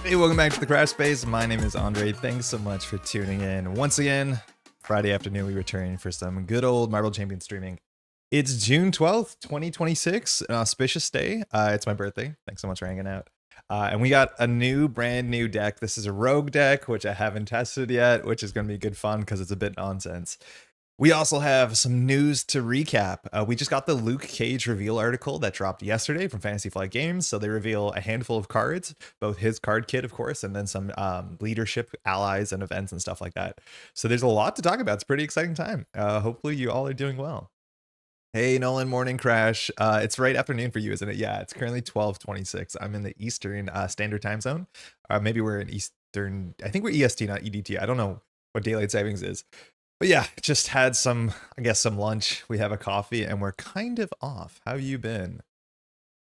Hey, welcome back to the Crash Space. My name is Andre. Thanks so much for tuning in. Once again, Friday afternoon, we return for some good old Marvel Champions streaming. It's June 12th, 2026, an auspicious day. It's my birthday. Thanks so much for hanging out. And we got a brand new deck. This is a rogue deck, which I haven't tested yet, which is going to be good fun because it's a bit nonsense. We also have some news to recap. We just got the Luke Cage reveal article that dropped yesterday from Fantasy Flight Games. So they reveal a handful of cards, both his card kit, of course, and then some leadership allies and events and stuff like that. So there's a lot to talk about. It's a pretty exciting time. Hopefully you all are doing well. Hey, Nolan, morning crash. It's right afternoon for you, isn't it? Yeah, it's currently 12:26. I'm in the Eastern Standard Time Zone. Maybe we're in Eastern. I think we're EST, not EDT. I don't know what daylight savings is. But yeah, just had some lunch. We have a coffee and we're kind of off. How have you been?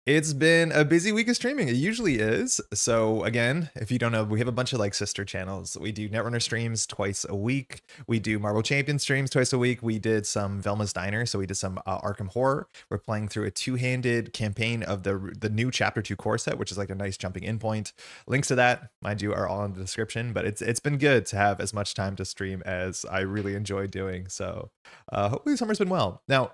It's been a busy week of streaming. It usually is. So again, if you don't know, we have a bunch of like sister channels. We do Netrunner streams twice a week. We do Marvel Champions streams twice a week. We did some Velma's Diner. So we did some Arkham Horror. We're playing through a two-handed campaign of the new Chapter 2 core set, which is like a nice jumping in point. Links to that, mind you, are all in the description. But it's been good to have as much time to stream as I really enjoy doing. So hopefully summer's been well. Now,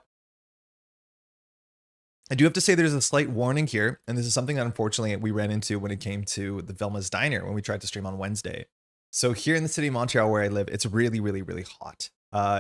I do have to say there's a slight warning here, and this is something that unfortunately we ran into when it came to the Velma's Diner when we tried to stream on Wednesday. So here in the city of Montreal where I live, it's really, really, really hot.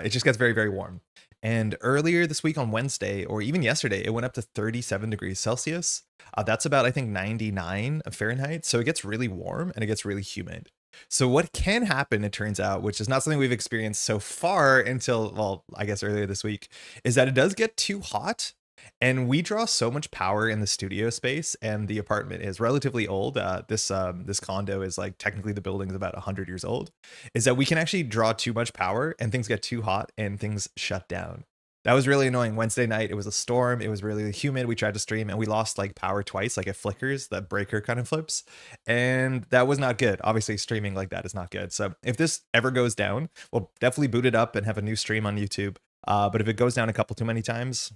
It just gets very, very warm. And earlier this week on Wednesday, or even yesterday, it went up to 37 degrees Celsius. That's about, I think, 99 Fahrenheit. So it gets really warm and it gets really humid. So what can happen, it turns out, which is not something we've experienced so far until, well, I guess earlier this week, is that it does get too hot. And we draw so much power in the studio space, and the apartment is relatively old. This condo is like technically the building is about 100 years old. Is that we can actually draw too much power, and things get too hot, and things shut down. That was really annoying. Wednesday night, it was a storm. It was really humid. We tried to stream, and we lost like power twice. Like it flickers, the breaker kind of flips, and that was not good. Obviously, streaming like that is not good. So if this ever goes down, we'll definitely boot it up and have a new stream on YouTube. But if it goes down a couple too many times,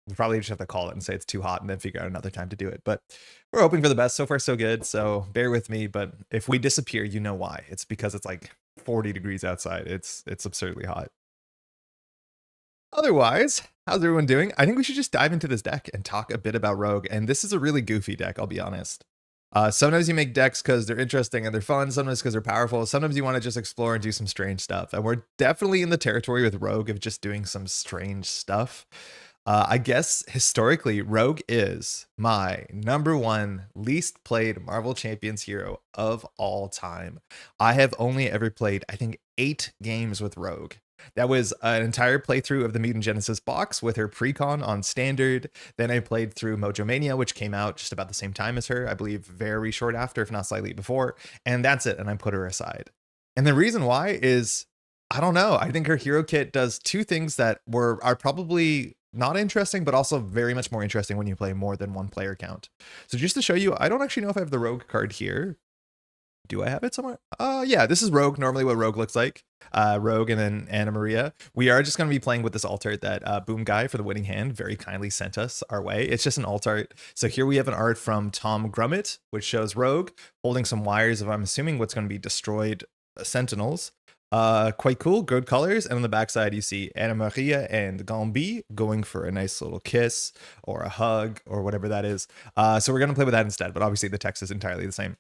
we probably just have to call it and say it's too hot and then figure out another time to do it. But we're hoping for the best. So far, so good. So bear with me. But if we disappear, you know why. It's because it's like 40 degrees outside. It's absurdly hot. Otherwise, how's everyone doing? I think we should just dive into this deck and talk a bit about Rogue. And this is a really goofy deck, I'll be honest. Sometimes you make decks because they're interesting and they're fun. Sometimes because they're powerful. Sometimes you want to just explore and do some strange stuff. And we're definitely in the territory with Rogue of just doing some strange stuff. I guess historically, Rogue is my #1 least played Marvel Champions hero of all time. I have only ever played, I think, 8 games with Rogue. That was an entire playthrough of the Mutant Genesis box with her precon on standard. Then I played through Mojo Mania, which came out just about the same time as her, I believe very short after, if not slightly before. And that's it. And I put her aside. And the reason why is, I don't know. I think her hero kit does 2 things that are probably not interesting, but also very much more interesting when you play more than 1 player count. So just to show you, I don't actually know if I have the Rogue card here. Do I have it somewhere? Yeah, this is Rogue, normally what Rogue looks like. Rogue and then Anna Maria. We are just going to be playing with this alt art that Boom Guy for the Winning Hand very kindly sent us our way. It's just an alt art. So here we have an art from Tom Grummett, which shows Rogue holding some wires of, I'm assuming, what's going to be destroyed Sentinels. Quite cool, good colors. And on the backside, you see Anna Maria and Gambi going for a nice little kiss or a hug or whatever that is. So we're going to play with that instead, but obviously the text is entirely the same.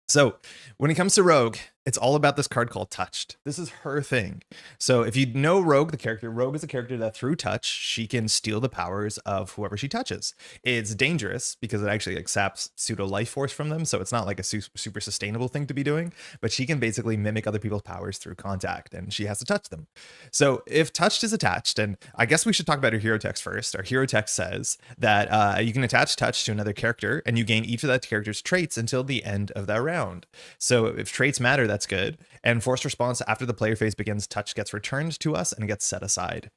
So when it comes to Rogue, it's all about this card called Touched. This is her thing. So if you know Rogue, the character, Rogue is a character that through touch, she can steal the powers of whoever she touches. It's dangerous because it actually like saps pseudo life force from them. So it's not like a super sustainable thing to be doing, but she can basically mimic other people's powers through contact and she has to touch them. So if Touched is attached, and I guess we should talk about her hero text first. Our hero text says that you can attach Touch to another character and you gain each of that character's traits until the end of that round. So if traits matter, that's good. And forced response after the player phase begins, touch gets returned to us and gets set aside.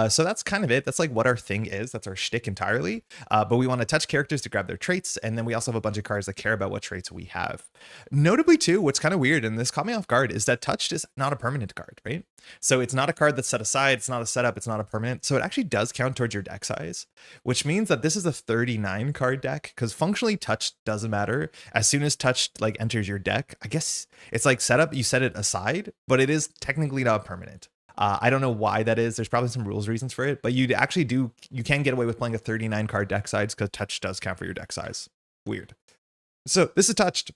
So that's kind of it. That's like what our thing is. That's our shtick entirely. But we want to touch characters to grab their traits, and then we also have a bunch of cards that care about what traits we have. Notably too, what's kind of weird, and this caught me off guard, is that touched is not a permanent card, right? So it's not a card that's set aside, it's not a setup, it's not a permanent. So it actually does count towards your deck size, which means that this is a 39 card deck, because functionally touched doesn't matter. As soon as touched like enters your deck, I guess it's like setup, you set it aside, but it is technically not permanent. I don't know why that is. There's probably some rules reasons for it, but you can get away with playing a 39 card deck size because touch does count for your deck size. Weird. So this is touched.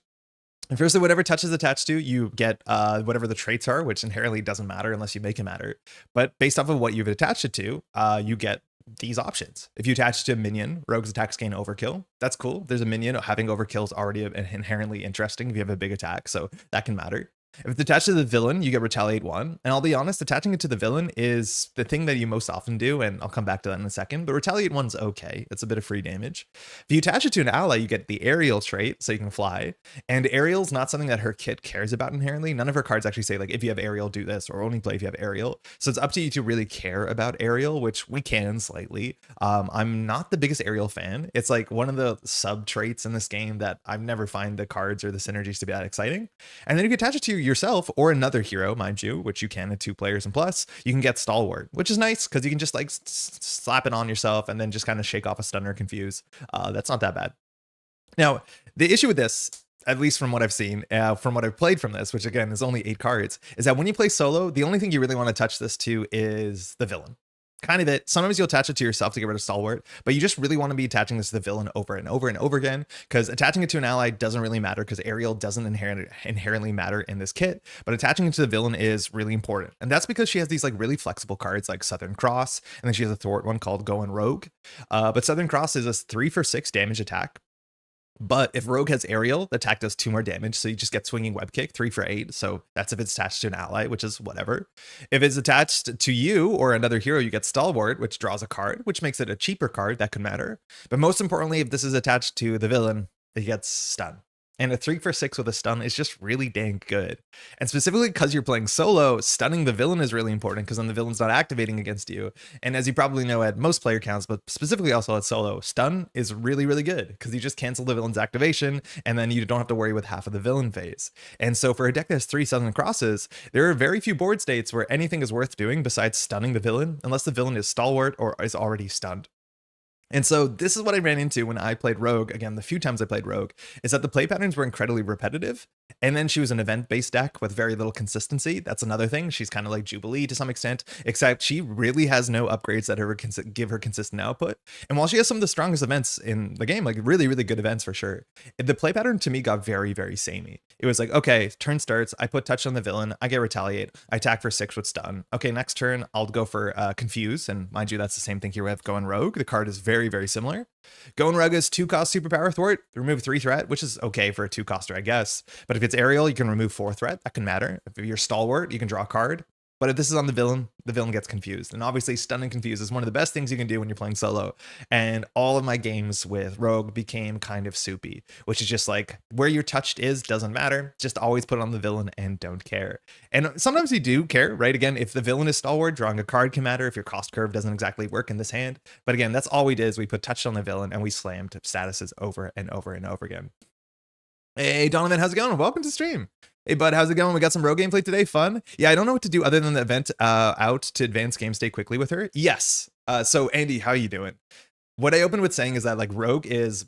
And firstly, whatever touch is attached to, you get whatever the traits are, which inherently doesn't matter unless you make it matter. But based off of what you've attached it to, you get these options. If you attach it to a minion, rogue's attacks gain overkill. That's cool. There's a minion. Having overkill is already inherently interesting if you have a big attack, so that can matter. If it's attached to the villain, you get retaliate 1. And I'll be honest, attaching it to the villain is the thing that you most often do, and I'll come back to that in a second, but retaliate 1's okay. It's a bit of free damage. If you attach it to an ally, you get the aerial trait, so you can fly. And aerial's not something that her kit cares about inherently. None of her cards actually say, like, if you have aerial, do this, or only play if you have aerial. So it's up to you to really care about aerial, which we can slightly. I'm not the biggest aerial fan. It's like one of the sub traits in this game that I've never find the cards or the synergies to be that exciting. And then you can attach it to yourself or another hero, mind you, which you can at 2 players and plus. You can get stalwart, which is nice because you can just like slap it on yourself and then just kind of shake off a stun or confuse. That's not that bad. Now, the issue with this, at least from what I've seen, from what I've played from this, which again is only 8 cards, is that when you play solo, the only thing you really want to touch this to is the villain. Kind of it. Sometimes you'll attach it to yourself to get rid of stalwart, but you just really want to be attaching this to the villain over and over and over again, because attaching it to an ally doesn't really matter because aerial doesn't inherently matter in this kit, but attaching it to the villain is really important. And that's because she has these like really flexible cards like Southern Cross, and then she has a thwart one called Going Rogue. But Southern Cross is a 3-for-6 damage attack. But if rogue has aerial, the attack does 2 more damage, so you just get swinging web kick, 3-for-8. So that's if it's attached to an ally, which is whatever. If it's attached to you or another hero, you get stalwart, which draws a card, which makes it a cheaper card. That could matter. But most importantly, if this is attached to the villain, it gets stun. And a 3-for-6 with a stun is just really dang good. And specifically because you're playing solo, stunning the villain is really important because then the villain's not activating against you. And as you probably know at most player counts, but specifically also at solo, stun is really, really good because you just cancel the villain's activation and then you don't have to worry with half of the villain phase. And so for a deck that has 3 Southern Crosses, there are very few board states where anything is worth doing besides stunning the villain, unless the villain is stalwart or is already stunned. And so this is what I ran into when I played Rogue. Again, the few times I played Rogue, is that the play patterns were incredibly repetitive. And then she was an event-based deck with very little consistency. That's another thing. She's kind of like Jubilee to some extent, except she really has no upgrades that give her consistent output. And while she has some of the strongest events in the game, like really, really good events for sure, the play pattern to me got very, very samey. It was like, okay, turn starts, I put touch on the villain, I get retaliate, I attack for 6 with stun. Okay, next turn, I'll go for confuse. And mind you, that's the same thing here with Going Rogue. The card is very, very similar. Going Rogue is 2-cost superpower thwart, remove 3 threat, which is okay for a 2-coster, I guess. But if it's aerial, you can remove 4 threat. That can matter. If you're stalwart, you can draw a card. But if this is on the villain gets confused. And obviously stun and confuse is one of the best things you can do when you're playing solo. And all of my games with Rogue became kind of soupy, which is just like where your touched is doesn't matter. Just always put it on the villain and don't care. And sometimes you do care, right? Again, if the villain is stalwart, drawing a card can matter if your cost curve doesn't exactly work in this hand. But again, that's all we did is we put touched on the villain and we slammed statuses over and over and over again. Hey, Donovan, how's it going? Welcome to stream. Hey, bud, how's it going? We got some Rogue gameplay today. Fun? Yeah, I don't know what to do other than the event out to advance game state quickly with her. Yes. So, Andy, how are you doing? What I opened with saying is that, like, Rogue is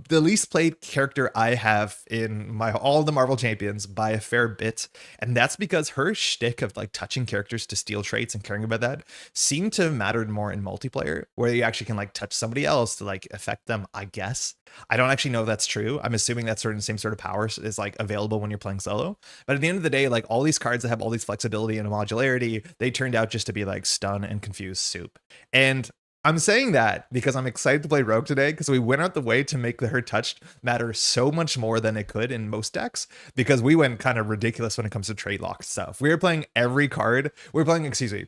the least played character I have in all the Marvel champions by a fair bit, and that's because her shtick of like touching characters to steal traits and caring about that seemed to have mattered more in multiplayer, where you actually can like touch somebody else to like affect them. I guess I don't actually know if that's true. I'm assuming that same sort of power is like available when you're playing solo, but at the end of the day, like all these cards that have all these flexibility and modularity, they turned out just to be like stun and confuse soup. And I'm saying that because I'm excited to play Rogue today, because we went out the way to make her touched matter so much more than it could in most decks, because we went kind of ridiculous when it comes to trait lock stuff. We were playing every card. We were playing, excuse me,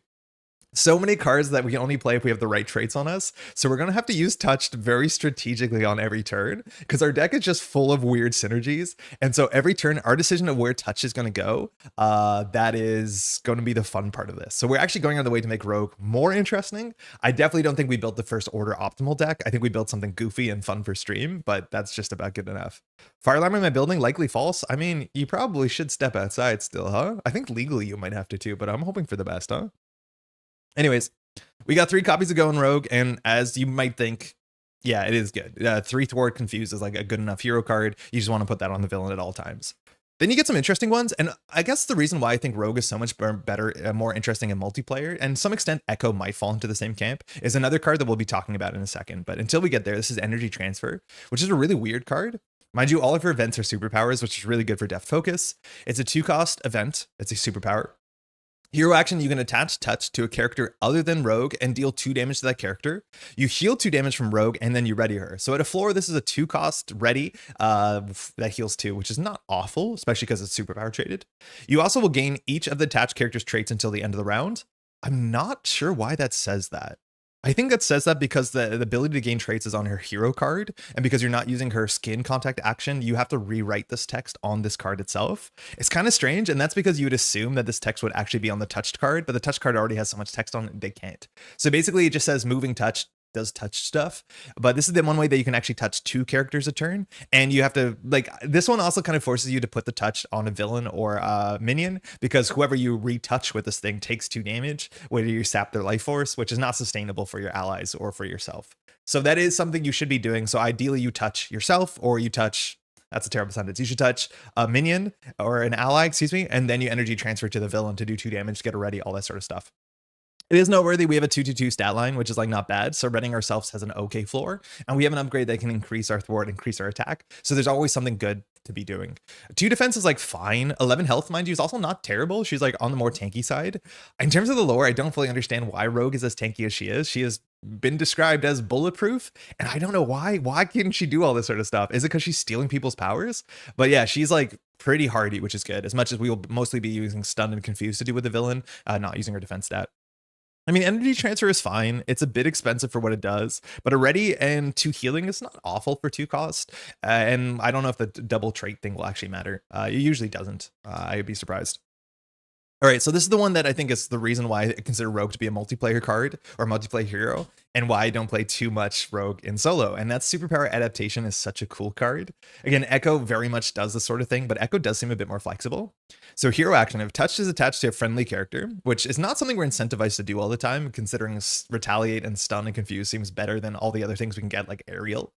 so many cards that we can only play if we have the right traits on us. So we're going to have to use touched very strategically on every turn because our deck is just full of weird synergies. And so every turn, our decision of where touch is going to go, that is going to be the fun part of this. So we're actually going on the way to make Rogue more interesting. I definitely don't think we built the first order optimal deck. I think we built something goofy and fun for stream, but that's just about good enough. Fire alarm in my building, likely false. I mean, you probably should step outside still, huh? I think legally you might have to too, but I'm hoping for the best, huh? Anyways, we got 3 copies of Go in Rogue, and as you might think, yeah, it is good. 3 Thwart Confuse is like a good enough hero card. You just want to put that on the villain at all times. Then you get some interesting ones, and I guess the reason why I think Rogue is so much better, more interesting in multiplayer, and to some extent Echo might fall into the same camp, is another card that we'll be talking about in a second. But until we get there, this is Energy Transfer, which is a really weird card. Mind you, all of her events are superpowers, which is really good for Depth Focus. It's a 2-cost event. It's a superpower. Hero action, you can attach touch to a character other than Rogue and deal 2 damage to that character. You heal 2 damage from Rogue and then you ready her. So at a floor, this is a 2-cost ready that heals 2, which is not awful, especially because it's superpower traded. You also will gain each of the attached character's traits until the end of the round. I'm not sure why that says that. I think that says that because the ability to gain traits is on her hero card, and because you're not using her skin contact action, you have to rewrite this text on this card itself. It's kind of strange, and that's because you would assume that this text would actually be on the touched card, but the touched card already has so much text on it, they can't. So basically it just says moving touch does touch stuff, but this is the one way that you can actually touch 2 characters a turn, and you have to, like, this one also kind of forces you to put the touch on a villain or a minion, because whoever you retouch with this thing takes 2 damage, whether you sap their life force, which is not sustainable for your allies or for yourself. So that is something you should be doing. So ideally you touch yourself, or you touch, that's a terrible sentence, you should touch a minion or an ally, excuse me, and then you energy transfer to the villain to do 2 damage, get her ready, all that sort of stuff. It is noteworthy we have a 2/2 stat line, which is like not bad. So running ourselves has an okay floor, and we have an upgrade that can increase our thwart, increase our attack. So there's always something good to be doing. 2 defense is like fine. 11 health, mind you, is also not terrible. She's like on the more tanky side. In terms of the lore, I don't fully understand why Rogue is as tanky as she is. She has been described as bulletproof, and I don't know why. Why can't she do all this sort of stuff? Is it because she's stealing people's powers? But yeah, she's like pretty hardy, which is good. As much as we will mostly be using stun and confuse to do with the villain, not using her defense stat. I mean, energy transfer is fine. It's a bit expensive for what it does, but a ready and 2 healing is not awful for 2 cost. And I don't know if the double trait thing will actually matter. It usually doesn't. I'd be surprised. All right, so this is the one that I think is the reason why I consider Rogue to be a multiplayer card or multiplayer hero, and why I don't play too much Rogue in solo. And that's Superpower Adaptation is such a cool card. Again, Echo very much does this sort of thing, but Echo does seem a bit more flexible. So hero action, if touch is attached to a friendly character, which is not something we're incentivized to do all the time, considering retaliate and stun and confuse seems better than all the other things we can get, like aerial.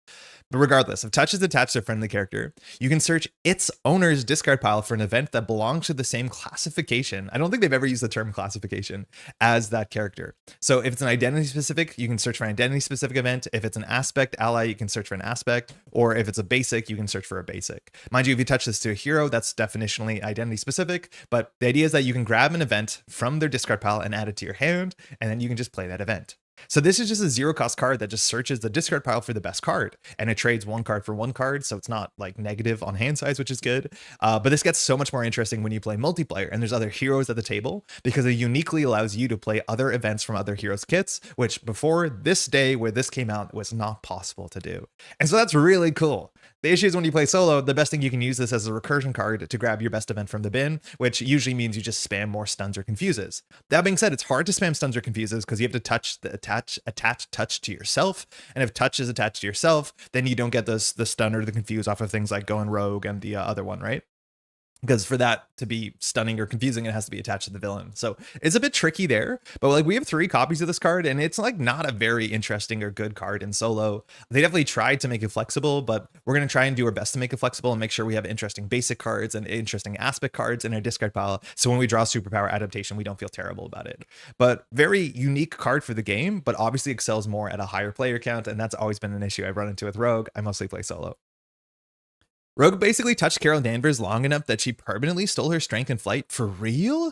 But regardless, if touch is attached to a friendly character, you can search its owner's discard pile for an event that belongs to the same classification. I don't think they've ever used the term classification as that character. So if it's an identity specific, you can search for an identity specific event. If it's an aspect ally, you can search for an aspect. Or if it's a basic, you can search for a basic. Mind you, if you touch this to a hero, that's definitionally identity specific. But the idea is that you can grab an event from their discard pile and add it to your hand, and then you can just play that event. So this is just a 0-cost card that just searches the discard pile for the best card, and it trades 1 card for 1 card, so it's not like negative on hand size, which is good. But this gets so much more interesting when you play multiplayer and there's other heroes at the table, because it uniquely allows you to play other events from other heroes' kits, which before this day where this came out was not possible to do. And so that's really cool. The issue is when you play solo, the best thing you can use this as a recursion card to grab your best event from the bin, which usually means you just spam more stuns or confuses. That being said, it's hard to spam stuns or confuses because you have to touch the attach touch to yourself. And if touch is attached to yourself, then you don't get the stun or the confuse off of things like going rogue and the other one, right? Because for that to be stunning or confusing, it has to be attached to the villain. So it's a bit tricky there, but like we have 3 copies of this card, and it's like not a very interesting or good card in solo. They definitely tried to make it flexible, but we're going to try and do our best to make it flexible and make sure we have interesting basic cards and interesting aspect cards in our discard pile. So when we draw Superpower Adaptation, we don't feel terrible about it. But very unique card for the game, but obviously excels more at a higher player count. And that's always been an issue I've run into with Rogue. I mostly play solo. Rogue basically touched Carol Danvers long enough that she permanently stole her strength and flight for real?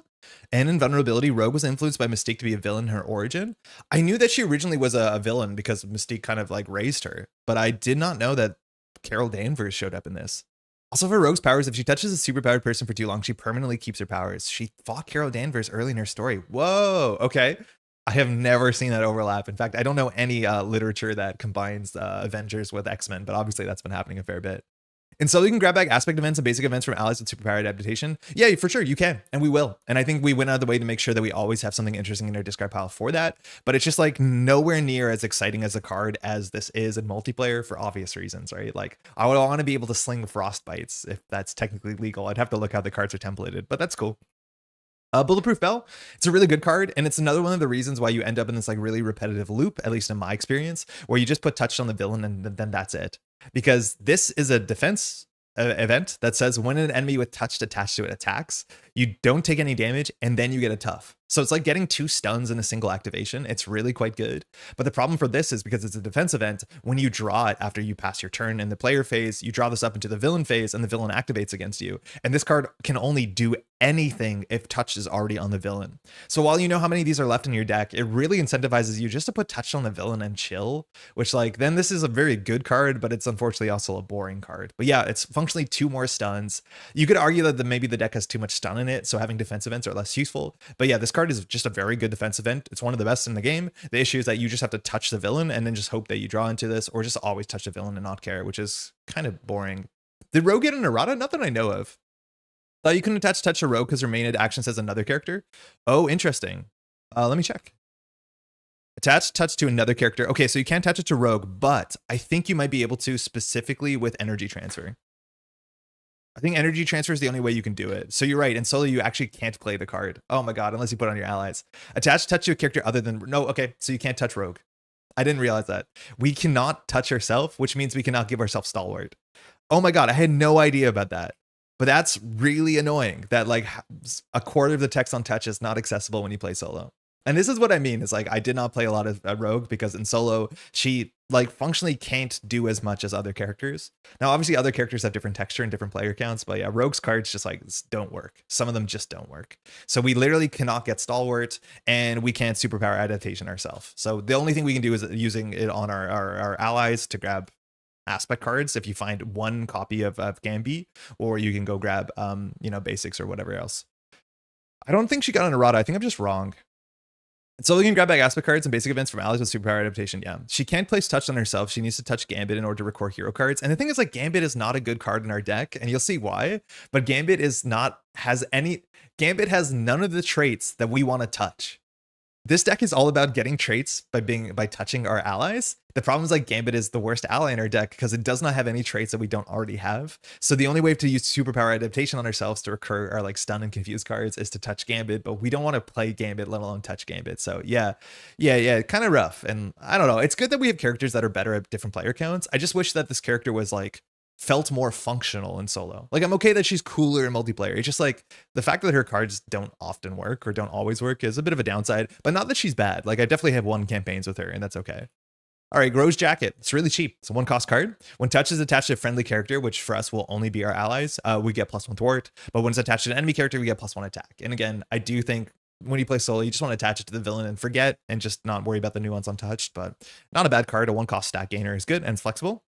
And in Vulnerability, Rogue was influenced by Mystique to be a villain in her origin. I knew that she originally was a villain because Mystique kind of like raised her, but I did not know that Carol Danvers showed up in this. Also for Rogue's powers, if she touches a superpowered person for too long, she permanently keeps her powers. She fought Carol Danvers early in her story. Whoa, okay. I have never seen that overlap. In fact, I don't know any literature that combines Avengers with X-Men, but obviously that's been happening a fair bit. And so you can grab back aspect events and basic events from allies with superpower adaptation. Yeah, for sure, you can, and we will. And I think we went out of the way to make sure that we always have something interesting in our discard pile for that. But it's just like nowhere near as exciting as a card as this is in multiplayer for obvious reasons, right? Like I would want to be able to sling frostbites if that's technically legal. I'd have to look how the cards are templated, but that's cool. Bulletproof Bell, it's a really good card, and it's another one of the reasons why you end up in this like really repetitive loop, at least in my experience, where you just put touch on the villain and then that's it. Because this is a defense event that says when an enemy with touch attached to it attacks, you don't take any damage and then you get a tough. So it's like getting 2 stuns in a single activation. It's really quite good. But the problem for this is because it's a defense event, when you draw it after you pass your turn in the player phase, you draw this up into the villain phase and the villain activates against you. And this card can only do anything if touch is already on the villain. So while you know how many of these are left in your deck, it really incentivizes you just to put touch on the villain and chill, which like then this is a very good card, but it's unfortunately also a boring card. But yeah, it's functionally 2 more stuns. You could argue that maybe the deck has too much stun in it, so having defense events are less useful. But yeah, this card is just a very good defense event. It's one of the best in the game. The issue is that you just have to touch the villain and then just hope that you draw into this, or just always touch the villain and not care, which is kind of boring. Did Rogue get an errata? Not that I know of. You can attach touch to Rogue because her main action says another character. Oh, interesting. Let me check. Attach touch to another character. Okay, so you can't attach it to Rogue, but I think you might be able to specifically with energy transfer. I think energy transfer is the only way you can do it. So you're right. In solo, you actually can't play the card. Oh my God, unless you put it on your allies. Attach touch to a character other than, no, okay, so you can't touch Rogue. I didn't realize that. We cannot touch ourselves, which means we cannot give ourselves Stalwart. Oh my God, I had no idea about that. But that's really annoying that like a quarter of the text on touch is not accessible when you play solo. And this is what I mean is like I did not play a lot of Rogue because in solo she like functionally can't do as much as other characters. Now obviously other characters have different texture and different player counts, but yeah, Rogue's cards just like don't work. Some of them just don't work. So we literally cannot get Stalwart and we can't superpower adaptation ourselves. So the only thing we can do is using it on our allies to grab aspect cards if you find one copy of Gambi, or you can go grab you know, basics or whatever else. I don't think she got an errata. I think I'm just wrong. So we can grab back aspect cards and basic events from allies with superpower adaptation. Yeah, she can't place touch on herself. She needs to touch Gambit in order to record hero cards. And the thing is, like, Gambit is not a good card in our deck, and you'll see why. But Gambit has none of the traits that we want to touch. This deck is all about getting traits by touching our allies. The problem is like Gambit is the worst ally in our deck because it does not have any traits that we don't already have. So the only way to use superpower adaptation on ourselves to recur our like stun and confuse cards is to touch Gambit, but we don't want to play Gambit, let alone touch Gambit. So yeah, kind of rough. And I don't know. It's good that we have characters that are better at different player counts. I just wish that this character was like felt more functional in solo. Like I'm okay that she's cooler in multiplayer. It's just like the fact that her cards don't often work or don't always work is a bit of a downside, but not that she's bad. Like I definitely have won campaigns with her and that's okay. All right, Gro's Jacket. It's really cheap. It's a 1-cost card. When touch is attached to a friendly character, which for us will only be our allies, we get +1 thwart. But when it's attached to an enemy character, we get +1 attack. And again, I do think when you play solo, you just want to attach it to the villain and forget and just not worry about the nuance untouched. But not a bad card. A 1-cost stat gainer is good and it's flexible.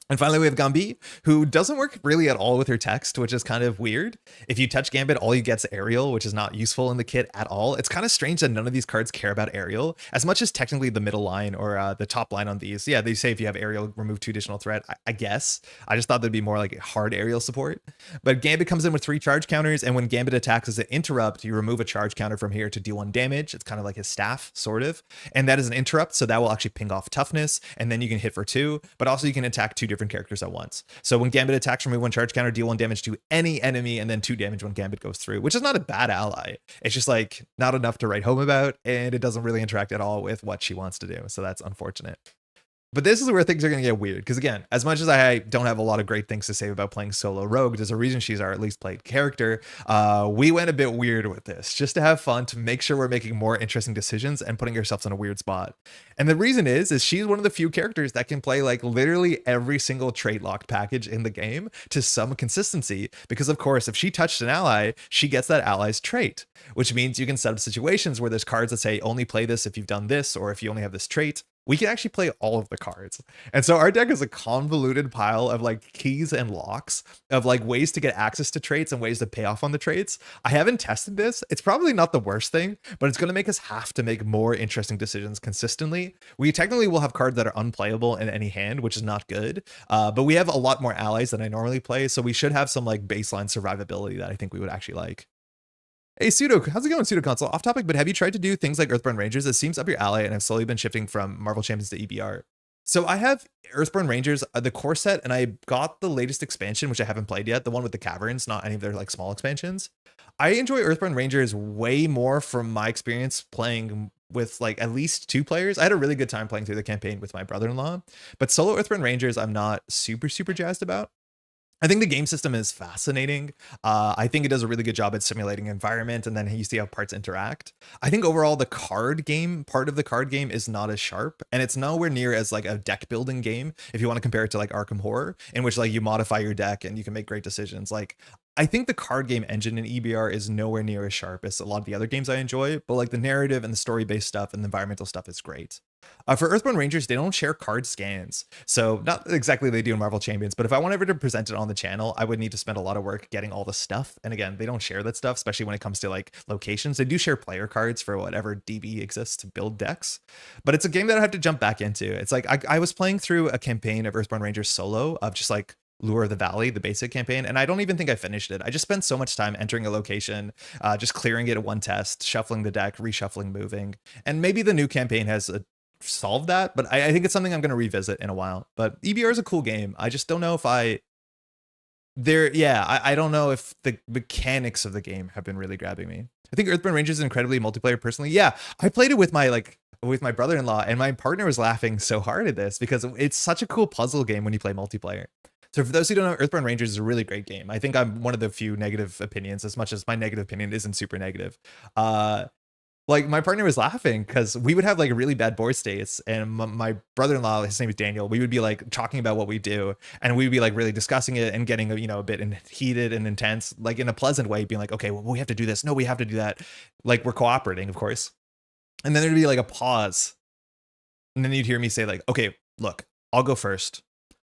And finally, we have Gambi, who doesn't work really at all with her text, which is kind of weird. If you touch Gambit, all you get is Aerial, which is not useful in the kit at all. It's kind of strange that none of these cards care about Aerial, as much as technically the middle line or the top line on these. Yeah, they say if you have Aerial, remove 2 additional threat, I guess. I just thought there'd be more like hard Aerial support. But Gambit comes in with 3 charge counters, and when Gambit attacks as an interrupt, you remove a charge counter from here to deal 1 damage. It's kind of like his staff, sort of. And that is an interrupt, so that will actually ping off toughness, and then you can hit for 2, but also you can attack 2 different characters at once. So when Gambit attacks, remove 1 charge counter, deal 1 damage to any enemy, and then 2 damage when Gambit goes through, which is not a bad ally. It's just like not enough to write home about, and it doesn't really interact at all with what she wants to do. So that's unfortunate. But this is where things are going to get weird. Because again, as much as I don't have a lot of great things to say about playing solo Rogue, there's a reason she's our at least played character. We went a bit weird with this just to have fun, to make sure we're making more interesting decisions and putting ourselves in a weird spot. And the reason is she's one of the few characters that can play like literally every single trait locked package in the game to some consistency. Because of course, if she touched an ally, she gets that ally's trait, which means you can set up situations where there's cards that say only play this if you've done this, or if you only have this trait. we can actually play all of the cards. And so our deck is a convoluted pile of like keys and locks of like ways to get access to traits and ways to pay off on the traits. I haven't tested this. It's probably not the worst thing, but it's going to make us have to make more interesting decisions consistently. We technically will have cards that are unplayable in any hand, which is not good. But we have a lot more allies than I normally play. So we should have some like baseline survivability that I think we would actually like. Hey, Pseudo, how's it going, Pseudo Console? Off topic, but have you tried to do things like Earthborn Rangers? It seems up your alley, and I've slowly been shifting from Marvel Champions to EBR. So I have Earthborn Rangers, the core set, and I got the latest expansion, which I haven't played yet, the one with the caverns, not any of their like small expansions. I enjoy Earthborn Rangers way more from my experience playing with like at least 2 players. I had a really good time playing through the campaign with my brother-in-law, but solo Earthborn Rangers, I'm not super jazzed about. I think the game system is fascinating. I think it does a really good job at simulating environment, and then you see how parts interact. I think overall the card game, part of the card game is not as sharp, and it's nowhere near as like a deck building game if you want to compare it to like Arkham Horror, in which like you modify your deck and you can make great decisions. Like I think the card game engine in EBR is nowhere near as sharp as a lot of the other games I enjoy, but like the narrative and the story-based stuff and the environmental stuff is great. For Earthborn Rangers, they don't share card scans. So not exactly they do in Marvel Champions, but if I want ever to present it on the channel, I would need to spend a lot of work getting all the stuff. And again, they don't share that stuff, especially when it comes to like locations. They do share player cards for whatever DB exists to build decks, but it's a game that I have to jump back into. It's like I was playing through a campaign of Earthborn Rangers solo of just like Lure of the Valley, the basic campaign, and I don't even think I finished it. I just spent so much time entering a location, just clearing it at one test, shuffling the deck, reshuffling, moving. And maybe the new campaign has solved that, but I think it's something I'm going to revisit in a while. But EBR is a cool game. I just don't know if I don't know if the mechanics of the game have been really grabbing me. I think Earthborn Rangers is incredibly multiplayer personally. Yeah, I played it with my brother-in-law, and my partner was laughing so hard at this because it's such a cool puzzle game when you play multiplayer. So for those who don't know, Earthborn Rangers is a really great game. I think I'm one of the few negative opinions, as much as my negative opinion isn't super negative. Like my partner was laughing because we would have like really bad board states, and my brother-in-law, his name is Daniel, we would be like talking about what we do, and we'd be like really discussing it and getting a bit heated and intense, like in a pleasant way, being like, okay, well, we have to do this, no, we have to do that, like we're cooperating, of course. And then there'd be like a pause, and then you'd hear me say like, okay, look, I'll go first,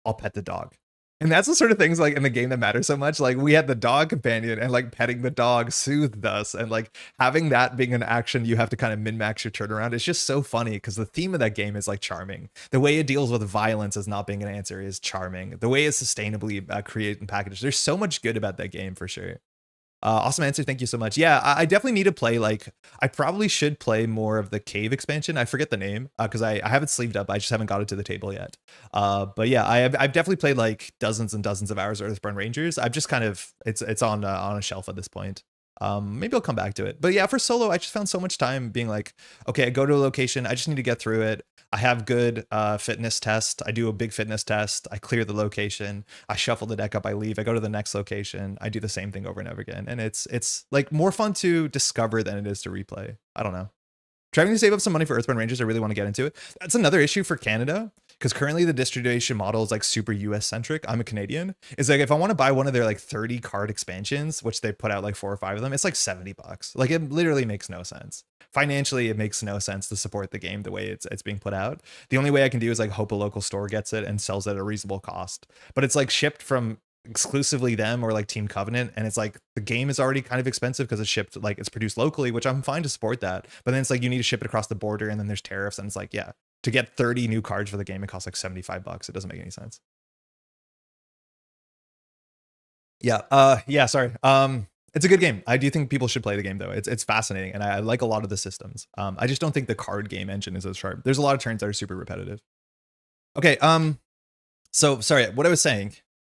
I'll pet the dog. And that's the sort of things like in the game that matter so much. Like we had the dog companion, and like petting the dog soothed us, and like having that being an action you have to kind of min-max your turnaround. It's just so funny because the theme of that game is like charming. The way it deals with violence as not being an answer is charming. The way it's sustainably created and packaged. There's so much good about that game for sure. Awesome answer. Thank you so much. Yeah, I definitely need to play, like, I probably should play more of the cave expansion. I forget the name because I have it sleeved up. I just haven't got it to the table yet. But yeah, I've definitely played like dozens and dozens of hours of Earthborn Rangers. I've just kind of, it's on a shelf at this point. Maybe I'll come back to it. But yeah, for solo, I just found so much time being like, okay, I go to a location, I just need to get through it. I have good fitness test. I do a big fitness test. I clear the location. I shuffle the deck up. I leave. I go to the next location. I do the same thing over and over again. And it's like more fun to discover than it is to replay. I don't know. Trying to save up some money for Earthborn Rangers. I really want to get into it. That's another issue for Canada, because currently the distribution model is like super US centric. I'm a Canadian. It's like if I want to buy one of their like 30 card expansions, which they put out like 4 or 5 of them, it's like $70. Like it literally makes no sense. Financially, it makes no sense to support the game the way it's being put out. The only way I can do is like hope a local store gets it and sells it at a reasonable cost. But it's like shipped from exclusively them or like Team Covenant, and it's like the game is already kind of expensive because it's shipped, like it's produced locally, which I'm fine to support that, but then it's like you need to ship it across the border, and then there's tariffs, and it's like, yeah, to get 30 new cards for the game, it costs like $75. It doesn't make any sense. Yeah, sorry. It's a good game. I do think people should play the game though. It's fascinating, and I like a lot of the systems. I just don't think the card game engine is as sharp. There's a lot of turns that are super repetitive. Okay, so sorry, what I was saying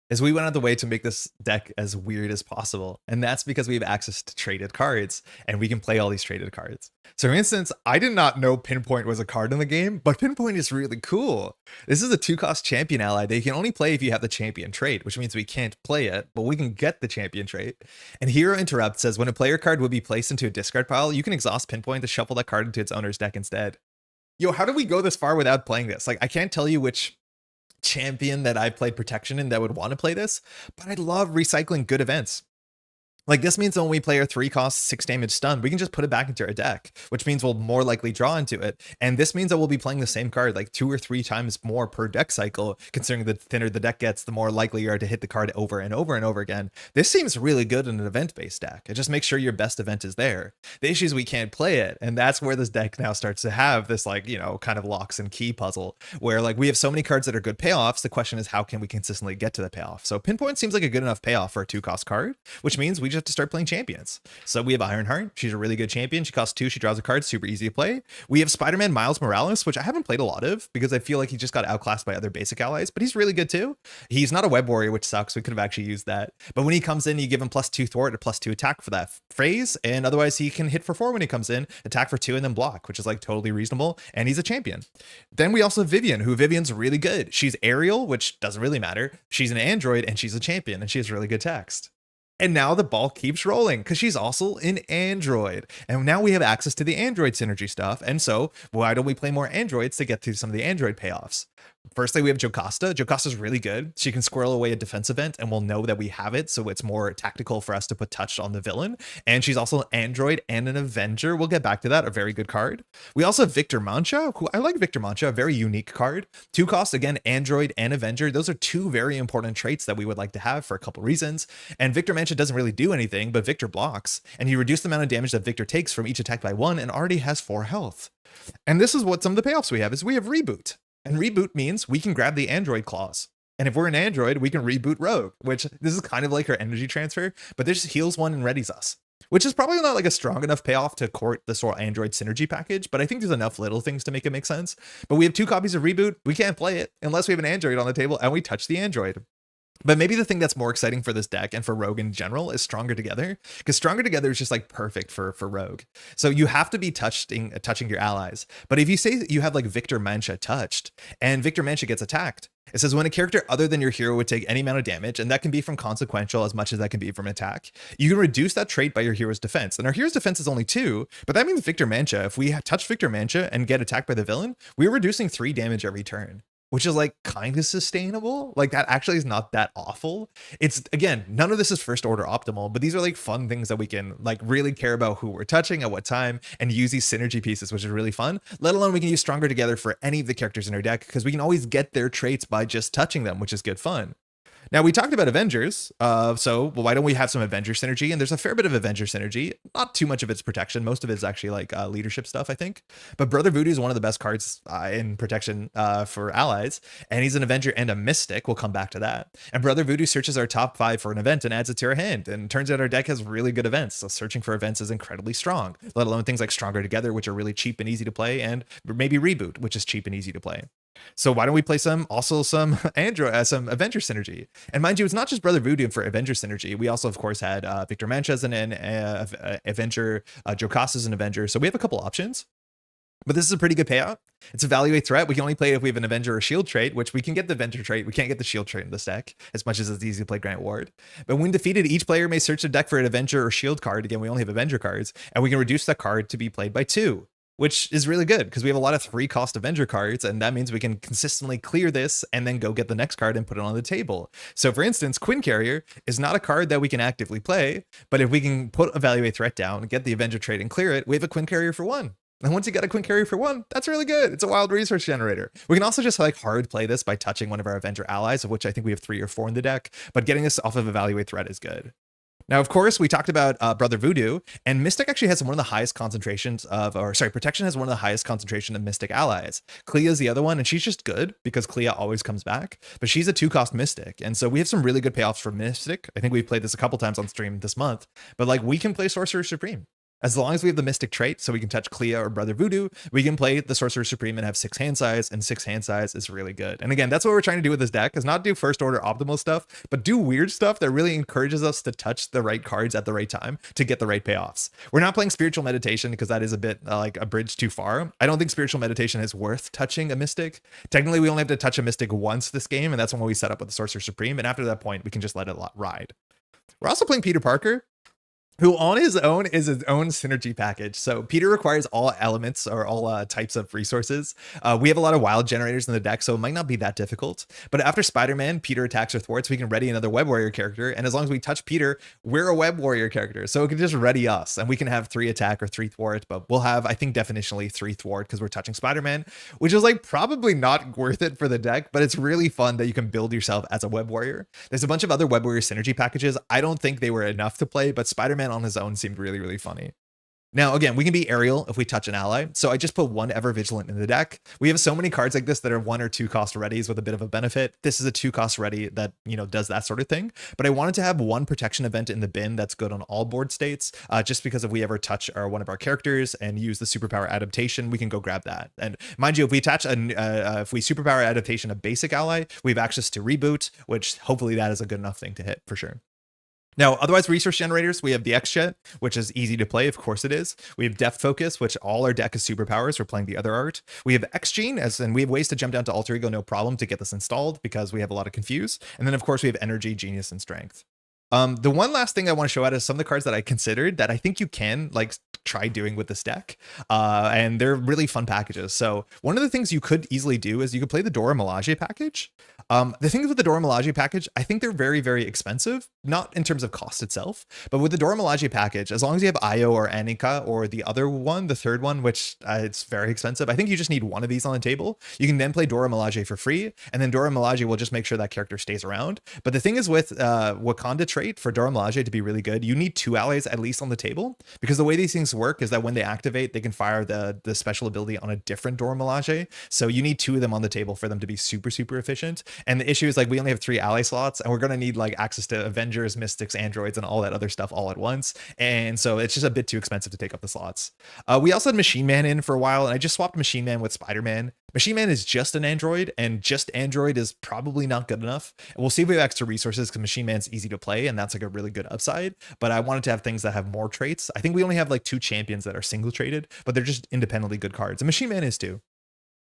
is we went out of the way to make this deck as weird as possible. And that's because we have access to traded cards, and we can play all these traded cards. So for instance, I did not know Pinpoint was a card in the game, but Pinpoint is really cool. This is a 2-cost champion ally that you can only play if you have the champion trait, which means we can't play it, but we can get the champion trait. And Hero Interrupt says when a player card would be placed into a discard pile, you can exhaust Pinpoint to shuffle that card into its owner's deck instead. Yo, how did we go this far without playing this? Like, I can't tell you which champion that I've played protection in that would want to play this, but I love recycling good events. Like, this means that when we play our 3-cost 6 damage stun, we can just put it back into our deck, which means we'll more likely draw into it. And this means that we'll be playing the same card like 2 or 3 times more per deck cycle, considering the thinner the deck gets, the more likely you are to hit the card over and over and over again. This seems really good in an event-based deck. It just makes sure your best event is there. The issue is we can't play it, and that's where this deck now starts to have this, like, you know, kind of locks and key puzzle, where like we have so many cards that are good payoffs. The question is, how can we consistently get to the payoff? So Pinpoint seems like a good enough payoff for a 2-cost card, which means we just have to start playing champions. So we have Ironheart. She's a really good champion. She costs 2. She draws a card. Super easy to play. We have Spider-Man Miles Morales, which I haven't played a lot of because I feel like he just got outclassed by other basic allies, but he's really good too. He's not a web warrior, which sucks. We could have actually used that. But when he comes in, you give him +2 thwart or +2 attack for that phrase. And otherwise he can hit for 4 when he comes in, attack for 2 and then block, which is like totally reasonable. And he's a champion. Then we also have Vivian, who Vivian's really good. She's aerial, which doesn't really matter. She's an android and she's a champion and she has really good text. And now the ball keeps rolling because she's also an android. And now we have access to the android synergy stuff. And so why don't we play more androids to get to some of the android payoffs? Firstly, we have Jocasta. Jocasta's really good. She can squirrel away a defense event and we'll know that we have it. So it's more tactical for us to put touch on the villain. And she's also an android and an Avenger. We'll get back to that. A very good card. We also have Victor Mancha, who I like Victor Mancha, a very unique card. 2 costs, again, android and Avenger. Those are 2 very important traits that we would like to have for a couple reasons. And Victor Mancha doesn't really do anything, but Victor blocks. And you reduce the amount of damage that Victor takes from each attack by 1 and already has 4 health. And this is what some of the payoffs we have is we have Reboot. And Reboot means we can grab the android claws. And if we're an android, we can reboot Rogue, which this is kind of like her energy transfer, but this heals 1 and readies us, which is probably not like a strong enough payoff to court the sort of android synergy package, but I think there's enough little things to make it make sense. But we have 2 copies of Reboot. We can't play it unless we have an android on the table and we touch the android. But maybe the thing that's more exciting for this deck and for Rogue in general is Stronger Together, because Stronger Together is just like perfect for Rogue. So you have to be touching your allies. But if you say that you have like Victor Mancha touched and Victor Mancha gets attacked, it says when a character other than your hero would take any amount of damage, and that can be from consequential as much as that can be from attack, you can reduce that trait by your hero's defense. And our hero's defense is only 2, but that means Victor Mancha, if we touch Victor Mancha and get attacked by the villain, we're reducing 3 damage every turn, which is like kind of sustainable. Like that actually is not that awful. It's, again, none of this is first order optimal, but these are like fun things that we can like really care about who we're touching at what time and use these synergy pieces, which is really fun. Let alone we can use Stronger Together for any of the characters in our deck because we can always get their traits by just touching them, which is good fun. Now, we talked about Avengers, so why don't we have some Avenger synergy? And there's a fair bit of Avenger synergy. Not too much of it's protection. Most of it is actually like leadership stuff, I think. But Brother Voodoo is one of the best cards in protection for allies. And he's an Avenger and a Mystic. We'll come back to that. And Brother Voodoo searches our top 5 for an event and adds it to our hand. And turns out our deck has really good events. So searching for events is incredibly strong, let alone things like Stronger Together, which are really cheap and easy to play, and maybe Reboot, which is cheap and easy to play. So why don't we play some Avenger synergy? And mind you, it's not just Brother Voodoo for Avenger synergy. We also, of course, had Victor Mancha as an Avenger, Jocasta as an Avenger. So we have a couple options. But this is a pretty good payout. It's Evaluate Threat. We can only play it if we have an Avenger or Shield trait, which we can get the Avenger trait. We can't get the Shield trait in this deck, as much as it's easy to play Grant Ward. But when defeated, each player may search the deck for an Avenger or Shield card. Again, we only have Avenger cards, and we can reduce that card to be played by 2. Which is really good because we have a lot of 3-cost Avenger cards, and that means we can consistently clear this and then go get the next card and put it on the table. So for instance, Quinn Carrier is not a card that we can actively play, but if we can put Evaluate Threat down, get the Avenger trait and clear it, we have a Quinn Carrier for 1. And once you got a Quinn Carrier for 1, that's really good. It's a wild resource generator. We can also just like hard play this by touching one of our Avenger allies, of which I think we have 3 or 4 in the deck, but getting this off of Evaluate Threat is good. Now, of course, we talked about Brother Voodoo, and Mystic actually has one of the highest concentrations of, Protection has one of the highest concentration of Mystic allies. Clea's the other one, and she's just good because Clea always comes back, but she's a 2-cost Mystic. And so we have some really good payoffs for Mystic. I think we've played this a couple times on stream this month, but like we can play Sorcerer Supreme. As long as we have the Mystic trait, so we can touch Clea or Brother Voodoo, we can play the Sorcerer Supreme and have 6 hand size, and 6 hand size is really good. And again, that's what we're trying to do with this deck, is not do first order optimal stuff, but do weird stuff that really encourages us to touch the right cards at the right time to get the right payoffs. We're not playing Spiritual Meditation because that is a bit like a bridge too far. I don't think Spiritual Meditation is worth touching a Mystic. Technically, we only have to touch a Mystic once this game, and that's when we set up with the Sorcerer Supreme, and after that point, we can just let it ride. We're also playing Peter Parker. who on his own is his own synergy package. So Peter requires all elements or all types of resources. We have a lot of wild generators in the deck, so it might not be that difficult. But after Spider-Man, Peter attacks or thwarts, we can ready another Web Warrior character. And as long as we touch Peter, we're a Web Warrior character. So it can just ready us, and we can have 3 attack or 3 thwart, but we'll have, I think, definitionally 3 thwart because we're touching Spider-Man, which is like probably not worth it for the deck, but it's really fun that you can build yourself as a Web Warrior. There's a bunch of other Web Warrior synergy packages. I don't think they were enough to play, but Spider-Man on his own seemed really, really funny. Now, again, we can be aerial if we touch an ally. So I just put 1 Ever Vigilant in the deck. We have so many cards like this that are 1 or 2 cost readies with a bit of a benefit. This is a 2 cost ready that, you know, does that sort of thing. But I wanted to have 1 protection event in the bin that's good on all board states, just because if we ever touch one of our characters and use the superpower adaptation, we can go grab that. And mind you, if we attach if we superpower adaptation a basic ally, we have access to reboot, which hopefully that is a good enough thing to hit for sure. Now, otherwise, resource generators, we have the X-Jet, which is easy to play. Of course it is. We have Depth Focus, which all our deck is superpowers. We're playing the other art. We have X-Gene, and we have ways to jump down to Alter Ego, no problem, to get this installed because we have a lot of Confuse. And then, of course, we have Energy, Genius, and Strength. The one last thing I want to show out is some of the cards that I considered that I think you can like try doing with this deck. And they're really fun packages. So one of the things you could easily do is you could play the Dora Milaje package. The things with the Dora Milaje package, I think they're very, very expensive, not in terms of cost itself, but with the Dora Milaje package, as long as you have Io or Anika or the other one, the third one, which it's very expensive. I think you just need 1 of these on the table. You can then play Dora Milaje for free, and then Dora Milaje will just make sure that character stays around. But the thing is with Wakanda trait for Dora Milaje to be really good, you need 2 allies at least on the table, because the way these things work is that when they activate, they can fire the special ability on a different Dora Milaje. So you need 2 of them on the table for them to be super, super efficient. And the issue is like we only have 3 ally slots, and we're going to need like access to Avengers, Mystics, Androids, and all that other stuff all at once. And so it's just a bit too expensive to take up the slots. We also had Machine Man in for a while, and I just swapped Machine Man with Spider-Man. Machine Man is just an android, and just android is probably not good enough. And we'll see if we have extra resources because Machine Man's easy to play, and that's like a really good upside. But I wanted to have things that have more traits. I think we only have like 2 champions that are single traded, but they're just independently good cards. And Machine Man is too.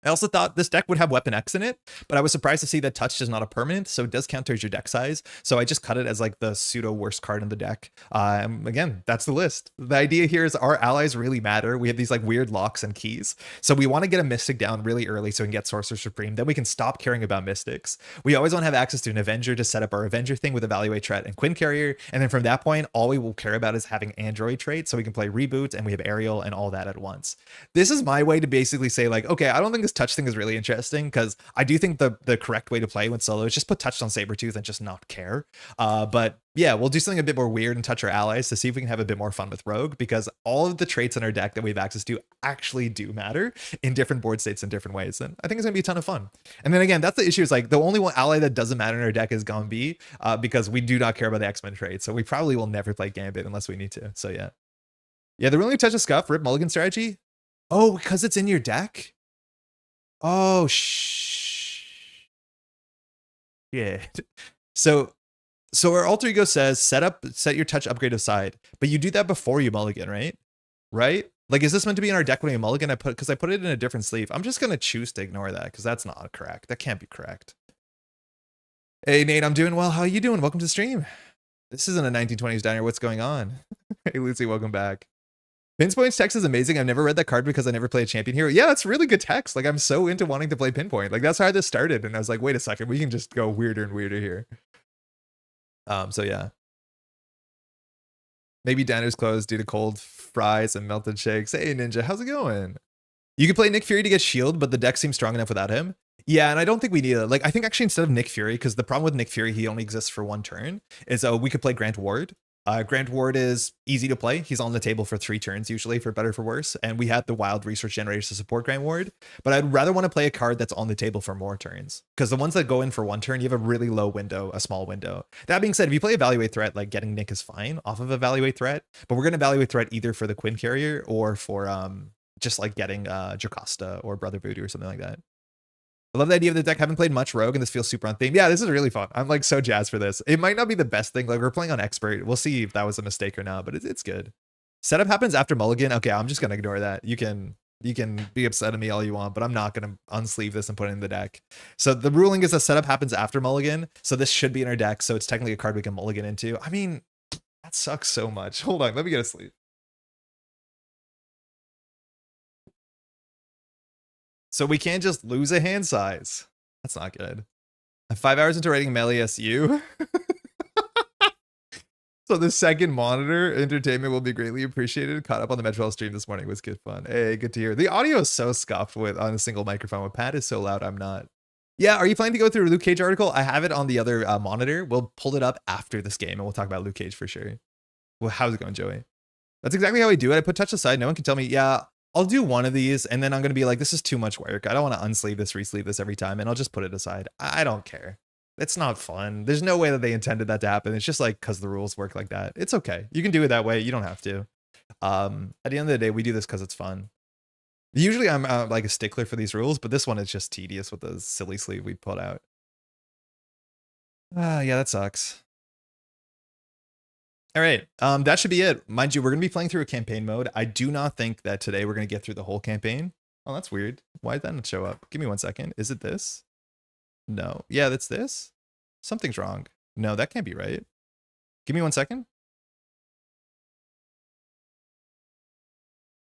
I also thought this deck would have Weapon X in it, but I was surprised to see that touch is not a permanent, so it does count towards your deck size. So I just cut it as like the pseudo worst card in the deck. Again, that's the list. The idea here is our allies really matter. We have these like weird locks and keys. So we want to get a Mystic down really early so we can get Sorcerer Supreme. Then we can stop caring about Mystics. We always want to have access to an Avenger to set up our Avenger thing with Evaluate Threat and Quinn Carrier. And then from that point, all we will care about is having Android traits, so we can play Reboot and we have Aerial and all that at once. This is my way to basically say like, okay, I don't think this touch thing is really interesting, because I do think the correct way to play with solo is just put touch on Sabretooth and just not care. But yeah, we'll do something a bit more weird and touch our allies to see if we can have a bit more fun with Rogue, because all of the traits in our deck that we have access to actually do matter in different board states in different ways. And I think it's gonna be a ton of fun. And then again, that's the issue, is like the only one ally that doesn't matter in our deck is Gombi, because we do not care about the X-Men traits. So we probably will never play Gambit unless we need to. So yeah. Yeah, the Ruling Touch of Scuff, Rip Mulligan strategy. Oh, because it's in your deck? Oh, yeah. So our Alter Ego says set your touch upgrade aside, but you do that before you mulligan, right? Right? Like, is this meant to be in our deck when you mulligan? Because I put it in a different sleeve. I'm just gonna choose to ignore that because that's not correct. That can't be correct. Hey Nate, I'm doing well. How are you doing? Welcome to the stream. This isn't a 1920s diner. What's going on? Hey Lucy, welcome back. Pinpoint's text is amazing. I've never read that card because I never played a champion hero. Yeah, it's really good text. Like, I'm so into wanting to play Pinpoint. Like, that's how this started. And I was like, wait a second, we can just go weirder and weirder here. So yeah. Maybe diner's closed due to cold fries and melted shakes. Hey Ninja, how's it going? You could play Nick Fury to get shield, but the deck seems strong enough without him. Yeah, and I don't think we need it. Like, I think actually instead of Nick Fury, because the problem with Nick Fury, he only exists for 1 turn, is we could play Grant Ward. Grant Ward is easy to play. He's on the table for 3 turns usually, for better for worse. And we had the wild research generators to support Grant Ward. But I'd rather want to play a card that's on the table for more turns, because the ones that go in for 1 turn, you have a really low window, a small window. That being said, if you play Evaluate Threat, like getting Nick is fine off of Evaluate Threat. But we're going to Evaluate Threat either for the Quinn Carrier or for just like getting Jocasta or Brother Voodoo or something like that. I love the idea of the deck. Haven't played much Rogue, and this feels super on theme. Yeah, this is really fun. I'm like so jazzed for this. It might not be the best thing. Like, we're playing on Expert. We'll see if that was a mistake or not, but it's good. Setup happens after Mulligan. Okay, I'm just gonna ignore that. You can be upset at me all you want, but I'm not gonna unsleeve this and put it in the deck. So the ruling is that setup happens after Mulligan. So this should be in our deck. So it's technically a card we can Mulligan into. I mean, I That sucks so much. Hold on, let me get a sleep. So we can't just lose a hand size. That's not good. 5 hours into writing melee SU. So the second monitor entertainment will be greatly appreciated. Caught up on the Metro stream this morning. Was good fun. Hey, good to hear. The audio is so scuffed with on a single microphone. When Pat is so loud, I'm not. Yeah, are you planning to go through a Luke Cage article? I have it on the other monitor. We'll pull it up after this game and we'll talk about Luke Cage for sure. Well, how's it going, Joey? That's exactly how I do it. I put touch aside. No one can tell me, yeah, I'll do one of these and then I'm going to be like, this is too much work. I don't want to unsleeve this, resleeve this every time. And I'll just put it aside. I don't care. It's not fun. There's no way that they intended that to happen. It's just like because the rules work like that. It's okay. You can do it that way. You don't have to. At the end of the day, we do this because it's fun. Usually I'm like a stickler for these rules, but this one is just tedious with the silly sleeve we put out. Yeah, that sucks. All right, that should be it. Mind you, we're going to be playing through a campaign mode. I do not think that today we're going to get through the whole campaign. Oh, that's weird. Why did that not show up? Give me 1 second. Is it this? No. Yeah, that's this. Something's wrong. No, that can't be right. Give me 1 second.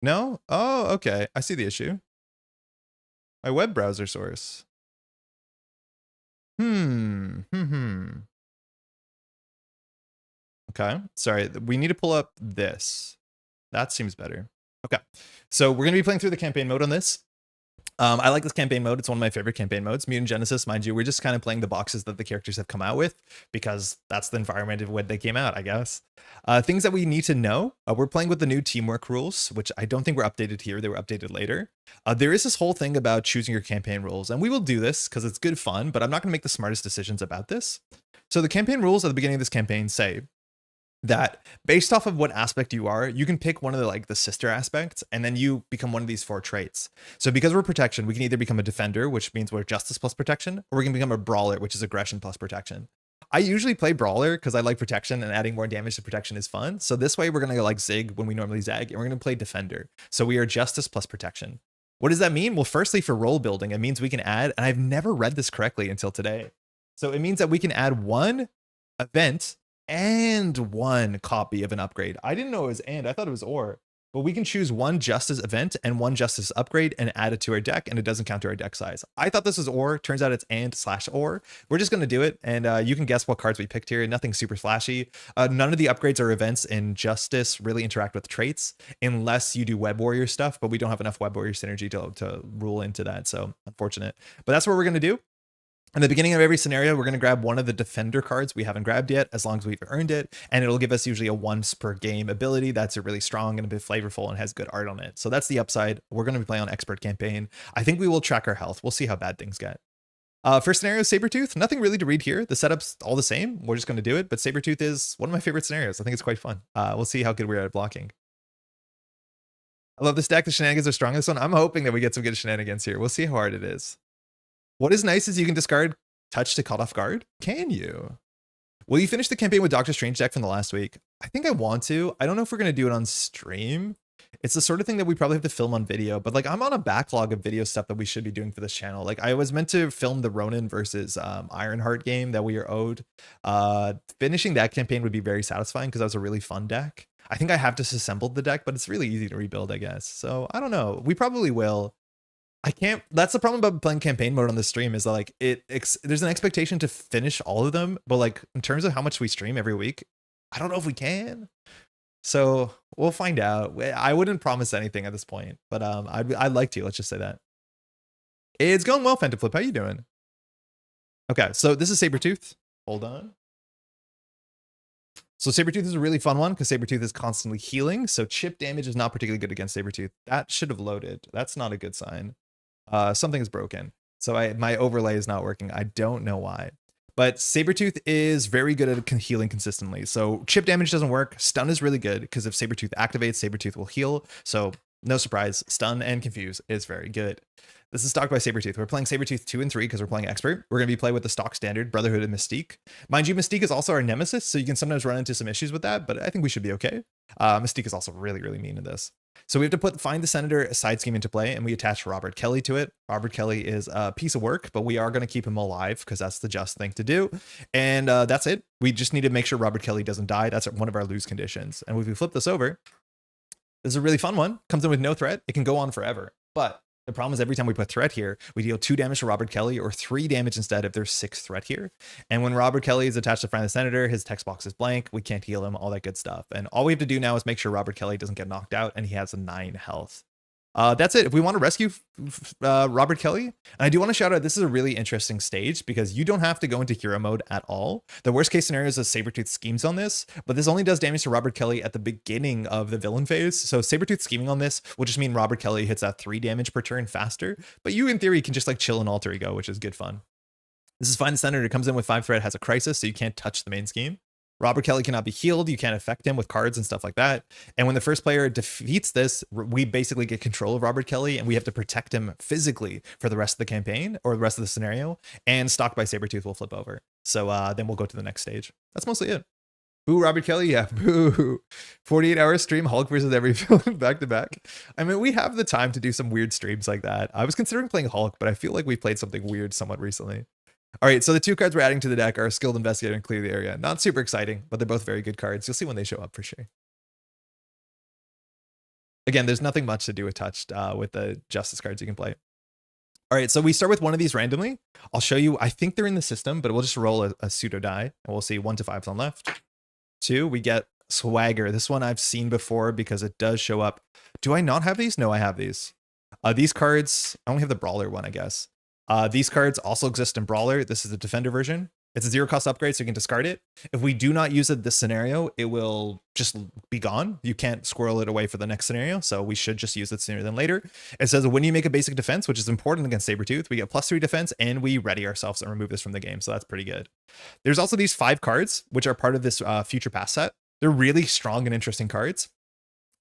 No? Oh, okay. I see the issue. My web browser source. Okay. Sorry. We need to pull up this. That seems better. Okay. So we're going to be playing through the campaign mode on this. I like this campaign mode. It's one of my favorite campaign modes. Mutant Genesis, mind you, we're just kind of playing the boxes that the characters have come out with because that's the environment of when they came out, I guess. Things that we need to know. We're playing with the new teamwork rules, which I don't think were updated here. They were updated later. There is this whole thing about choosing your campaign rules, and we will do this because it's good fun, but I'm not going to make the smartest decisions about this. So the campaign rules at the beginning of this campaign say that based off of what aspect you are, you can pick one of the sister aspects, and then you become one of these 4 traits. So because we're protection, we can either become a defender, which means we're justice plus protection, or we can become a brawler, which is aggression plus protection. I usually play brawler because I like protection, and adding more damage to protection is fun. So this way we're going to go like zig when we normally zag, and we're going to play defender. So we are justice plus protection. What does that mean? Well, firstly, for role building, it means we can add, and I've never read this correctly until today. So it means that we can add 1 event and 1 copy of an upgrade. I didn't know it was and, I thought it was or. But we can choose 1 justice event and 1 justice upgrade and add it to our deck, and it doesn't count to our deck size. I thought this was or, turns out it's and/or. We're just going to do it, and you can guess what cards we picked here. Nothing super flashy. None of the upgrades or events in justice really interact with traits, unless you do web warrior stuff, but we don't have enough web warrior synergy to rule into that, so unfortunate. But that's what we're going to do. In the beginning of every scenario, we're going to grab one of the defender cards we haven't grabbed yet, as long as we've earned it, and it'll give us usually a once per game ability that's really strong and a bit flavorful and has good art on it. So that's the upside. We're going to be playing on expert campaign. I think we will track our health. We'll see how bad things get. First scenario, Sabretooth. Nothing really to read here. The setup's all the same. We're just going to do it, but Sabretooth is one of my favorite scenarios. I think it's quite fun. We'll see how good we're at blocking. I love this deck. The shenanigans are strong in this one. I'm hoping that we get some good shenanigans here. We'll see how hard it is. What is nice is you can discard touch to cut off guard. Can you? Will you finish the campaign with Doctor Strange deck from the last week? I think I want to. I don't know if we're going to do it on stream. It's the sort of thing that we probably have to film on video, but I'm on a backlog of video stuff that we should be doing for this channel. I was meant to film the Ronin versus Ironheart game that we are owed. Finishing that campaign would be very satisfying because that was a really fun deck. I think I have disassembled the deck, but it's really easy to rebuild, I guess. So I don't know. We probably will. I can't. That's the problem about playing campaign mode on the stream is that there's an expectation to finish all of them, but in terms of how much we stream every week, I don't know if we can. So we'll find out. I wouldn't promise anything at this point, but I'd like to. Let's just say that. It's going well, Fentaflip. How you doing? Okay, so this is Sabretooth. Hold on. So Sabretooth is a really fun one because Sabretooth is constantly healing. So chip damage is not particularly good against Sabretooth. That should have loaded. That's not a good sign. Something is broken. So my overlay is not working. I don't know why. But Sabretooth is very good at healing consistently. So chip damage doesn't work. Stun is really good because if Sabretooth activates, Sabretooth will heal. So no surprise, stun and confuse is very good. This is stocked by Sabretooth. We're playing Sabretooth 2 and 3 because we're playing expert. We're going to be playing with the stock standard, Brotherhood and Mystique. Mind you, Mystique is also our nemesis, so you can sometimes run into some issues with that, but I think we should be okay. Mystique is also really, really mean in this. So we have to find the Senator side scheme into play, and we attach Robert Kelly to it. Robert Kelly is a piece of work, but we are going to keep him alive because that's the just thing to do. And that's it. We just need to make sure Robert Kelly doesn't die. That's one of our lose conditions. And if we flip this over, this is a really fun one. Comes in with no threat. It can go on forever. But the problem is every time we put threat here, we deal 2 damage to Robert Kelly or 3 damage instead if there's 6 threat here. And when Robert Kelly is attached to Find the Senator, his text box is blank. We can't heal him, all that good stuff. And all we have to do now is make sure Robert Kelly doesn't get knocked out and he has a 9 health. That's it. If we want to rescue Robert Kelly, and I do want to shout out, this is a really interesting stage because you don't have to go into hero mode at all. The worst case scenario is a Sabretooth schemes on this, but this only does damage to Robert Kelly at the beginning of the villain phase. So Sabretooth scheming on this will just mean Robert Kelly hits that 3 damage per turn faster, but you in theory can just like chill and alter ego, which is good fun. This is Find the Senator. It comes in with 5 threat, has a crisis, so you can't touch the main scheme. Robert Kelly cannot be healed. You can't affect him with cards and stuff like that. And when the first player defeats this, we basically get control of Robert Kelly and we have to protect him physically for the rest of the campaign or the rest of the scenario. And Stalked by Sabretooth will flip over. So then we'll go to the next stage. That's mostly it. Boo, Robert Kelly. Yeah, boo. 48-hour stream, Hulk versus every villain back to back. I mean, we have the time to do some weird streams like that. I was considering playing Hulk, but I feel like we played something weird somewhat recently. All right, so the 2 cards we're adding to the deck are Skilled Investigator and Clear the Area. Not super exciting, but they're both very good cards. You'll see when they show up for sure. Again, there's nothing much to do with touched with the Justice cards you can play. All right, so we start with one of these randomly. I'll show you. I think they're in the system, but we'll just roll a pseudo die, and we'll see 1 to 5s on left. 2, we get Swagger. This one I've seen before because it does show up. Do I not have these? No, I have these. These cards, I only have the Brawler one, I guess. These cards also exist in Brawler. This is the Defender version. It's a 0 cost upgrade, so you can discard it. If we do not use it this scenario, it will just be gone. You can't squirrel it away for the next scenario, so we should just use it sooner than later. It says when you make a basic defense, which is important against Sabretooth, we get +3 defense, and we ready ourselves and remove this from the game, so that's pretty good. There's also these 5 cards, which are part of this Future Past set. They're really strong and interesting cards.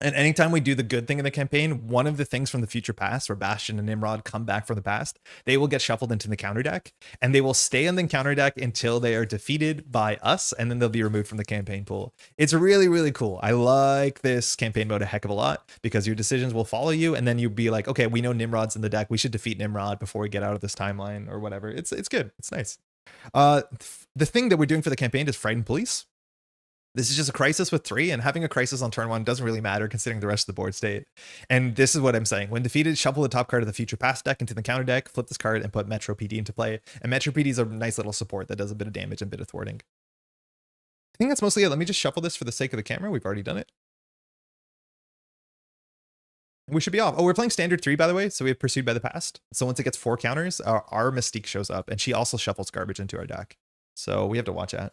And anytime we do the good thing in the campaign, one of the things from the future past, where Bastion and Nimrod come back from the past, they will get shuffled into the counter deck, and they will stay in the counter deck until they are defeated by us, and then they'll be removed from the campaign pool. It's really, really cool. I like this campaign mode a heck of a lot because your decisions will follow you, and then you'll be like, okay, we know Nimrod's in the deck. We should defeat Nimrod before we get out of this timeline or whatever. It's good. It's nice. The thing that we're doing for the campaign is Frightened Police. This is just a crisis with 3, and having a crisis on turn 1 doesn't really matter considering the rest of the board state. And this is what I'm saying. When defeated, shuffle the top card of the Future Past deck into the counter deck, flip this card, and put Metro PD into play. And Metro PD is a nice little support that does a bit of damage and a bit of thwarting. I think that's mostly it. Let me just shuffle this for the sake of the camera. We've already done it. We should be off. Oh, we're playing standard 3, by the way, so we have Pursued by the Past. So once it gets 4 counters, our Mystique shows up, and she also shuffles garbage into our deck. So we have to watch that.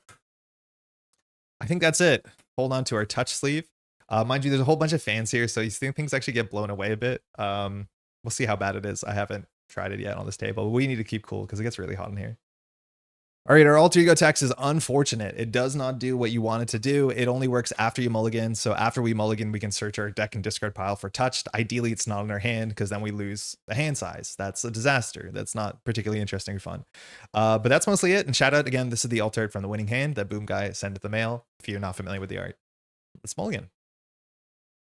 I think that's it. Hold on to our touch sleeve. Mind you, there's a whole bunch of fans here, so you think things actually get blown away a bit. We'll see how bad it is. I haven't tried it yet on this table. We need to keep cool because it gets really hot in here. All right, our alter ego tax is unfortunate. It does not do what you want it to do. It only works after you mulligan. So after we mulligan, we can search our deck and discard pile for touched. Ideally, it's not in our hand because then we lose the hand size. That's a disaster. That's not particularly interesting or fun. But that's mostly it. And shout out again, this is the alt art from the winning hand that Boom Guy sent to the mail. If you're not familiar with the art, let's mulligan.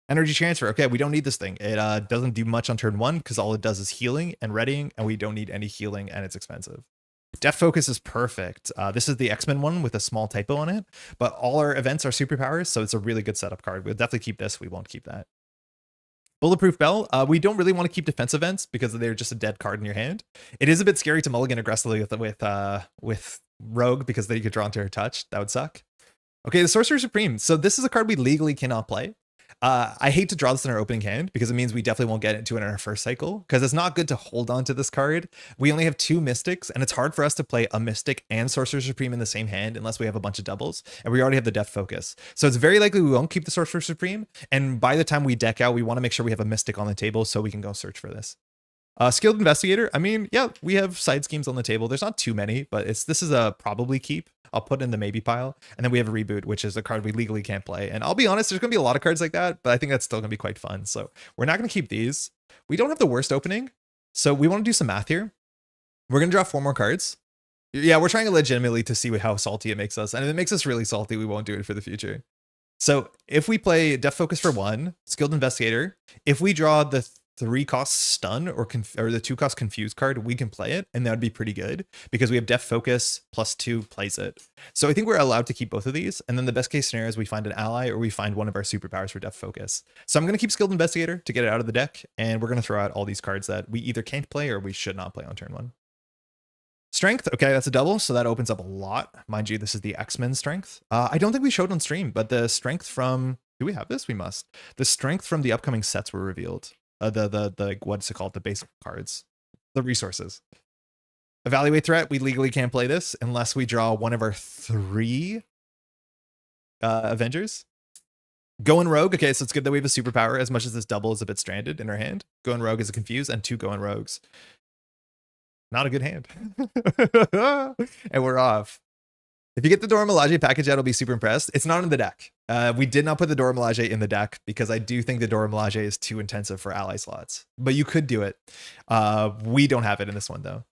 Energy transfer. Okay, we don't need this thing. It doesn't do much on turn 1 because all it does is healing and readying, and we don't need any healing, and it's expensive. Depth Focus is perfect. This is the X-Men one with a small typo on it, but all our events are superpowers, so it's a really good setup card. We'll definitely keep this. We won't keep that. Bulletproof Bell. We don't really want to keep defense events because they're just a dead card in your hand. It is a bit scary to mulligan aggressively with Rogue because then you could draw into her touch. That would suck. Okay, the Sorcerer Supreme. So this is a card we legally cannot play. I hate to draw this in our opening hand because it means we definitely won't get into it in our first cycle because it's not good to hold on to this card. We only have 2 Mystics and it's hard for us to play a Mystic and Sorcerer Supreme in the same hand unless we have a bunch of doubles, and we already have the Death Focus. So it's very likely we won't keep the Sorcerer Supreme, and by the time we deck out, we want to make sure we have a Mystic on the table so we can go search for this. Skilled Investigator. I mean, yeah, we have side schemes on the table. There's not too many, but this is a probably keep. I'll put in the maybe pile. And then we have a Reboot, which is a card we legally can't play. And I'll be honest, there's going to be a lot of cards like that, but I think that's still going to be quite fun. So we're not going to keep these. We don't have the worst opening, so we want to do some math here. We're going to draw 4 more cards. Yeah, we're trying legitimately to see how salty it makes us. And if it makes us really salty, we won't do it for the future. So if we play Def Focus for 1, Skilled Investigator, if we draw the 3-cost Stun or the 2-cost Confuse card, we can play it, and that would be pretty good because we have Def Focus +2 plays it. So I think we're allowed to keep both of these, and then the best case scenario is we find an ally or we find one of our superpowers for Def Focus. So I'm going to keep Skilled Investigator to get it out of the deck, and we're going to throw out all these cards that we either can't play or we should not play on turn 1. Strength, okay, that's a double, so that opens up a lot. Mind you, this is the X-Men strength. I don't think we showed on stream, but the strength from... Do we have this? We must. The strength from the upcoming sets were revealed. The what's it called? The basic cards. The resources. Evaluate threat, we legally can't play this unless we draw one of our 3 Avengers. Going Rogue, okay, so it's good that we have a superpower as much as this double is a bit stranded in our hand. Going Rogue is a Confuse and 2 Going Rogues. Not a good hand. And we're off. If you get the Dora Milaje package out, I'll be super impressed. It's not in the deck. We did not put the Dora Milaje in the deck because I do think the Dora Milaje is too intensive for ally slots. But you could do it. We don't have it in this one, though.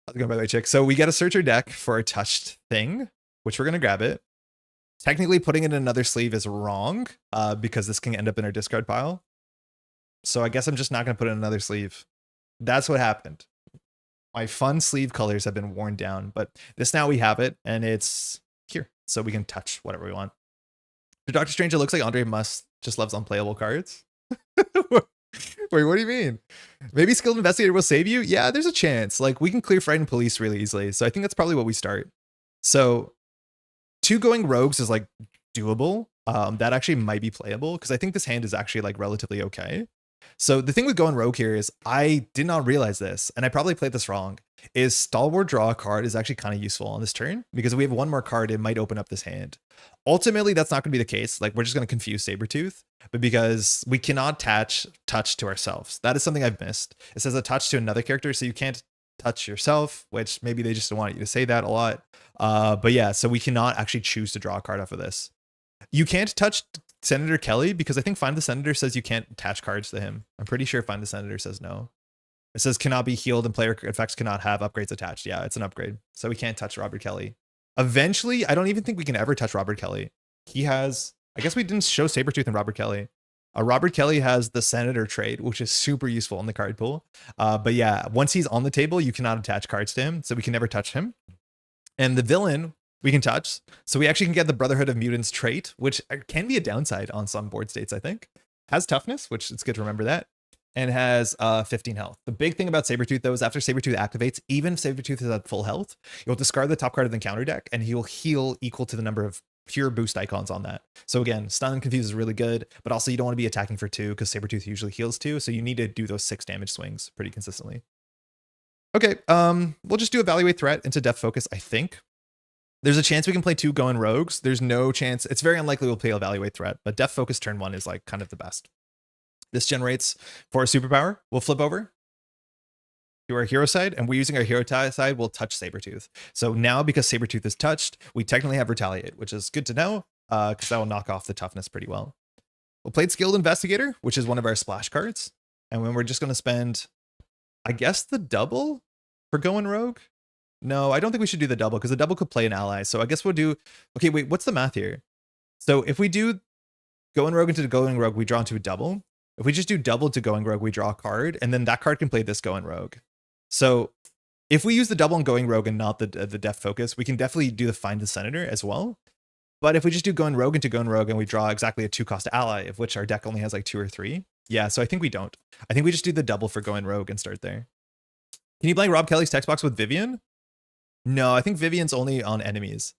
How's it going, by the way, chick? So we got to search our deck for a touched thing, which we're going to grab it. Technically, putting it in another sleeve is wrong because this can end up in our discard pile. So I guess I'm just not going to put it in another sleeve. That's what happened. My fun sleeve colors have been worn down, but this now we have it, and it's here. So we can touch whatever we want. For Doctor Strange, it looks like Andre Must just loves unplayable cards. Wait, what do you mean? Maybe Skilled Investigator will save you? Yeah, there's a chance. Like, we can clear Frightened Police really easily, so I think that's probably what we start. So 2 Going Rogues is, like, doable. That actually might be playable, because I think this hand is actually, like, relatively okay. So the thing with Going Rogue here is I did not realize this, and I probably played this wrong, is Stalwart draw a card is actually kind of useful on this turn, because if we have one more card, it might open up this hand. Ultimately, that's not going to be the case. Like, we're just going to confuse Sabretooth, but because we cannot attach touch to ourselves. That is something I've missed. It says a touch to another character, so you can't touch yourself, which maybe they just don't want you to say that a lot. But yeah, so we cannot actually choose to draw a card off of this. You can't touch Senator Kelly because I think Find the Senator says you can't attach cards to him. I'm pretty sure Find the Senator says no. It says cannot be healed and player effects cannot have upgrades attached. Yeah, it's an upgrade. So we can't touch Robert Kelly. Eventually, I don't even think we can ever touch Robert Kelly. He has, I guess we didn't show Sabretooth and Robert Kelly. Robert Kelly has the Senator trait, which is super useful in the card pool. But yeah, once he's on the table, you cannot attach cards to him. So we can never touch him. And the villain, we can touch. So we actually can get the Brotherhood of Mutants trait, which can be a downside on some board states, I think. Has toughness, which it's good to remember that. And has 15 health. The big thing about Sabretooth, though, is after Sabretooth activates, even if Sabretooth is at full health, you'll discard the top card of the counter deck, and he'll heal equal to the number of pure boost icons on that. So again, Stun and Confuse is really good, but also you don't want to be attacking for 2 because Sabretooth usually heals 2, so you need to do those 6 damage swings pretty consistently. Okay, we'll just do Evaluate Threat into Depth Focus, I think. There's a chance we can play 2 Going Rogues. There's no chance. It's very unlikely we'll play Evaluate Threat, but Depth Focus turn 1 is like kind of the best. This generates for a superpower. We'll flip over to our hero side, and we're using our hero side. We'll touch Sabretooth. So now, because Sabretooth is touched, we technically have Retaliate, which is good to know because that will knock off the toughness pretty well. We'll play Skilled Investigator, which is one of our splash cards. And when we're just going to spend, I guess, the double for Going Rogue. No, I don't think we should do the double because the double could play an ally. So I guess we'll do, okay, wait, what's the math here? So if we do Going Rogue into Going Rogue, we draw into a double. If we just do double to Going Rogue, we draw a card, and then that card can play this Going Rogue. So if we use the double on Going Rogue and not the Depth Focus, we can definitely do the Find the Senator as well. But if we just do Going Rogue into Going Rogue and we draw exactly a 2-cost ally, of which our deck only has like 2 or 3. Yeah, so I think we don't. I think we just do the double for Going Rogue and start there. Can you blank Rob Kelly's text box with Vivian? No, I think Vivian's only on enemies.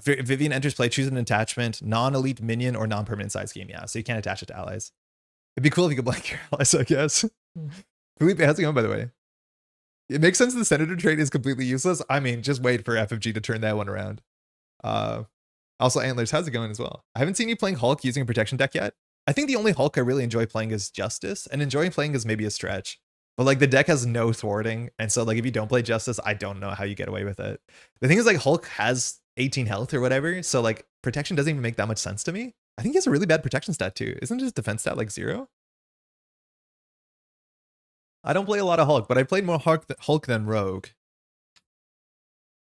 If Vivian enters play, choose an attachment, non-elite minion or non-permanent side scheme. Yeah, so you can't attach it to allies. It'd be cool if you could blank your allies, I guess. Felipe, how's it going, by the way? It makes sense the Senator trait is completely useless. I mean, just wait for FFG to turn that one around. Also, Antlers, how's it going as well? I haven't seen you playing Hulk using a protection deck yet. I think the only Hulk I really enjoy playing is Justice, and enjoying playing is maybe a stretch. But like the deck has no thwarting, and so like if you don't play Justice, I don't know how you get away with it. The thing is, like, Hulk has 18 health or whatever, so like protection doesn't even make that much sense to me. I think he has a really bad protection stat too. Isn't his defense stat like 0? I don't play a lot of Hulk, but I played more Hulk than Rogue.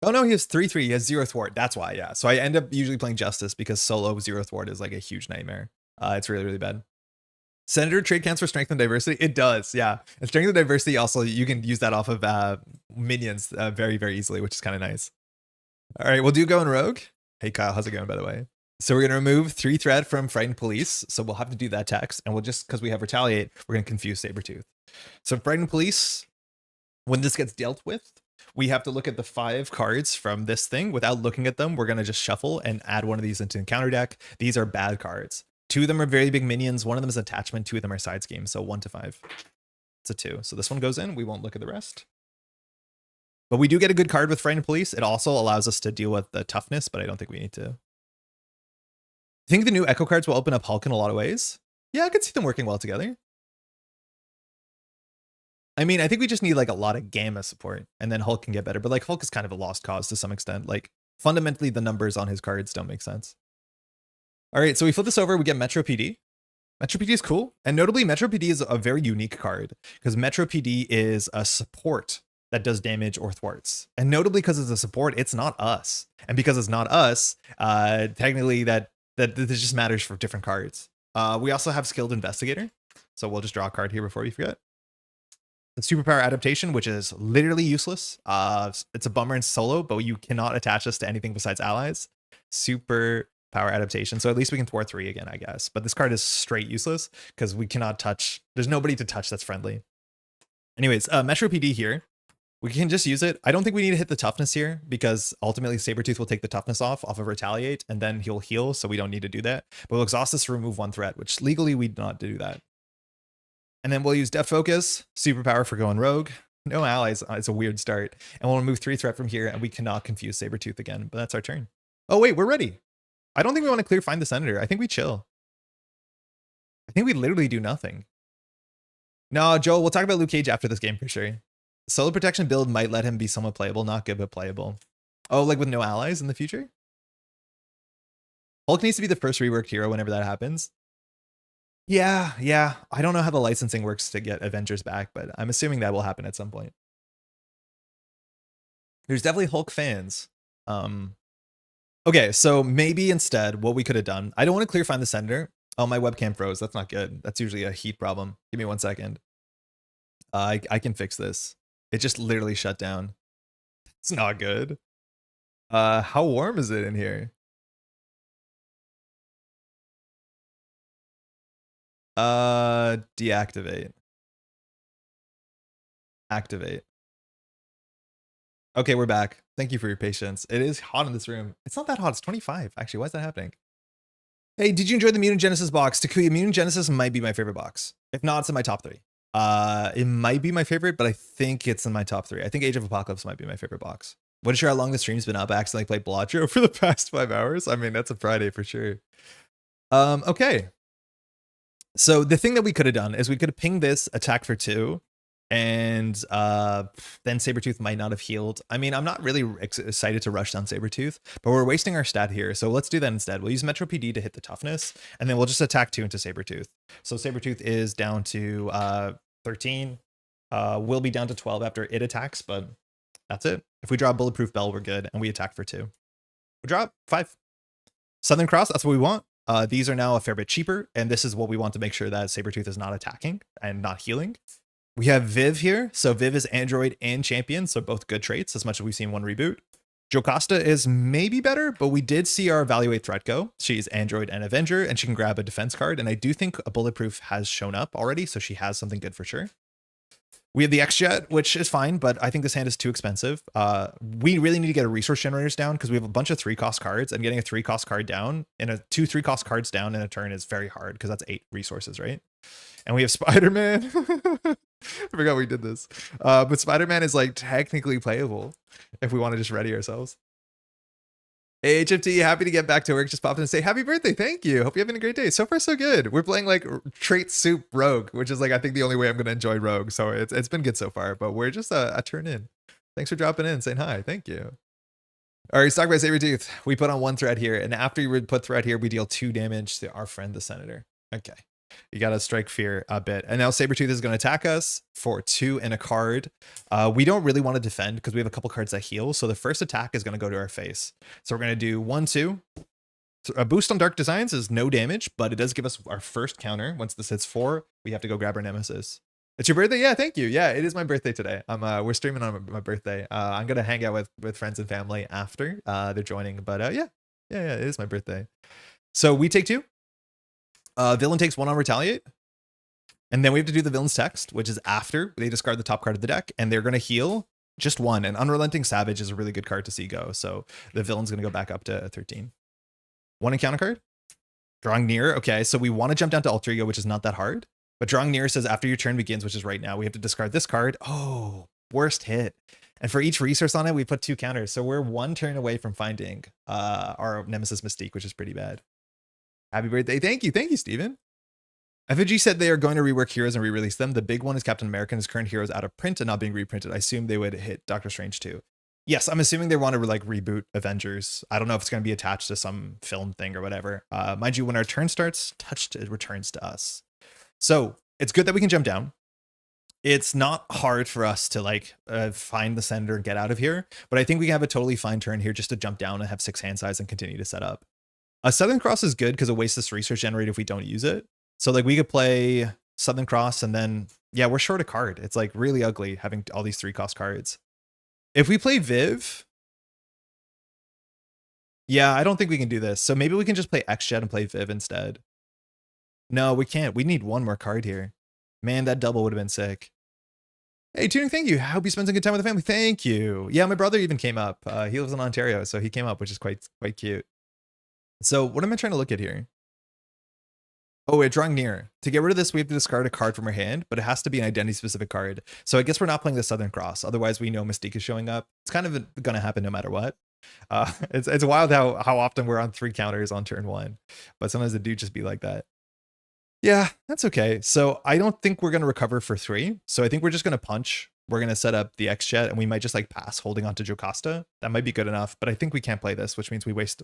Oh no, he has 3/3. He has 0 thwart. That's why, yeah. So I end up usually playing Justice because solo 0 thwart is like a huge nightmare. It's really, really bad. Senator trade counts for strength and diversity. It does, yeah. And strength and diversity also, you can use that off of minions very, very easily, which is kind of nice. All right, we'll do go in rogue. Hey Kyle, how's it going, by the way? So we're gonna remove 3 threat from frightened police. So we'll have to do that text, and we'll just, because we have retaliate, we're gonna confuse Sabretooth. So frightened police, when this gets dealt with, we have to look at the 5 cards from this thing. Without looking at them, we're gonna just shuffle and add one of these into the counter deck. These are bad cards. 2 of them are very big minions. 1 of them is attachment. 2 of them are side schemes. So 1 to 5. It's a 2. So this one goes in. We won't look at the rest. But we do get a good card with frightened police. It also allows us to deal with the toughness, but I don't think we need to. I think the new Echo cards will open up Hulk in a lot of ways. Yeah, I could see them working well together. I mean, I think we just need like a lot of Gamma support, and then Hulk can get better. But like Hulk is kind of a lost cause to some extent. Like fundamentally, the numbers on his cards don't make sense. All right, so we flip this over. We get Metro PD. Metro PD is cool, and notably, Metro PD is a very unique card because Metro PD is a support that does damage or thwarts. And notably, because it's a support, it's not us. And because it's not us, technically that this just matters for different cards. We also have Skilled Investigator. So we'll just draw a card here before we forget. The Superpower Adaptation, which is literally useless. It's a bummer in solo, but you cannot attach this to anything besides allies. Superpower Adaptation. So at least we can thwart 3 again, I guess. But this card is straight useless because we cannot touch. There's nobody to touch that's friendly. Anyways, Metro PD here. We can just use it. I don't think we need to hit the toughness here because ultimately Sabretooth will take the toughness off of retaliate, and then he'll heal, so we don't need to do that. But we'll exhaust this to remove 1 threat, which legally we do not do that. And then we'll use Depth Focus, Superpower for going rogue. No allies. It's a weird start. And we'll remove 3 threat from here, and we cannot confuse Sabretooth again, but that's our turn. Oh wait, we're ready. I don't think we want to clear Find the Senator. I think we chill. I think we literally do nothing. No, Joel, we'll talk about Luke Cage after this game for sure. Solo protection build might let him be somewhat playable, not good, but playable. Oh, like with no allies in the future? Hulk needs to be the first reworked hero whenever that happens. Yeah. I don't know how the licensing works to get Avengers back, but I'm assuming that will happen at some point. There's definitely Hulk fans. Okay, so maybe instead what we could have done, I don't want to clear Find the Senator. Oh, my webcam froze. That's not good. That's usually a heat problem. Give me 1 second. I can fix this. It just literally shut down. It's not good. How warm is it in here? Deactivate. Activate. Okay, we're back. Thank you for your patience. It is hot in this room. It's not that hot. It's 25. Actually, why is that happening? Hey, did you enjoy the Mutant Genesis box? Takuya, Mutant Genesis might be my favorite box. If not, it's in my top 3. It might be my favorite, but I think it's in my top 3. I think Age of Apocalypse might be my favorite box. Wasn't sure how long the stream's been up. I accidentally played Blotcho for the past 5 hours. I mean, that's a Friday for sure. Okay. So the thing that we could have done is we could have pinged this, attack for 2, and then Sabretooth might not have healed. I mean, I'm not really excited to rush down Sabretooth, but we're wasting our stat here. So let's do that instead. We'll use Metro PD to hit the toughness, and then we'll just attack 2 into Sabretooth. So Sabretooth is down to 13. Will be down to 12 after it attacks, but that's it. If we draw a Bulletproof Bell, we're good, and we attack for 2. We draw 5. Southern Cross, that's what we want. These are now a fair bit cheaper, and this is what we want to make sure that Sabretooth is not attacking and not healing. We have Viv here. So Viv is Android and Champion, so both good traits, as much as we've seen one reboot. Jocasta is maybe better, but we did see our Evaluate threat go. She's Android and Avenger, and she can grab a defense card, and I do think a Bulletproof has shown up already, so she has something good for sure. We have the X-Jet, which is fine, but I think this hand is too expensive. We really need to get a resource generators down because we have a bunch of 3-cost cards, and getting a 3-cost card down and 2 3-cost cards down in a turn is very hard because that's 8 resources, right? And we have Spider-Man. I forgot we did this. But Spider-Man is like technically playable if we want to just ready ourselves. Hey, HFT, happy to get back to work. Just pop in and say happy birthday. Thank you. Hope you're having a great day. So far, so good. We're playing like Trait Soup Rogue, which is like, I think the only way I'm going to enjoy Rogue. So it's been good so far, but we're just a turn in. Thanks for dropping in, saying hi. Thank you. All right, stock by Sabretooth. We put on 1 threat here, and after you put threat here, we deal 2 damage to our friend, the Senator. Okay. You got to strike fear a bit. And now Sabretooth is going to attack us for 2 and a card. We don't really want to defend because we have a couple cards that heal. So the first attack is going to go to our face. So we're going to do 1, 2. A boost on Dark Designs is no damage, but it does give us our first counter. Once this hits 4, we have to go grab our Nemesis. It's your birthday? Yeah, thank you. Yeah, it is my birthday today. We're streaming on my birthday. I'm going to hang out with friends and family after they're joining. But yeah, it is my birthday. So we take 2. Villain takes 1 on Retaliate. And then we have to do the villain's text, which is after they discard the top card of the deck. And they're going to heal just 1. And Unrelenting Savage is a really good card to see go. So the villain's going to go back up to 13. 1 encounter card. Drawing near. Okay, so we want to jump down to Alter Ego, which is not that hard. But drawing near says after your turn begins, which is right now, we have to discard this card. Oh, worst hit. And for each resource on it, we put 2 counters. So we're 1 turn away from finding our Nemesis Mystique, which is pretty bad. Happy birthday. Thank you, Steven. FG said they are going to rework heroes and re-release them. The big one is Captain America and his current heroes out of print and not being reprinted. I assume they would hit Doctor Strange too. Yes, I'm assuming they want to like reboot Avengers. I don't know if it's going to be attached to some film thing or whatever. Mind you, when our turn starts, touched, it returns to us. So it's good that we can jump down. It's not hard for us to like find the Senator and get out of here, but I think we have a totally fine turn here just to jump down and have 6 hand size and continue to set up. Southern Cross is good because it wastes this research generator if we don't use it. So like we could play Southern Cross and then, yeah, we're short a card. It's like really ugly having all these 3-cost cards. If we play Viv, yeah, I don't think we can do this. So maybe we can just play X-Jet and play Viv instead. No, we can't. We need 1 more card here. Man, that double would have been sick. Hey, Tuning, thank you. I hope you spend some good time with the family. Thank you. Yeah, my brother even came up. He lives in Ontario, so he came up, which is quite cute. So what am I trying to look at here? Oh, we're drawing near. To get rid of this, we have to discard a card from our hand, but it has to be an identity-specific card. So I guess we're not playing the Southern Cross. Otherwise, we know Mystique is showing up. It's kind of going to happen no matter what. It's wild how often we're on 3 counters on turn 1, but sometimes it do just be like that. Yeah, that's okay. So I don't think we're going to recover for 3. So I think we're just going to punch. We're going to set up the X-Jet, and we might just like pass holding on to Jocasta. That might be good enough, but I think we can't play this, which means we waste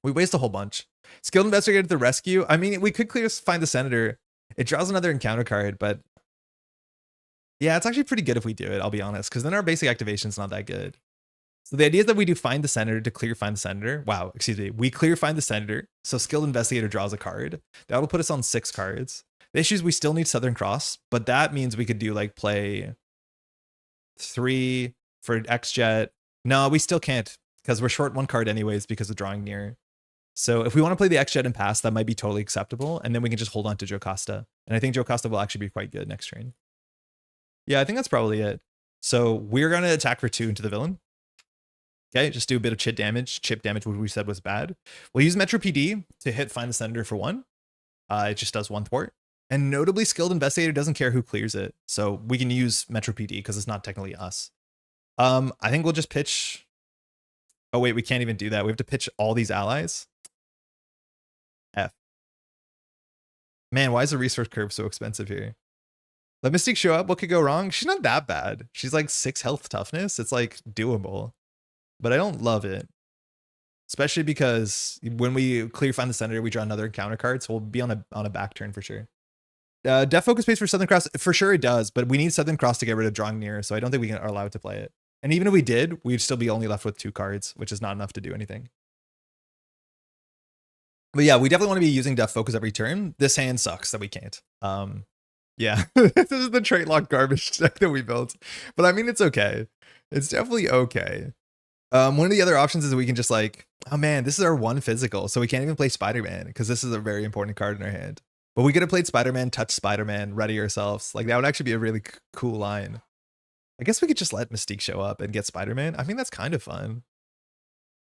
a whole bunch. Skilled Investigator to the rescue. I mean, we could clearly find the Senator. It draws another encounter card, but yeah, it's actually pretty good if we do it, I'll be honest, because then our basic activation is not that good. So the idea is that we do find the Senator to clear find the Senator. Wow, excuse me. We clear find the Senator. So Skilled Investigator draws a card. That'll put us on 6 cards. The issue is we still need Southern Cross, but that means we could do like play 3 for X-Jet. No, we still can't because we're short 1 card anyways because of drawing near. So if we want to play the X-Jet and pass, that might be totally acceptable. And then we can just hold on to Jocasta. And I think Jocasta will actually be quite good next turn. Yeah, I think that's probably it. So we're going to attack for 2 into the villain. Okay, just do a bit of chip damage, which we said was bad. We'll use Metro PD to hit Find the Senator for 1. It just does 1 thwart. And notably, Skilled Investigator doesn't care who clears it. So we can use Metro PD because it's not technically us. I think we'll just pitch. Oh, wait, we can't even do that. We have to pitch all these allies. F. Man, why is the resource curve so expensive here? Let Mystique show up. What could go wrong? She's not that bad. She's like 6 health toughness. It's like doable. But I don't love it. Especially because when we clear Find the Senator, we draw another encounter card. So we'll be on a back turn for sure. Def Focus pays for Southern Cross. For sure it does. But we need Southern Cross to get rid of drawing near. So I don't think we are allowed to play it. And even if we did, we'd still be only left with 2 cards, which is not enough to do anything. But yeah, we definitely want to be using Def Focus every turn. This hand sucks that we can't. Yeah, this is the trait lock garbage deck that we built. But I mean, it's okay. It's definitely okay. One of the other options is we can just like, oh man, this is our 1 physical. So we can't even play Spider-Man because this is a very important card in our hand. But we could have played Spider-Man, touch Spider-Man, ready ourselves. Like that would actually be a really cool line. I guess we could just let Mystique show up and get Spider-Man. I mean, that's kind of fun.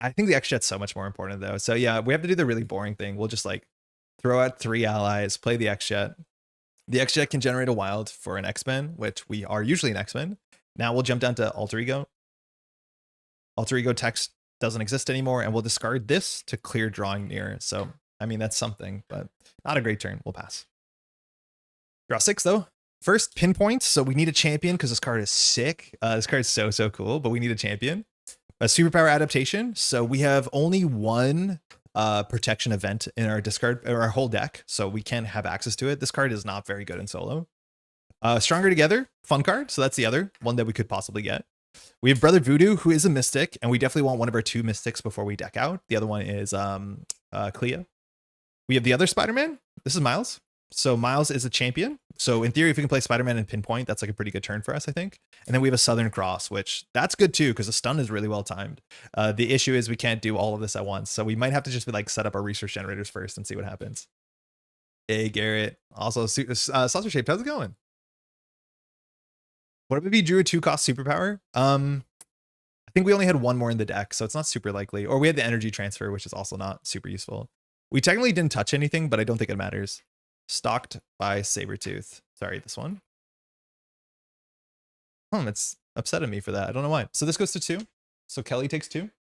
I think the X-Jet's so much more important though. So yeah, we have to do the really boring thing. We'll just like throw out 3 allies, play the X-Jet. The X-Jet can generate a wild for an X-Men, which we are usually an X-Men. Now we'll jump down to Alter Ego. Alter Ego text doesn't exist anymore, and we'll discard this to clear drawing near. So, I mean, that's something, but not a great turn. We'll pass. Draw 6, though. First, pinpoint. So we need a champion because this card is sick. This card is so cool, but we need a champion. A superpower adaptation. So we have only 1 protection event in our discard or our whole deck, so we can have access to it. This card is not very good in solo. Stronger Together, fun card. So that's the other one that we could possibly get. We have Brother Voodoo, who is a mystic, and we definitely want one of our 2 mystics before we deck out. The other one is Clea. We have the other Spider-Man. This is Miles. So Miles is a champion. So in theory, if we can play Spider-Man and Pinpoint, that's like a pretty good turn for us, I think. And then we have a Southern Cross, which that's good too, because the stun is really well timed. The issue is we can't do all of this at once. So we might have to just like set up our research generators first and see what happens. Hey, Garrett. Also, Saucer Shaped, how's it going? What if we drew a 2-cost superpower? I think we only had 1 more in the deck, so it's not super likely. Or we had the energy transfer, which is also not super useful. We technically didn't touch anything, but I don't think it matters. Stalked by Sabretooth. Sorry, this one. It's upsetting me for that. I don't know why. So this goes to 2. So Kelly takes 2.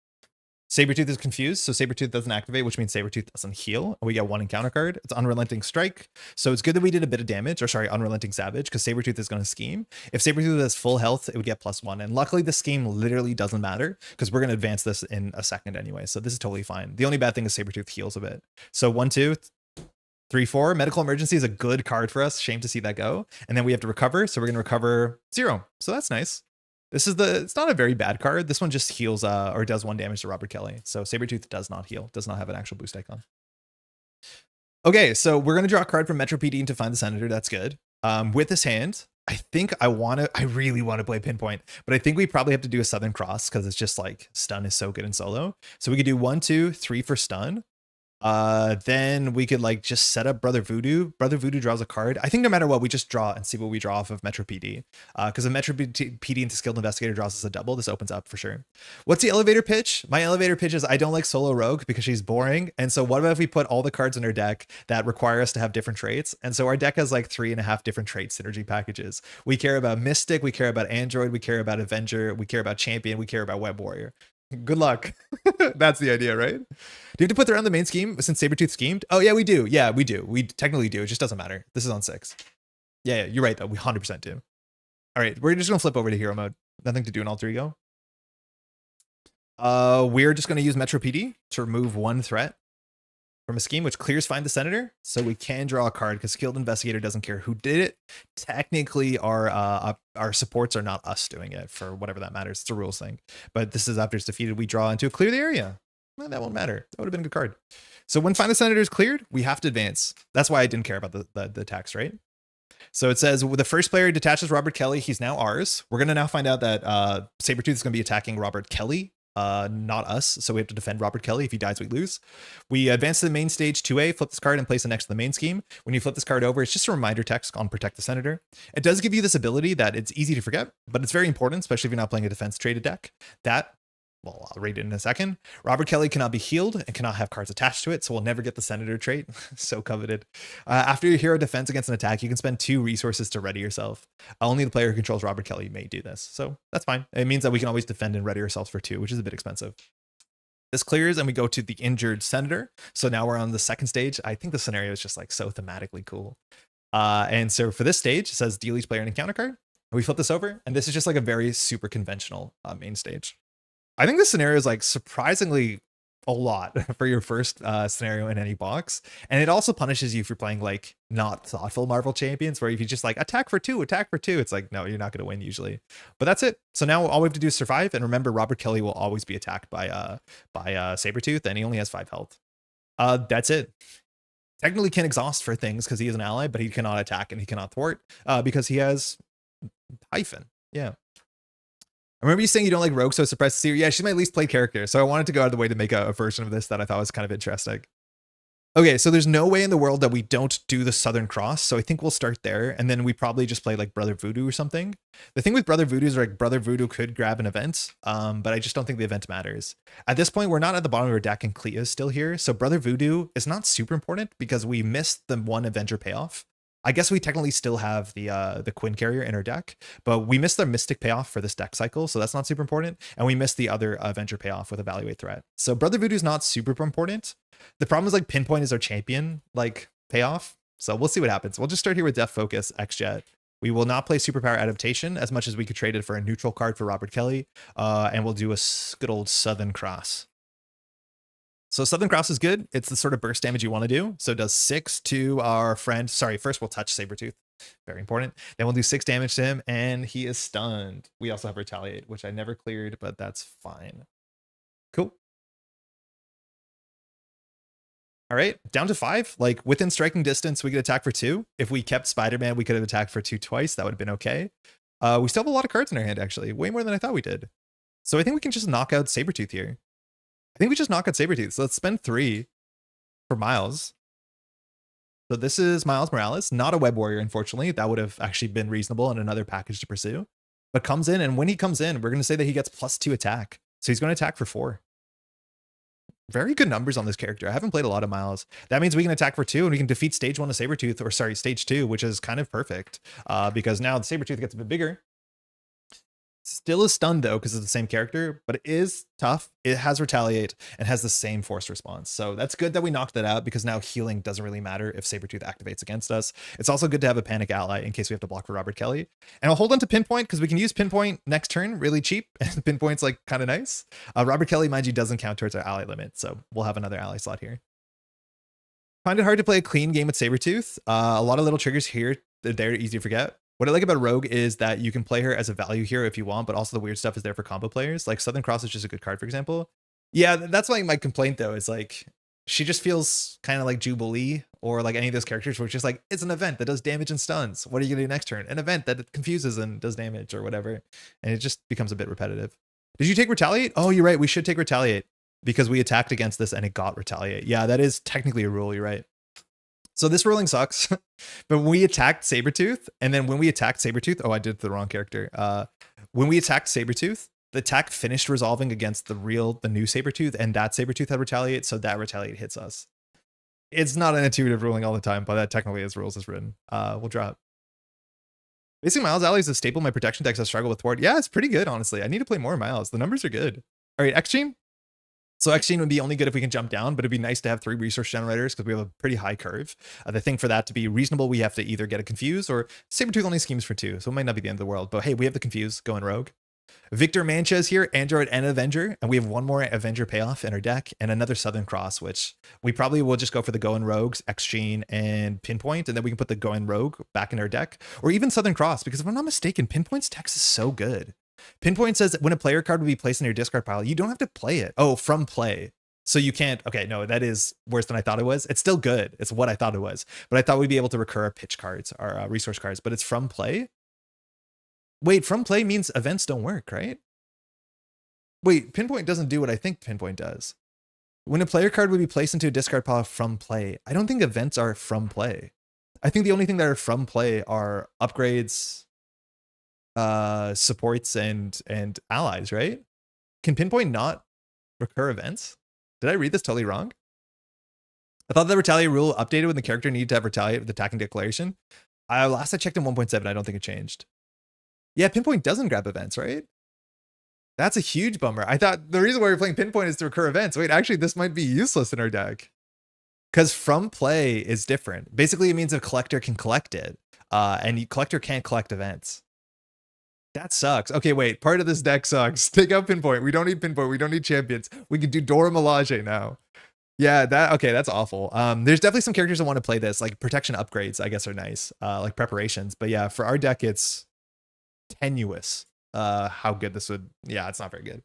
Sabretooth is confused, so Sabretooth doesn't activate, which means Sabretooth doesn't heal. We get 1 encounter card. It's Unrelenting Strike. So it's good that we did a bit of damage, or sorry, Unrelenting Savage, because Sabretooth is going to scheme. If Sabretooth has full health, it would get +1. And luckily, the scheme literally doesn't matter, because we're going to advance this in a second anyway. So this is totally fine. The only bad thing is Sabretooth heals a bit. So 1, 2, 3, 4. Medical Emergency is a good card for us. Shame to see that go. And then we have to recover. So we're going to recover 0. So that's nice. This is it's not a very bad card. This one just heals or does 1 damage to Robert Kelly. So Sabretooth does not heal, does not have an actual boost icon. Okay, so we're going to draw a card from Metro PD to find the Senator. That's good. With this hand, I think I really want to play Pinpoint, but I think we probably have to do a Southern Cross because it's just like stun is so good in solo. So we could do 1, 2, 3 for stun. Then we could like just set up Brother Voodoo. Brother Voodoo draws a card. I think no matter what, we just draw and see what we draw off of Metro PD. Because a Metro PD into Skilled Investigator draws us a double. This opens up for sure. What's the elevator pitch? My elevator pitch is I don't like solo Rogue because she's boring. And so what about if we put all the cards in our deck that require us to have different traits? And so our deck has like 3.5 different trait synergy packages. We care about Mystic, we care about Android, we care about Avenger, we care about Champion, we care about Web Warrior. Good luck. That's the idea, right? Do you have to put her on the main scheme since Sabretooth schemed? Oh, yeah, we do. Yeah, we do. We technically do. It just doesn't matter. This is on 6. Yeah, you're right, though. We 100% do. All right, we're just going to flip over to hero mode. Nothing to do in Alter Ego. We're just going to use Metro PD to remove 1 threat from a scheme, which clears Find the Senator. So we can draw a card because Skilled Investigator doesn't care who did it. Technically, our supports are not us doing it for whatever that matters. It's a rules thing. But this is after it's defeated, we draw into a clear the area. Well, that won't matter. That would have been a good card. So when Find the Senator is cleared, we have to advance. That's why I didn't care about the text, right? So it says the first player detaches Robert Kelly. He's now ours. We're going to now find out that Sabretooth is going to be attacking Robert Kelly. Not us, so we have to defend Robert Kelly. If he dies, we lose. We advance to the main stage 2A, flip this card and place it next to the main scheme. When you flip this card over, it's just a reminder text on Protect the Senator. It does give you this ability that it's easy to forget, but it's very important, especially if you're not playing a defense traded deck. Well, I'll read it in a second. Robert Kelly cannot be healed and cannot have cards attached to it, so we'll never get the Senator trait. So coveted. After your hero defends against an attack, you can spend 2 resources to ready yourself. Only the player who controls Robert Kelly may do this, so that's fine. It means that we can always defend and ready ourselves for 2, which is a bit expensive. This clears and we go to the injured Senator. So now we're on the second stage. I think the scenario is just like so thematically cool. And so for this stage, it says deal each player an encounter card. We flip this over, and this is just like a very super conventional main stage. I think this scenario is like surprisingly a lot for your first scenario in any box. And it also punishes you for playing like not thoughtful Marvel champions, where if you just like attack for 2, it's like, no, you're not going to win usually. But that's it. So now all we have to do is survive. And remember, Robert Kelly will always be attacked by Sabretooth, and he only has 5 health. That's it. Technically can exhaust for things because he is an ally, but he cannot attack and he cannot thwart because he has hyphen. Yeah. I remember you saying you don't like Rogue, so I was surprised to see her. Yeah, she's my least played character, so I wanted to go out of the way to make a version of this that I thought was kind of interesting. Okay, so there's no way in the world that we don't do the Southern Cross, so I think we'll start there, and then we probably just play like Brother Voodoo or something. The thing with Brother Voodoo is like Brother Voodoo could grab an event, but I just don't think the event matters. At this point, we're not at the bottom of our deck, and Clea is still here, so Brother Voodoo is not super important because we missed the 1 Avenger payoff. I guess we technically still have the Quinn carrier in our deck, but we missed the Mystic payoff for this deck cycle, so that's not super important. And we missed the other Avenger payoff with Evaluate Threat. So Brother Voodoo is not super important. The problem is like Pinpoint is our champion like payoff. So we'll see what happens. We'll just start here with Death Focus, X-Jet. We will not play Superpower Adaptation as much as we could trade it for a neutral card for Robert Kelly. And we'll do a good old Southern Cross. So Southern Cross is good. It's the sort of burst damage you want to do. So it does 6 to our friend. Sorry, first we'll touch Sabretooth. Very important. Then we'll do 6 damage to him, and he is stunned. We also have Retaliate, which I never cleared, but that's fine. Cool. All right, down to 5. Like, within striking distance, we could attack for 2. If we kept Spider-Man, we could have attacked for 2 twice. That would have been okay. We still have a lot of cards in our hand, actually. Way more than I thought we did. So I think we can just knock out Sabretooth here. I think we just knock out Sabretooth. So let's spend 3 for Miles. So this is Miles Morales, not a Web Warrior, unfortunately. That would have actually been reasonable and another package to pursue. But comes in, and when he comes in, we're going to say that he gets +2 attack. So he's going to attack for 4. Very good numbers on this character. I haven't played a lot of Miles. That means we can attack for 2, and we can defeat stage 1 of Sabretooth, or sorry, stage 2, which is kind of perfect. Because now the Sabretooth gets a bit bigger. Still is stunned though, because it's the same character, but it is tough. It has Retaliate and has the same force response. So that's good that we knocked that out, because now healing doesn't really matter if Sabretooth activates against us. It's also good to have a panic ally in case we have to block for Robert Kelly. And I'll hold on to Pinpoint because we can use Pinpoint next turn really cheap. And Pinpoint's like kind of nice. Robert Kelly, mind you, doesn't count towards our ally limit. So we'll have another ally slot here. Find it hard to play a clean game with Sabretooth. A lot of little triggers here. They're easy to forget. What I like about Rogue is that you can play her as a value hero if you want, but also the weird stuff is there for combo players. Like Southern Cross is just a good card, for example. Yeah, that's like my complaint though, is like she just feels kind of like Jubilee or like any of those characters where it's just like, it's an event that does damage and stuns. What are you gonna do next turn? An event that confuses and does damage or whatever. And it just becomes a bit repetitive. Did you take Retaliate? Oh, you're right. We should take Retaliate because we attacked against this and it got Retaliate. Yeah, that is technically a rule. You're right. So this ruling sucks, but when we attacked Sabretooth, and then when we attacked Sabretooth, oh, I did the wrong character. When we attacked Sabretooth, the attack finished resolving against the new Sabretooth, and that Sabretooth had Retaliate, so that Retaliate hits us. It's not an intuitive ruling all the time, but that technically is rules is written. We'll drop. Basically, Miles Ally is a staple in my protection decks I struggle with Thwart. Yeah, it's pretty good, honestly. I need to play more Miles. The numbers are good. All right, X-Gene. So X-Gene would be only good if we can jump down, but it'd be nice to have 3 resource generators because we have a pretty high curve. The thing for that to be reasonable, we have to either get a Confuse or Sabretooth only schemes for 2, so it might not be the end of the world. But hey, we have the Confuse, going Rogue. Victor Mancha is here, Android and Avenger, and we have one more Avenger payoff in our deck and another Southern Cross, which we probably will just go for the Going Rogues, X-Gene, and Pinpoint, and then we can put the Going Rogue back in our deck, or even Southern Cross, because if I'm not mistaken, Pinpoint's text is so good. Pinpoint says that when a player card would be placed in your discard pile, you don't have to play it. Oh, from play. So you can't, okay, no, that is worse than I thought it was. It's still good. It's what I thought it was. But I thought we'd be able to recur our pitch cards, our resource cards, but it's from play? Wait, from play means events don't work, right? Wait, Pinpoint doesn't do what I think Pinpoint does. When a player card would be placed into a discard pile from play, I don't think events are from play. I think the only thing that are from play are upgrades, supports, and allies, right? Can Pinpoint not recur events? Did I read this totally wrong? I thought the Retaliate rule updated when the character needed to have Retaliate with attacking declaration. Last I checked in 1.7, I don't think it changed. Yeah, Pinpoint doesn't grab events, right? That's a huge bummer. I thought the reason why we're playing Pinpoint is to recur events. Wait, actually, this might be useless in our deck. Because from play is different. Basically, it means a collector can collect it. And collector can't collect events. That sucks. Okay, wait. Part of this deck sucks. Take out Pinpoint. We don't need Pinpoint. We don't need champions. We can do Dora Milaje now. Yeah, okay, that's awful. There's definitely some characters that want to play this. Like protection upgrades, I guess, are nice. Like preparations. But yeah, for our deck, it's tenuous. How good this would... Yeah, it's not very good.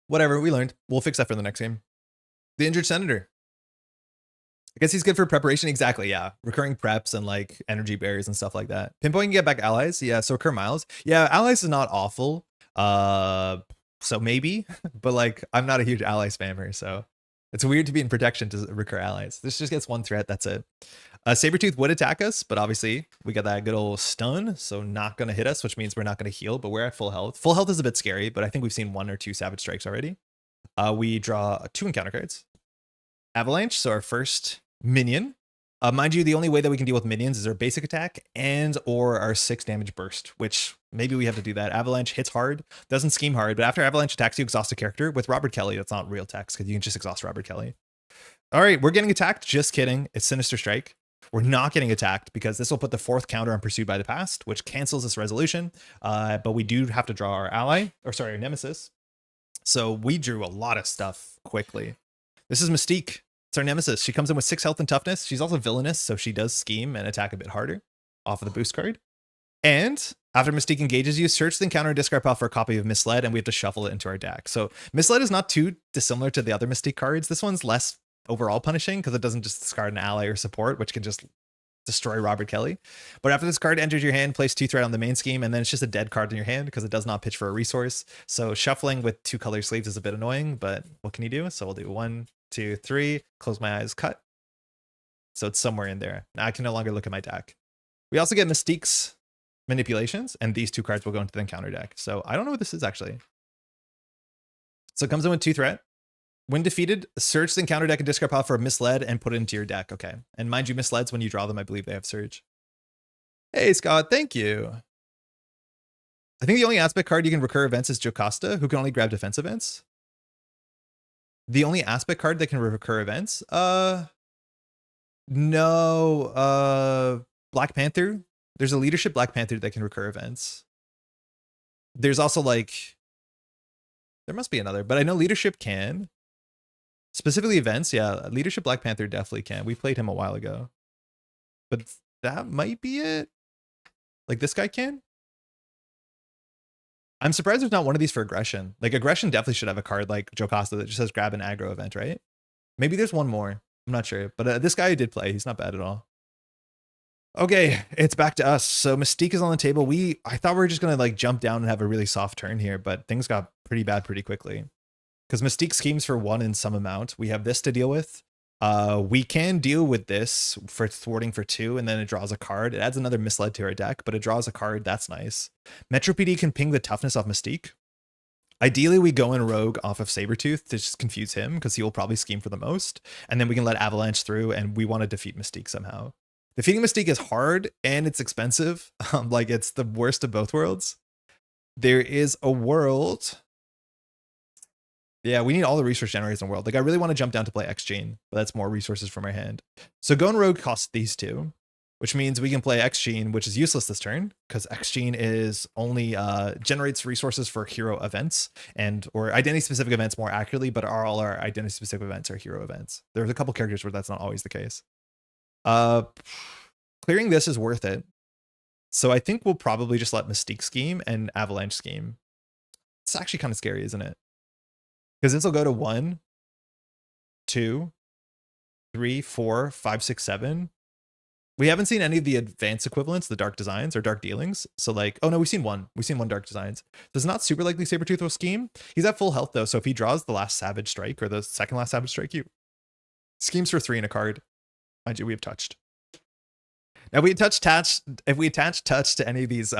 Whatever, we learned. We'll fix that for the next game. The Injured Senator. I guess he's good for preparation. Exactly, yeah. Recurring preps and like energy barriers and stuff like that. Pinpoint can get back allies. Yeah, so recur Miles. Yeah, allies is not awful. So maybe, but like I'm not a huge ally spammer, so it's weird to be in protection to recur allies. This just gets one threat, that's it. Sabretooth would attack us, but obviously we got that good old stun, so not going to hit us, which means we're not going to heal, but we're at full health. Full health is a bit scary, but I think we've seen 1 or 2 Savage Strikes already. We draw 2 encounter cards. Avalanche, so our first minion. Mind you, the only way that we can deal with minions is our basic attack and or our 6 damage burst, which maybe we have to do that. Avalanche hits hard, doesn't scheme hard, but after Avalanche attacks, you exhaust a character. With Robert Kelly, that's not real text because you can just exhaust Robert Kelly. All right, we're getting attacked. Just kidding. It's Sinister Strike. We're not getting attacked because this will put the 4th counter on Pursued by the Past, which cancels this resolution. But we do have to draw our ally, or sorry, our nemesis. So we drew a lot of stuff quickly. This is Mystique. It's our nemesis. She comes in with 6 health and toughness. She's also villainous, so she does scheme and attack a bit harder off of the boost card. And after Mystique engages you, search the encounter and discard pile for a copy of Misled, and we have to shuffle it into our deck. So Misled is not too dissimilar to the other Mystique cards. This one's less overall punishing because it doesn't just discard an ally or support, which can just destroy Robert Kelly. But after this card enters your hand, place 2 threat on the main scheme, and then it's just a dead card in your hand because it does not pitch for a resource. So shuffling with 2 color sleeves is a bit annoying, but what can you do? So we'll do 1, 2, 3, close my eyes, cut. So it's somewhere in there. Now I can no longer look at my deck. We also get Mystique's Manipulations, and these 2 cards will go into the encounter deck. So I don't know what this is actually. So it comes in with 2 threat. When defeated, search the encounter deck and discard pile for a Misled and put it into your deck. Okay. And mind you, Misleds, when you draw them, I believe they have Surge. Hey, Scott, thank you. I think the only aspect card you can recur events is Jocasta, who can only grab defense events. The only aspect card that can recur events? No. Black Panther. There's a leadership Black Panther that can recur events. There's also like, there must be another, but I know leadership can. Specifically events, yeah. Leadership Black Panther definitely can. We played him a while ago. But that might be it. Like this guy can. I'm surprised there's not one of these for aggression. Like aggression definitely should have a card like Jocasta that just says grab an aggro event, right? Maybe there's one more. I'm not sure. But this guy did play. He's not bad at all. Okay, it's back to us. So Mystique is on the table. I thought we were just gonna like jump down and have a really soft turn here, but things got pretty bad pretty quickly. Because Mystique schemes for 1 in some amount. We have this to deal with. We can deal with this for thwarting for 2, and then it draws a card. It adds another Misled to our deck, but it draws a card. That's nice. Metro PD can ping the toughness off Mystique. Ideally, we go in Rogue off of Sabretooth to just confuse him, because he will probably scheme for the most. And then we can let Avalanche through, and we want to defeat Mystique somehow. Defeating Mystique is hard, and it's expensive. Like, it's the worst of both worlds. There is a world... Yeah, we need all the resource generators in the world. Like, I really want to jump down to play X-Gene, but that's more resources from our hand. So Going Rogue costs these 2, which means we can play X-Gene, which is useless this turn, because X-Gene is only generates resources for hero events or identity-specific events more accurately, but all our identity-specific events are hero events. There's a couple characters where that's not always the case. Clearing this is worth it. So I think we'll probably just let Mystique scheme and Avalanche scheme. It's actually kind of scary, isn't it? Because this will go to 1, 2, 3, 4, 5, 6, 7. We haven't seen any of the advanced equivalents, the Dark Designs or Dark Dealings. So like, oh no, we've seen one. We've seen 1 Dark Designs. So it's not super likely Sabretooth will scheme. He's at full health though. So if he draws the last Savage Strike or the second last Savage Strike, he schemes for 3 in a card. Mind you, we have touched. Now if we attach touch to any of these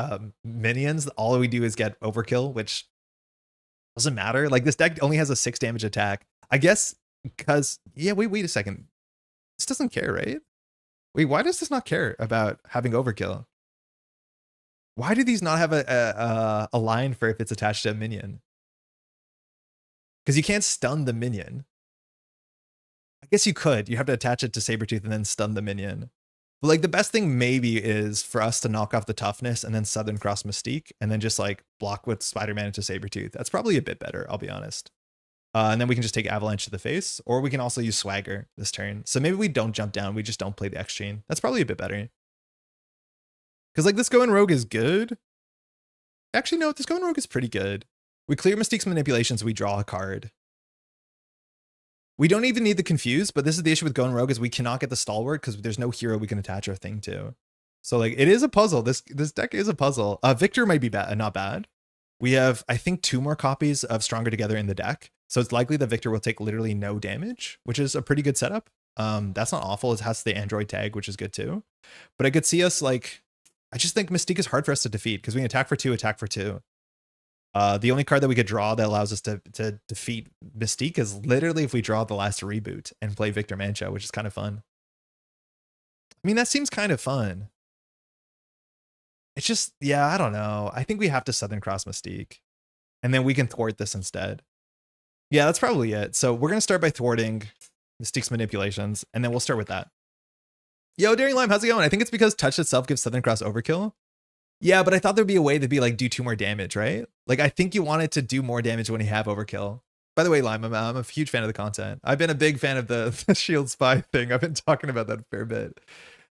minions, all we do is get overkill, which doesn't matter. Like this deck only has a 6 damage attack. I guess because, yeah, wait a second. This doesn't care, right? Wait, why does this not care about having overkill? Why do these not have a line for if it's attached to a minion? Because you can't stun the minion. I guess you could. You have to attach it to Sabretooth and then stun the minion. But like the best thing maybe is for us to knock off the toughness and then Southern Cross Mystique and then just like block with Spider-Man into Sabretooth. That's probably a bit better, I'll be honest. And then we can just take Avalanche to the face, or we can also use Swagger this turn. So maybe we don't jump down. We just don't play the X-Chain. That's probably a bit better. Because like this Going Rogue is good. Actually, no, this Going Rogue is pretty good. We clear Mystique's Manipulations. We draw a card. We don't even need the Confuse, but this is the issue with Going Rogue is we cannot get the Stalwart because there's no hero we can attach our thing to. So like it is a puzzle. This deck is a puzzle. Victor might be not bad. We have, I think, 2 more copies of Stronger Together in the deck. So it's likely that Victor will take literally no damage, which is a pretty good setup. That's not awful. It has the Android tag, which is good too. But I could see us like, I just think Mystique is hard for us to defeat because we can attack for 2, attack for 2. The only card that we could draw that allows us to defeat Mystique is literally if we draw the last reboot and play Victor Mancha, which is kind of fun. I mean, that seems kind of fun. It's just, yeah, I don't know. I think we have to Southern Cross Mystique. And then we can thwart this instead. Yeah, that's probably it. So we're going to start by thwarting Mystique's Manipulations, and then we'll start with that. Yo, Daring Lime, how's it going? I think it's because touch itself gives Southern Cross overkill. Yeah, but I thought there'd be a way to be like do 2 more damage, right? Like, I think you want it to do more damage when you have overkill. By the way, Lime, I'm a huge fan of the content. I've been a big fan of the shield spy thing. I've been talking about that a fair bit.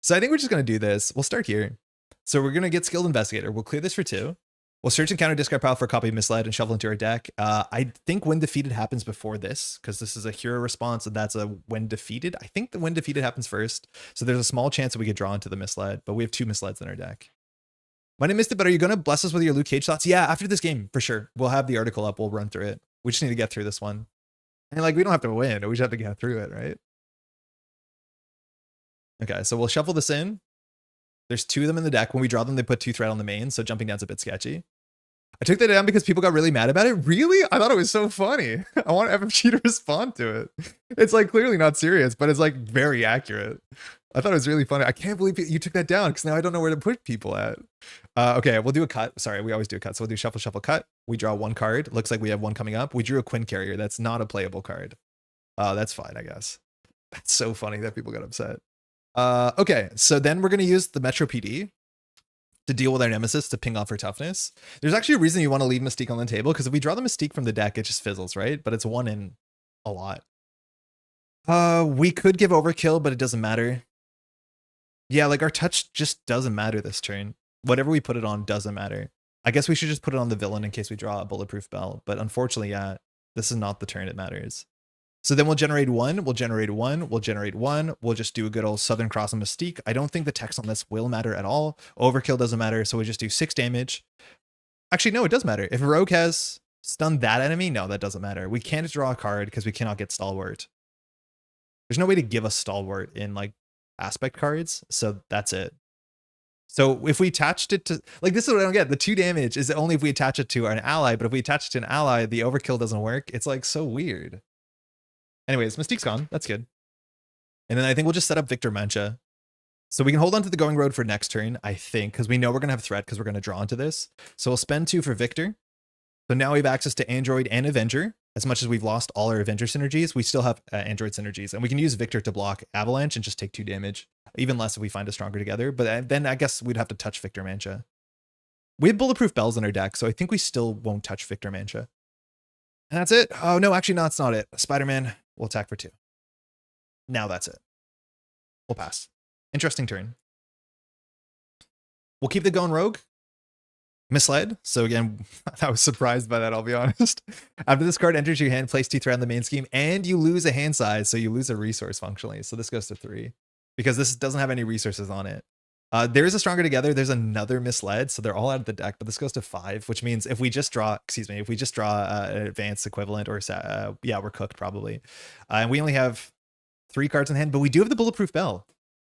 So I think we're just going to do this. We'll start here. So we're going to get skilled investigator. We'll clear this for 2. We'll search and counter discard pile for a copy of misled and shuffle into our deck. I think when defeated happens before this, because this is a hero response and that's a when defeated. I think the when defeated happens first. So there's a small chance that we get drawn to the misled, but we have 2 misleds in our deck. Might have missed it, but are you going to bless us with your Luke Cage thoughts? Yeah, after this game, for sure. We'll have the article up. We'll run through it. We just need to get through this one. And like, we don't have to win. We just have to get through it, right? Okay, so we'll shuffle this in. There's 2 of them in the deck. When we draw them, they put 2 threat on the main, so jumping down's a bit sketchy. I took that down because people got really mad about it. Really? I thought it was so funny. I want FFG to respond to it. It's like clearly not serious, but it's like very accurate. I thought it was really funny. I can't believe you took that down because now I don't know where to put people at. Okay, we'll do a cut. Sorry, we always do a cut. So we'll do shuffle, shuffle, cut. We draw 1 card. Looks like we have 1 coming up. We drew a Quinn Carrier. That's not a playable card. That's fine, I guess. That's so funny that people got upset. Okay, so then we're going to use the Metro PD to deal with our nemesis to ping off her toughness. There's actually a reason you want to leave Mystique on the table, because if we draw the Mystique from the deck, it just fizzles, right? But it's 1 in a lot. We could give overkill, but it doesn't matter. Yeah, like our touch just doesn't matter this turn. Whatever we put it on doesn't matter. I guess we should just put it on the villain in case we draw a bulletproof bell. But unfortunately, yeah, this is not the turn it matters. So then we'll generate 1, we'll generate 1, we'll generate 1. We'll just do a good old Southern Cross and Mystique. I don't think the text on this will matter at all. Overkill doesn't matter, so we just do 6 damage. Actually, no, it does matter. If a rogue has stunned that enemy, no, that doesn't matter. We can't draw a card because we cannot get Stalwart. There's no way to give us Stalwart in like aspect cards, so that's it. So if we attached it to, like, this is what I don't get. The 2 damage is only if we attach it to an ally, but if we attach it to an ally, the overkill doesn't work. It's like so weird. Anyways, Mystique's gone. That's good. And then I think we'll just set up Victor Mancha. So we can hold on to the going road for next turn, I think, because we know we're going to have threat because we're going to draw into this. So we'll spend 2 for Victor. So now we have access to Android and Avenger. As much as we've lost all our Avenger synergies, we still have Android synergies. And we can use Victor to block Avalanche and just take 2 damage. Even less if we find a stronger together. But then I guess we'd have to touch Victor Mancha. We have Bulletproof Bells in our deck, so I think we still won't touch Victor Mancha. And that's it. Oh, no, actually, no, that's not it. Spider-Man will attack for 2. Now that's it. We'll pass. Interesting turn. We'll keep the going rogue. Misled. So again, I was surprised by that, I'll be honest. After this card enters your hand, place 2 threat on the main scheme, and you lose a hand size, so you lose a resource functionally. So this goes to 3, because this doesn't have any resources on it. There is a stronger together. There's another misled, so they're all out of the deck, but this goes to 5, which means if we just draw, if we just draw an advanced equivalent, or yeah, we're cooked probably. And we only have 3 cards in hand, but we do have the Bulletproof Bell,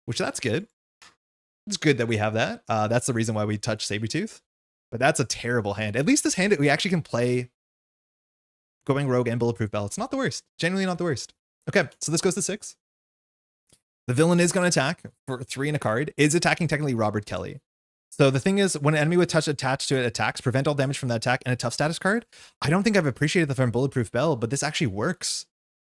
which that's good. It's good that we have that. That's the reason why we touch Sabretooth. But that's a terrible hand. At least this hand, we actually can play Going Rogue and Bulletproof Bell. It's not the worst. Genuinely not the worst. Okay, so this goes to 6. The villain is going to attack for 3 in a card. Is attacking technically Robert Kelly. So the thing is, when an enemy with touch attached to it attacks, prevent all damage from that attack and a tough status card. I don't think I've appreciated the from Bulletproof Bell, but this actually works.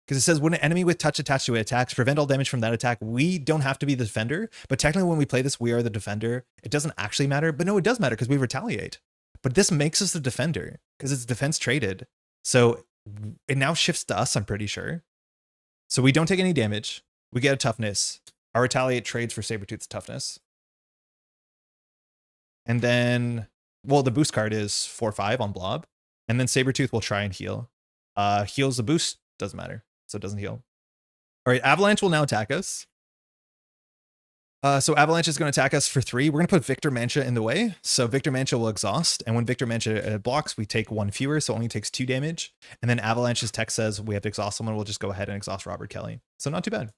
Because it says when an enemy with touch attached to it attacks, prevent all damage from that attack. We don't have to be the defender, but technically when we play this, we are the defender. It doesn't actually matter, but no, it does matter because we retaliate. But this makes us the defender because it's defense traded. So it now shifts to us, I'm pretty sure. So we don't take any damage. We get a toughness. Our retaliate trades for Sabretooth's toughness. And then, well, the boost card is 4/5 on Blob. And then Sabretooth will try and heal. Heals the boost, doesn't matter. So it doesn't heal. All right, Avalanche will now attack us. So Avalanche is going to attack us for 3. We're going to put Victor Mancha in the way. So Victor Mancha will exhaust. And when Victor Mancha blocks, we take 1 fewer. So it only takes 2 damage. And then Avalanche's text says we have to exhaust someone. We'll just go ahead and exhaust Robert Kelly. So not too bad.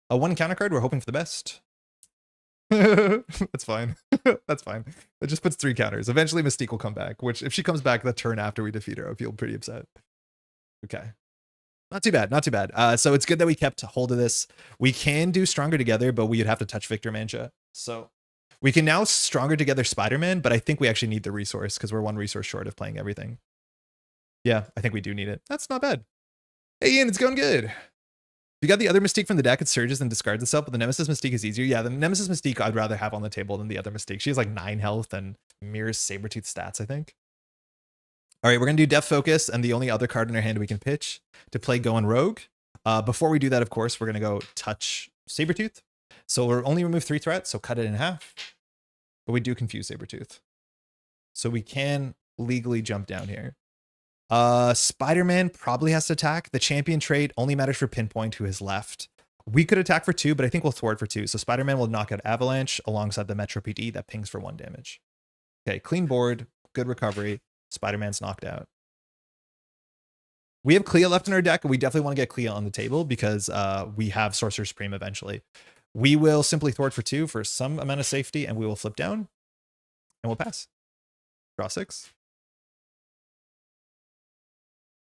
1 counter card. We're hoping for the best. That's fine. That's fine. It just puts 3 counters. Eventually Mystique will come back, which if she comes back the turn after we defeat her, I'll feel pretty upset. Okay. Not too bad, not too bad. So it's good that we kept hold of this. We can do Stronger Together, but we'd have to touch Victor Mancha. So we can now Stronger Together Spider-Man, but I think we actually need the resource because we're 1 resource short of playing everything. Yeah, I think we do need it. That's not bad. Hey, Ian, it's going good. You got the other Mystique from the deck, it surges and discards itself, but the Nemesis Mystique is easier. Yeah, the Nemesis Mystique I'd rather have on the table than the other Mystique. She has like 9 health and mirrors Sabretooth stats, I think. All right, we're going to do Death Focus, and the only other card in our hand we can pitch to play Going Rogue. Before we do that, of course, we're going to go touch Sabretooth. So we'll only remove 3 threats, so cut it in half. But we do confuse Sabretooth. So we can legally jump down here. Spider-Man probably has to attack. The champion trait only matters for Pinpoint, who has left. We could attack for 2, but I think we'll thwart for 2. So Spider-Man will knock out Avalanche alongside the Metro PD that pings for 1 damage. Okay, clean board, good recovery. Spider-Man's knocked out. We have Clea left in our deck, and we definitely want to get Clea on the table because we have Sorcerer Supreme eventually. We will simply thwart for 2 for some amount of safety, and we will flip down, and we'll pass. Draw 6.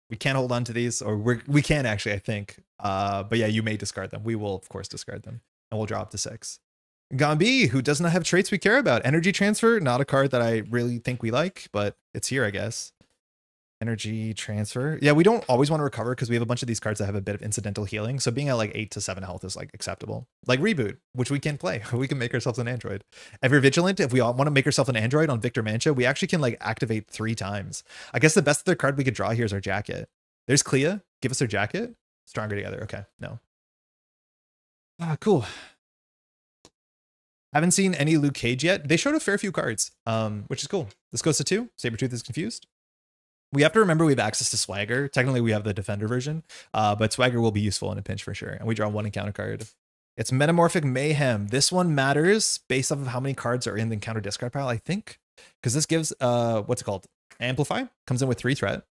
We can't hold on to these, or we can actually, I think. But yeah, you may discard them. We will, of course, discard them, and we'll draw up to 6. Gambi, who does not have traits we care about. Energy Transfer, not a card that I really think we like, but it's here, I guess. Energy Transfer. Yeah, we don't always want to recover because we have a bunch of these cards that have a bit of incidental healing. So being at like 8 to 7 health is like acceptable. Like Reboot, which we can play. We can make ourselves an android. Ever Vigilant, if we all want to make ourselves an android on Victor Mancha, we actually can like activate 3 times. I guess the best other card we could draw here is our Jacket. There's Clea. Give us our Jacket. Stronger Together. Okay, no. Cool. Haven't seen any Luke Cage yet. They showed a fair few cards, which is cool. This goes to 2. Sabretooth is confused. We have to remember we have access to Swagger. Technically, we have the Defender version, but Swagger will be useful in a pinch for sure. And we draw 1 encounter card. It's Metamorphic Mayhem. This one matters based off of how many cards are in the encounter discard pile, I think. Because this gives, what's it called? Amplify. Comes in with 3 threat.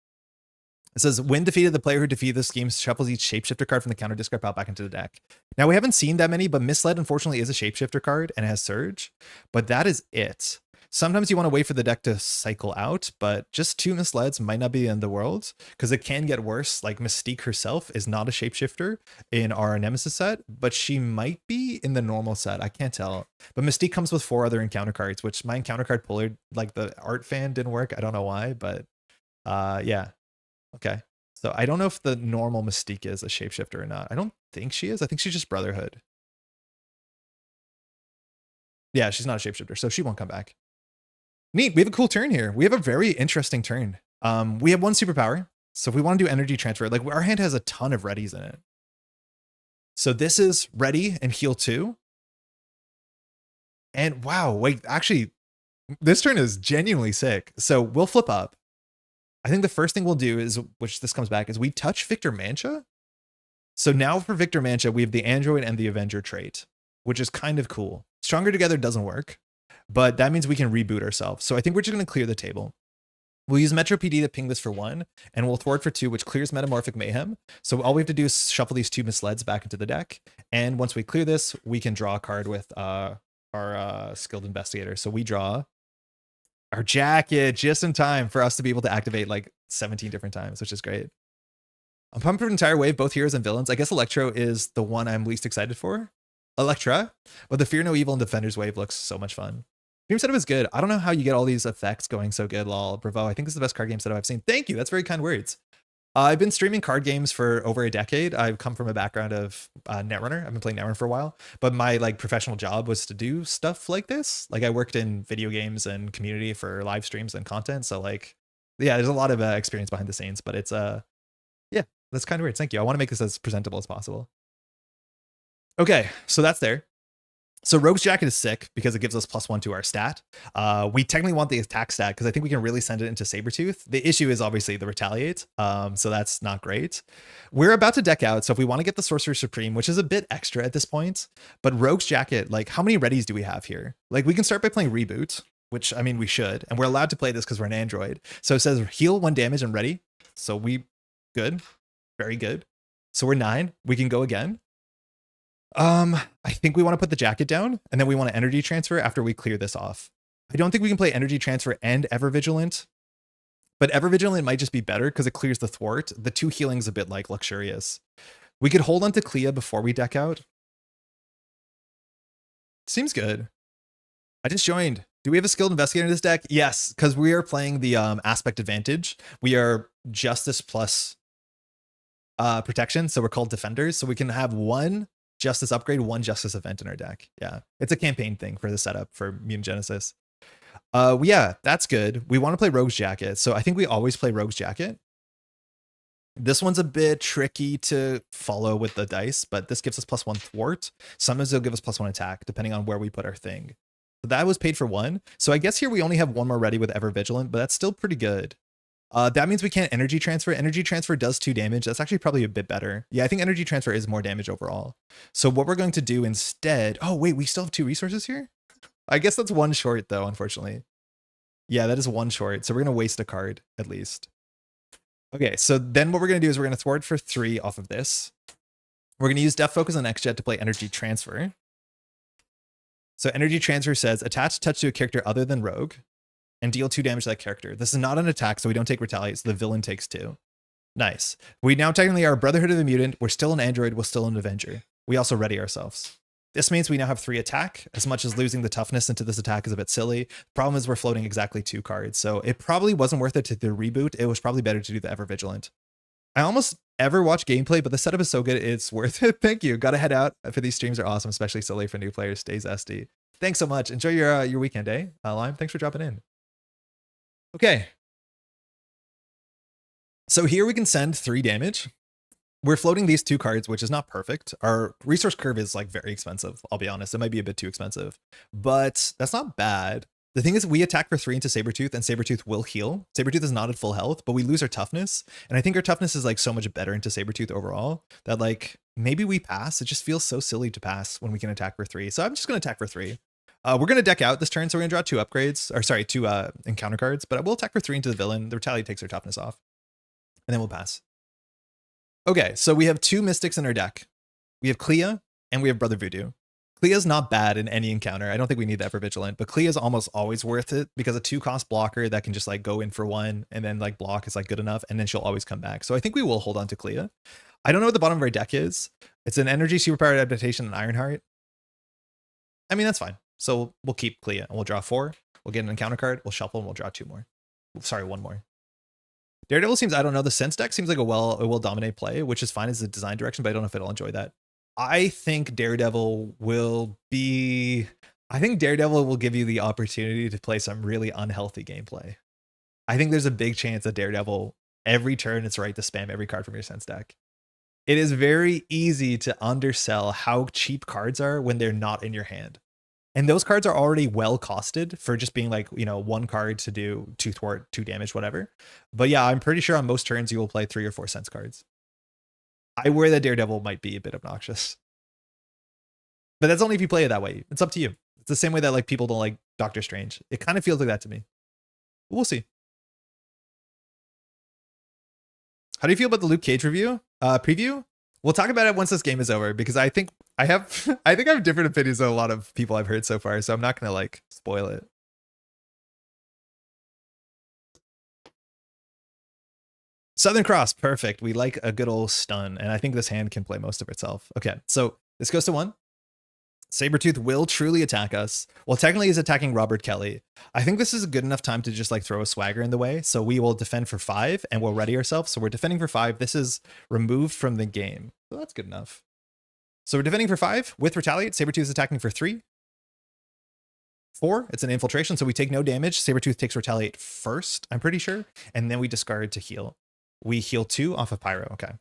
It says, when defeated, the player who defeated this game shuffles each shapeshifter card from the counter discard pile back into the deck. Now, we haven't seen that many, but Misled, unfortunately, is a shapeshifter card and it has Surge. But that is it. Sometimes you want to wait for the deck to cycle out, but just 2 Misleds might not be the end of the world because it can get worse. Like Mystique herself is not a shapeshifter in our Nemesis set, but she might be in the normal set. I can't tell. But Mystique comes with 4 other encounter cards, which my encounter card puller, like the art fan, didn't work. I don't know why, but yeah. Okay. So I don't know if the normal Mystique is a shapeshifter or not. I don't think she is. I think she's just Brotherhood. Yeah, she's not a shapeshifter, so she won't come back. Neat. We have a cool turn here. We have a very interesting turn. We have 1 superpower. So if we want to do energy transfer, like our hand has a ton of readies in it. So this is ready and heal 2. And wow, wait, actually, this turn is genuinely sick. So we'll flip up. I think the first thing we'll do is, which this comes back, is we touch Victor Mancha. So now for Victor Mancha, we have the Android and the Avenger trait, which is kind of cool. Stronger Together doesn't work, but that means we can reboot ourselves. So I think we're just going to clear the table. We'll use Metro PD to ping this for 1, and we'll thwart for 2, which clears Metamorphic Mayhem. So all we have to do is shuffle these 2 Misleds back into the deck. And once we clear this, we can draw a card with our Skilled Investigator. So we draw our Jacket just in time for us to be able to activate like 17 different times, which is great. I'm pumped for an entire wave, both heroes and villains. I guess Electro is the one I'm least excited for. Electra, but the Fear No Evil and Defenders wave looks so much fun. Dream setup is good. I don't know how you get all these effects going so good, lol. Bravo. I think this is the best card game setup I've seen. Thank you. That's very kind words. I've been streaming card games for over a decade. I've come from a background of Netrunner. I've been playing Netrunner for a while, but my like professional job was to do stuff like this. Like I worked in video games and community for live streams and content. So like, yeah, there's a lot of experience behind the scenes, but it's yeah, that's kind of weird. Thank you. I want to make this as presentable as possible. Okay, so that's there. So Rogue's Jacket is sick because it gives us +1 to our stat. We technically want the attack stat because I think we can really send it into Sabretooth. The issue is obviously the retaliate, so that's not great. We're about to deck out, so if we want to get the Sorcerer Supreme, which is a bit extra at this point, but Rogue's Jacket, like how many readies do we have here? Like we can start by playing Reboot, which I mean we should, and we're allowed to play this because we're an android. So it says heal 1 damage and ready. So we good, very good. So we're 9. We can go again. I think we want to put the Jacket down and then we want to energy transfer after we clear this off. I don't think we can play energy transfer and Ever Vigilant, but Ever Vigilant might just be better because it clears the thwart. The 2 healing's a bit like luxurious. We could hold on to Clea before we deck out. Seems good. I just joined. Do we have a Skilled Investigator in this deck? Yes, because we are playing the aspect advantage. We are Justice plus protection, so we're called Defenders. So we can have 1 Justice upgrade, 1 Justice event in our deck. Yeah, it's a campaign thing for the setup for Mutant Genesis. Yeah, that's good. We want to play Rogue's Jacket. So I think we always play Rogue's Jacket. This one's a bit tricky to follow with the dice, but this gives us +1 thwart. Sometimes it'll give us +1 attack, depending on where we put our thing. So that was paid for 1. So I guess here we only have 1 more ready with Ever Vigilant, but that's still pretty good. That means we can't energy transfer. Energy transfer does 2 damage. That's actually probably a bit better. Yeah, I think energy transfer is more damage overall. So what we're going to do instead... Oh, wait, we still have 2 resources here? I guess that's 1 short, though, unfortunately. Yeah, that is 1 short. So we're going to waste a card, at least. Okay, so then what we're going to do is we're going to thwart for 3 off of this. We're going to use Death Focus on X-Jet to play Energy Transfer. So Energy Transfer says, attach touch to a character other than Rogue and deal 2 damage to that character. This is not an attack, so we don't take Retaliate, so the villain takes 2. Nice. We now technically are Brotherhood of the Mutant. We're still an Android. We're still an Avenger. We also ready ourselves. This means we now have 3 attack. As much as losing the toughness into this attack is a bit silly. Problem is we're floating exactly 2 cards, so it probably wasn't worth it to the reboot. It was probably better to do the Ever Vigilant. I almost ever watch gameplay, but the setup is so good, it's worth it. Thank you. Gotta head out. For these streams are awesome, especially silly for new players. Stays SD. Thanks so much. Enjoy your weekend, eh? Lime, thanks for dropping in. Okay. So here we can send 3 damage. We're floating these 2 cards, which is not perfect. Our resource curve is like very expensive. I'll be honest. It might be a bit too expensive, but that's not bad. The thing is we attack for 3 into Sabretooth and Sabretooth will heal. Sabretooth is not at full health, but we lose our toughness. And I think our toughness is like so much better into Sabretooth overall that like maybe we pass. It just feels so silly to pass when we can attack for 3. So I'm just going to attack for 3. We're going to deck out this turn. So we're going to draw 2 upgrades or sorry, 2 encounter cards, but I will attack for 3 into the villain. The Retaliate takes our toughness off and then we'll pass. Okay, so we have 2 mystics in our deck. We have Clea and we have Brother Voodoo. Clea's not bad in any encounter. I don't think we need the Ever Vigilant, but Clea's almost always worth it because a 2-cost blocker that can just like go in for 1 and then like block is like good enough and then she'll always come back. So I think we will hold on to Clea. I don't know what the bottom of our deck is. It's an energy, superpowered adaptation, and Ironheart. I mean, that's fine. So we'll keep Clea and we'll draw 4. We'll get an encounter card. We'll shuffle and we'll draw 2 more. Sorry, 1 more. Daredevil seems, I don't know, the Sense deck seems like it will dominate play, which is fine as a design direction, but I don't know if it'll enjoy that. I think Daredevil will be... I think Daredevil will give you the opportunity to play some really unhealthy gameplay. I think there's a big chance that Daredevil, every turn it's right to spam every card from your Sense deck. It is very easy to undersell how cheap cards are when they're not in your hand. And those cards are already well costed for just being like, you know, 1 card to do 2 thwart, 2 damage, whatever. But yeah, I'm pretty sure on most turns you will play 3 or 4 Sense cards. I worry that Daredevil might be a bit obnoxious. But that's only if you play it that way. It's up to you. It's the same way that like people don't like Doctor Strange. It kind of feels like that to me. But we'll see. How do you feel about the Luke Cage review? Preview? We'll talk about it once this game is over because I think I have different opinions than a lot of people I've heard so far, so I'm not gonna like spoil it. Southern Cross, perfect. We like a good old stun, and I think this hand can play most of itself. Okay, so this goes to 1. Sabretooth will truly attack us. Well, technically he's attacking Robert Kelly. I think this is a good enough time to just like throw a swagger in the way. So we will defend for 5 and we'll ready ourselves. So we're defending for 5. This is removed from the game. So that's good enough. So we're defending for 5 with Retaliate. Sabretooth is attacking for 3. 4, it's an infiltration, so we take no damage. Sabretooth takes Retaliate first, I'm pretty sure. And then we discard to heal. We heal 2 off of Pyro, okay.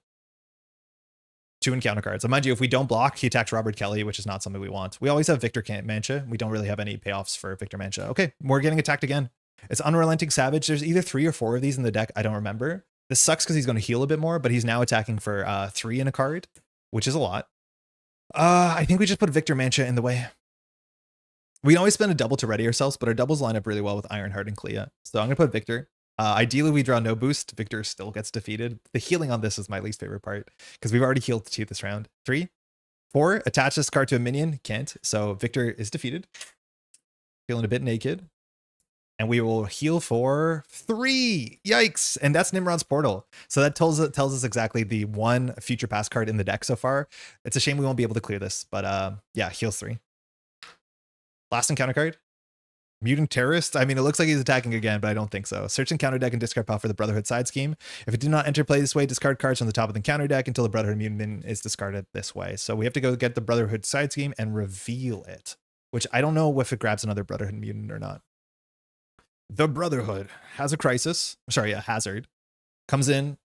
2 encounter cards. And mind you, if we don't block, he attacks Robert Kelly, which is not something we want. We always have Victor Mancha. We don't really have any payoffs for Victor Mancha. Okay, we're getting attacked again. It's Unrelenting Savage. There's either 3 or 4 of these in the deck. I don't remember. This sucks because he's going to heal a bit more, but he's now attacking for 3 in a card, which is a lot. I think we just put Victor Mancha in the way. We can always spend a double to ready ourselves, but our doubles line up really well with Ironheart and Clea. So I'm going to put Victor. Ideally, we draw no boost. Victor still gets defeated. The healing on this is my least favorite part because we've already healed 2 this round. 3, 4, attach this card to a minion. Can't. So Victor is defeated. Feeling a bit naked. And we will heal for 3. Yikes. And that's Nimrod's Portal. So that tells us exactly the 1 future pass card in the deck so far. It's a shame we won't be able to clear this, but yeah, heals 3. Last encounter card. Mutant Terrorist. I mean, it looks like he's attacking again, but I don't think so. Search encounter deck and discard pile for the Brotherhood side scheme. If it did not enter play this way, discard cards from the top of the encounter deck until the Brotherhood Mutant is discarded this way. So we have to go get the Brotherhood side scheme and reveal it, which I don't know if it grabs another Brotherhood Mutant or not. The Brotherhood has a crisis. Sorry, a hazard. Comes in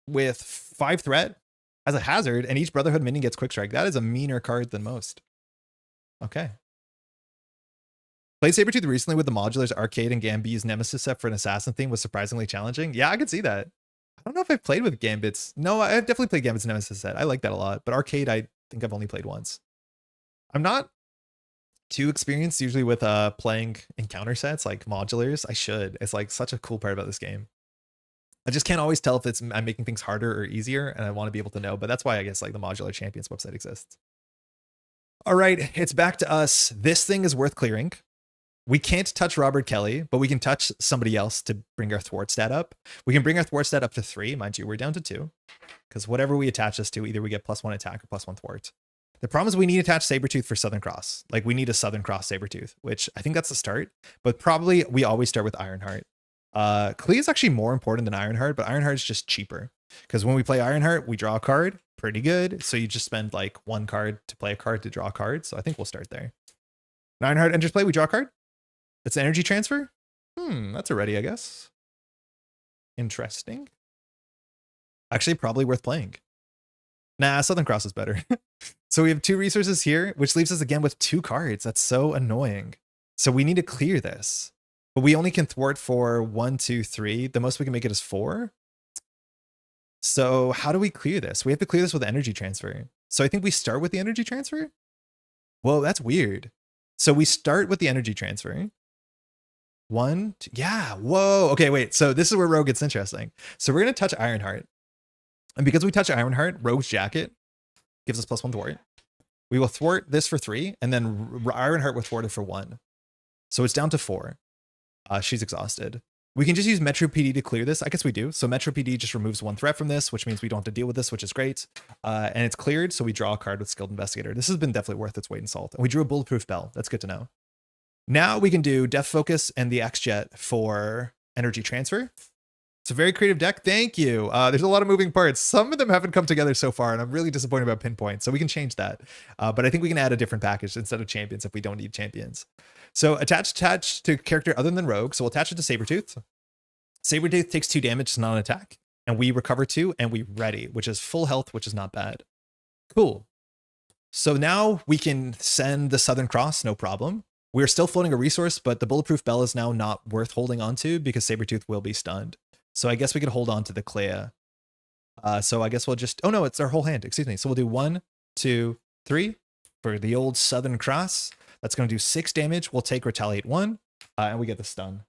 with 5 threat, has a hazard, and each Brotherhood minion gets quick strike. That is a meaner card than most. Okay. Played Sabretooth recently with the modulars Arcade and Gambit's Nemesis set for an assassin theme was surprisingly challenging. Yeah, I could see that. I don't know if I've played with Gambit's. No, I've definitely played Gambit's Nemesis set. I like that a lot. But Arcade, I think I've only played once. I'm not too experienced usually with playing encounter sets like modulars. I should. It's like such a cool part about this game. I just can't always tell if I'm making things harder or easier, and I want to be able to know. But that's why I guess like the Modular Champions website exists. All right, it's back to us. This thing is worth clearing. We can't touch Robert Kelly, but we can touch somebody else to bring our thwart stat up. We can bring our thwart stat up to 3. Mind you, we're down to 2. Because whatever we attach this to, either we get +1 attack or +1 thwart. The problem is we need to attach Sabretooth for Southern Cross. Like we need a Southern Cross Sabretooth, which I think that's the start. But probably we always start with Ironheart. Klee is actually more important than Ironheart, but Ironheart is just cheaper. Because when we play Ironheart, we draw a card. Pretty good. So you just spend like 1 card to play a card to draw a card. So I think we'll start there. When Ironheart enters play, we draw a card. It's an energy transfer? That's already, I guess. Interesting. Actually, probably worth playing. Nah, Southern Cross is better. So we have 2 resources here, which leaves us again with 2 cards. That's so annoying. So we need to clear this. But we only can thwart for 1, 2, 3. The most we can make it is 4. So how do we clear this? We have to clear this with energy transfer. So I think we start with the energy transfer? Well, that's weird. So we start with the energy transfer. 1, 2, yeah, whoa. Okay, wait. So this is where Rogue gets interesting. So we're going to touch Ironheart. And because we touch Ironheart, Rogue's Jacket gives us +1 thwart. We will thwart this for 3, and then Ironheart will thwart it for 1. So it's down to 4. She's exhausted. We can just use Metro PD to clear this. I guess we do. So Metro PD just removes 1 threat from this, which means we don't have to deal with this, which is great. And it's cleared, so we draw a card with Skilled Investigator. This has been definitely worth its weight in salt. And we drew a Bulletproof Bell. That's good to know. Now we can do Death Focus and the X-Jet for energy transfer. It's a very creative deck. Thank you. There's a lot of moving parts. Some of them haven't come together so far, and I'm really disappointed about Pinpoint. So we can change that. But I think we can add a different package instead of champions if we don't need champions. So attach to character other than Rogue. So we'll attach it to Sabretooth. Sabretooth takes 2 damage to non-attack. And we recover 2, and we ready, which is full health, which is not bad. Cool. So now we can send the Southern Cross, no problem. We're still floating a resource, but the Bulletproof Bell is now not worth holding on to because Sabretooth will be stunned. So I guess we could hold on to the Clea. So I guess we'll just, oh no, it's our whole hand, excuse me. So we'll do 1, 2, 3 for the old Southern Cross. That's going to do 6 damage. We'll take Retaliate 1, and we get the stun.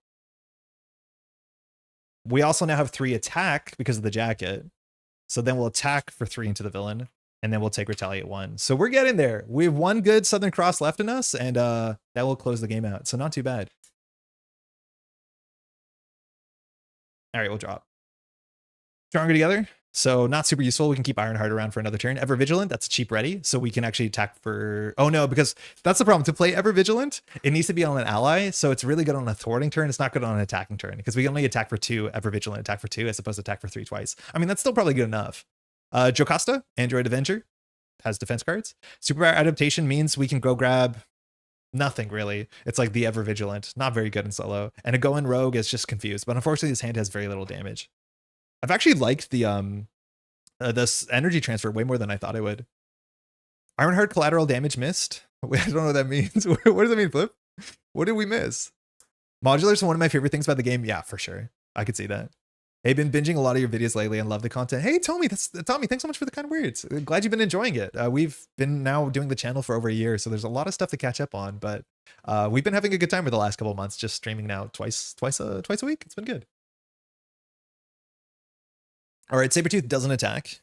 We also now have 3 attack because of the jacket. So then we'll attack for 3 into the villain, and then we'll take Retaliate 1. So we're getting there. We have 1 good Southern Cross left in us, and that will close the game out. So not too bad. All right, we'll drop. Stronger together. So not super useful. We can keep Ironheart around for another turn. Ever Vigilant, that's a cheap ready. So we can actually attack for... Oh no, because that's the problem. To play Ever Vigilant, it needs to be on an ally. So it's really good on a thwarting turn. It's not good on an attacking turn because we can only attack for 2, Ever Vigilant attack for 2, as opposed to attack for 3 twice. I mean, that's still probably good enough. Jocasta, Android Avenger, has defense cards. Superpower Adaptation means we can go grab nothing really. It's like the Ever Vigilant, not very good in solo. And a Go in Rogue is just confused, but unfortunately this hand has very little damage. I've actually liked the this energy transfer way more than I thought I would. Ironheart collateral damage missed. I don't know what that means. What does that mean, Flip? What did we miss? Modulars are one of my favorite things about the game. Yeah, for sure. I could see that. Hey, been binging a lot of your videos lately and love the content. Hey, Tommy, Tommy, thanks so much for the kind words. Glad you've been enjoying it. We've been now doing the channel for over a year, so there's a lot of stuff to catch up on, but we've been having a good time for the last couple of months, just streaming now twice a week. It's been good. All right, Sabretooth doesn't attack.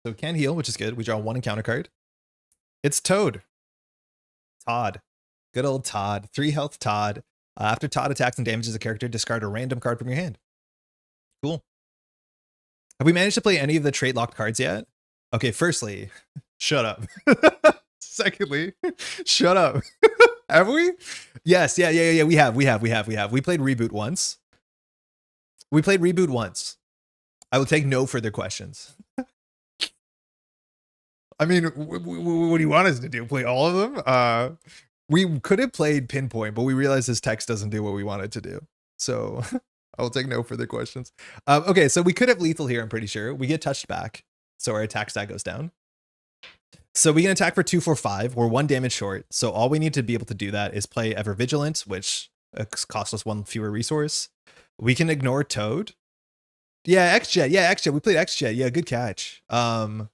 So can heal, which is good. We draw 1 encounter card. It's Toad. Todd. Good old Todd. 3 health Todd. After Todd attacks and damages a character, discard a random card from your hand. Cool. Have we managed to play any of the trait locked cards yet? Okay, firstly, shut up. Secondly, shut up. Have we? Yes, yeah, we have. We played Reboot once. I will take no further questions. I mean, what do you want us to do? Play all of them? We could have played Pinpoint, but we realized this text doesn't do what we wanted to do. So I'll take no further questions. Okay, so we could have lethal here, I'm pretty sure. We get touched back, so our attack stat goes down. So we can attack for 2, 4, 5. We're 1 damage short. So all we need to be able to do that is play Ever Vigilant, which costs us 1 fewer resource. We can ignore Toad. Yeah, X-Jet. Yeah, X-Jet. We played X-Jet. Yeah, good catch. Southern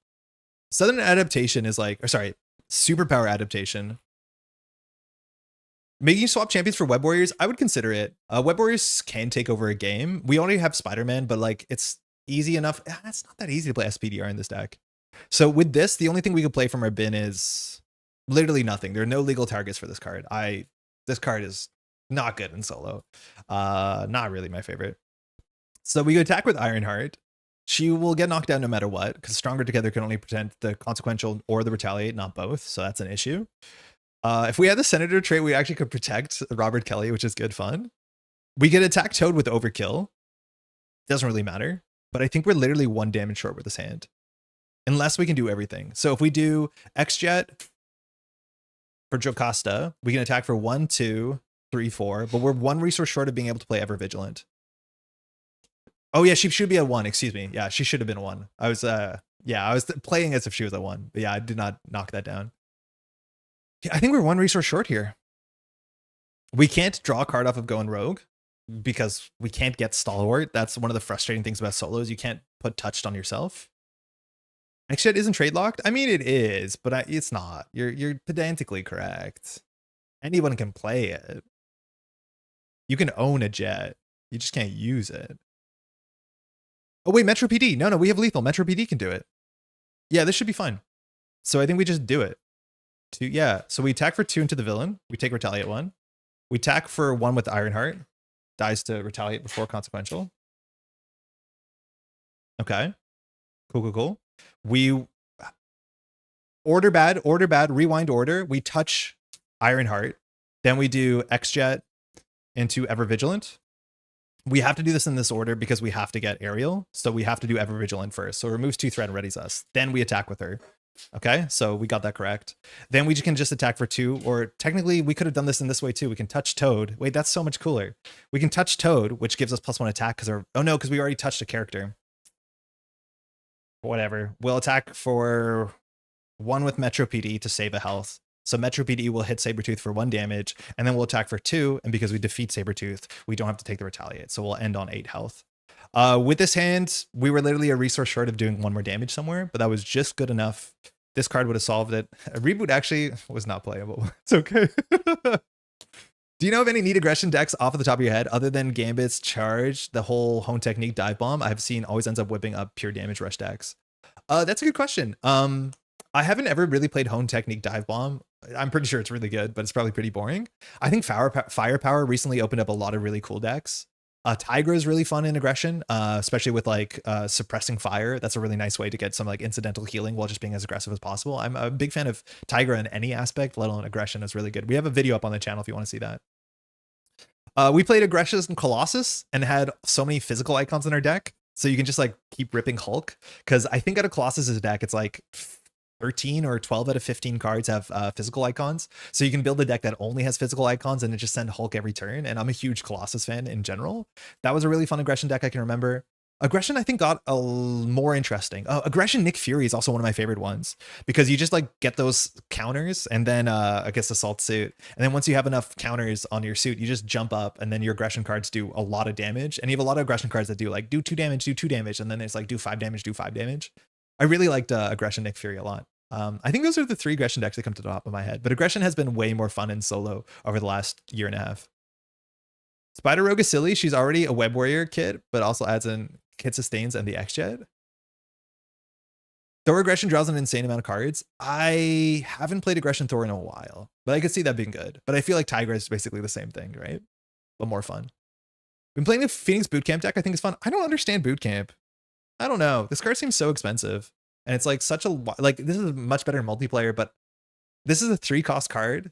Adaptation is like, or sorry, Superpower Adaptation. Making you swap champions for Web Warriors, I would consider it. Web Warriors can take over a game. We already have Spider-Man, but like it's easy enough. It's not that easy to play SPDR in this deck. So with this, the only thing we can play from our bin is literally nothing. There are no legal targets for this card. This card is not good in solo. Not really my favorite. So we go attack with Ironheart. She will get knocked down no matter what, because Stronger Together can only protect the Consequential or the Retaliate, not both. So that's an issue. If we had the Senator trait, we actually could protect Robert Kelly, which is good fun. We could attack Toad with Overkill. Doesn't really matter. But I think we're literally 1 damage short with this hand. Unless we can do everything. So if we do X-Jet for Jocasta, we can attack for 1, 2, 3, 4. But we're 1 resource short of being able to play Ever Vigilant. Oh yeah, she should be at 1. Excuse me. Yeah, she should have been a 1. I was playing as if she was at 1. But yeah, I did not knock that down. Yeah, I think we're 1 resource short here. We can't draw a card off of Going Rogue because we can't get Stalwart. That's one of the frustrating things about solos. You can't put Touched on yourself. X-Jet isn't trade locked? I mean, it is, but it's not. You're pedantically correct. Anyone can play it. You can own a jet. You just can't use it. Oh, wait, Metro PD. No, we have lethal. Metro PD can do it. Yeah, this should be fine. So I think we just do it. So we attack for 2 into the villain. We take Retaliate 1. We attack for 1 with Ironheart. Dies to Retaliate before Consequential. Okay. Cool. We order bad, rewind order. We touch Ironheart. Then we do X-Jet into Ever Vigilant. We have to do this in this order because we have to get Aerial. So we have to do Ever Vigilant first. So it removes 2 threat and readies us. Then we attack with her. Okay, so we got that correct. Then we can just attack for 2, or technically we could have done this in this way too. We can touch Toad. Wait, that's so much cooler. We can touch Toad, which gives us +1 attack because we already touched a character. Whatever. We'll attack for 1 with Metro PD to save a health. So Metro PD will hit Sabretooth for 1 damage, and then we'll attack for 2, and because we defeat Sabretooth, we don't have to take the Retaliate. So we'll end on 8 health. With this hand, we were literally a resource short of doing 1 more damage somewhere, but that was just good enough. This card would have solved it. A reboot actually was not playable. It's okay. Do you know of any neat aggression decks off of the top of your head other than Gambit's Charge, the whole Hone Technique Dive Bomb? I've seen always ends up whipping up pure damage rush decks. That's a good question. I haven't ever really played Hone Technique Dive Bomb. I'm pretty sure it's really good, but it's probably pretty boring. I think Firepower recently opened up a lot of really cool decks. Tigra is really fun in aggression, especially with like suppressing fire. That's a really nice way to get some like incidental healing while just being as aggressive as possible. I'm a big fan of Tigra in any aspect, let alone aggression is really good. We have a video up on the channel if you want to see that. We played Aggression and Colossus and had so many physical icons in our deck. So you can just like keep ripping Hulk. Because I think out of Colossus's deck, it's like 13 or 12 out of 15 cards have physical icons. So you can build a deck that only has physical icons and it just send Hulk every turn. And I'm a huge Colossus fan in general. That was a really fun aggression deck I can remember. Aggression, I think, got more interesting. Aggression Nick Fury is also one of my favorite ones because you just like get those counters and then I guess Assault Suit. And then once you have enough counters on your suit, you just jump up and then your aggression cards do a lot of damage. And you have a lot of aggression cards that do like do 2 damage, do 2 damage. And then it's like do 5 damage, do 5 damage. I really liked Aggression Nick Fury a lot. I think those are the 3 aggression decks that come to the top of my head, but aggression has been way more fun in solo over the last year and a half. Spider Rogue is silly. She's already a Web Warrior kit, but also adds in Kit Sustains and the X-Jet. Thor Aggression draws an insane amount of cards. I haven't played Aggression Thor in a while, but I could see that being good. But I feel like Tigra is basically the same thing, right? But more fun. Been playing the Phoenix Bootcamp deck. I think it's fun. I don't understand Bootcamp. I don't know. This card seems so expensive. And it's like such a, like, this is much better in multiplayer, but this is a 3-cost card.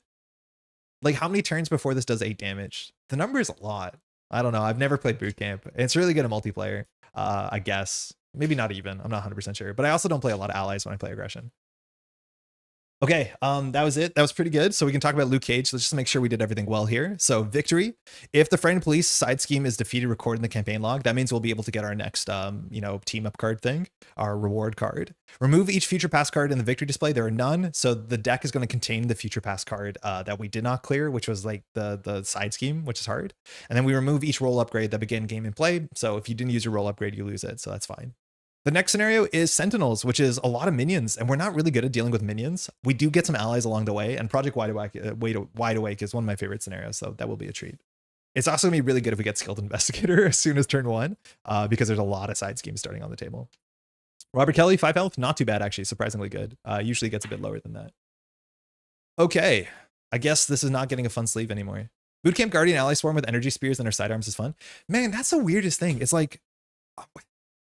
Like, how many turns before this does 8 damage? The number is a lot. I don't know. I've never played Bootcamp. It's really good in multiplayer, I guess. Maybe not even. I'm not 100% sure. But I also don't play a lot of allies when I play aggression. Okay, that was it. That was pretty good. So we can talk about Luke Cage. Let's just make sure we did everything well here. So victory. If the Frightened Police side scheme is defeated, recorded in the campaign log, that means we'll be able to get our next, team up card thing, our reward card. Remove each future pass card in the victory display. There are none. So the deck is going to contain the future pass card that we did not clear, which was like the side scheme, which is hard. And then we remove each role upgrade that begin game and play. So if you didn't use your role upgrade, you lose it. So that's fine. The next scenario is Sentinels, which is a lot of minions, and we're not really good at dealing with minions. We do get some allies along the way, and Project Wideawake is one of my favorite scenarios, so that will be a treat. It's also going to be really good if we get Skilled Investigator as soon as turn 1, because there's a lot of side schemes starting on the table. Robert Kelly, 5 health, not too bad actually, surprisingly good. Usually gets a bit lower than that. Okay, I guess this is not getting a fun sleeve anymore. Bootcamp Guardian Ally Swarm with energy spears and our sidearms is fun. Man, that's the weirdest thing. It's like,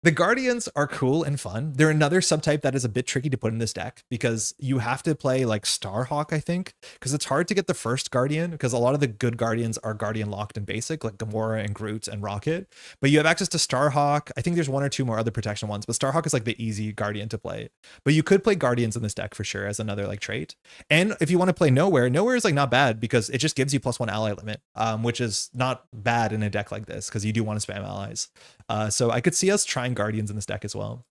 the Guardians are cool and fun. They're another subtype that is a bit tricky to put in this deck because you have to play like Starhawk, I think, because it's hard to get the first Guardian because a lot of the good Guardians are Guardian locked and basic, like Gamora and Groot and Rocket. But you have access to Starhawk. I think there's 1 or 2 more other protection ones, but Starhawk is like the easy Guardian to play. But you could play Guardians in this deck for sure as another like trait. And if you want to play Nowhere is like not bad because it just gives you +1 ally limit, which is not bad in a deck like this because you do want to spam allies. So I could see us trying Guardians in this deck as well.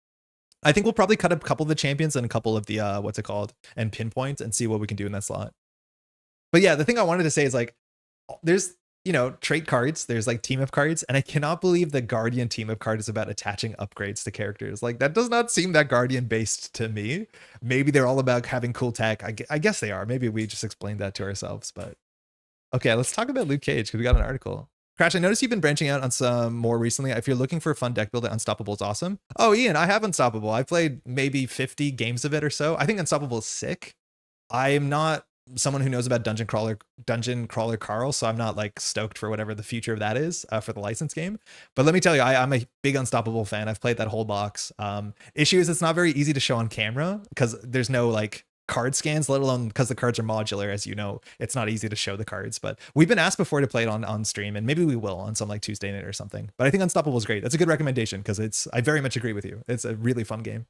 I think we'll probably cut a couple of the champions and a couple of the and pinpoint and see what we can do in that slot. But yeah, the thing I wanted to say is like there's trait cards, there's like team up cards, and I cannot believe the Guardian team up card is about attaching upgrades to characters. Like that does not seem that Guardian based to me. Maybe they're all about having cool tech. I guess they are. Maybe we just explained that to ourselves. But okay, let's talk about Luke Cage because we got an article. Crash, I noticed you've been branching out on some more recently. If you're looking for a fun deck builder, Unstoppable is awesome. Oh, Ian, I have Unstoppable. I've played maybe 50 games of it or so. I think Unstoppable is sick. I am not someone who knows about Dungeon Crawler Carl, so I'm not like stoked for whatever the future of that is for the license game. But let me tell you, I'm a big Unstoppable fan. I've played that whole box. Issue is it's not very easy to show on camera because there's no like card scans, let alone because the cards are modular, as you know, it's not easy to show the cards. But we've been asked before to play it on stream, and maybe we will on some like Tuesday night or something. But I think Unstoppable is great. That's a good recommendation because I very much agree with you. It's a really fun game.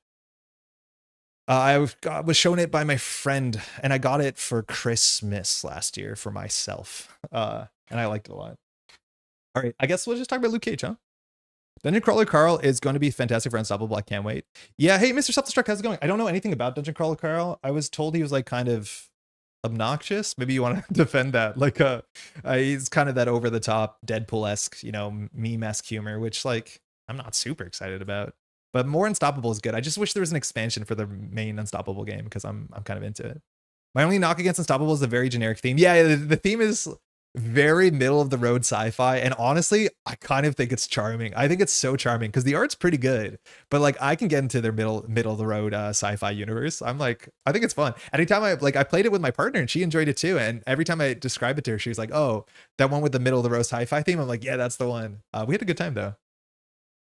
I was shown it by my friend, and I got it for Christmas last year for myself, and I liked it a lot. All right, I guess we'll just talk about Luke Cage, huh? Dungeon Crawler Carl is going to be fantastic for Unstoppable. I can't wait. Yeah, hey, Mr. Self-Destruct, how's it going? I don't know anything about Dungeon Crawler Carl. I was told he was like kind of obnoxious. Maybe you want to defend that. Like, he's kind of that over-the-top Deadpool-esque, meme-esque humor, which like I'm not super excited about. But more Unstoppable is good. I just wish there was an expansion for the main Unstoppable game because I'm kind of into it. My only knock against Unstoppable is the very generic theme. Yeah, the theme is very middle of the road sci-fi, and honestly I kind of think it's charming. I think it's so charming because the art's pretty good, but like I can get into their middle of the road sci-fi universe. I think it's fun. Anytime I played it with my partner and she enjoyed it too, and every time I describe it to her she was like, oh, that one with the middle of the road sci-fi theme. I'm like, yeah, that's the one. We had a good time though.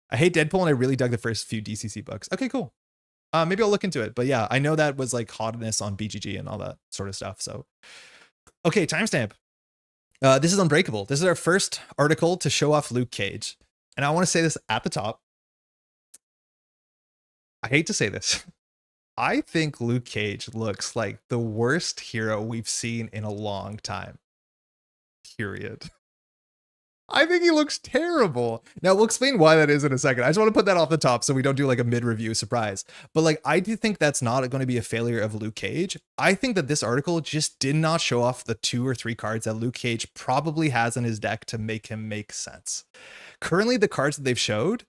I hate Deadpool and I really dug the first few DCC books. Okay, cool. Maybe I'll look into it. But yeah, I know that was like hotness on BGG and all that sort of stuff. So okay, timestamp. This is Unbreakable. This is our first article to show off Luke Cage. And I want to say this at the top. I hate to say this. I think Luke Cage looks like the worst hero we've seen in a long time. Period. I think he looks terrible. Now, we'll explain why that is in a second. I just want to put that off the top so we don't do like a mid-review surprise. But like, I do think that's not going to be a failure of Luke Cage. I think that this article just did not show off the 2 or 3 cards that Luke Cage probably has in his deck to make him make sense. Currently, the cards that they've showed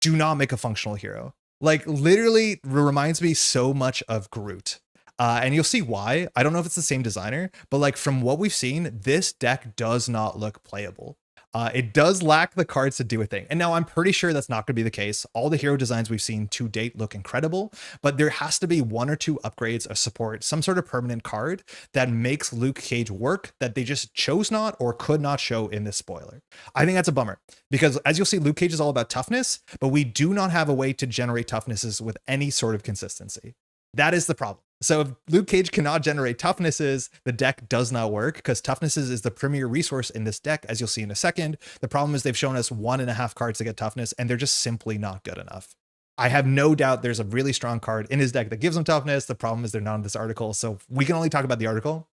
do not make a functional hero. Like, literally reminds me so much of Groot. And you'll see why. I don't know if it's the same designer, but like from what we've seen, this deck does not look playable. It does lack the cards to do a thing. And now I'm pretty sure that's not going to be the case. All the hero designs we've seen to date look incredible, but there has to be 1 or 2 upgrades of support, some sort of permanent card that makes Luke Cage work that they just chose not or could not show in this spoiler. I think that's a bummer because as you'll see, Luke Cage is all about toughness, but we do not have a way to generate toughnesses with any sort of consistency. That is the problem. So if Luke Cage cannot generate toughnesses, the deck does not work because toughnesses is the premier resource in this deck, as you'll see in a second. The problem is they've shown us 1.5 cards to get toughness, and they're just simply not good enough. I have no doubt there's a really strong card in his deck that gives him toughness. The problem is they're not in this article, so we can only talk about the article.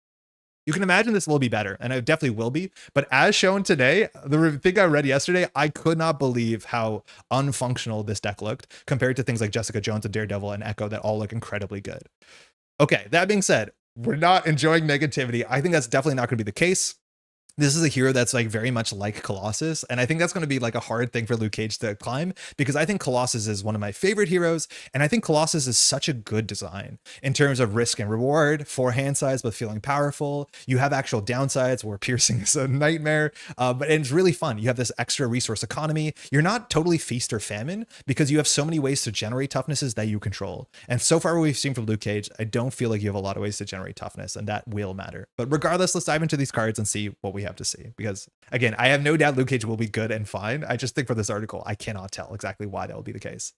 You can imagine this will be better, and it definitely will be. But as shown today, the thing I read yesterday, I could not believe how unfunctional this deck looked compared to things like Jessica Jones and Daredevil and Echo that all look incredibly good. Okay, that being said, we're not enjoying negativity. I think that's definitely not going to be the case. This is a hero that's like very much like Colossus, and I think that's going to be like a hard thing for Luke Cage to climb, because I think Colossus is one of my favorite heroes, and I think Colossus is such a good design in terms of risk and reward, 4 hand size but feeling powerful. You have actual downsides where piercing is a nightmare, but it's really fun. You have this extra resource economy. You're not totally feast or famine because you have so many ways to generate toughnesses that you control. And so far what we've seen from Luke Cage, I don't feel like you have a lot of ways to generate toughness, and that will matter. But regardless, let's dive into these cards and see what we have to see, because again, I have no doubt Luke Cage will be good and fine. I just think for this article, I cannot tell exactly why that will be the case.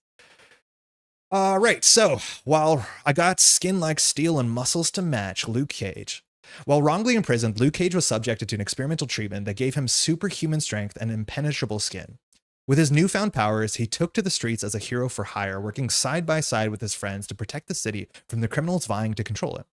Right, so while I got skin like steel and muscles to match Luke Cage. While wrongly imprisoned, Luke Cage was subjected to an experimental treatment that gave him superhuman strength and impenetrable skin. With his newfound powers, he took to the streets as a hero for hire, working side by side with his friends to protect the city from the criminals vying to control it.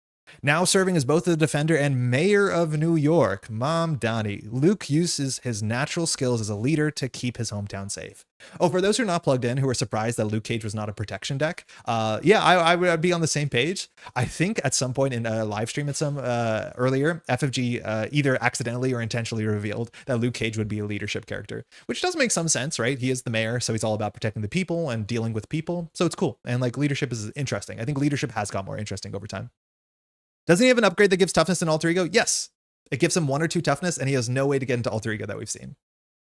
Now serving as both the defender and mayor of New York, Mom Donnie, Luke uses his natural skills as a leader to keep his hometown safe. Oh, for those who are not plugged in, who are surprised that Luke Cage was not a protection deck, yeah, I would be on the same page. I think at some point in a live stream at some earlier, FFG either accidentally or intentionally revealed that Luke Cage would be a leadership character, which does make some sense, right? He is the mayor, so he's all about protecting the people and dealing with people, so it's cool. And like leadership is interesting. I think leadership has got more interesting over time. Doesn't he have an upgrade that gives toughness in Alter Ego? Yes. It gives him 1 or 2 toughness, and he has no way to get into Alter Ego that we've seen.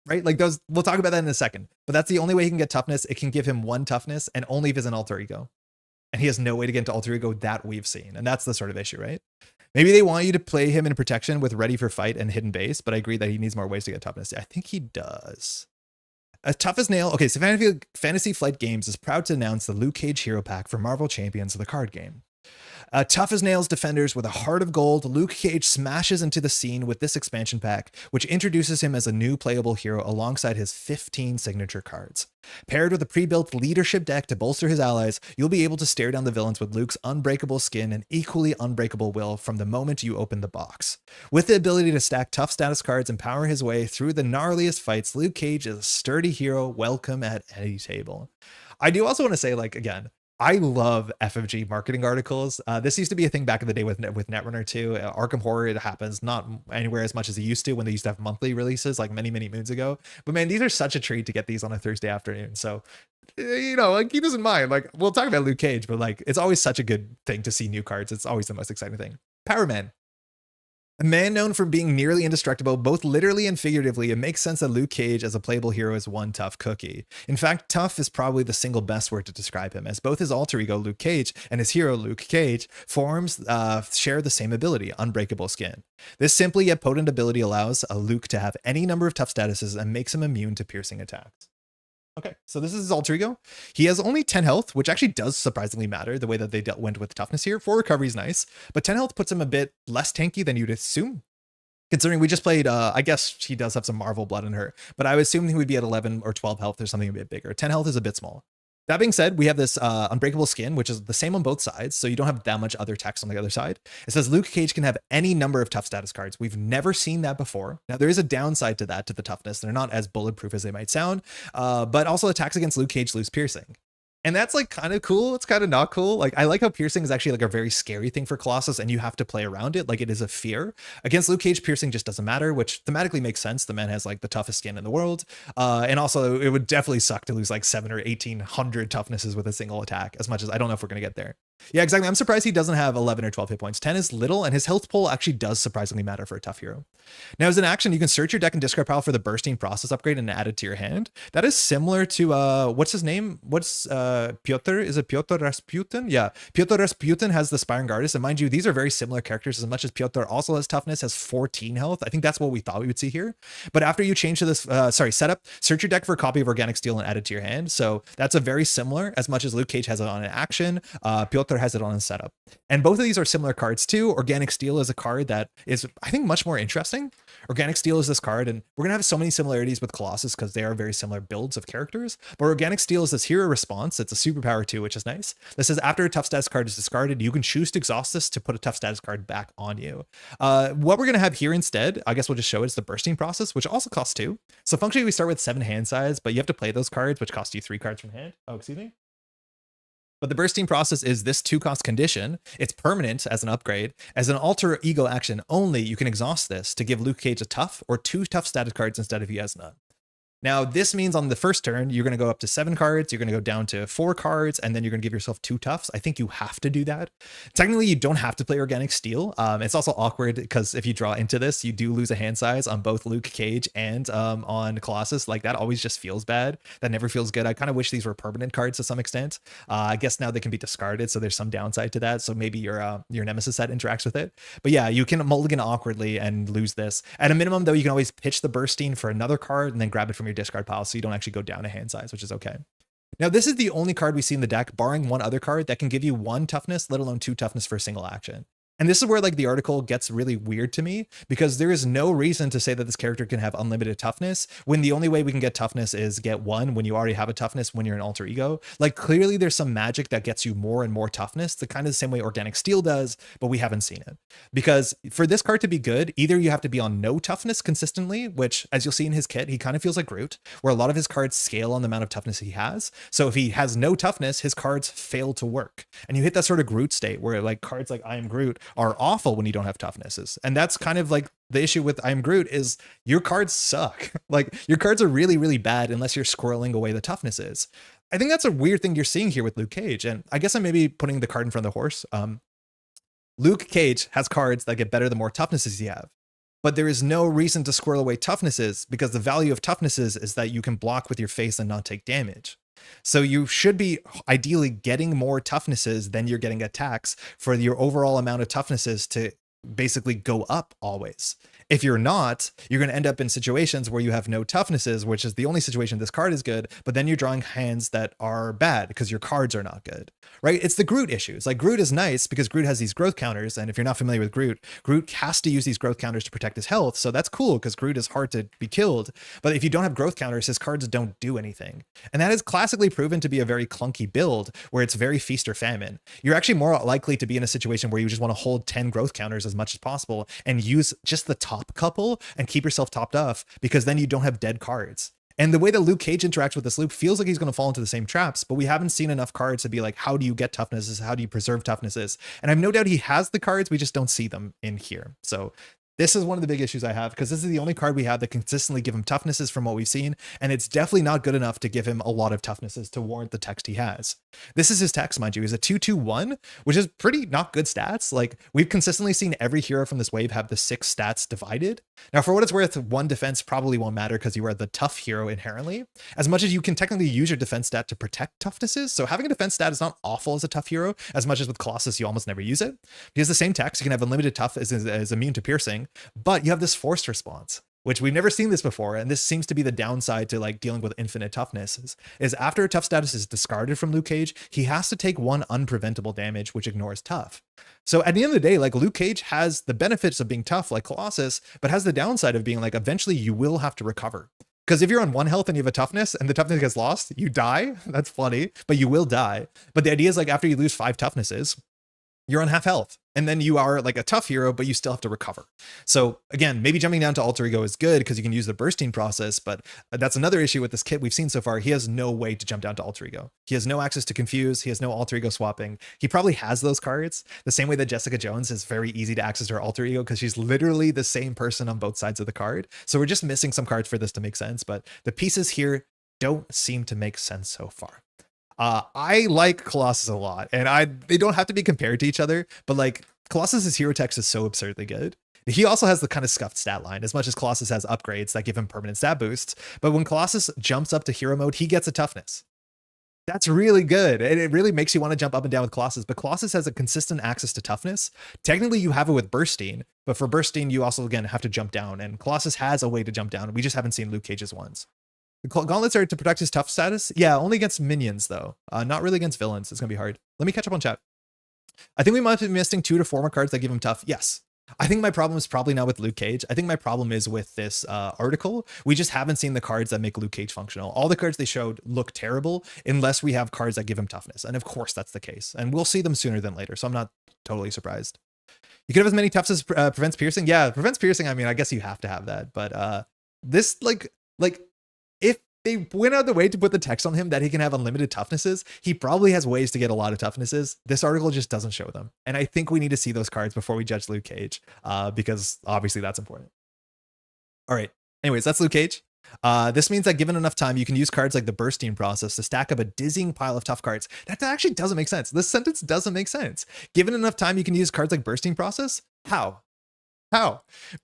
Right? Like those, we'll talk about that in a second. But that's the only way he can get toughness. It can give him 1 toughness, and only if it's an Alter Ego. And he has no way to get into Alter Ego that we've seen. And that's the sort of issue, right? Maybe they want you to play him in protection with Ready for Fight and Hidden Base, but I agree that he needs more ways to get toughness. I think he does. Tough as nail. Okay, so Fantasy Flight Games is proud to announce the Luke Cage Hero Pack for Marvel Champions of the card game. Tough as nails defenders with a heart of gold, Luke Cage smashes into the scene with this expansion pack, which introduces him as a new playable hero alongside his 15 signature cards. Paired with a pre-built leadership deck to bolster his allies, you'll be able to stare down the villains with Luke's unbreakable skin and equally unbreakable will from the moment you open the box. With the ability to stack tough status cards and power his way through the gnarliest fights, Luke Cage is a sturdy hero welcome at any table. I do also want to say, like, again, I love FFG marketing articles. This used to be a thing back in the day with Netrunner too. Arkham Horror, it happens not anywhere as much as it used to when they used to have monthly releases like many moons ago. But man, these are such a treat to get these on a Thursday afternoon. So, you know, like keep this in mind. Like we'll talk about Luke Cage, but like it's always such a good thing to see new cards. It's always the most exciting thing. Power Man. A man known for being nearly indestructible, both literally and figuratively, it makes sense that Luke Cage as a playable hero is one tough cookie. In fact, tough is probably the single best word to describe him, as both his alter ego Luke Cage and his hero Luke Cage share the same ability, unbreakable skin. This simply yet potent ability allows a Luke to have any number of tough statuses and makes him immune to piercing attacks. Okay, so this is his alter ego. He has only 10 health, which actually does surprisingly matter the way that they went with toughness here. 4 recovery is nice, but 10 health puts him a bit less tanky than you'd assume. Considering we just played, I guess she does have some Marvel blood in her, but I would assume he would be at 11 or 12 health or something a bit bigger. 10 health is a bit small. That being said, we have this unbreakable skin, which is the same on both sides, so you don't have that much other text on the other side. It says Luke Cage can have any number of tough status cards. We've never seen that before. Now, there is a downside to that, to the toughness. They're not as bulletproof as they might sound, but also attacks against Luke Cage lose piercing. And that's like kind of cool. It's kind of not cool. Like I like how piercing is actually like a very scary thing for Colossus and you have to play around it. Like it is a fear. Against Luke Cage, piercing just doesn't matter, which thematically makes sense. The man has like the toughest skin in the world. And also it would definitely suck to lose like 7 or 1800 toughnesses with a single attack, as much as I don't know if we're going to get there. Yeah, exactly. I'm surprised he doesn't have 11 or 12 hit points. 10 is little, and his health pool actually does surprisingly matter for a tough hero. Now, as an action, you can search your deck and discard pile for the bursting process upgrade and add it to your hand. That is similar to, what's his name? What's Piotr? Is it Piotr Rasputin? Yeah, Piotr Rasputin has the Spying Artist, and mind you, these are very similar characters as much as Piotr also has toughness, has 14 health. I think that's what we thought we would see here. But after you change to this, setup, search your deck for a copy of Organic Steel and add it to your hand. So that's a very similar, as much as Luke Cage has it on an action. Piotr or has it on his setup. And both of these are similar cards too. Organic Steel is a card that is, I think, much more interesting. Organic Steel is this card, and we're gonna have so many similarities with Colossus because they are very similar builds of characters. But Organic Steel is this hero response. It's a superpower too, which is nice. This says after a tough status card is discarded, you can choose to exhaust this to put a tough status card back on you. What we're gonna have here instead, I guess we'll just show it, is the bursting process, which also costs 2. So functionally we start with 7 hand size, but you have to play those cards, which cost you 3 cards from hand. Oh, excuse me. But the bursting process is this 2-cost condition. It's permanent as an upgrade. As an alter ego action only, you can exhaust this to give Luke Cage a tough or 2 tough status cards instead if he has none. Now, this means on the first turn, you're going to go up to 7 cards, you're going to go down to 4 cards, and then you're going to give yourself 2 toughs. I think you have to do that. Technically, you don't have to play Organic Steel. It's also awkward because if you draw into this, you do lose a hand size on both Luke Cage and on Colossus. Like, that always just feels bad. That never feels good. I kind of wish these were permanent cards to some extent. I guess now they can be discarded, so there's some downside to that. So maybe your Nemesis set interacts with it. But yeah, you can mulligan awkwardly and lose this. At a minimum, though, you can always pitch the bursting for another card and then grab it from your discard pile, so you don't actually go down a hand size, which is okay. Now, this is the only card we see in the deck, barring one other card, that can give you 1 toughness, let alone 2 toughness for a single action. And this is where like the article gets really weird to me, because there is no reason to say that this character can have unlimited toughness when the only way we can get toughness is get 1 when you already have a toughness when you're an alter ego. Like, clearly there's some magic that gets you more and more toughness, the kind of the same way Organic Steel does, but we haven't seen it. Because for this card to be good, either you have to be on no toughness consistently, which as you'll see in his kit, he kind of feels like Groot, where a lot of his cards scale on the amount of toughness he has. So if he has no toughness, his cards fail to work. And you hit that sort of Groot state where like cards like I Am Groot are awful when you don't have toughnesses. And that's kind of like the issue with I Am Groot, is your cards suck. Like, your cards are really, really bad unless you're squirreling away the toughnesses. I think that's a weird thing you're seeing here with Luke Cage. And I guess I'm maybe putting the cart in front of the horse. Luke Cage has cards that get better the more toughnesses you have. But there is no reason to squirrel away toughnesses, because the value of toughnesses is that you can block with your face and not take damage. So you should be ideally getting more toughnesses than you're getting attacks for your overall amount of toughnesses to basically go up always. If you're not, you're going to end up in situations where you have no toughnesses, which is the only situation this card is good, but then you're drawing hands that are bad because your cards are not good, right? It's the Groot issues. Like, Groot is nice because Groot has these growth counters, and if you're not familiar with Groot, Groot has to use these growth counters to protect his health, so that's cool because Groot is hard to be killed, but if you don't have growth counters, his cards don't do anything. And that is classically proven to be a very clunky build where it's very feast or famine. You're actually more likely to be in a situation where you just want to hold 10 growth counters as much as possible and use just the top couple and keep yourself topped off, because then you don't have dead cards. And the way that Luke Cage interacts with this loop feels like he's going to fall into the same traps, but we haven't seen enough cards to be like, how do you get toughnesses? How do you preserve toughnesses? And I have no doubt he has the cards, we just don't see them in here. So this is one of the big issues I have, because this is the only card we have that consistently give him toughnesses from what we've seen, and it's definitely not good enough to give him a lot of toughnesses to warrant the text he has. This is his text, mind you. He's a 2/2/1, which is pretty not good stats. Like, we've consistently seen every hero from this wave have the 6 stats divided. Now, for what it's worth, 1 defense probably won't matter because you are the tough hero inherently, as much as you can technically use your defense stat to protect toughnesses. So having a defense stat is not awful as a tough hero, as much as with Colossus, you almost never use it. He has the same text. You can have unlimited tough as immune to piercing, but you have this forced response, which we've never seen this before. And this seems to be the downside to like dealing with infinite toughness is after a tough status is discarded from Luke Cage, he has to take 1 unpreventable damage, which ignores tough. So at the end of the day, like, Luke Cage has the benefits of being tough like Colossus, but has the downside of being like, eventually you will have to recover. Because if you're on 1 health and you have a toughness and the toughness gets lost, you die. That's funny, but you will die. But the idea is like, after you lose 5 toughnesses, you're on half health. And then you are like a tough hero, but you still have to recover. So again, maybe jumping down to alter ego is good because you can use the bursting process, but that's another issue with this kit we've seen so far. He has no way to jump down to alter ego. He has no access to confuse. He has no alter ego swapping. He probably has those cards the same way that Jessica Jones is very easy to access her alter ego because she's literally the same person on both sides of the card. So we're just missing some cards for this to make sense, but the pieces here don't seem to make sense so far. I like Colossus a lot, and they don't have to be compared to each other, but like, Colossus's hero text is so absurdly good. He also has the kind of scuffed stat line, as much as Colossus has upgrades that give him permanent stat boosts. But when Colossus jumps up to hero mode, he gets a toughness. That's really good. And it really makes you want to jump up and down with Colossus. But Colossus has a consistent access to toughness. Technically, you have it with bursting, but for bursting, you also, again, have to jump down. And Colossus has a way to jump down. We just haven't seen Luke Cage's ones. The gauntlets are to protect his tough status. Yeah, only against minions, though. Not really against villains. It's going to be hard. Let me catch up on chat. I think we might be missing 2 to 4 more cards that give him tough. Yes. I think my problem is probably not with Luke Cage. I think my problem is with this article. We just haven't seen the cards that make Luke Cage functional. All the cards they showed look terrible unless we have cards that give him toughness. And of course that's the case. And we'll see them sooner than later. So I'm not totally surprised. You could have as many toughs as prevents piercing. Yeah, prevents piercing. I mean, I guess you have to have that. But this like if they went out of the way to put the text on him that he can have unlimited toughnesses, he probably has ways to get a lot of toughnesses. This article just doesn't show them. And I think we need to see those cards before we judge Luke Cage, because obviously that's important. All right. Anyways, that's Luke Cage. This means that given enough time, you can use cards like the bursting process to stack up a dizzying pile of tough cards. That actually doesn't make sense. This sentence doesn't make sense. Given enough time, you can use cards like bursting process? How?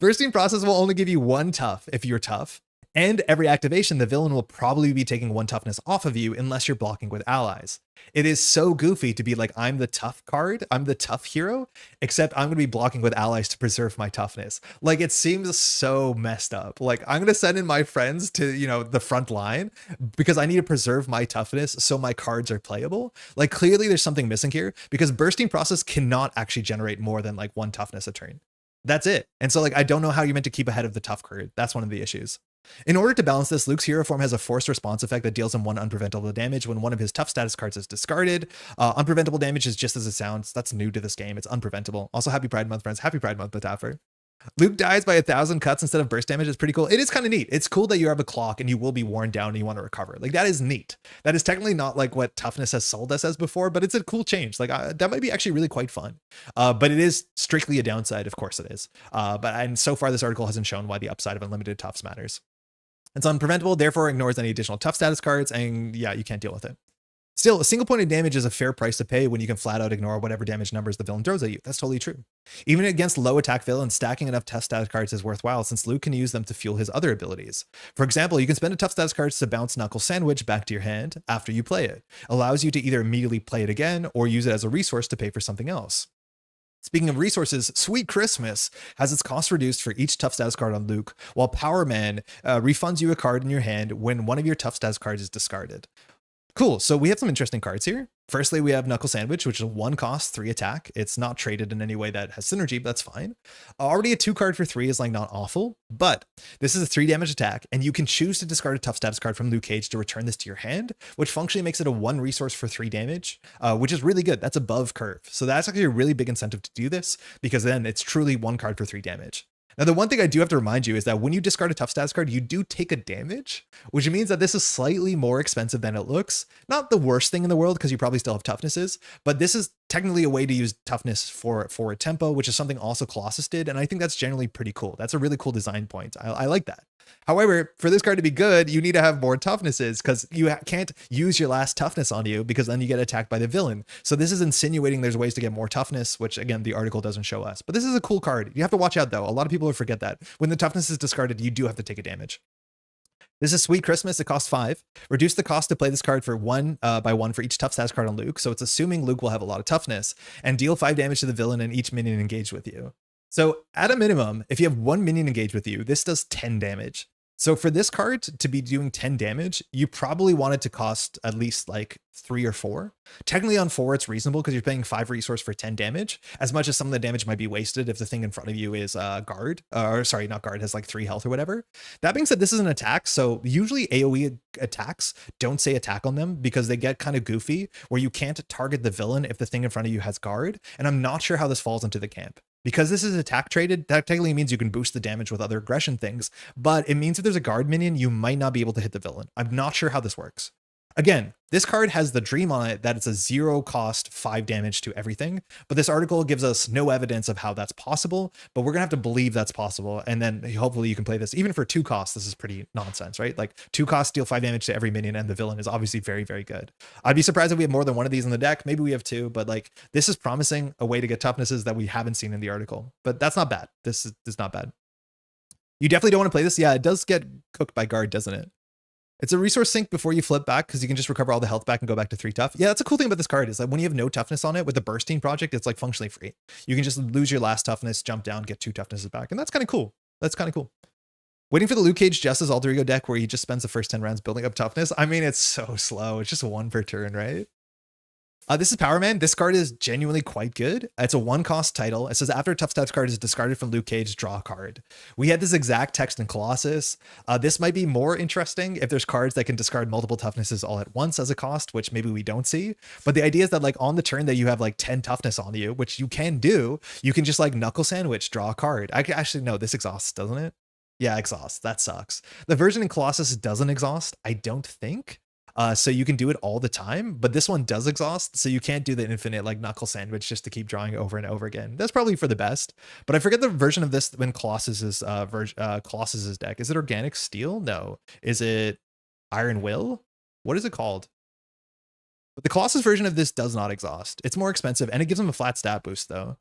Bursting process will only give you 1 tough if you're tough. And every activation, the villain will probably be taking 1 toughness off of you unless you're blocking with allies. It is so goofy to be like, I'm the tough card, I'm the tough hero, except I'm going to be blocking with allies to preserve my toughness. Like, it seems so messed up. Like, I'm going to send in my friends to, the front line because I need to preserve my toughness so my cards are playable. Like, clearly there's something missing here because bursting process cannot actually generate more than like 1 toughness a turn. That's it. And so I don't know how you're meant to keep ahead of the tough card. That's one of the issues. In order to balance this, Luke's hero form has a forced response effect that deals him 1 unpreventable damage when one of his tough status cards is discarded. Unpreventable damage is just as it sounds. That's new to this game. It's unpreventable. Also, happy Pride Month, friends. Happy Pride Month, Bataffer. Luke dies by 1,000 cuts instead of burst damage. It's pretty cool. It is kind of neat. It's cool that you have a clock and you will be worn down and you want to recover. Like, that is neat. That is technically not like what toughness has sold us as before, but it's a cool change. Like, that might be actually really quite fun. But it is strictly a downside. Of course it is. And so far this article hasn't shown why the upside of unlimited toughs matters. It's unpreventable, therefore ignores any additional tough status cards, and yeah, you can't deal with it. Still, a single point of damage is a fair price to pay when you can flat out ignore whatever damage numbers the villain throws at you. That's totally true. Even against low attack villains, stacking enough tough status cards is worthwhile since Luke can use them to fuel his other abilities. For example, you can spend a tough status cards to bounce Knuckle Sandwich back to your hand after you play it. Allows you to either immediately play it again or use it as a resource to pay for something else. Speaking of resources, Sweet Christmas has its cost reduced for each tough status card on Luke, while Power Man refunds you a card in your hand when one of your tough status cards is discarded. Cool, so we have some interesting cards here. Firstly, we have Knuckle Sandwich, which is 1 cost, 3 attack. It's not traded in any way that has synergy, but that's fine. Already a 2 card for 3 is like not awful, but this is a 3 damage attack, and you can choose to discard a tough status card from Luke Cage to return this to your hand, which functionally makes it a 1 resource for 3 damage, which is really good. That's above curve. So that's actually a really big incentive to do this, because then it's truly 1 card for 3 damage. Now, the one thing I do have to remind you is that when you discard a tough status card, you do take a damage, which means that this is slightly more expensive than it looks. Not the worst thing in the world, because you probably still have toughnesses, but this is technically a way to use toughness for a tempo, which is something also Colossus did, and I think that's generally pretty cool. That's a really cool design point. I like that. However, for this card to be good, you need to have more toughnesses because you can't use your last toughness on you because then you get attacked by the villain. So this is insinuating there's ways to get more toughness, which again, the article doesn't show us. But this is a cool card. You have to watch out though. A lot of people forget that. When the toughness is discarded, you do have to take a damage. This is Sweet Christmas. It costs 5. Reduce the cost to play this card for 1 by 1 for each tough status card on Luke. So it's assuming Luke will have a lot of toughness and deal 5 damage to the villain and each minion engaged with you. So at a minimum, if you have 1 minion engaged with you, this does 10 damage. So for this card to be doing 10 damage, you probably want it to cost at least like 3 or 4. Technically on 4, it's reasonable because you're paying 5 resource for 10 damage, as much as some of the damage might be wasted if the thing in front of you is guard, or sorry, not guard, has like 3 health or whatever. That being said, this is an attack. So usually AoE attacks don't say attack on them because they get kind of goofy where you can't target the villain if the thing in front of you has guard. And I'm not sure how this falls into the camp. Because this is attack traded, that technically means you can boost the damage with other aggression things, but it means if there's a guard minion, you might not be able to hit the villain. I'm not sure how this works. Again, this card has the dream on it that it's a 0 cost 5 damage to everything, but this article gives us no evidence of how that's possible, but we're gonna have to believe that's possible, and then hopefully you can play this. Even for 2 costs, this is pretty nonsense, right? Like 2 costs deal 5 damage to every minion, and the villain is obviously very, very good. I'd be surprised if we have more than 1 of these in the deck. Maybe we have 2, but like this is promising a way to get toughnesses that we haven't seen in the article, but that's not bad. This is not bad. You definitely don't want to play this. Yeah, it does get cooked by guard, doesn't it? It's a resource sink before you flip back because you can just recover all the health back and go back to 3 tough. Yeah, that's a cool thing about this card is that when you have no toughness on it with the bursting project, it's like functionally free. You can just lose your last toughness, jump down, get 2 toughnesses back. And that's kind of cool. That's kind of cool. Waiting for the Luke Cage Justice Alter Ego deck where he just spends the first 10 rounds building up toughness. I mean, it's so slow. It's just 1 per turn, right? This is Power Man. This card is genuinely quite good. It's a 1-cost title. It says after a tough stats card is discarded from Luke Cage, draw a card. We had this exact text in Colossus. This might be more interesting if there's cards that can discard multiple toughnesses all at once as a cost, which maybe we don't see. But the idea is that like on the turn that you have like 10 toughness on you, which you can do, you can just like Knuckle Sandwich, draw a card. I actually no, this exhausts, doesn't it? Yeah, exhaust. That sucks. The version in Colossus doesn't exhaust, I don't think. So you can do it all the time, but this one does exhaust, so you can't do the infinite like Knuckle Sandwich just to keep drawing over and over again. That's probably for the best, but I forget the version of this when Colossus's Colossus's deck. Is it Organic Steel? No. Is it Iron Will? What is it called? But the Colossus version of this does not exhaust. It's more expensive, and it gives them a flat stat boost though.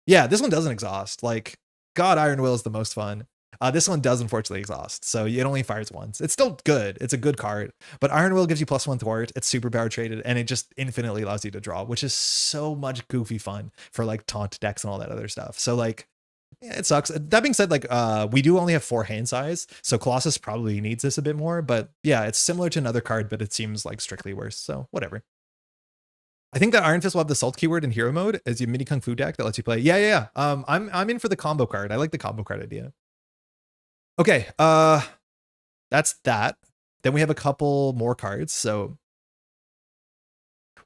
Yeah, this one doesn't exhaust. Like, God, Iron Will is the most fun. This one does unfortunately exhaust, so it only fires once. It's still good. It's a good card, but Iron Will gives you +1 thwart. It's super power traded, and it just infinitely allows you to draw, which is so much goofy fun for like taunt decks and all that other stuff. So like, yeah, it sucks. That being said, like we do only have 4 hand size, so Colossus probably needs this a bit more. But yeah, it's similar to another card, but it seems like strictly worse. So whatever. I think that Iron Fist will have the Salt keyword in hero mode as your mini Kung Fu deck that lets you play. Yeah. I'm in for the combo card. I like the combo card idea. Okay, that's that. Then we have a couple more cards. So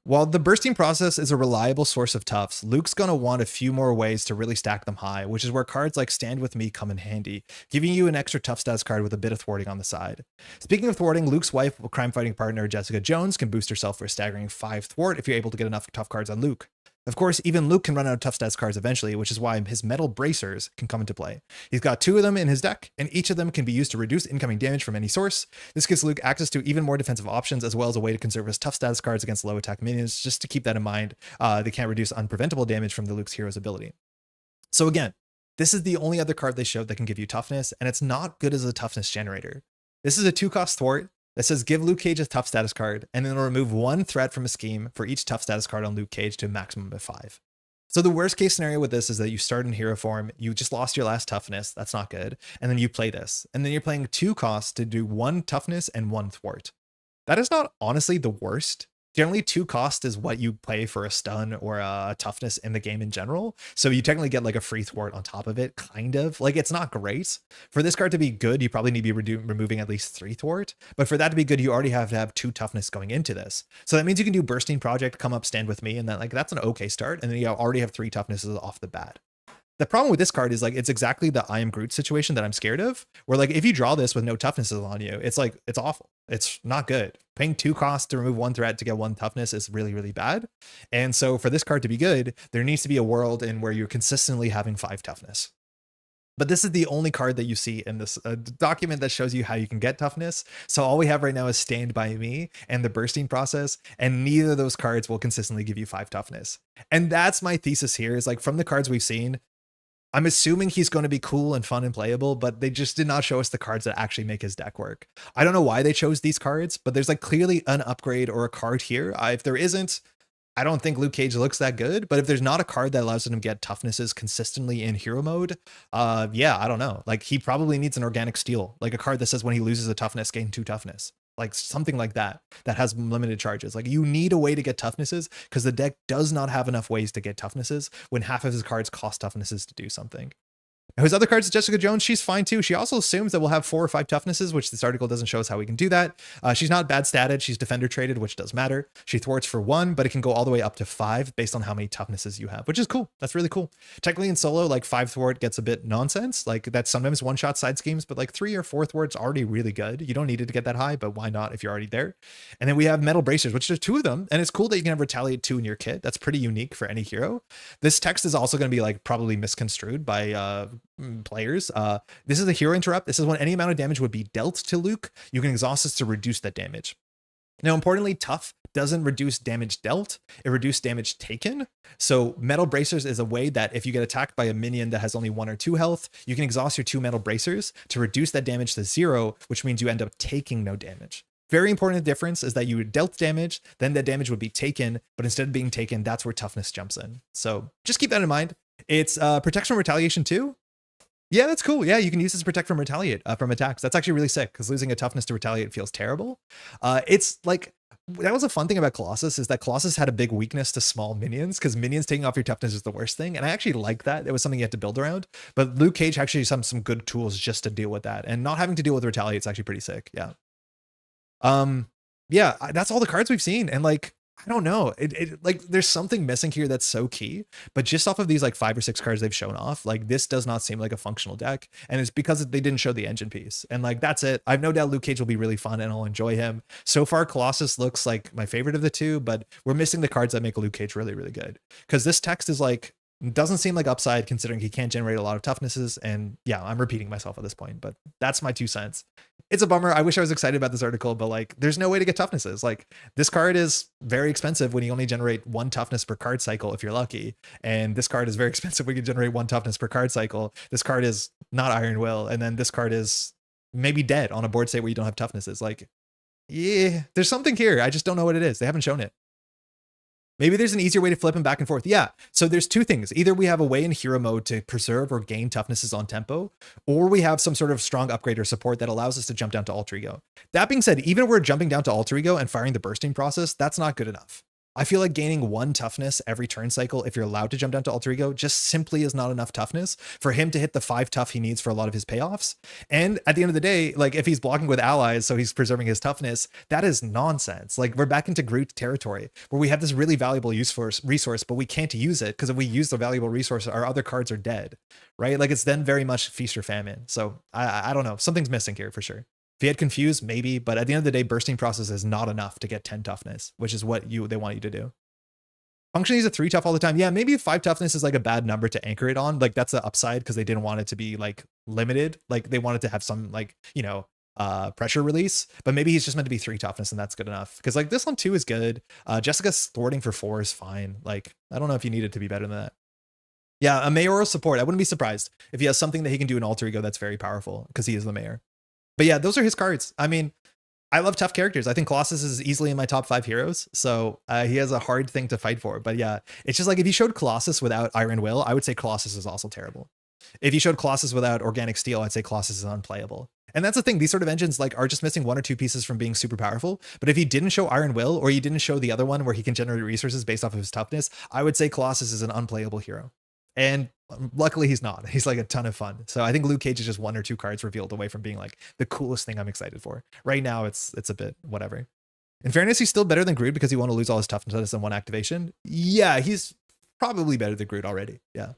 while the bursting process is a reliable source of toughs, Luke's gonna want a few more ways to really stack them high, which is where cards like Stand With Me come in handy, giving you an extra tough stats card with a bit of thwarting on the side. Speaking of thwarting, Luke's wife, crime fighting partner Jessica Jones, can boost herself for a staggering 5 thwart if you're able to get enough tough cards on Luke. Of course, even Luke can run out of tough stats cards eventually, which is why his metal bracers can come into play. He's got 2 of them in his deck, and each of them can be used to reduce incoming damage from any source. This gives Luke access to even more defensive options, as well as a way to conserve his tough stats cards against low attack minions, just to keep that in mind. They can't reduce unpreventable damage from the Luke's hero's ability. So again, this is the only other card they showed that can give you toughness, and it's not good as a toughness generator. This is a 2-cost thwart that says give Luke Cage a tough status card, and then it'll remove 1 threat from a scheme for each tough status card on Luke Cage to a maximum of 5. So the worst case scenario with this is that you start in hero form, you just lost your last toughness, that's not good, and then you play this, and then you're playing 2 costs to do 1 toughness and 1 thwart. That is not honestly the worst. Generally 2 cost is what you play for a stun or a toughness in the game in general. So you technically get like a free thwart on top of it, kind of. Like, it's not great. For this card to be good, you probably need to be removing at least 3 thwart. But for that to be good, you already have to have 2 toughness going into this. So that means you can do Bursting Project, come up, Stand With Me, and then like that's an okay start. And then you already have 3 toughnesses off the bat. The problem with this card is like, it's exactly the I am Groot situation that I'm scared of, where like, if you draw this with no toughnesses on you, it's like, it's awful. It's not good. Paying 2 costs to remove 1 threat to get 1 toughness is really, really bad. And so for this card to be good, there needs to be a world in where you're consistently having 5 toughness. But this is the only card that you see in this document that shows you how you can get toughness. So all we have right now is Stand By Me and the bursting process, and neither of those cards will consistently give you 5 toughness. And that's my thesis here, is like, from the cards we've seen, I'm assuming he's going to be cool and fun and playable, but they just did not show us the cards that actually make his deck work. I don't know why they chose these cards, but there's like clearly an upgrade or a card here. If there isn't, I don't think Luke Cage looks that good, but if there's not a card that allows him to get toughnesses consistently in hero mode, yeah, I don't know. Like, he probably needs an Organic Steel, like a card that says when he loses a toughness, gain 2 toughness. Like something like that has limited charges. Like, you need a way to get toughnesses, because the deck does not have enough ways to get toughnesses when half of his cards cost toughnesses to do something. His other cards, Jessica Jones, she's fine too. She also assumes that we'll have 4 or 5 toughnesses, which this article doesn't show us how we can do that. She's not bad statted. She's defender traded, which does matter. She thwarts for 1, but it can go all the way up to 5 based on how many toughnesses you have, which is cool. That's really cool. Technically in solo, like 5 thwart gets a bit nonsense. Like, that's sometimes one-shot side schemes, but like 3 or 4 thwart's already really good. You don't need it to get that high, but why not if you're already there? And then we have Metal Bracers, which there's 2 of them. And it's cool that you can have Retaliate 2 in your kit. That's pretty unique for any hero. This text is also going to be like probably misconstrued by players. This is a hero interrupt. This is when any amount of damage would be dealt to Luke, you can exhaust this to reduce that damage. Now, importantly, tough doesn't reduce damage dealt, it reduces damage taken. So Metal Bracers is a way that if you get attacked by a minion that has only 1 or 2 health, you can exhaust your 2 Metal Bracers to reduce that damage to 0, which means you end up taking no damage. Very important difference is that you dealt damage, then that damage would be taken, but instead of being taken, that's where toughness jumps in. So just keep that in mind. It's protection from retaliation too. Yeah, that's cool. Yeah, you can use this to protect from retaliate from attacks. That's actually really sick, because losing a toughness to retaliate feels terrible. It's like, that was a fun thing about Colossus, is that Colossus had a big weakness to small minions, because minions taking off your toughness is the worst thing. And I actually like that. It was something you had to build around. But Luke Cage actually some good tools just to deal with that. And not having to deal with Retaliate is actually pretty sick. Yeah. Yeah, that's all the cards we've seen. And like, I don't know. Like there's something missing here that's so key, but just off of these like 5 or 6 cards they've shown off, like this does not seem like a functional deck. And it's because they didn't show the engine piece. And like, that's it. I've no doubt Luke Cage will be really fun and I'll enjoy him. So far, Colossus looks like my favorite of the two, but we're missing the cards that make Luke Cage really, really good. Because this text is like, doesn't seem like upside considering he can't generate a lot of toughnesses. And yeah, I'm repeating myself at this point, but that's my 2 cents. It's a bummer. I wish I was excited about this article, but like, there's no way to get toughnesses. Like this card is very expensive when you only generate 1 toughness per card cycle if you're lucky. And this card is very expensive when you generate 1 toughness per card cycle. This card is not Iron Will. And then this card is maybe dead on a board state where you don't have toughnesses. Like, yeah, there's something here. I just don't know what it is. They haven't shown it. Maybe there's an easier way to flip him back and forth. Yeah. So there's 2 things. Either we have a way in hero mode to preserve or gain toughnesses on tempo, or we have some sort of strong upgrade or support that allows us to jump down to alter ego. That being said, even if we're jumping down to alter ego and firing the bursting process, that's not good enough. I feel like gaining 1 toughness every turn cycle, if you're allowed to jump down to alter ego, just simply is not enough toughness for him to hit the 5 tough he needs for a lot of his payoffs. And at the end of the day, like if he's blocking with allies, so he's preserving his toughness, that is nonsense. Like we're back into Groot territory where we have this really valuable resource, but we can't use it because if we use the valuable resource, our other cards are dead, right? Like it's then very much feast or famine. So I don't know. Something's missing here for sure. If he had confused, maybe, but at the end of the day, bursting process is not enough to get 10 toughness, which is what they want you to do. Function is a 3 tough all the time. Yeah, maybe 5 toughness is like a bad number to anchor it on. Like that's the upside because they didn't want it to be like limited. Like they wanted to have some like, you know, pressure release, but maybe he's just meant to be 3 toughness and that's good enough. Because like this one 2 is good. Jessica's thwarting for 4 is fine. Like, I don't know if you need it to be better than that. Yeah, a mayoral support. I wouldn't be surprised if he has something that he can do in alter ego that's very powerful because he is the mayor. But yeah, those are his cards. I mean, I love tough characters. I think Colossus is easily in my top 5 heroes. So he has a hard thing to fight for. But yeah, it's just like if you showed Colossus without Iron Will, I would say Colossus is also terrible. If you showed Colossus without Organic Steel, I'd say Colossus is unplayable. And that's the thing. These sort of engines like are just missing 1 or 2 pieces from being super powerful. But if he didn't show Iron Will or he didn't show the other one where he can generate resources based off of his toughness, I would say Colossus is an unplayable hero. And luckily he's not. He's like a ton of fun. So I think Luke Cage is just 1 or 2 cards revealed away from being like the coolest thing I'm excited for. Right now it's a bit whatever. In fairness, he's still better than Groot because he won't lose all his toughness in 1 activation. Yeah, he's probably better than Groot already. Yeah.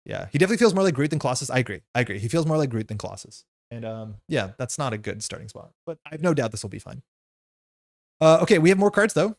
Yeah, he definitely feels more like Groot than Colossus. I agree. He feels more like Groot than Colossus. And yeah, that's not a good starting spot. But I have no doubt this will be fine. Okay, we have more cards though.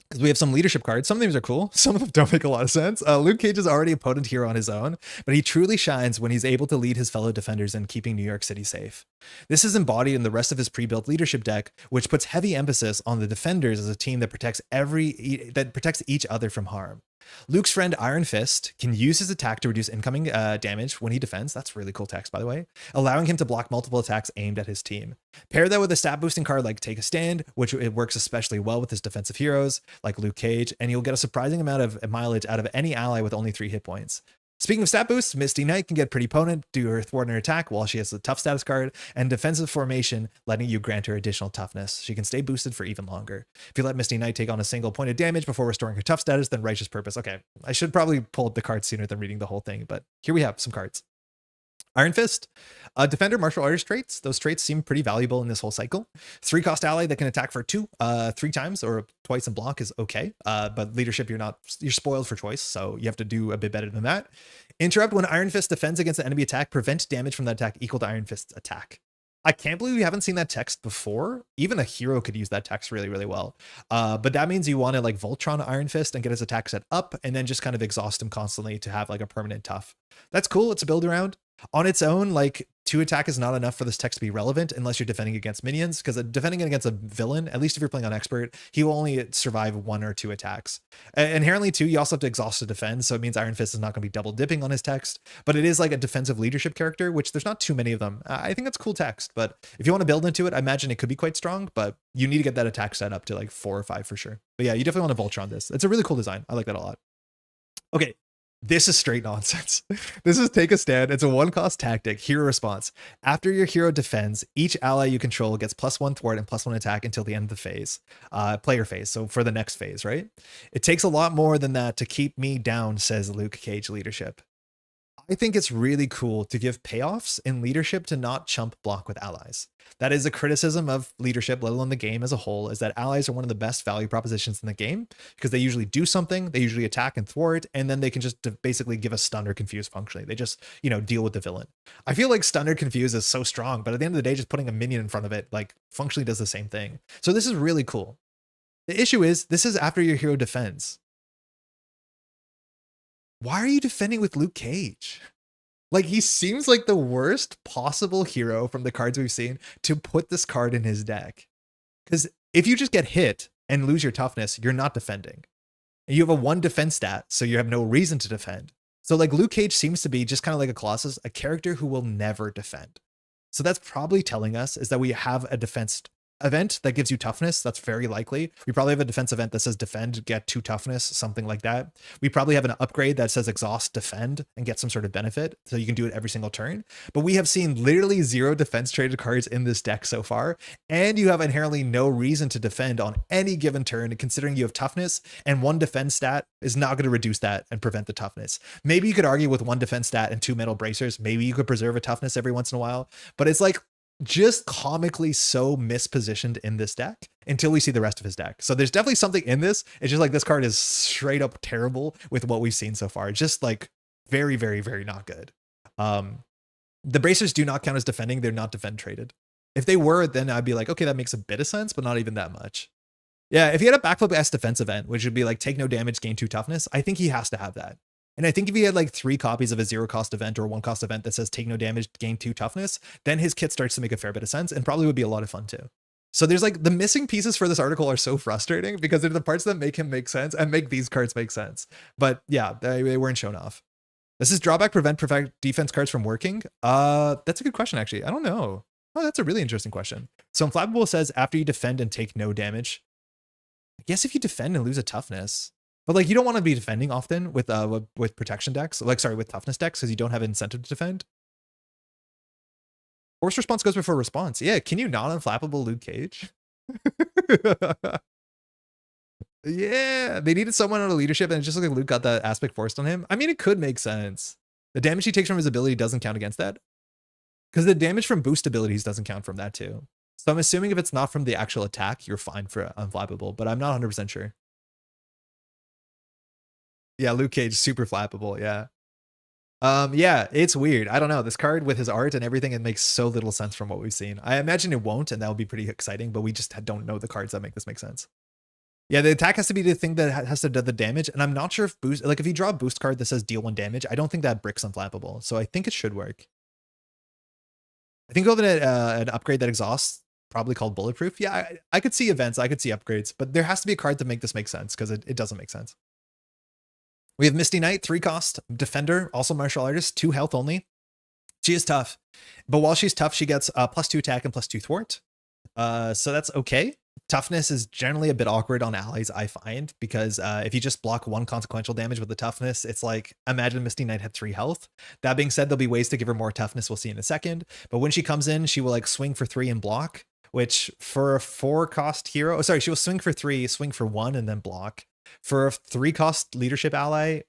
Because we have some leadership cards. Some of these are cool. Some of them don't make a lot of sense. Luke Cage is already a potent hero on his own, but he truly shines when he's able to lead his fellow defenders in keeping New York City safe. This is embodied in the rest of his pre-built leadership deck, which puts heavy emphasis on the defenders as a team that protects each other from harm. Luke's friend Iron Fist can use his attack to reduce incoming damage when he defends. That's really cool text, by the way, allowing him to block multiple attacks aimed at his team. Pair that with a stat boosting card like Take a Stand, which it works especially well with his defensive heroes like Luke Cage, and you'll get a surprising amount of mileage out of any ally with only 3 hit points. Speaking of stat boosts, Misty Knight can get pretty potent, do her thwart her attack while she has a tough status card, and defensive formation, letting you grant her additional toughness. She can stay boosted for even longer. If you let Misty Knight take on a single point of damage before restoring her tough status, then Righteous Purpose. Okay, I should probably pull up the cards sooner than reading the whole thing, but here we have some cards. Iron Fist, Defender Martial Artist traits. Those traits seem pretty valuable in this whole cycle. 3-cost ally that can attack for 2, 3 times or twice and block is okay. But leadership, you're spoiled for choice, so you have to do a bit better than that. Interrupt when Iron Fist defends against an enemy attack. Prevent damage from that attack equal to Iron Fist's attack. I can't believe we haven't seen that text before. Even a hero could use that text really, really well. But that means you want to like Voltron Iron Fist and get his attack set up and then just kind of exhaust him constantly to have like a permanent tough. That's cool. It's a build around. On its own, like 2 attack is not enough for this text to be relevant unless you're defending against minions, because defending against a villain, at least if you're playing on expert, he will only survive 1 or 2 attacks. Inherently too, you also have to exhaust to defend, so it means Iron Fist is not going to be double dipping on his text, but it is like a defensive leadership character, which there's not too many of them. I think that's cool text, but if you want to build into it, I imagine it could be quite strong, but you need to get that attack set up to like 4 or 5 for sure. But yeah, you definitely want to Voltron this. It's a really cool design. I like that a lot. Okay, This is straight nonsense. This is take a stand. It's a 1-cost tactic, hero response. After your hero defends, each ally you control gets +1 thwart and +1 attack until the end of the phase, player phase. So for the next phase, right? It takes a lot more than that to keep me down, says Luke Cage leadership. I think it's really cool to give payoffs in leadership to not chump block with allies. That is a criticism of leadership, let alone the game as a whole, is that allies are one of the best value propositions in the game because they usually do something, they usually attack and thwart, and then they can just basically give a stun or confuse functionally. They just, deal with the villain. I feel like stun or confuse is so strong, but at the end of the day, just putting a minion in front of it, like, functionally does the same thing. So this is really cool. The issue is, this is after your hero defends. Why are you defending with Luke Cage? Like, he seems like the worst possible hero from the cards we've seen to put this card in his deck. Because if you just get hit and lose your toughness, you're not defending. And you have a 1 defense stat, so you have no reason to defend. So like Luke Cage seems to be just kind of like a Colossus, a character who will never defend. So that's probably telling us is that we have a defense event that gives you toughness. That's very likely. We probably have a defense event that says defend, get 2 toughness, something like that. We probably have an upgrade that says exhaust, defend, and get some sort of benefit. So you can do it every single turn. But we have seen literally 0 defense traded cards in this deck so far. And you have inherently no reason to defend on any given turn, considering you have toughness and 1 defense stat is not going to reduce that and prevent the toughness. Maybe you could argue with 1 defense stat and 2 metal bracers. Maybe you could preserve a toughness every once in a while, but it's like just comically so mispositioned in this deck until we see the rest of his deck. So there's definitely something in this. It's just like this card is straight up terrible with what we've seen so far. It's just like very, very, very not good. The bracers do not count as defending. They're not defend traded. If they were, then I'd be like, okay, that makes a bit of sense, but not even that much. Yeah, if he had a backflip S defense event, which would be like take no damage, gain 2 toughness, I think he has to have that. And I think if he had like 3 copies of a 0-cost event or a 1-cost event that says take no damage, gain 2 toughness, then his kit starts to make a fair bit of sense and probably would be a lot of fun too. So there's like the missing pieces for this article are so frustrating because they're the parts that make him make sense and make these cards make sense. But yeah, they weren't shown off. This is drawback, prevent defense cards from working. That's a good question, actually. I don't know. Oh, that's a really interesting question. So Inflammable says after you defend and take no damage. I guess if you defend and lose a toughness, but like you don't want to be defending often with protection decks, like sorry, with toughness decks because you don't have incentive to defend. Force response goes before response. Yeah, can you not unflappable Luke Cage? Yeah, they needed someone on a leadership and it just looked like Luke got that aspect forced on him. I mean, it could make sense. The damage he takes from his ability doesn't count against that. Because the damage from boost abilities doesn't count from that too. So I'm assuming if it's not from the actual attack, you're fine for unflappable, but I'm not 100% sure. Yeah, Luke Cage, super flappable, yeah. Yeah, it's weird. I don't know. This card with his art and everything, it makes so little sense from what we've seen. I imagine it won't, and that would be pretty exciting, but we just don't know the cards that make this make sense. Yeah, the attack has to be the thing that has to do the damage, and I'm not sure if boost, like if you draw a boost card that says deal 1 damage, I don't think that brick's unflappable, so I think it should work. I think over an upgrade that exhausts, probably called bulletproof. Yeah, I could see events, I could see upgrades, but there has to be a card to make this make sense because it doesn't make sense. We have Misty Knight, 3-cost, defender, also martial artist, 2 health only. She is tough, but while she's tough, she gets +2 attack and +2 thwart. So that's okay. Toughness is generally a bit awkward on allies, I find, because if you just block 1 consequential damage with the toughness, it's like, imagine Misty Knight had 3 health. That being said, there'll be ways to give her more toughness, we'll see in a second. But when she comes in, she will like swing for 3 and block, which for a 4-cost hero, sorry, she will swing for 3, swing for 1, and then block. For a 3-cost leadership ally,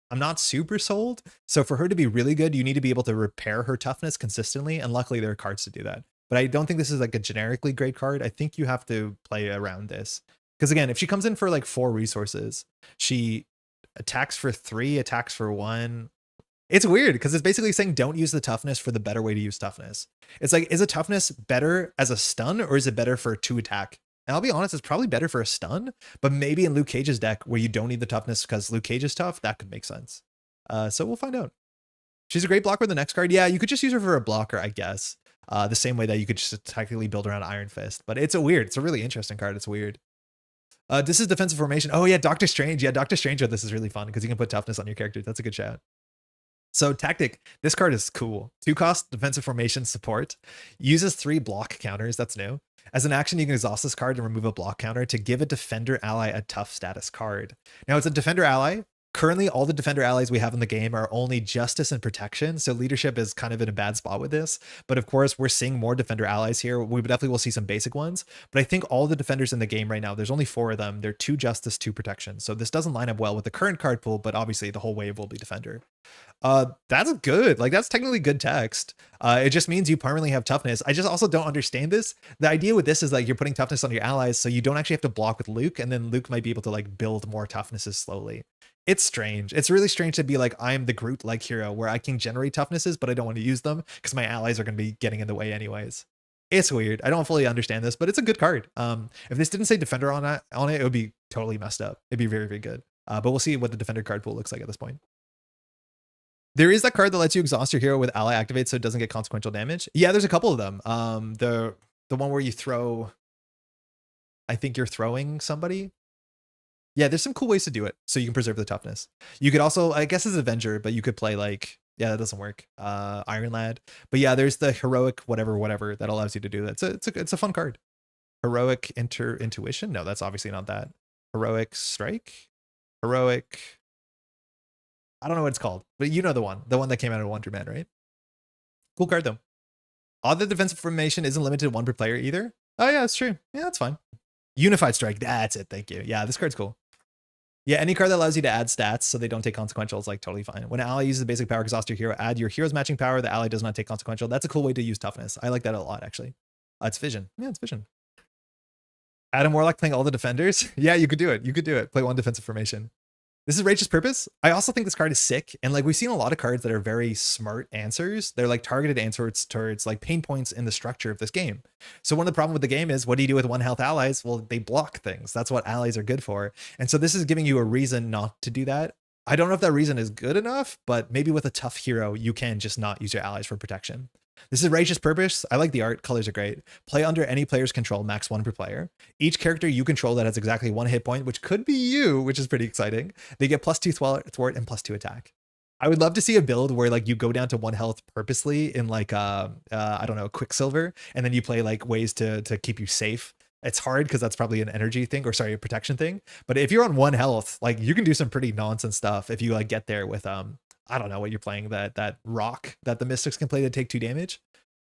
I'm not super sold. So for her to be really good, you need to be able to repair her toughness consistently. And luckily there are cards to do that. But I don't think this is like a generically great card. I think you have to play around this. Because again, if she comes in for like 4 resources, she attacks for 3, attacks for 1. It's weird because it's basically saying don't use the toughness for the better way to use toughness. It's like, is a toughness better as a stun or is it better for 2 attack? And I'll be honest, it's probably better for a stun, but maybe in Luke Cage's deck where you don't need the toughness because Luke Cage is tough, that could make sense. So we'll find out. She's a great blocker with the next card. Yeah, you could just use her for a blocker, I guess. The same way that you could just technically build around Iron Fist. But it's a really interesting card. It's weird. This is defensive formation. Oh yeah, Doctor Strange. Yeah, Doctor Strange with this is really fun because you can put toughness on your character. That's a good shout. So tactic, this card is cool. 2-cost defensive formation support. Uses 3 block counters. That's new. As an action, you can exhaust this card and remove a block counter to give a defender ally a tough status card. Now it's a defender ally. Currently, all the defender allies we have in the game are only justice and protection, so leadership is kind of in a bad spot with this. But of course, we're seeing more defender allies here. We definitely will see some basic ones, but I think all the defenders in the game right now, there's only 4 of them. They're 2 justice, 2 protection. So this doesn't line up well with the current card pool, but obviously the whole wave will be defender. That's good. Like, that's technically good text. It just means you permanently have toughness. I just also don't understand this. The idea with this is like you're putting toughness on your allies, so you don't actually have to block with Luke, and then Luke might be able to like build more toughnesses slowly. It's strange. It's really strange to be like, I'm the Groot-like hero where I can generate toughnesses, but I don't want to use them because my allies are going to be getting in the way anyways. It's weird. I don't fully understand this, but it's a good card. If this didn't say defender on it, it would be totally messed up. It'd be very, very good. But we'll see what the defender card pool looks like at this point. There is that card that lets you exhaust your hero with ally activate so it doesn't get consequential damage. Yeah, there's a couple of them. The one where you throw, I think you're throwing somebody. Yeah, there's some cool ways to do it so you can preserve the toughness. You could also, I guess, as Avenger, but you could play like, yeah, that doesn't work. Iron Lad. But yeah, there's the heroic whatever that allows you to do that. It's a fun card. Heroic intuition. No, that's obviously not that. Heroic strike. Heroic. I don't know what it's called, but you know the one that came out of Wonder Man, right? Cool card though. Odd that defensive formation isn't limited to 1 per player either. Oh yeah, that's true. Yeah, that's fine. Unified strike. That's it. Thank you. Yeah, this card's cool. Yeah, any card that allows you to add stats so they don't take consequential is like totally fine. When an ally uses the basic power, exhaust your hero, add your hero's matching power. The ally does not take consequential. That's a cool way to use toughness. I like that a lot, actually. It's vision. Yeah, it's vision. Adam Warlock playing all the defenders. Yeah, you could do it. You could do it. Play 1 defensive formation. This is Righteous Purpose. I also think this card is sick. And like we've seen a lot of cards that are very smart answers. They're like targeted answers towards like pain points in the structure of this game. So one of the problems with the game is, what do you do with 1 health allies? Well, they block things. That's what allies are good for. And so this is giving you a reason not to do that. I don't know if that reason is good enough, but maybe with a tough hero, you can just not use your allies for protection. This is Righteous Purpose. I like the art. Colors are great. Play under any player's control, max 1 per player. Each character you control that has exactly 1 hit point, which could be you, which is pretty exciting. They get +2 thwart and +2 attack. I would love to see a build where like you go down to 1 health purposely in like I don't know, Quicksilver, and then you play like ways to keep you safe. It's hard because that's probably an energy thing, or sorry, a protection thing. But if you're on 1 health, like you can do some pretty nonsense stuff if you like get there with I don't know what you're playing, that rock that the Mystics can play to take 2 damage.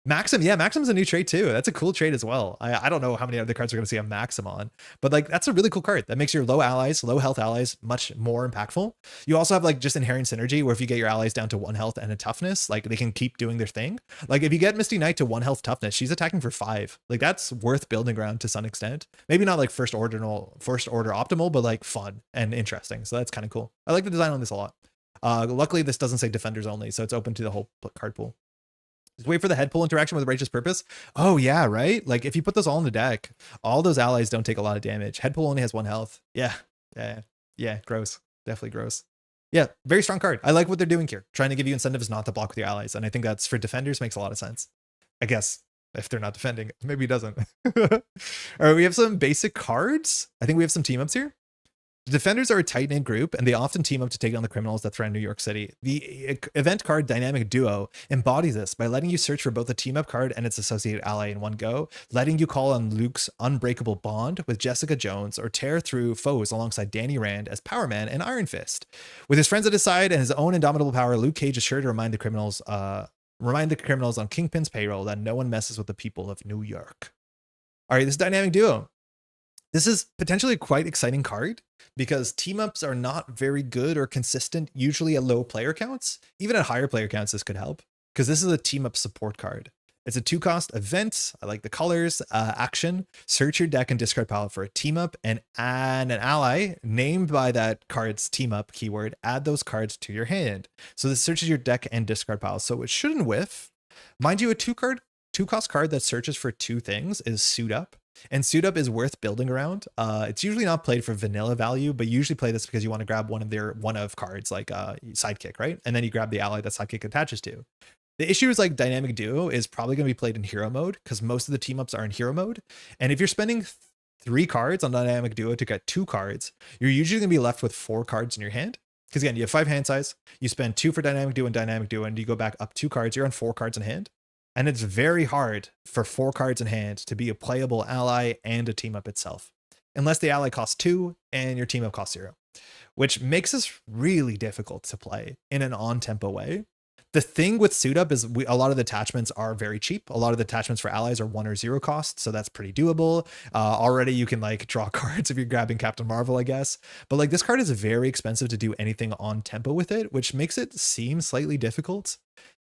Maxim, yeah, Maxim's a new trait too. That's a cool trait as well. I don't know how many other cards we're going to see a Maxim on, but like that's a really cool card that makes your low health allies much more impactful. You also have like just inherent synergy where if you get your allies down to 1 health and a toughness, like they can keep doing their thing. Like if you get Misty Knight to 1 health toughness, she's attacking for 5. Like that's worth building around to some extent. Maybe not like first order optimal, but like fun and interesting. So that's kind of cool. I like the design on this a lot. Luckily, this doesn't say defenders only, so it's open to the whole card pool. Just wait for the head pull interaction with Righteous Purpose. Oh yeah, right? Like if you put those all in the deck, all those allies don't take a lot of damage. Head pull only has 1 health. Yeah. Gross. Definitely gross. Yeah, very strong card. I like what they're doing here. Trying to give you incentives not to block with your allies. And I think that's, for defenders, makes a lot of sense. I guess if they're not defending, maybe it doesn't. All right, we have some basic cards. I think we have some team ups here. The defenders are a tight-knit group, and they often team up to take on the criminals that threaten New York City. The event card Dynamic Duo embodies this by letting you search for both the team-up card and its associated ally in one go, letting you call on Luke's unbreakable bond with Jessica Jones, or tear through foes alongside Danny Rand as Power Man and Iron Fist. With his friends at his side and his own indomitable power, Luke Cage is sure to remind the criminals on Kingpin's payroll that no one messes with the people of New York. All right, this Dynamic Duo. This is potentially a quite exciting card because team-ups are not very good or consistent, usually at low player counts. Even at higher player counts, this could help because this is a team-up support card. It's a 2-cost event. I like the colors. Action. Search your deck and discard pile for a team-up and add an ally named by that card's team-up keyword. Add those cards to your hand. So this searches your deck and discard pile. So it shouldn't whiff. Mind you, a 2-cost card that searches for 2 things is Suit Up. And Suit Up is worth building around. It's usually not played for vanilla value, but you usually play this because you want to grab one of cards like Sidekick, right? And then you grab the ally that Sidekick attaches to. The issue is like Dynamic Duo is probably going to be played in hero mode because most of the team ups are in hero mode. And if you're spending 3 cards on Dynamic Duo to get 2 cards, you're usually going to be left with 4 cards in your hand. Because again, you have 5 hand size, you spend 2 for Dynamic Duo, and you go back up 2 cards, you're on 4 cards in hand. And it's very hard for 4 cards in hand to be a playable ally and a team up itself, unless the ally costs 2 and your team up costs 0. which makes this really difficult to play in an on-tempo way. The thing with Suit Up is a lot of the attachments are very cheap. A lot of the attachments for allies are 1 or 0 cost, so that's pretty doable. Already you can like draw cards if you're grabbing Captain Marvel, I guess. But like this card is very expensive to do anything on tempo with it, which makes it seem slightly difficult.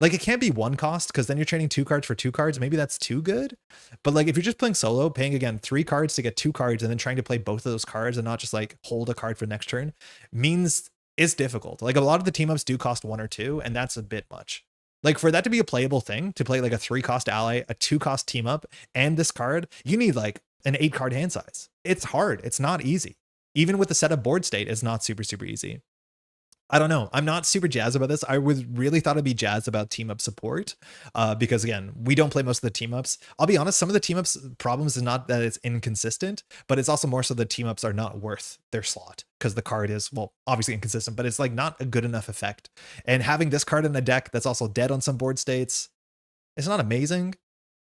Like it can't be 1 cost because then you're trading 2 cards for 2 cards. Maybe that's too good. But like if you're just playing solo, paying again 3 cards to get 2 cards and then trying to play both of those cards and not just like hold a card for next turn means it's difficult. Like a lot of the team ups do cost 1 or 2, and that's a bit much. Like for that to be a playable thing, to play like a 3 cost ally, a 2 cost team up, and this card, you need like an 8 card hand size. It's hard. It's not easy. Even with the setup board state, it's not super, super easy. I don't know. I'm not super jazzed about this. I was really thought I'd be jazzed about team up support because again, we don't play most of the team ups. I'll be honest, some of the team ups problems is not that it's inconsistent, but it's also more so the team ups are not worth their slot because the card is, well, obviously inconsistent, but it's like not a good enough effect. And having this card in a deck that's also dead on some board states, it's not amazing.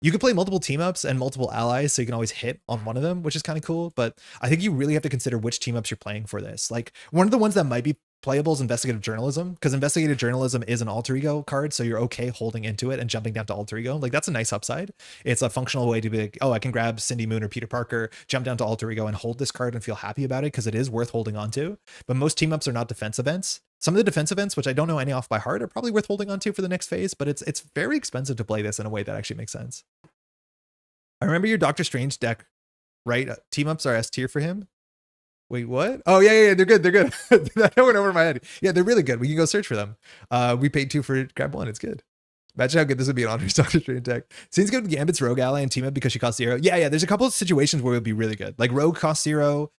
You can play multiple team ups and multiple allies, so you can always hit on one of them, which is kind of cool. But I think you really have to consider which team ups you're playing for this. Like one of the ones that might be playable is investigative journalism, because investigative journalism is an alter ego card, so you're okay holding into it and jumping down to alter ego. Like that's a nice upside. It's a functional way to be like, oh, I can grab Cindy Moon or Peter Parker, jump down to alter ego and hold this card and feel happy about it because it is worth holding on to. But most team ups are not defense events. Some of the defense events, which I don't know any off by heart, are probably worth holding on to for the next phase, but it's very expensive to play this in a way that actually makes sense. I remember your Doctor Strange deck, right? Team ups are S tier for him. Wait, what? Oh, yeah, they're good. They're good. That went over my head. Yeah, they're really good. We can go search for them. We paid 2 for grab 1. It's good. Imagine how good this would be an Andre's Doctor Strange deck. Seems good with Gambit's Rogue ally and team up because she costs 0. Yeah. There's a couple of situations where it would be really good. Like Rogue costs 0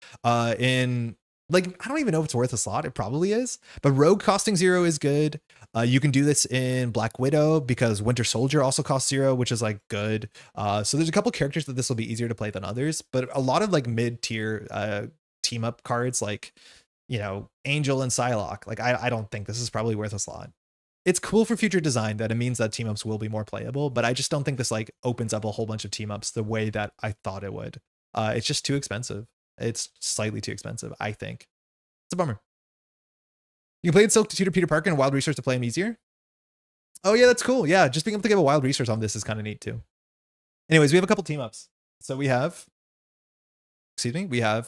in... Like, I don't even know if it's worth a slot. It probably is. But Rogue costing 0 is good. You can do this in Black Widow because Winter Soldier also costs 0, which is like good. So there's a couple characters that this will be easier to play than others. But a lot of like mid-tier team up cards like, you know, Angel and Psylocke, like I don't think this is probably worth a slot. It's cool for future design that it means that team ups will be more playable, but I just don't think this like opens up a whole bunch of team ups the way that I thought it would. It's just too expensive. It's slightly too expensive, I think. It's a bummer. You can play in Silk to tutor Peter Parker and Wild Resource to play him easier. Oh yeah, that's cool. Yeah, just being able to get a Wild Resource on this is kind of neat too. Anyways, we have a couple team ups. So we have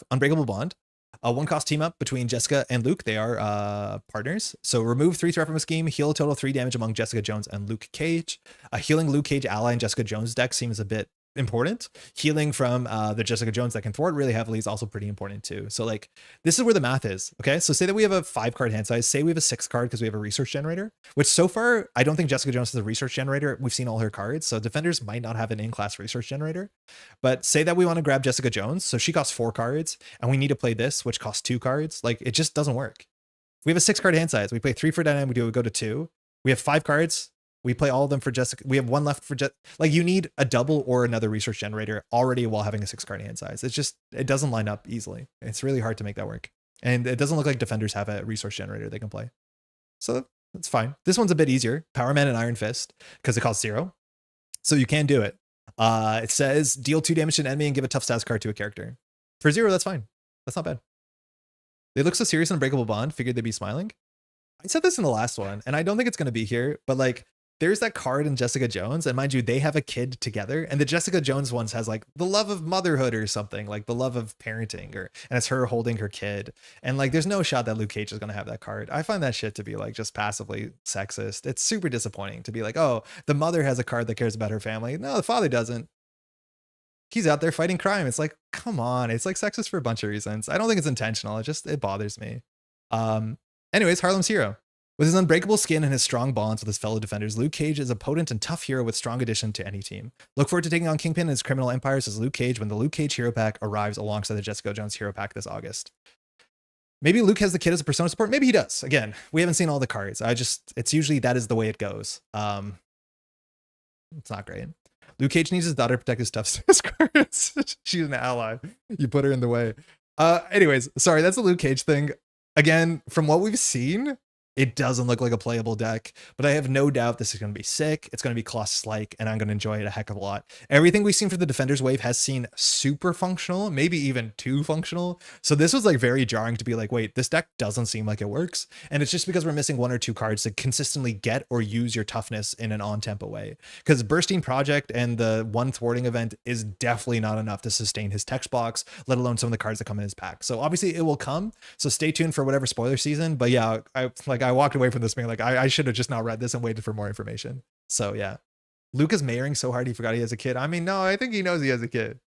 Unbreakable Bond, a 1 cost team up between Jessica and Luke. They are partners. So remove 3 threat from a scheme, heal a total 3 damage among Jessica Jones and Luke Cage. A healing Luke Cage ally in Jessica Jones deck seems a bit important. Healing from the Jessica Jones that can thwart really heavily is also pretty important too. So like this is where the math is. Okay, so say that we have a 5 card hand size, say we have a 6 card because we have a research generator, which so far I don't think Jessica Jones has a research generator. We've seen all her cards, so defenders might not have an in-class research generator. But say that we want to grab Jessica Jones, so she costs 4 cards and we need to play this, which costs 2 cards. Like it just doesn't work. We have a 6 card hand size, we play 3 for dynamic, we go to 2. We have 5 cards, we play all of them for Jessica. We have 1 left for like you need a double or another research generator already while having a 6 card hand size. It's just, it doesn't line up easily. It's really hard to make that work. And it doesn't look like defenders have a resource generator they can play. So that's fine. This one's a bit easier. Power Man and Iron Fist because it costs 0. So you can do it. It says deal 2 damage to an enemy and give a tough stats card to a character. For 0, that's fine. That's not bad. They look so serious in Unbreakable Bond. Figured they'd be smiling. I said this in the last one, and I don't think it's going to be here, but like, there's that card in Jessica Jones, and mind you, they have a kid together, and the Jessica Jones ones has like the love of motherhood or something, like the love of parenting, and it's her holding her kid, and like there's no shot that Luke Cage is gonna have that card. I find that shit to be like just passively sexist. It's super disappointing to be like, oh, the mother has a card that cares about her family. No, the father doesn't. He's out there fighting crime. It's like, come on, it's like sexist for a bunch of reasons. I don't think it's intentional. It bothers me. Anyways, Harlem's Hero. With his unbreakable skin and his strong bonds with his fellow defenders, Luke Cage is a potent and tough hero with strong addition to any team. Look forward to taking on Kingpin and his criminal empires as Luke Cage when the Luke Cage Hero Pack arrives alongside the Jessica Jones Hero Pack this August. Maybe Luke has the kid as a persona support. Maybe he does. Again, we haven't seen all the cards. It's usually that is the way it goes. It's not great. Luke Cage needs his daughter to protect his tough cards. She's an ally. You put her in the way. Anyways, sorry, that's the Luke Cage thing. Again, from what we've seen, It doesn't look like a playable deck, but I have no doubt this is going to be sick. It's going to be Colossus-like, and I'm going to enjoy it a heck of a lot. Everything we've seen for the Defenders wave has seen super functional, maybe even too functional. So this was like very jarring to be like, wait, this deck doesn't seem like it works. And it's just because we're missing 1 or 2 cards to consistently get or use your toughness in an on-tempo way. Because Bursting Project and the 1 thwarting event is definitely not enough to sustain his text box, let alone some of the cards that come in his pack. So obviously it will come. So stay tuned for whatever spoiler season. But yeah, I walked away from this being like, I should have just not read this and waited for more information. So yeah. Luke is mayoring so hard he forgot he has a kid. I mean, no, I think he knows he has a kid.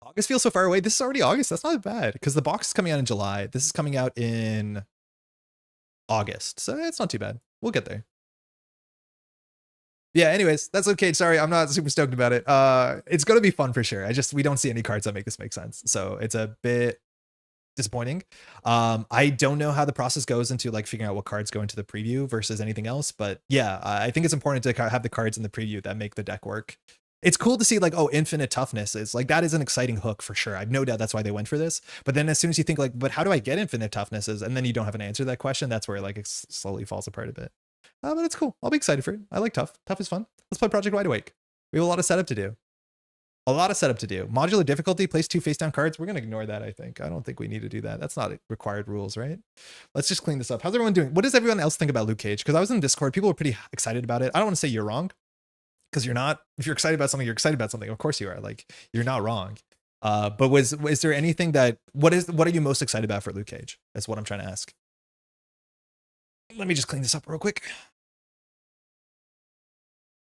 August feels so far away. This is already August. That's not bad because the box is coming out in July. This is coming out in August. So it's not too bad. We'll get there. Yeah, anyways, that's okay. Sorry, I'm not super stoked about it. It's gonna be fun for sure. We don't see any cards that make this make sense. So it's a bit disappointing. I don't know how the process goes into like figuring out what cards go into the preview versus anything else, but yeah, I think it's important to have the cards in the preview that make the deck work. It's cool to see like, oh, infinite toughness is like, that is an exciting hook for sure. I've no doubt that's why they went for this. But then as soon as you think like, but how do I get infinite toughnesses? And then you don't have an answer to that question. That's where like it slowly falls apart a bit. But it's cool. I'll be excited for it. I like tough. Tough is fun. Let's play Project Wideawake. We have a lot of setup to do. A lot of setup to do. Modular difficulty, place 2 face down cards. We're going to ignore that, I think. I don't think we need to do that. That's not required rules, right? Let's just clean this up. How's everyone doing? What does everyone else think about Luke Cage? Because I was in Discord. People were pretty excited about it. I don't want to say you're wrong because you're not. If you're excited about something, you're excited about something. Of course you are. Like, you're not wrong. But is there anything that, what are you most excited about for Luke Cage? That's what I'm trying to ask. Let me just clean this up real quick.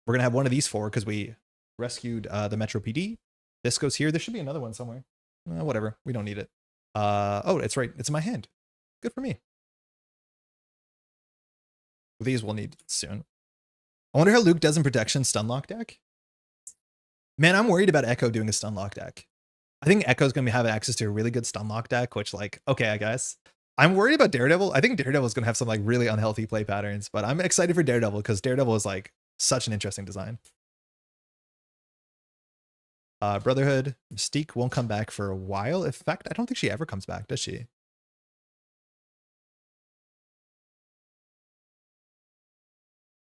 We're going to have one of these 4 because we rescued the Metro PD. This goes here. There should be another one somewhere. Whatever. We don't need it. Oh, it's right. It's in my hand. Good for me. These we'll need soon. I wonder how Luke does in protection Stunlock deck. Man, I'm worried about Echo doing a Stunlock deck. I think Echo's going to have access to a really good Stunlock deck, which like, okay, I guess. I'm worried about Daredevil. I think Daredevil is going to have some like really unhealthy play patterns, but I'm excited for Daredevil because Daredevil is like such an interesting design. Brotherhood, Mystique won't come back for a while. In fact, I don't think she ever comes back, does she?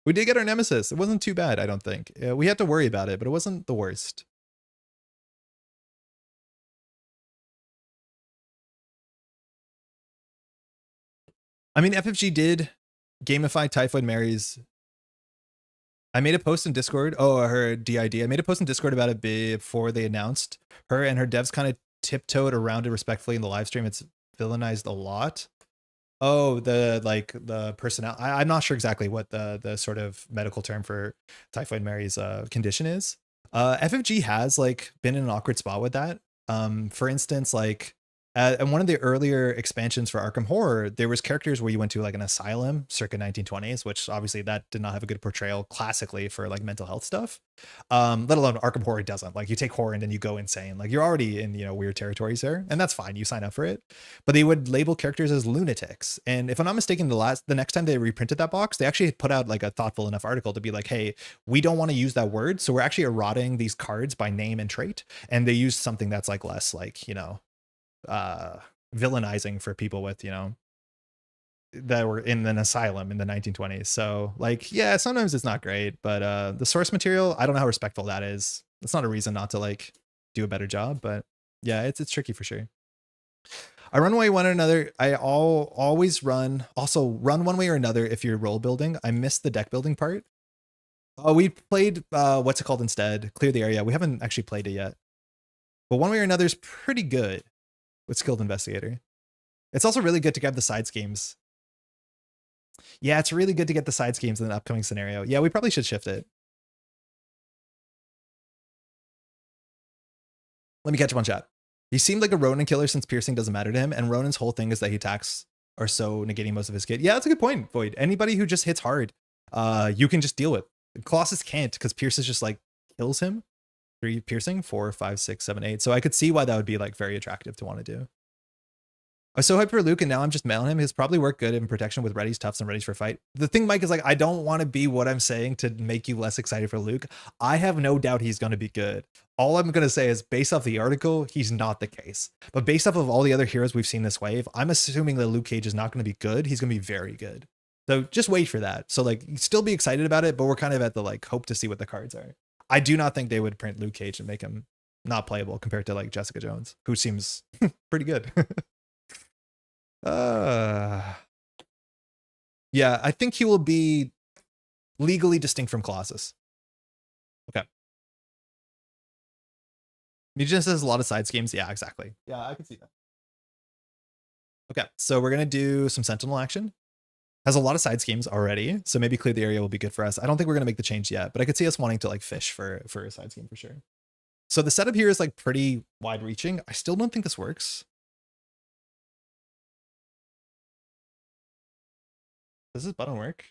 We did get our Nemesis. It wasn't too bad, I don't think. We had to worry about it, but it wasn't the worst. I mean, FFG did gamify Typhoid Mary's. I made a post in Discord. Oh, her DID. I made a post in Discord about it before they announced. Her and her devs kind of tiptoed around it respectfully in the live stream. It's villainized a lot. Oh, the personnel. I'm not sure exactly what the sort of medical term for Typhoid Mary's condition is. FFG has like been in an awkward spot with that. For instance, like in one of the earlier expansions for Arkham Horror, there was characters where you went to like an asylum circa 1920s, which obviously that did not have a good portrayal classically for like mental health stuff. Let alone Arkham Horror doesn't. Like you take horror and then you go insane. Like you're already in, weird territories there, and that's fine. You sign up for it. But they would label characters as lunatics. And if I'm not mistaken, the next time they reprinted that box, they actually put out like a thoughtful enough article to be like, hey, we don't want to use that word. So we're actually eroding these cards by name and trait. And they used something that's like less like, villainizing for people with that were in an asylum in the 1920s. So like, yeah, sometimes it's not great, but the source material, I don't know how respectful that is. It's not a reason not to like do a better job, but yeah, it's tricky for sure. I run one way or another. I always run one way or another if you're role building. I missed the deck building part. We played what's it called instead? Clear the area. We haven't actually played it yet, but one way or another is pretty good with Skilled Investigator. It's also really good to grab the side schemes. Yeah, it's really good to get the side schemes in an upcoming scenario. Yeah, we probably should shift it. Let me catch up on chat. He seemed like a Ronin killer since piercing doesn't matter to him, and Ronin's whole thing is that he attacks are so negating most of his kit. Yeah, that's a good point, Void. Anybody who just hits hard, you can just deal with. Colossus can't because Pierce just like kills him. 3 piercing, 4, 5, 6, 7, 8. So I could see why that would be like very attractive to want to do. I was so hyped for Luke, and now I'm just mailing him. He's probably work good in protection with readies, toughs, and readies for fight. The thing, Mike, is like, I don't want to be what I'm saying to make you less excited for Luke. I have no doubt he's going to be good. All I'm going to say is, based off the article, he's not the case. But based off of all the other heroes we've seen this wave, I'm assuming that Luke Cage is not going to be good. He's going to be very good. So just wait for that. So like, still be excited about it, but we're kind of at the like hope to see what the cards are. I do not think they would print Luke Cage and make him not playable compared to like Jessica Jones, who seems pretty good. Yeah, I think he will be legally distinct from Colossus. Okay. Mutant has a lot of side schemes. Yeah, exactly. Yeah, I can see that. Okay, so we're gonna do some Sentinel action. Has a lot of side schemes already, so maybe clear the area will be good for us. I don't think we're gonna make the change yet, but I could see us wanting to like fish for a side scheme for sure. So the setup here is like pretty wide reaching. I still don't think this works. Does this button work?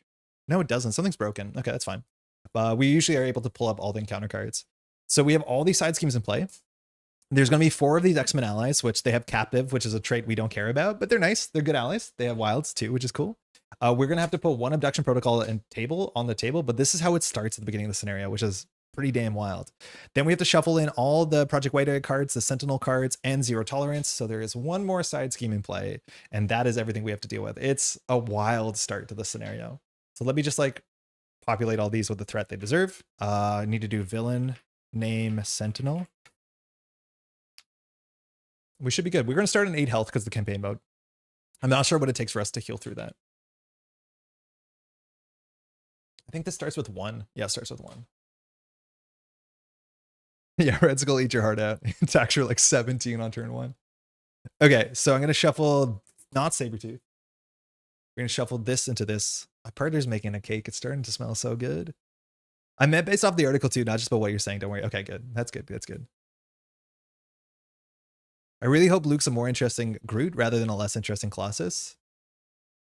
No, it doesn't. Something's broken. Okay, that's fine. We usually are able to pull up all the encounter cards. So we have all these side schemes in play. There's going to be 4 of these X-Men allies, which they have captive, which is a trait we don't care about, but they're nice. They're good allies. They have wilds too, which is cool. We're going to have to put 1 abduction protocol and table on the table, but this is how it starts at the beginning of the scenario, which is pretty damn wild. Then we have to shuffle in all the Project Wideawake cards, the Sentinel cards, and Zero Tolerance. So there is 1 more side scheme in play, and that is everything we have to deal with. It's a wild start to the scenario. So let me just like populate all these with the threat they deserve. I need to do villain, name, Sentinel. We should be good. We're going to start in 8 health because of the campaign mode. I'm not sure what it takes for us to heal through that. I think this starts with 1. Yeah, it starts with 1. Yeah, Red Skull, eat your heart out. It's actually like 17 on turn 1. Okay, so I'm going to shuffle not Sabretooth. We're going to shuffle this into this. My partner's making a cake. It's starting to smell so good. I meant based off the article too, not just about what you're saying. Don't worry. Okay, good. That's good. That's good. I really hope Luke's a more interesting Groot rather than a less interesting Colossus.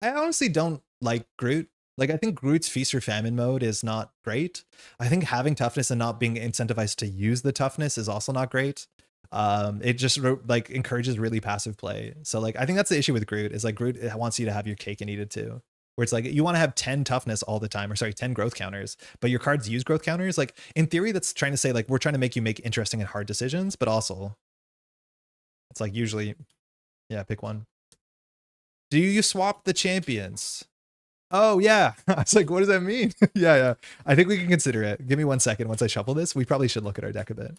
I honestly don't like Groot. Like, I think Groot's feast or famine mode is not great. I think having toughness and not being incentivized to use the toughness is also not great. It just like encourages really passive play. So like, I think that's the issue with Groot is like Groot wants you to have your cake and eat it too. Where it's like, you want to have 10 toughness all the time, or sorry, 10 growth counters, but your cards use growth counters. Like in theory, that's trying to say like, we're trying to make you make interesting and hard decisions, but also it's like usually, yeah, pick one. Do you swap the champions? Oh yeah. I was like, what does that mean? Yeah. I think we can consider it. Give me 1 second. Once I shuffle this, we probably should look at our deck a bit.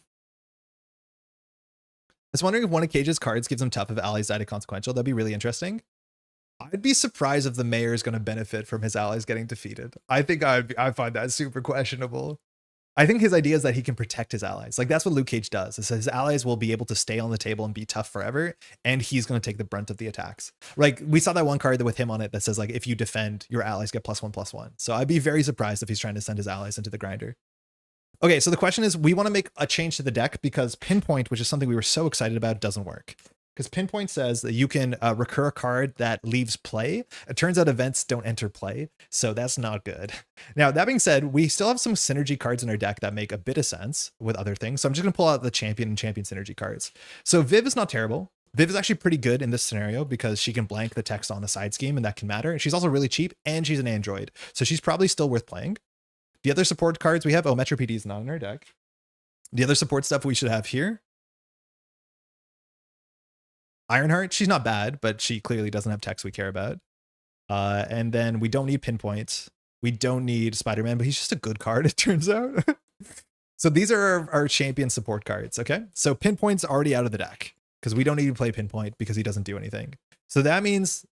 I was wondering if one of Cage's cards gives him tough if allies died at consequential. That'd be really interesting. I'd be surprised if the mayor is going to benefit from his allies getting defeated. I think I find that super questionable. I think his idea is that he can protect his allies. Like that's what Luke Cage does. Is his allies will be able to stay on the table and be tough forever, and he's going to take the brunt of the attacks. Like we saw that one card with him on it that says like if you defend, your allies get +1/+1. So I'd be very surprised if he's trying to send his allies into the grinder. Okay, so the question is, we want to make a change to the deck because Pinpoint, which is something we were so excited about, doesn't work. Because Pinpoint says that you can recur a card that leaves play. It turns out events don't enter play, so that's not good. Now, that being said, we still have some synergy cards in our deck that make a bit of sense with other things. So I'm just going to pull out the champion and champion synergy cards. So Viv is not terrible. Viv is actually pretty good in this scenario because she can blank the text on the side scheme, and that can matter. She's also really cheap, and she's an android. So she's probably still worth playing. The other support cards we have, Metro PD is not in our deck. The other support stuff we should have here. Ironheart, she's not bad, but she clearly doesn't have text we care about. And then we don't need Pinpoint. We don't need Spider-Man, but he's just a good card, it turns out. So these are our champion support cards, okay? So Pinpoint's already out of the deck because we don't need to play Pinpoint because he doesn't do anything. So that means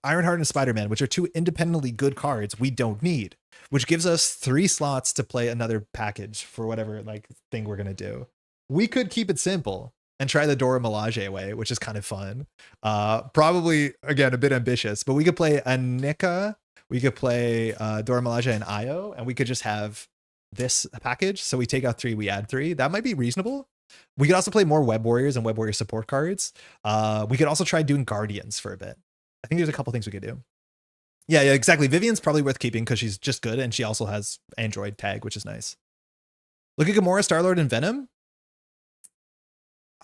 Ironheart and Spider-Man, which are 2 independently good cards we don't need, which gives us 3 slots to play another package for whatever like thing we're going to do. We could keep it simple and try the Dora Milaje way, which is kind of fun. Probably, again, a bit ambitious, but we could play a Nika, we could play Dora Milaje and Io, and we could just have this package. So we take out 3, we add 3. That might be reasonable. We could also play more Web Warriors and Web Warrior support cards. We could also try doing Guardians for a bit. I think there's a couple things we could do. Yeah, exactly. Vivian's probably worth keeping because she's just good, and she also has Android tag, which is nice. Look at Gamora, Star-Lord, and Venom.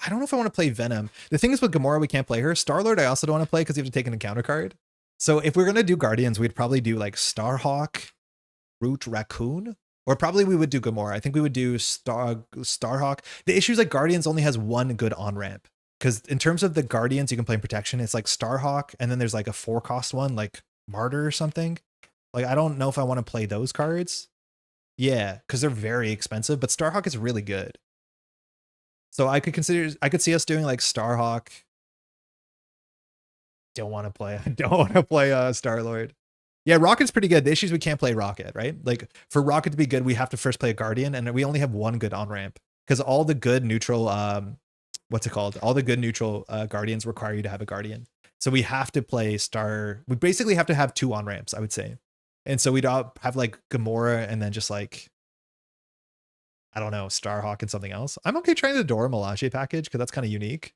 I don't know if I want to play Venom. The thing is with Gamora, we can't play her. Star-Lord, I also don't want to play because you have to take an encounter card. So if we're going to do Guardians, we'd probably do like Starhawk, Root Raccoon, or probably we would do Gamora. I think we would do Starhawk. The issue is like Guardians only has one good on-ramp. Because in terms of the Guardians you can play in protection, it's like Starhawk, and then there's like a 4-cost one, like Martyr or something. Like, I don't know if I want to play those cards. Yeah, because they're very expensive, but Starhawk is really good. So I could see us doing like Starhawk. I don't want to play Star-Lord. Yeah, Rocket's pretty good. The issue is we can't play Rocket, right? Like, for Rocket to be good, we have to first play a Guardian, and we only have one good on-ramp. Because all the good neutral, what's it called? All the good neutral Guardians require you to have a Guardian. So we have to play we basically have to have 2 on-ramps, I would say. And so we'd all have like Gamora and then just like, I don't know, Starhawk and something else. I'm okay trying the Dora Milaje package because that's kind of unique.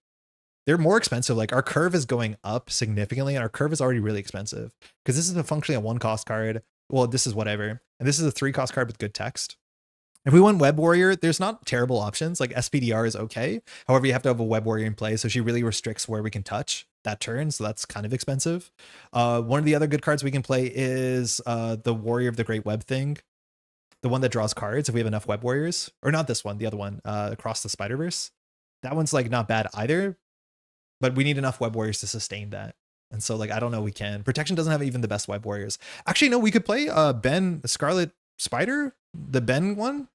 They're more expensive. Like, our curve is going up significantly, and our curve is already really expensive because this is functionally a 1-cost card. Well, this is whatever. And this is a 3-cost card with good text. If we want Web Warrior, there's not terrible options. Like, SPDR is okay. However, you have to have a Web Warrior in play, so she really restricts where we can touch that turn, so that's kind of expensive. One of the other good cards we can play is the Warrior of the Great Web thing. The one that draws cards if we have enough Web Warriors. Or not this one, the other one, Across the Spider-Verse. That one's like not bad either, but we need enough Web Warriors to sustain that. And so, like, I don't know, we can. Protection doesn't have even the best Web Warriors. Actually, no, we could play Ben Scarlet Spider, the Ben one.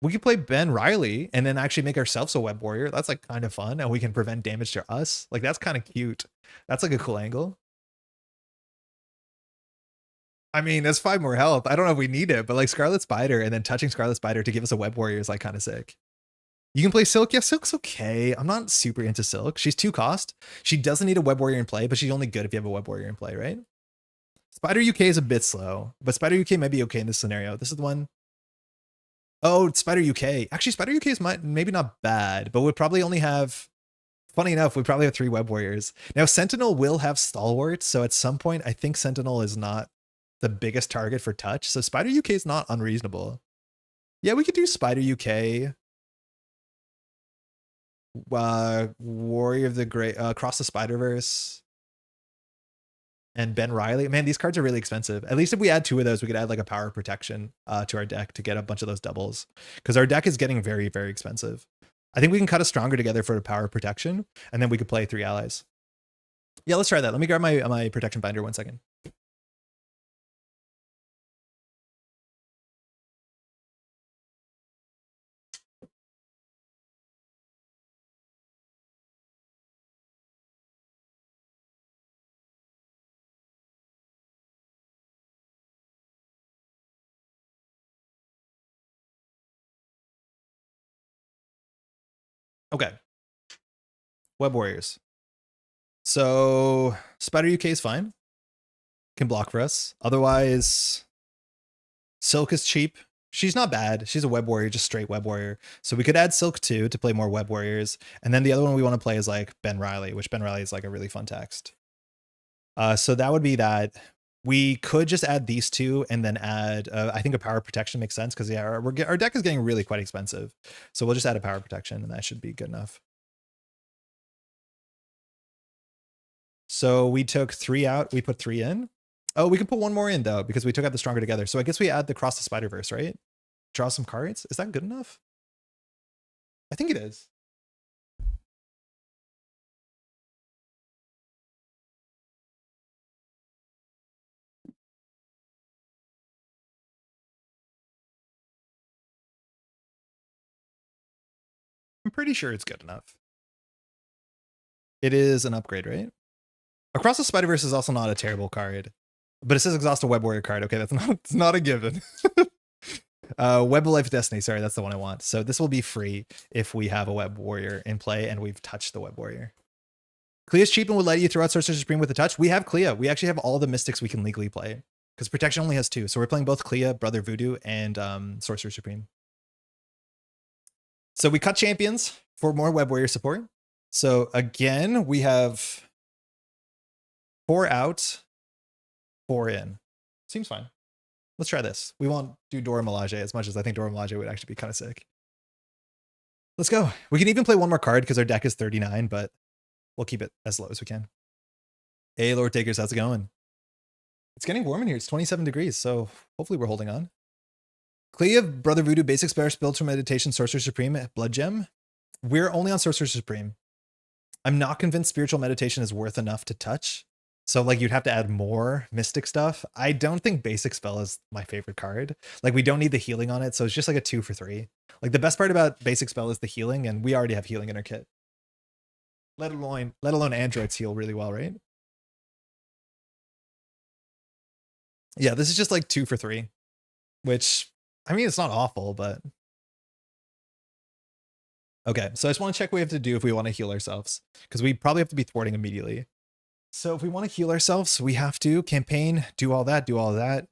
We could play Ben Riley and then actually make ourselves a Web Warrior. That's like kind of fun, and we can prevent damage to us. Like, that's kind of cute. That's like a cool angle. I mean, that's 5 more health. I don't know if we need it, but like Scarlet Spider and then touching Scarlet Spider to give us a Web Warrior is like kind of sick. You can play Silk. Yeah, Silk's okay. I'm not super into Silk. She's 2 cost. She doesn't need a Web Warrior in play, but she's only good if you have a Web Warrior in play, right? Spider UK is a bit slow, but Spider UK might be okay in this scenario. This is the one. Oh, Spider UK. Actually, Spider UK is maybe not bad, but we'd probably only have, funny enough, we probably have 3 Web Warriors. Now, Sentinel will have Stalwart, so at some point, I think Sentinel is not the biggest target for touch. So Spider UK is not unreasonable. Yeah, we could do Spider UK. Warrior of the Great, Across the Spider-Verse, and Ben Riley. Man, these cards are really expensive. At least if we add 2 of those, we could add like a Power Protection to our deck to get a bunch of those doubles, because our deck is getting very, very expensive. I think we can cut a Stronger together for a Power Protection, and then we could play 3 allies. Yeah, let's try that. Let me grab my protection binder 1 second. Okay. Web Warriors. So Spider UK is fine. Can block for us. Otherwise, Silk is cheap. She's not bad. She's a Web Warrior, just straight Web Warrior. So we could add Silk too to play more Web Warriors. And then the other one we want to play is like Ben Riley, which Ben Riley is like a really fun text. So that would be that. We could just add these 2 and then add, I think a Power Protection makes sense because yeah, our deck is getting really quite expensive. So we'll just add a Power Protection and that should be good enough. So we took 3 out, we put 3 in. Oh, we can put 1 more in though, because we took out the Stronger together. So I guess we add the Cross the Spider-Verse, right? Draw some cards. Is that good enough? I think it is. I'm pretty sure it's good enough. It is an upgrade, right? Across the Spider-Verse is also not a terrible card, but it says exhaust a Web Warrior card. Okay, that's not a given. Web of Life Destiny. Sorry, that's the one I want. So this will be free if we have a Web Warrior in play and we've touched the Web Warrior. Clea's cheap and will let you throw out Sorcerer Supreme with a touch. We have Clea. We actually have all the Mystics we can legally play because Protection only has 2. So we're playing both Clea, Brother Voodoo, and Sorcerer Supreme. So we cut champions for more Web Warrior support. So again, we have 4 out, 4 in. Seems fine. Let's try this. We won't do Dora Milaje as much as I think Dora Milaje would actually be kind of sick. Let's go. We can even play one more card because our deck is 39, but we'll keep it as low as we can. Hey, Lord Takers, how's it going? It's getting warm in here. It's 27 degrees, so hopefully we're holding on. Clea of Brother Voodoo, basic spells, build for meditation, Sorcerer Supreme, Blood Gem. We're only on Sorcerer Supreme. I'm not convinced spiritual meditation is worth enough to touch. So like you'd have to add more mystic stuff. I don't think basic spell is my favorite card. Like we don't need the healing on it. So it's just like a 2 for 3. Like the best part about basic spell is the healing, and we already have healing in our kit. Let alone androids heal really well, right? Yeah, this is just like 2 for 3, which I mean, it's not awful, but okay. So I just want to check what we have to do if we want to heal ourselves, because we probably have to be thwarting immediately. So if we want to heal ourselves, we have to campaign, do all that,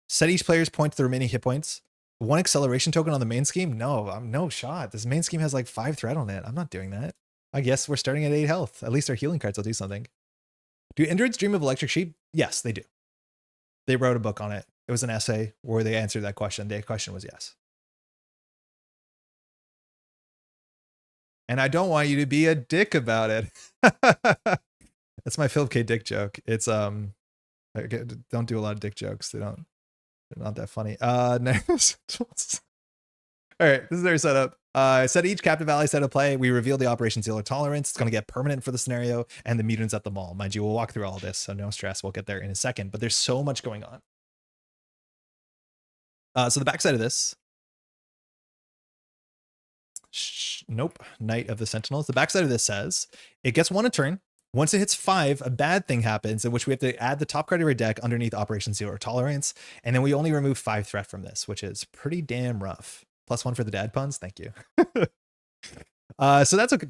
set each player's point to the remaining hit points. 1 acceleration token on the main scheme? No, I'm no shot. This main scheme has like 5 threat on it. I'm not doing that. I guess we're starting at 8 health. At least our healing cards will do something. Do androids dream of electric sheep? Yes, they do. They wrote a book on it. It was an essay where they answered that question. The question was yes. And I don't want you to be a dick about it. That's my Philip K. Dick joke. It's don't do a lot of dick jokes. They're not that funny. Next. All right, this is our setup. Set each captive ally set of play. We reveal the Operation Zero Tolerance. It's going to get permanent for the scenario, and the mutants at the mall. Mind you, we'll walk through all this, so no stress. We'll get there in a second. But there's so much going on. So the backside of this. Nope. Knight of the Sentinels. The backside of this says it gets 1 a turn. Once it hits 5, a bad thing happens in which we have to add the top card of our deck underneath Operation Zero Tolerance, and then we only remove 5 threat from this, which is pretty damn rough. +1 for the dad puns. Thank you. So that's okay.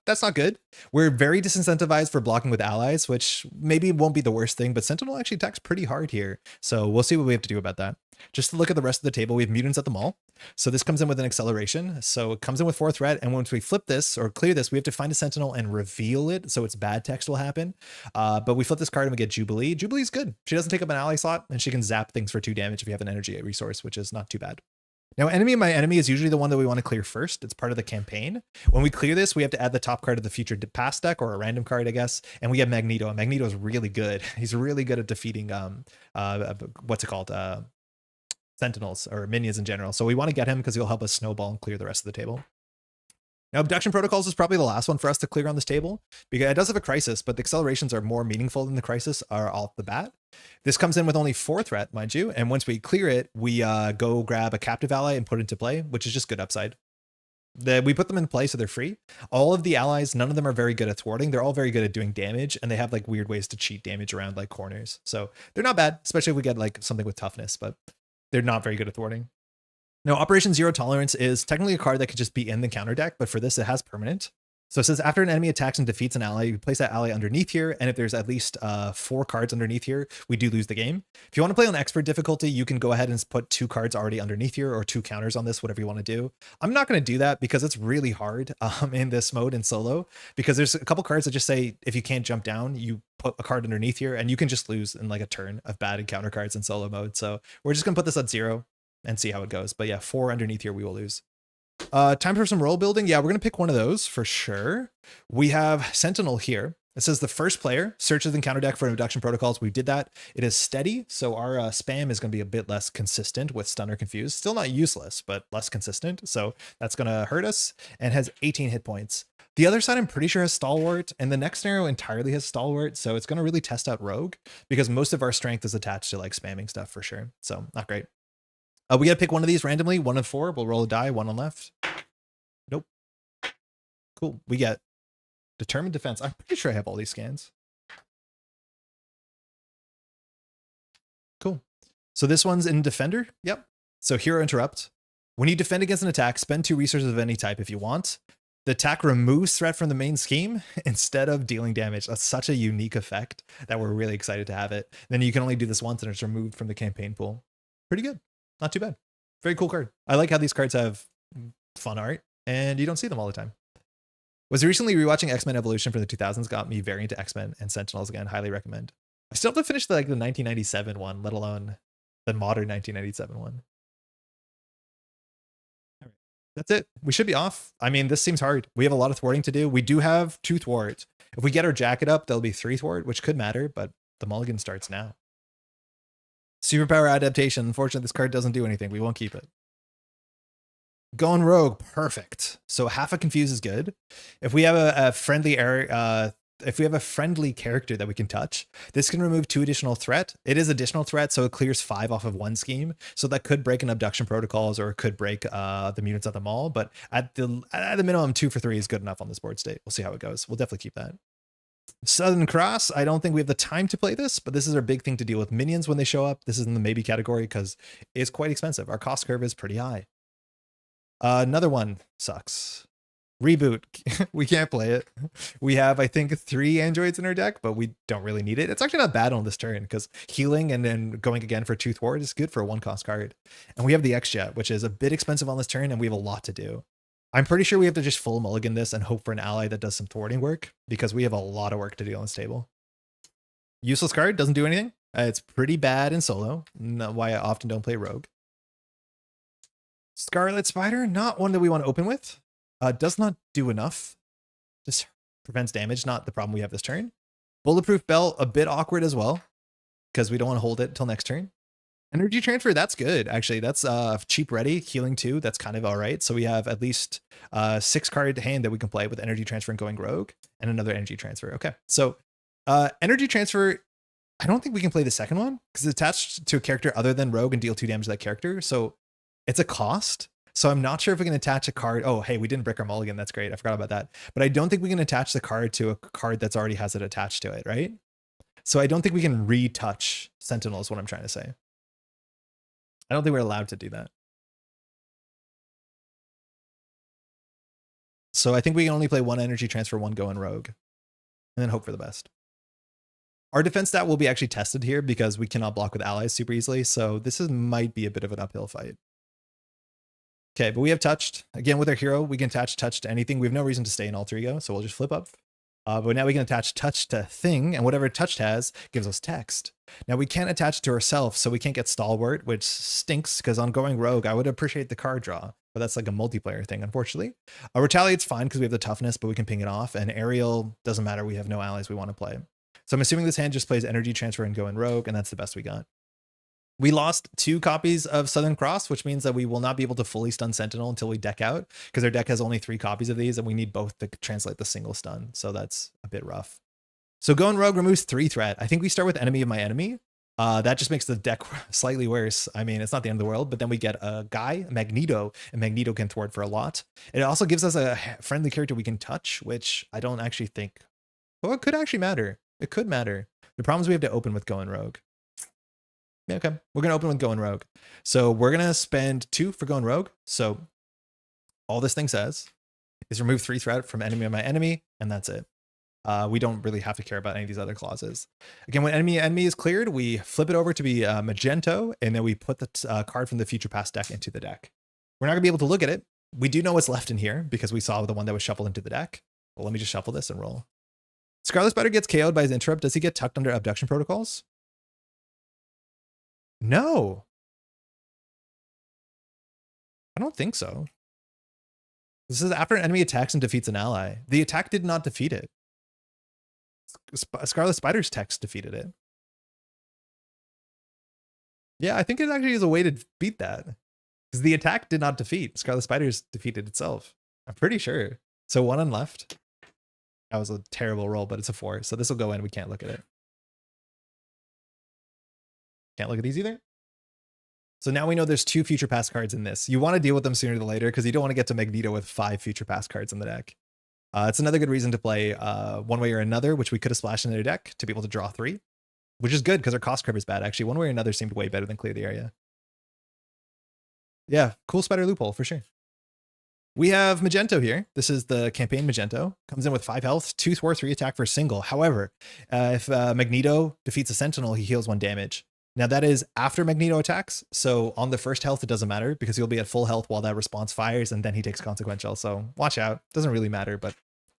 That's not good. We're very disincentivized for blocking with allies, which maybe won't be the worst thing, but Sentinel actually attacks pretty hard here. So we'll see what we have to do about that. Just to look at the rest of the table, we have mutants at the mall. So this comes in with an acceleration. So it comes in with 4 threat. And once we flip this or clear this, we have to find a Sentinel and reveal it. So its bad text will happen. But we flip this card and we get Jubilee. Jubilee's good. She doesn't take up an ally slot, and she can zap things for 2 damage if you have an energy resource, which is not too bad. Now, enemy of my enemy is usually the one that we want to clear first. It's part of the campaign. When we clear this, we have to add the top card of the future past deck, or a random card, I guess. And we have Magneto. And Magneto is really good. He's really good at defeating what's it called? Sentinels or minions in general. So we want to get him because he'll help us snowball and clear the rest of the table. Now, Abduction Protocols is probably the last one for us to clear on this table, because it does have a crisis, but the accelerations are more meaningful than the crisis are off the bat. This comes in with only 4 threat, mind you, and once we clear it, we go grab a captive ally and put it into play, which is just good upside. We put them in play so they're free. All of the allies, none of them are very good at thwarting. They're all very good at doing damage, and they have like weird ways to cheat damage around like corners. So they're not bad, especially if we get like something with toughness, but they're not very good at thwarting. Now, Operation Zero Tolerance is technically a card that could just be in the counter deck, but for this, it has permanent. So it says after an enemy attacks and defeats an ally, you place that ally underneath here, and if there's at least 4 cards underneath here, we do lose the game. If you want to play on expert difficulty, you can go ahead and put 2 cards already underneath here, or 2 counters on this, whatever you want to do. I'm not going to do that because it's really hard in this mode in solo, because there's a couple cards that just say if you can't jump down, you put a card underneath here, and you can just lose in like a turn of bad encounter cards in solo mode. So we're just going to put this at 0 and see how it goes. But yeah, 4 underneath here we will lose. Time for some role building. Yeah, we're going to pick one of those for sure. We have Sentinel here. It says the first player searches the counter deck for abduction protocols. We did that. It is steady, so our spam is going to be a bit less consistent with stun or confuse. Still not useless, but less consistent. So that's going to hurt us, and has 18 hit points. The other side I'm pretty sure has Stalwart, and the next scenario entirely has Stalwart. So it's going to really test out Rogue, because most of our strength is attached to like spamming stuff for sure. So not great. We got to pick one of these randomly, 1 of 4. We'll roll a die, 1 on left. Nope. Cool. We get Determined Defense. I'm pretty sure I have all these scans. Cool. So this one's in Defender. Yep. So Hero Interrupt. When you defend against an attack, spend 2 resources of any type if you want. The attack removes threat from the main scheme instead of dealing damage. That's such a unique effect that we're really excited to have it. Then you can only do this once and it's removed from the campaign pool. Pretty good. Not too bad. Very cool card. I like how these cards have fun art, and you don't see them all the time. Was recently rewatching X-Men Evolution from the 2000s, got me very into X-Men and Sentinels again. Highly recommend. I still have to finish the 1997 one, let alone the modern 1997 one. That's it. We should be off. I mean, this seems hard. We have a lot of thwarting to do. We do have 2 thwart. If we get our jacket up, there'll be 3 thwart, which could matter, but the mulligan starts now. Superpower adaptation. Unfortunately, this card doesn't do anything. We won't keep it. Going rogue, perfect. So half a confuse is good. If we have a friendly area, if we have a friendly character that we can touch, this can remove 2 additional threat. It is additional threat, so it clears 5 off of 1 scheme. So that could break an abduction protocols, or it could break the mutants at the mall. But at the minimum, 2 for 3 is good enough on this board state. We'll see how it goes. We'll definitely keep that. Southern Cross, I don't think we have the time to play this, but this is our big thing to deal with minions when they show up. This is in the maybe category because it's quite expensive. Our cost curve is pretty high. Another one sucks. Reboot. We can't play it. We have, I think, 3 androids in our deck, but we don't really need it. It's actually not bad on this turn because healing and then going again for 2 thwart is good for a 1-cost card. And we have the X-Jet, which is a bit expensive on this turn, and we have a lot to do. I'm pretty sure we have to just full mulligan this and hope for an ally that does some thwarting work because we have a lot of work to do on this table. Useless card, doesn't do anything. It's pretty bad in solo. Not why I often don't play rogue. Scarlet Spider, not one that we want to open with. Does not do enough. Just prevents damage, not the problem we have this turn. Bulletproof Belt, a bit awkward as well because we don't want to hold it till next turn. Energy transfer, that's good. Actually, that's cheap ready. Healing 2, that's kind of all right. So we have at least 6 card hand that we can play with energy transfer and going rogue and another energy transfer. Okay, so energy transfer, I don't think we can play the second one because it's attached to a character other than rogue and deal 2 damage to that character. So it's a cost. So I'm not sure if we can attach a card. Oh, hey, we didn't break our mulligan. That's great. I forgot about that. But I don't think we can attach the card to a card that's already has it attached to it, right? So I don't think we can retouch Sentinel is what I'm trying to say. I don't think we're allowed to do that. So I think we can only play 1 energy transfer, 1 going rogue, and then hope for the best. Our defense stat will be actually tested here because we cannot block with allies super easily. So this might be a bit of an uphill fight. Okay, but we have touched. Again, with our hero, we can attach touch to anything. We have no reason to stay in alter ego, so we'll just flip up. But now we can attach touch to thing, and whatever touched has gives us text. Now we can't attach it to ourselves, so we can't get stalwart, which stinks because on going rogue, I would appreciate the card draw, but that's like a multiplayer thing, unfortunately. Retaliate's fine because we have the toughness, but we can ping it off, and aerial doesn't matter. We have no allies we want to play. So I'm assuming this hand just plays energy transfer and going rogue, and that's the best we got. We lost 2 copies of Southern Cross, which means that we will not be able to fully stun Sentinel until we deck out because our deck has only 3 copies of these and we need both to translate the single stun. So that's a bit rough. So going rogue removes 3 threat. I think we start with enemy of my enemy. That just makes the deck slightly worse. I mean, it's not the end of the world, but then we get a guy, Magneto, and Magneto can thwart for a lot. It also gives us a friendly character we can touch, which I don't actually think, well, it could actually matter. It could matter. The problem is we have to open with going rogue. Yeah, okay, we're gonna open with going rogue. So we're gonna spend 2 for going rogue. So all this thing says is remove 3 threat from enemy of my enemy, and that's it. We don't really have to care about any of these other clauses. Again, when enemy is cleared, we flip it over to be magento, and then we put the card from the future past deck into the deck. We're not gonna be able to look at it. We do know what's left in here because we saw the one that was shuffled into the deck. Well, let me just shuffle this and roll. Scarlet Spider gets KO'd by his interrupt. Does he get tucked under abduction protocols? No. I don't think so. This is after an enemy attacks and defeats an ally. The attack did not defeat it. Scarlet Spider's text defeated it. Yeah, I think it actually is a way to beat that. Because the attack did not defeat. Scarlet Spider's defeated itself. I'm pretty sure. So 1 on left. That was a terrible roll, but it's a 4. So this will go in. We can't look at it. Can't look at these either. So now we know there's 2 future pass cards in this. You want to deal with them sooner than later because you don't want to get to Magneto with 5 future pass cards in the deck. It's another good reason to play one way or another, which we could have splashed in their deck to be able to draw 3, which is good because our cost curve is bad. Actually, one way or another seemed way better than clear the area. Yeah, cool spider loophole for sure. We have Magento here. This is the campaign Magento. Comes in with 5 health, 2 thwart, 3 attack for a single. However, if Magneto defeats a Sentinel, he heals 1 damage. Now that is after Magneto attacks. So on the first health, it doesn't matter because he'll be at full health while that response fires and then he takes consequential. So watch out. Doesn't really matter, but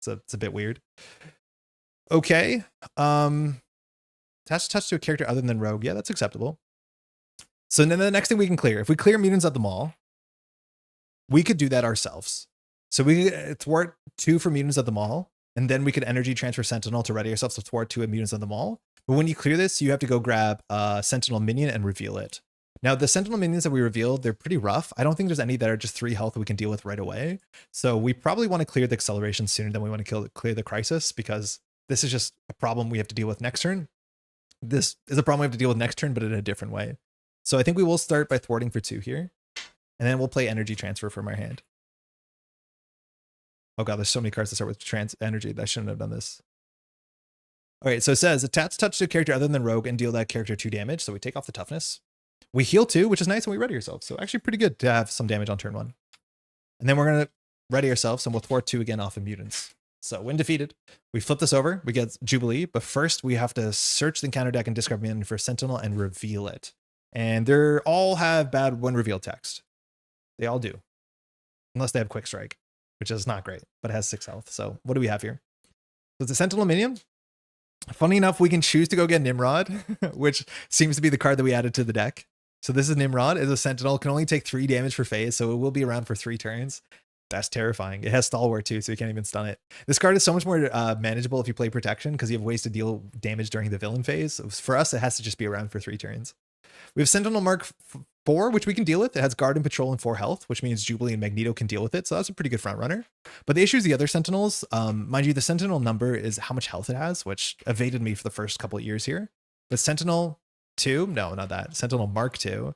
it's a bit weird. Okay. Attach touch to a character other than rogue. Yeah, that's acceptable. So then the next thing we can clear, if we clear mutants at the mall, we could do that ourselves. So we could thwart 2 for Mutants at the Mall, and then we could energy transfer Sentinel to ready ourselves to thwart 2 Mutants at the Mall. But when you clear this, you have to go grab a Sentinel minion and reveal it. Now, the Sentinel minions that we revealed, they're pretty rough. I don't think there's any that are just 3 health we can deal with right away. So we probably want to clear the acceleration sooner than we want to clear the crisis, because this is just a problem we have to deal with next turn. This is a problem we have to deal with next turn, but in a different way. So I think we will start by thwarting for 2 here, and then we'll play energy transfer from our hand. Oh god, there's so many cards that start with energy. I shouldn't have done this. All right, so it says attach touch to a character other than Rogue and deal that character 2 damage. So we take off the toughness. We heal 2, which is nice, and we ready ourselves. So actually pretty good to have some damage on turn 1. And then we're going to ready ourselves, and we'll thwart 2 again off of Mutants. So when defeated, we flip this over, we get Jubilee, but first we have to search the encounter deck and discard minion for Sentinel and reveal it. And they all have bad when revealed text. They all do. Unless they have Quick Strike, which is not great, but it has 6 health. So what do we have here? So it's a Sentinel minion. Funny enough, we can choose to go get Nimrod, which seems to be the card that we added to the deck. So this is Nimrod. It's a Sentinel, can only take 3 damage for phase, so it will be around for 3 turns. That's terrifying. It has Stalwart too, so you can't even stun it. This card is so much more manageable if you play Protection, because you have ways to deal damage during the villain phase. For us, it has to just be around for 3 turns. We have Sentinel Mark 4, which we can deal with. It has Guard and Patrol and 4 health, which means Jubilee and Magneto can deal with it. So that's a pretty good front runner. But the issue is the other Sentinels. Mind you, the Sentinel number is how much health it has, which evaded me for the first couple of years here. But Sentinel 2, no, not that. Sentinel Mark 2.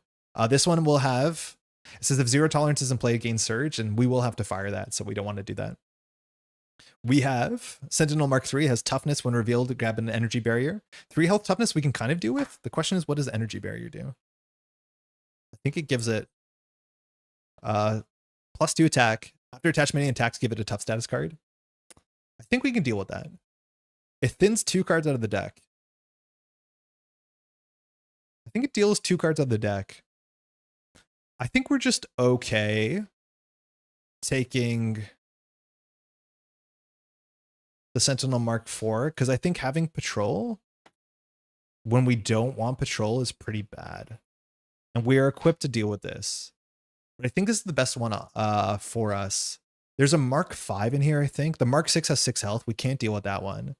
This one will have, it says if 0 tolerance is in play, gain Surge, and we will have to fire that, so we don't want to do that. We have Sentinel Mark 3 has toughness when revealed to grab an energy barrier. 3 health toughness we can kind of do with. The question is, what does energy barrier do? I think it gives it +2 attack. After attach many attacks, give it a tough status card. I think we can deal with that. It thins 2 cards out of the deck. I think it deals 2 cards out of the deck. I think we're just okay taking the Sentinel Mark 4, because I think having Patrol when we don't want Patrol is pretty bad. And we are equipped to deal with this. But I think this is the best one for us. There's a Mark 5 in here, I think. The Mark 6 has 6 health. We can't deal with that one.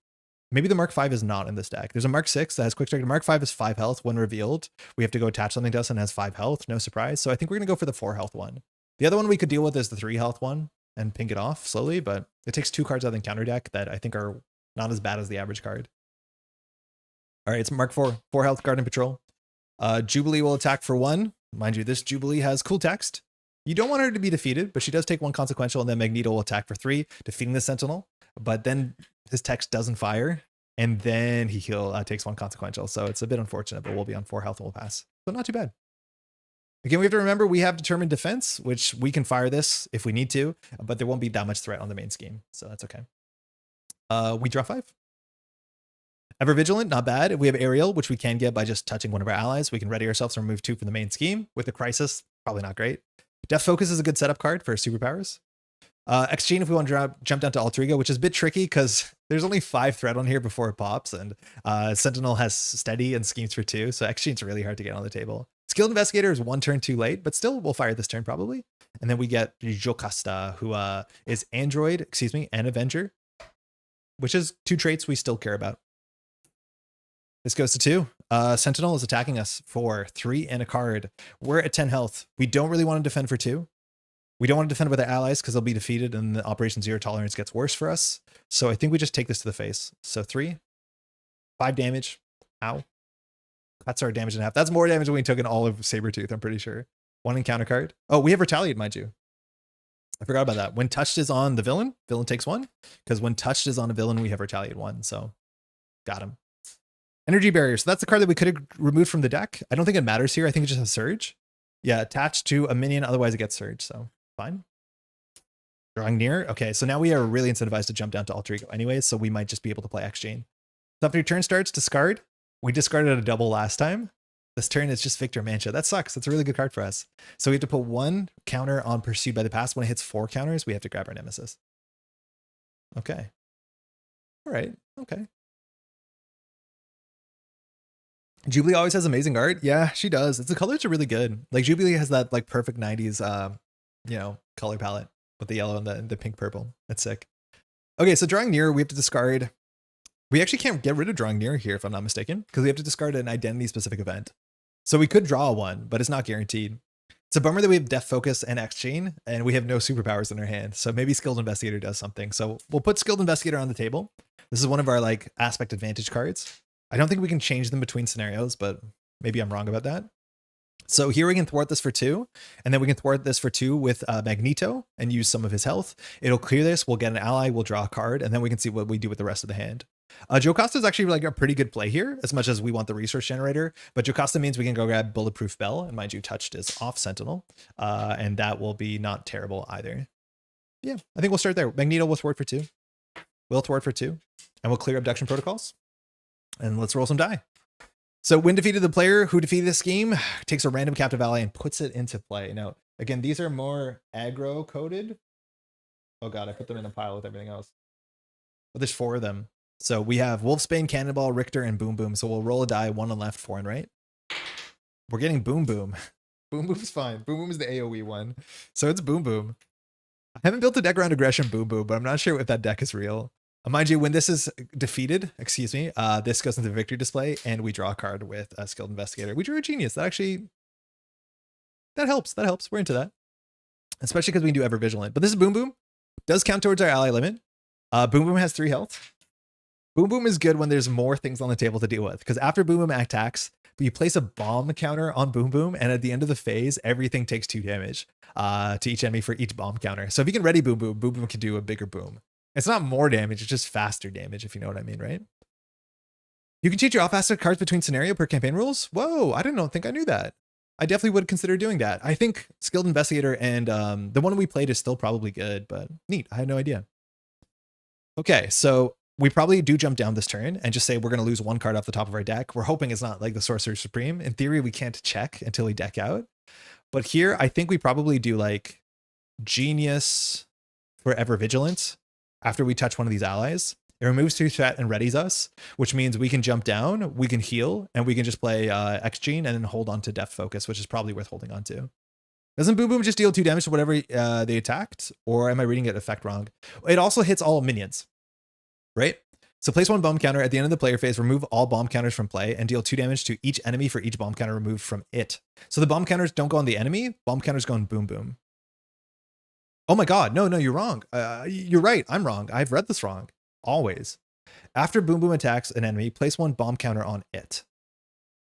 Maybe the Mark 5 is not in this deck. There's a Mark 6 that has Quick Strike. The Mark 5 is 5 health when revealed. We have to go attach something to us and has 5 health. No surprise. So I think we're going to go for the 4 health one. The other one we could deal with is the 3 health one and ping it off slowly, but it takes 2 cards out of the encounter deck that I think are not as bad as the average card. All right, it's Mark 4, 4 health, Guard and Patrol. Jubilee will attack for 1. Mind you, this Jubilee has cool text. You don't want her to be defeated, but she does take 1 consequential, and then Magneto will attack for 3, defeating the Sentinel. But then his text doesn't fire, and then he takes 1 consequential. So it's a bit unfortunate, but we'll be on 4 health and we'll pass. So not too bad. Again, we have to remember we have determined defense, which we can fire this if we need to, but there won't be that much threat on the main scheme. So that's okay. We draw 5. Ever Vigilant, not bad. We have Aerial, which we can get by just touching one of our allies. We can ready ourselves and remove 2 from the main scheme. With the Crisis, probably not great. Death Focus is a good setup card for superpowers. Exchange if we want to jump down to Alter Ego, which is a bit tricky because there's only 5 threat on here before it pops, and Sentinel has Steady and schemes for 2, so Exchange is really hard to get on the table. Skilled Investigator is 1 turn too late, but still we'll fire this turn probably. And then we get Jocasta, who is Android, and Avenger, which is 2 traits we still care about. This goes to 2. Sentinel is attacking us for 3 and a card. We're at 10 health. We don't really want to defend for 2. We don't want to defend with our allies because they'll be defeated and the Operation Zero Tolerance gets worse for us. So I think we just take this to the face. So 3, 5 damage. Ow. That's our damage in half. That's more damage than we took in all of Sabretooth, I'm pretty sure. 1 encounter card. Oh, we have Retaliate, mind you. I forgot about that. When touched is on the villain takes 1. Because when touched is on a villain, we have Retaliate 1. So got him. Energy Barrier. So that's the card that we could have removed from the deck. I don't think it matters here. I think it just has Surge. Yeah, attached to a minion. Otherwise it gets Surge. So fine. Drawing near. Okay, so now we are really incentivized to jump down to Alter Ego anyways, so we might just be able to play Exchange. So after your turn starts, discard. We discarded a double last time. This turn is just Victor Mancha. That sucks. That's a really good card for us. So we have to put 1 counter on Pursued by the Past. When it hits 4 counters, we have to grab our Nemesis. Okay. All right. Okay. Jubilee always has amazing art. Yeah, she does. The colors are really good. Like Jubilee has that like perfect 90s, color palette with the yellow and the pink purple. That's sick. Okay, so drawing near, we have to discard. We actually can't get rid of drawing near here, if I'm not mistaken, because we have to discard an identity-specific event. So we could draw one, but it's not guaranteed. It's a bummer that we have Def Focus and X-Chain, and we have no superpowers in our hand. So maybe Skilled Investigator does something. So we'll put Skilled Investigator on the table. This is one of our like aspect advantage cards. I don't think we can change them between scenarios, but maybe I'm wrong about that. So here we can thwart this for 2, and then we can thwart this for 2 with Magneto and use some of his health. It'll clear this, we'll get an ally, we'll draw a card, and then we can see what we do with the rest of the hand. Jocasta is actually like a pretty good play here, as much as we want the resource generator, but Jocasta means we can go grab Bulletproof Bell, and mind you, touched is off Sentinel, and that will be not terrible either. Yeah, I think we'll start there. Magneto will thwart for 2. We'll thwart for 2, and we'll clear Abduction Protocols, and let's roll some die. So when defeated, the player who defeated this scheme takes a random captive ally and puts it into play. Now, again, these are more aggro coded. Oh god, I put them in a pile with everything else. But there's 4 of them. So we have Wolfsbane, Cannonball, Richter, and Boom Boom. So we'll roll a die, 1 on left, 4 on right. We're getting Boom Boom. Boom Boom's fine. Boom Boom is the AoE one. So it's Boom Boom. I haven't built a deck around Aggression Boom Boom, but I'm not sure if that deck is real. Mind you, when this is defeated, excuse me, this goes into the victory display and we draw a card with a Skilled Investigator. We drew a Genius. That helps. That helps. We're into that. Especially because we can do Ever Vigilant. But this is Boom Boom. Does count towards our ally limit. Boom Boom has 3 health. Boom Boom is good when there's more things on the table to deal with. Because after Boom Boom attacks, you place a bomb counter on Boom Boom, and at the end of the phase, everything takes 2 damage to each enemy for each bomb counter. So if you can ready Boom Boom, Boom Boom can do a bigger boom. It's not more damage, it's just faster damage, if you know what I mean, right? You can cheat your off-asset cards between scenario per campaign rules? Whoa, I don't think I knew that. I definitely would consider doing that. I think Skilled Investigator and the one we played is still probably good, but neat. I had no idea. Okay, so we probably do jump down this turn and just say we're going to lose 1 card off the top of our deck. We're hoping it's not like the Sorcerer Supreme. In theory, we can't check until we deck out. But here, I think we probably do like Genius for Ever Vigilant. After we touch one of these allies, it removes 2 threat and readies us, which means we can jump down, we can heal, and we can just play X-Gene and then hold on to Depth Focus, which is probably worth holding on to. Doesn't Boom Boom just deal 2 damage to whatever they attacked? Or am I reading it effect wrong? It also hits all minions, right? So place 1 bomb counter at the end of the player phase, remove all bomb counters from play, and deal 2 damage to each enemy for each bomb counter removed from it. So the bomb counters don't go on the enemy, bomb counters go on Boom Boom. Oh my god, no, you're wrong. You're right, I'm wrong. I've read this wrong. Always. After Boom Boom attacks an enemy, place 1 bomb counter on it.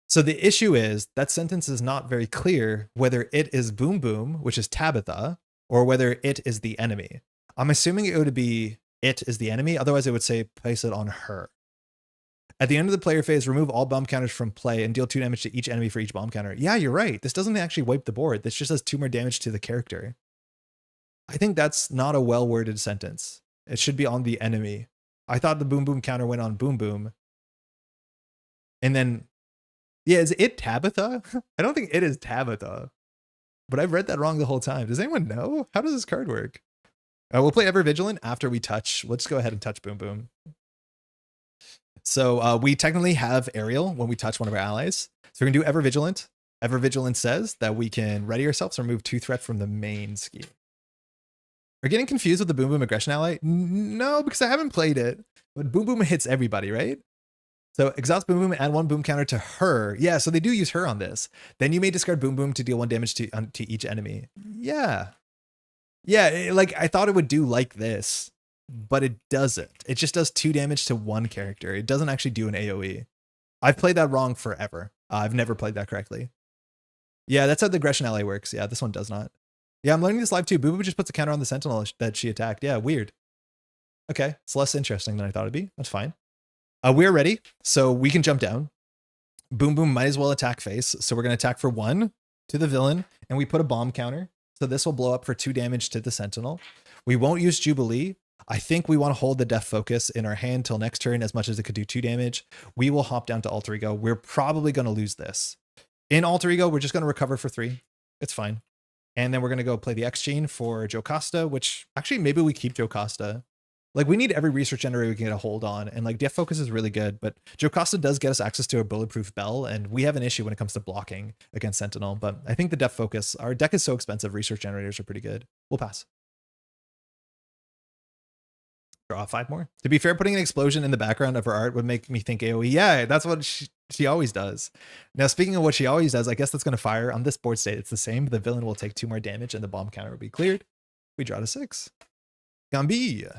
So the issue is that sentence is not very clear whether it is Boom Boom, which is Tabitha, or whether it is the enemy. I'm assuming it would be it is the enemy, otherwise it would say place it on her. At the end of the player phase, remove all bomb counters from play and deal 2 damage to each enemy for each bomb counter. Yeah, you're right. This doesn't actually wipe the board. This just does 2 more damage to the character. I think that's not a well-worded sentence. It should be on the enemy. I thought the Boom Boom counter went on Boom Boom. And then, yeah, is it Tabitha? I don't think it is Tabitha. But I've read that wrong the whole time. Does anyone know? How does this card work? We'll play Ever Vigilant after we touch. Let's go ahead and touch Boom Boom. So we technically have Aerial when we touch one of our allies. So we're going to do Ever Vigilant. Ever Vigilant says that we can ready ourselves or remove 2 threat from the main scheme. Are you getting confused with the Boom Boom Aggression ally? No, because I haven't played it. But Boom Boom hits everybody, right? So exhaust Boom Boom, add 1 boom counter to her. Yeah, so they do use her on this. Then you may discard Boom Boom to deal 1 damage to each enemy. Yeah. Yeah, like I thought it would do like this, but it doesn't. It just does 2 damage to 1 character. It doesn't actually do an AoE. I've played that wrong forever. I've never played that correctly. Yeah, that's how the aggression ally works. Yeah, this one does not. Yeah, I'm learning this live too. Boo Boo just puts a counter on the Sentinel that she attacked. Yeah, weird. Okay, it's less interesting than I thought it'd be. That's fine. We're ready, so we can jump down. Boom Boom might as well attack face. So we're going to attack for 1 to the villain, and we put a bomb counter. So this will blow up for 2 damage to the Sentinel. We won't use Jubilee. I think we want to hold the Death Focus in our hand till next turn as much as it could do 2 damage. We will hop down to Alter Ego. We're probably going to lose this. In Alter Ego, we're just going to recover for 3. It's fine. And then we're going to go play the X-Gene for Jocasta, which actually maybe we keep Jocasta. Like, we need every research generator we can get a hold on, and like Death Focus is really good, but Jocasta does get us access to a bulletproof bell, and we have an issue when it comes to blocking against Sentinel. But I think the Death Focus, our deck is so expensive, research generators are pretty good. We'll pass. Draw 5 more. To be fair, putting an explosion in the background of her art would make me think AoE. Yeah, that's what she always does. Now, speaking of what she always does, I guess that's going to fire. On this board state, it's the same. The villain will take 2 more damage and the bomb counter will be cleared. We draw to 6. Gambi.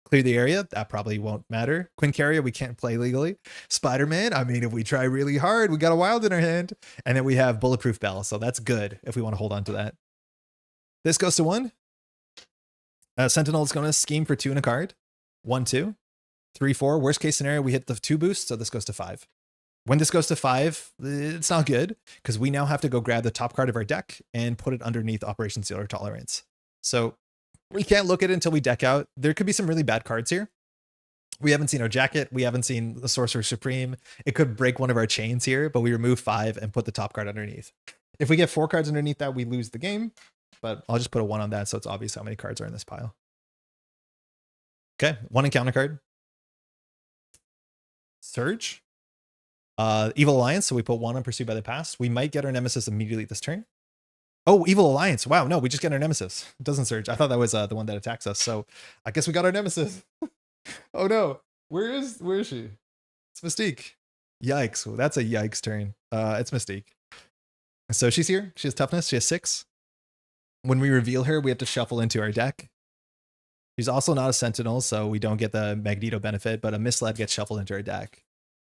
Clear the area. That probably won't matter. Quincaria, we can't play legally. Spider-Man, I mean, if we try really hard, we got a wild in our hand. And then we have Bulletproof Bell, so that's good if we want to hold on to that. This goes to 1. Sentinel is going to scheme for 2 in a card. 1, 2, 3, 4. Worst case scenario, we hit the 2 boosts, so this goes to 5. When this goes to 5, it's not good because we now have to go grab the top card of our deck and put it underneath Operation Zero Tolerance. So we can't look at it until we deck out. There could be some really bad cards here. We haven't seen our jacket. We haven't seen the Sorcerer Supreme. It could break one of our chains here, but we remove 5 and put the top card underneath. If we get 4 cards underneath that, we lose the game. But I'll just put a 1 on that so it's obvious how many cards are in this pile. Okay, 1 encounter card. Surge. Evil Alliance, so we put 1 on Pursued by the Past. We might get our Nemesis immediately this turn. Oh, Evil Alliance. Wow, no, we just get our Nemesis. It doesn't surge. I thought that was the one that attacks us. So I guess we got our Nemesis. Oh no, where is she? It's Mystique. Yikes, well, that's a yikes turn. It's Mystique. So she's here. She has toughness. She has 6. When we reveal her, we have to shuffle into our deck. She's also not a Sentinel, so we don't get the Magneto benefit, but a Misled gets shuffled into our deck.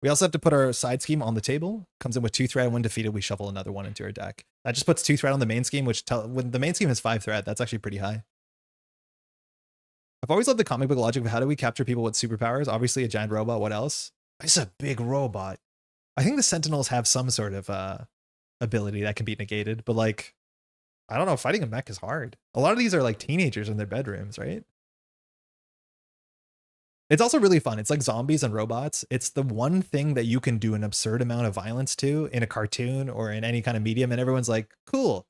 We also have to put our side scheme on the table. Comes in with 2 threat. When defeated, we shuffle another 1 into our deck. That just puts 2 threat on the main scheme, which when the main scheme has 5 threat, that's actually pretty high. I've always loved the comic book logic of how do we capture people with superpowers? Obviously a giant robot. What else? It's a big robot. I think the Sentinels have some sort of ability that can be negated, but like, I don't know, fighting a mech is hard. A lot of these are like teenagers in their bedrooms, right? It's also really fun. It's like zombies and robots. It's the one thing that you can do an absurd amount of violence to in a cartoon or in any kind of medium, and everyone's like, cool.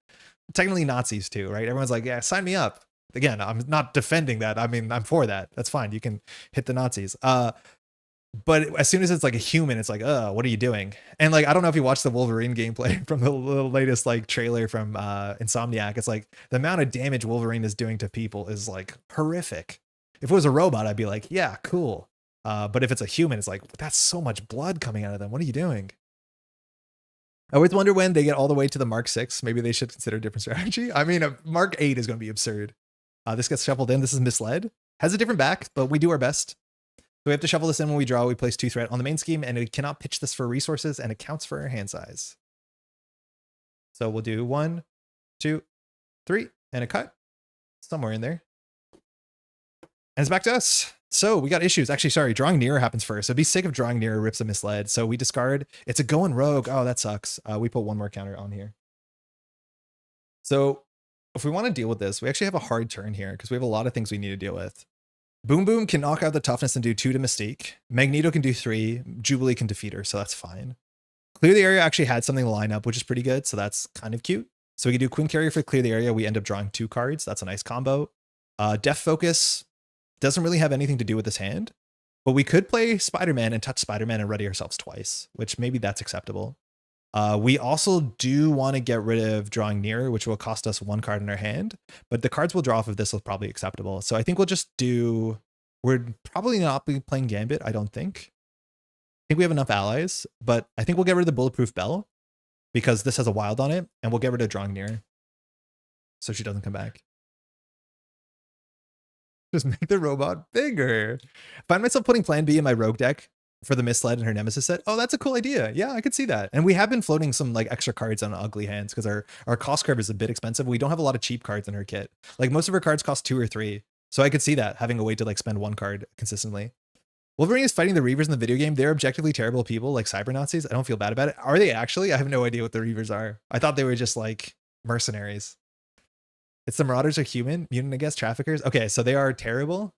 Technically Nazis too, right? Everyone's like, yeah, sign me up. Again, I'm not defending that. I mean, I'm for that. That's fine. You can hit the Nazis. But as soon as it's like a human, it's like, what are you doing? And like, I don't know if you watched the Wolverine gameplay from the latest like trailer from Insomniac. It's like the amount of damage Wolverine is doing to people is like horrific. If it was a robot, I'd be like, yeah, cool. But if it's a human, it's like, that's so much blood coming out of them. What are you doing? I always wonder when they get all the way to the Mark 6, maybe they should consider a different strategy. I mean, a Mark 8 is going to be absurd. This gets shuffled in. This is Misled. Has a different back, but we do our best. So we have to shuffle this in when we draw. We place 2 threat on the main scheme, and we cannot pitch this for resources, and it counts for our hand size. So we'll do 1, 2, 3, and a cut. Somewhere in there. And it's back to us. So we got issues. Actually, sorry, drawing nearer happens first. So be sick of drawing nearer rips a Misled. So we discard. It's a going rogue. Oh, that sucks. We put 1 more counter on here. So if we want to deal with this, we actually have a hard turn here because we have a lot of things we need to deal with. Boom Boom can knock out the toughness and do 2 to Mystique. Magneto can do 3. Jubilee can defeat her, so that's fine. Clear the Area actually had something to line up, which is pretty good, so that's kind of cute. So we can do Quincaria for Clear the Area. We end up drawing 2 cards. That's a nice combo. Death Focus doesn't really have anything to do with this hand, but we could play Spider-Man and touch Spider-Man and ready ourselves twice, which maybe that's acceptable. We also do want to get rid of drawing nearer, which will cost us 1 card in our hand, but the cards we'll draw off of this will probably acceptable. So I think we'll just do, we're probably not be playing Gambit. I don't think. I think we have enough allies, but I think we'll get rid of the Bulletproof Bell because this has a wild on it, and we'll get rid of drawing nearer so she doesn't come back. Just make the robot bigger. Find myself putting Plan B in my rogue deck for the Misled and her Nemesis set. Oh, that's a cool idea. Yeah, I could see that. And we have been floating some like extra cards on ugly hands because our cost curve is a bit expensive. We don't have a lot of cheap cards in her kit. Like most of her cards cost 2 or 3. So I could see that, having a way to like spend 1 card consistently. Wolverine is fighting the Reavers in the video game. They're objectively terrible people, like cyber Nazis. I don't feel bad about it. Are they actually? I have no idea what the Reavers are. I thought they were just like mercenaries. It's the Marauders are human, mutant, I guess, traffickers. Okay, so they are terrible.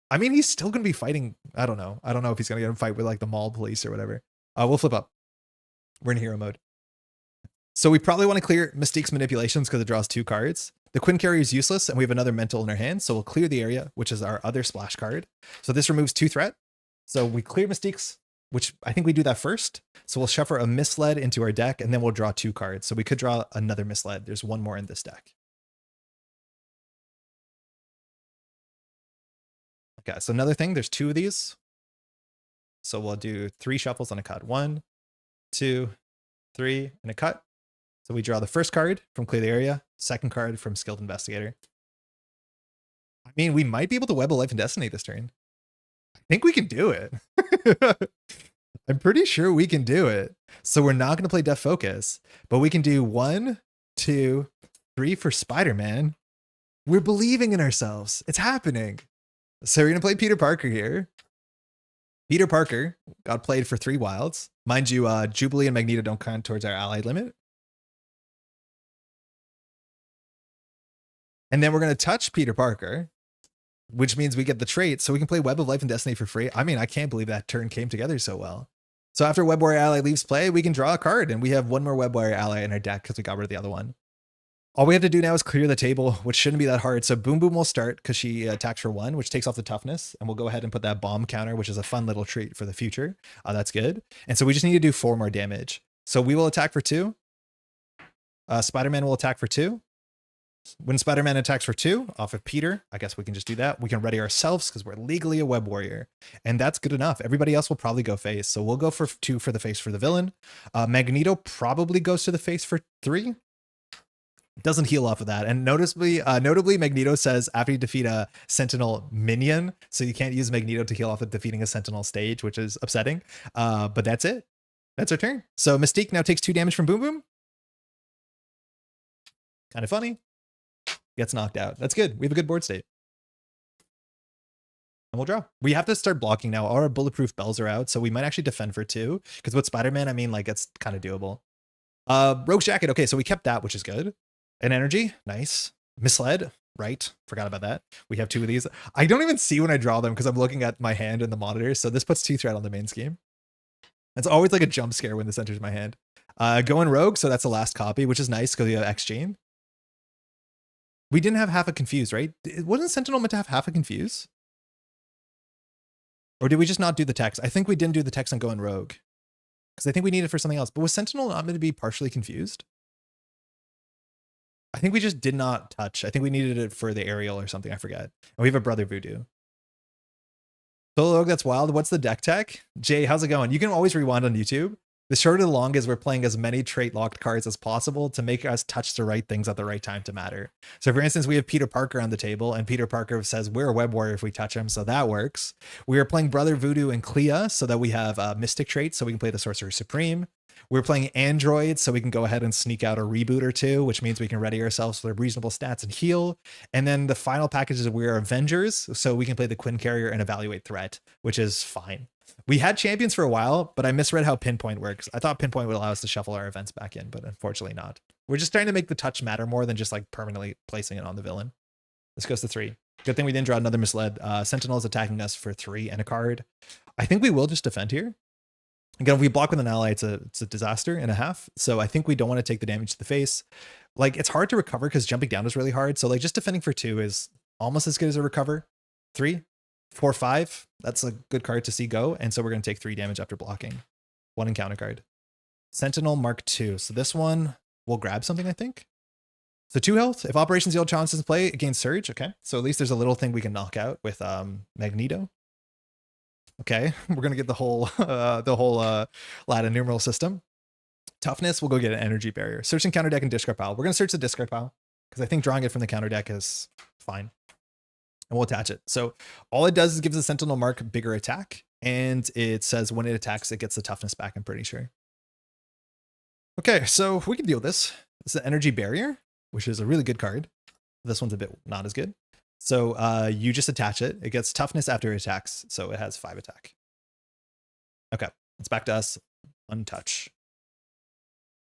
I mean, he's still going to be fighting. I don't know. I don't know if he's going to get a fight with like the mall police or whatever. We'll flip up. We're in hero mode. So we probably want to clear Mystique's manipulations because it draws 2 cards. The Quinn Carrier is useless, and we have another mental in our hand, so we'll clear the area, which is our other splash card. So this removes 2 threat. So we clear Mystiques, which I think we do that first. So we'll shuffle a Misled into our deck, and then we'll draw 2 cards. So we could draw another Misled. There's 1 more in this deck. Okay, so another thing, there's 2 of these. So we'll do 3 shuffles on a cut. 1, 2, 3, and a cut. So we draw the first card from Clear the Area, second card from Skilled Investigator. I mean, we might be able to Web of Life and Destiny this turn. I think we can do it. I'm pretty sure we can do it. So we're not going to play Death Focus, but we can do 1, 2, 3 for Spider-Man. We're believing in ourselves. It's happening. So we're going to play Peter Parker here. Peter Parker got played for 3 wilds. Mind you, Jubilee and Magneto don't count towards our ally limit. And then we're going to touch Peter Parker, which means we get the trait, so we can play Web of Life and Destiny for free. I mean, I can't believe that turn came together so well. So after Web Warrior Ally leaves play, we can draw a card, and we have 1 more Web Warrior Ally in our deck because we got rid of the other one. All we have to do now is clear the table, which shouldn't be that hard. So Boom Boom will start because she attacks for 1, which takes off the toughness, and we'll go ahead and put that bomb counter, which is a fun little treat for the future. That's good. And so we just need to do 4 more damage. So we will attack for 2. Spider-Man will attack for 2. When Spider-Man attacks for 2 off of Peter, I guess we can just do that. We can ready ourselves because we're legally a Web Warrior. And that's good enough. Everybody else will probably go face. So we'll go for 2 for the face for the villain. Magneto probably goes to the face for 3. Doesn't heal off of that. And notably, Magneto says after you defeat a Sentinel minion, so you can't use Magneto to heal off of defeating a Sentinel stage, which is upsetting. But that's it. That's our turn. So Mystique now takes 2 damage from Boom Boom. Kind of funny. Gets knocked out. That's good. We have a good board state. And we'll draw. We have to start blocking now. Our bulletproof bells are out, so we might actually defend for 2. Because with Spider-Man, I mean, like, it's kind of doable. Rogue's Jacket. Okay, so we kept that, which is good. An energy. Nice. Misled. Right. Forgot about that. We have 2 of these. I don't even see when I draw them because I'm looking at my hand in the monitor. So this puts 2 threat on the main scheme. It's always like a jump scare when this enters my hand. Going Rogue, so that's the last copy, which is nice because we have X-Chain. We didn't have half a confuse, right? Wasn't Sentinel meant to have half a confuse? Or did we just not do the text? I think we didn't do the text on Going Rogue. Because I think we need it for something else. But was Sentinel not meant to be partially confused? I think we just did not touch. I think we needed it for the aerial or something. I forget. And we have a Brother Voodoo. Solo Rogue, that's wild. What's the deck tech? Jay, how's it going? You can always rewind on YouTube. The short and the long is we're playing as many trait locked cards as possible to make us touch the right things at the right time to matter. So for instance, we have Peter Parker on the table and Peter Parker says we're a Web Warrior if we touch him. So that works. We are playing Brother Voodoo and Clea so that we have Mystic traits. So we can play the Sorcerer Supreme. We're playing Android, so we can go ahead and sneak out a reboot or 2, which means we can ready ourselves for reasonable stats and heal. And then the final package is we're Avengers, so we can play the Quinn Carrier and evaluate threat, which is fine. We had champions for a while, but I misread how Pinpoint works. I thought Pinpoint would allow us to shuffle our events back in, but unfortunately not. We're just trying to make the touch matter more than just like permanently placing it on the villain. This goes to 3. Good thing we didn't draw another Misled. Sentinel is attacking us for 3 and a card. I think we will just defend here. Again, if we block with an ally, it's a disaster and a half. So I think we don't want to take the damage to the face. Like, it's hard to recover because jumping down is really hard. So like just defending for 2 is almost as good as a recover. 3, 4, 5. That's a good card to see go. And so we're going to take 3 damage after blocking. 1 encounter card. Sentinel Mark II. So this one will grab something, I think. So 2 health. If Operations Yield chances play, it gains Surge. Okay. So at least there's a little thing we can knock out with Magneto. Okay, we're gonna get the whole Latin numeral system. Toughness, we'll go get an energy barrier. Search and counter deck and discard pile. We're gonna search the discard pile because I think drawing it from the counter deck is fine. And we'll attach it. So all it does is gives the Sentinel Mark bigger attack, and it says when it attacks, it gets the toughness back, I'm pretty sure. Okay, so we can deal with this. This is an energy barrier, which is a really good card. This one's a bit not as good. So you just attach it. It gets toughness after it attacks. So it has 5 attack. Okay, it's back to us. Untouch.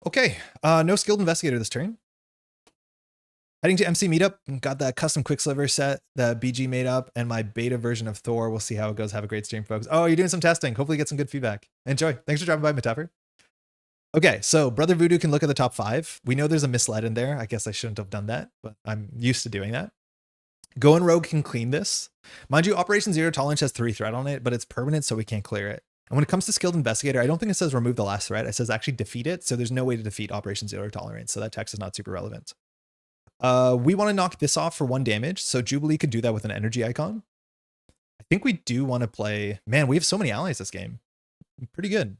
Okay, no Skilled Investigator this turn. Heading to MC Meetup. Got that custom Quicksilver set that BG made up and my beta version of Thor. We'll see how it goes. Have a great stream, folks. Oh, you're doing some testing. Hopefully get some good feedback. Enjoy. Thanks for dropping by, Metaffer. Okay, so Brother Voodoo can look at the top 5. We know there's a misled in there. I guess I shouldn't have done that, but I'm used to doing that. Go and Rogue can clean this. Mind you, Operation Zero Tolerance has 3 threat on it, but it's permanent, so we can't clear it. And when it comes to Skilled Investigator, I don't think it says remove the last threat. It says actually defeat it, so there's no way to defeat Operation Zero Tolerance, so that text is not super relevant. We want to knock this off for 1 damage, so Jubilee could do that with an energy icon. I think we do want to play... Man, we have so many allies this game. Pretty good.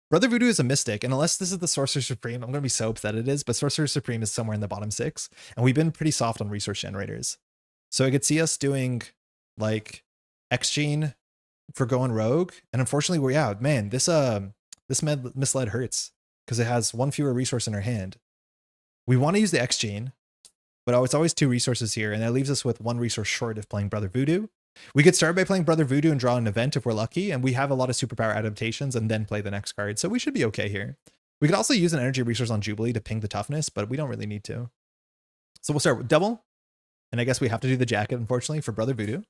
Brother Voodoo is a Mystic, and unless this is the Sorcerer Supreme, I'm going to be so upset it is, but Sorcerer Supreme is somewhere in the bottom 6, and we've been pretty soft on resource generators. So I could see us doing, like, X-Gene for going Rogue, and unfortunately, man, this misled hurts, because it has 1 fewer resource in our hand. We want to use the X-Gene, but it's always 2 resources here, and that leaves us with 1 resource short of playing Brother Voodoo. We could start by playing Brother Voodoo and draw an event if we're lucky, and we have a lot of superpower adaptations and then play the next card, so we should be okay here. We could also use an energy resource on Jubilee to ping the toughness, but we don't really need to. So we'll start with double, and I guess we have to do the jacket, unfortunately, for Brother Voodoo.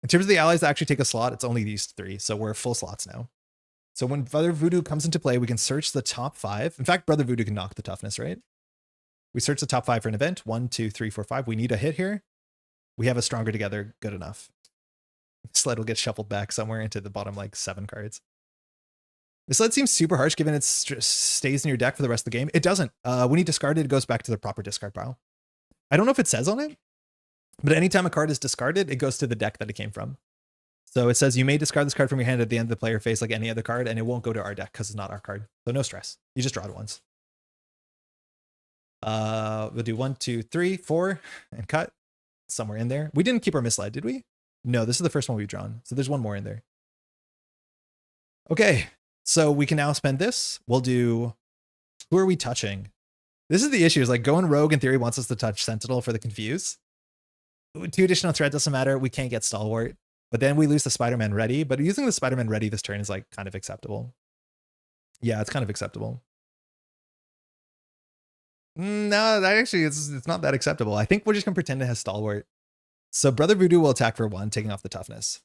In terms of the allies that actually take a slot, it's only these 3, so we're full slots now. So when Brother Voodoo comes into play, we can search the top 5. In fact, Brother Voodoo can knock the toughness, right? We search the top 5 for an event. 1, 2, 3, 4, 5. We need a hit here. We have a Stronger Together. Good enough. Sled will get shuffled back somewhere into the bottom, like 7 cards. This sled seems super harsh given it stays in your deck for the rest of the game. It doesn't. When you discard it, it goes back to the proper discard pile. I don't know if it says on it, but anytime a card is discarded, it goes to the deck that it came from. So it says you may discard this card from your hand at the end of the player phase like any other card, and it won't go to our deck because it's not our card. So no stress. You just draw it once. We'll do 1, 2, 3, 4, and cut. Somewhere in there. We didn't keep our misled, did we? No, this is the first one we've drawn. So there's 1 more in there. Okay, so we can now spend this. We'll do... Who are we touching? This is the issue, is like going Rogue in theory wants us to touch Sentinel for the Confuse. 2 additional threat doesn't matter. We can't get Stalwart. But then we lose the Spider-Man Ready. But using the Spider-Man Ready this turn is like kind of acceptable. Yeah, it's kind of acceptable. No, that actually it's not that acceptable. I think we're just gonna pretend it has Stalwart. So Brother Voodoo will attack for 1, taking off the toughness.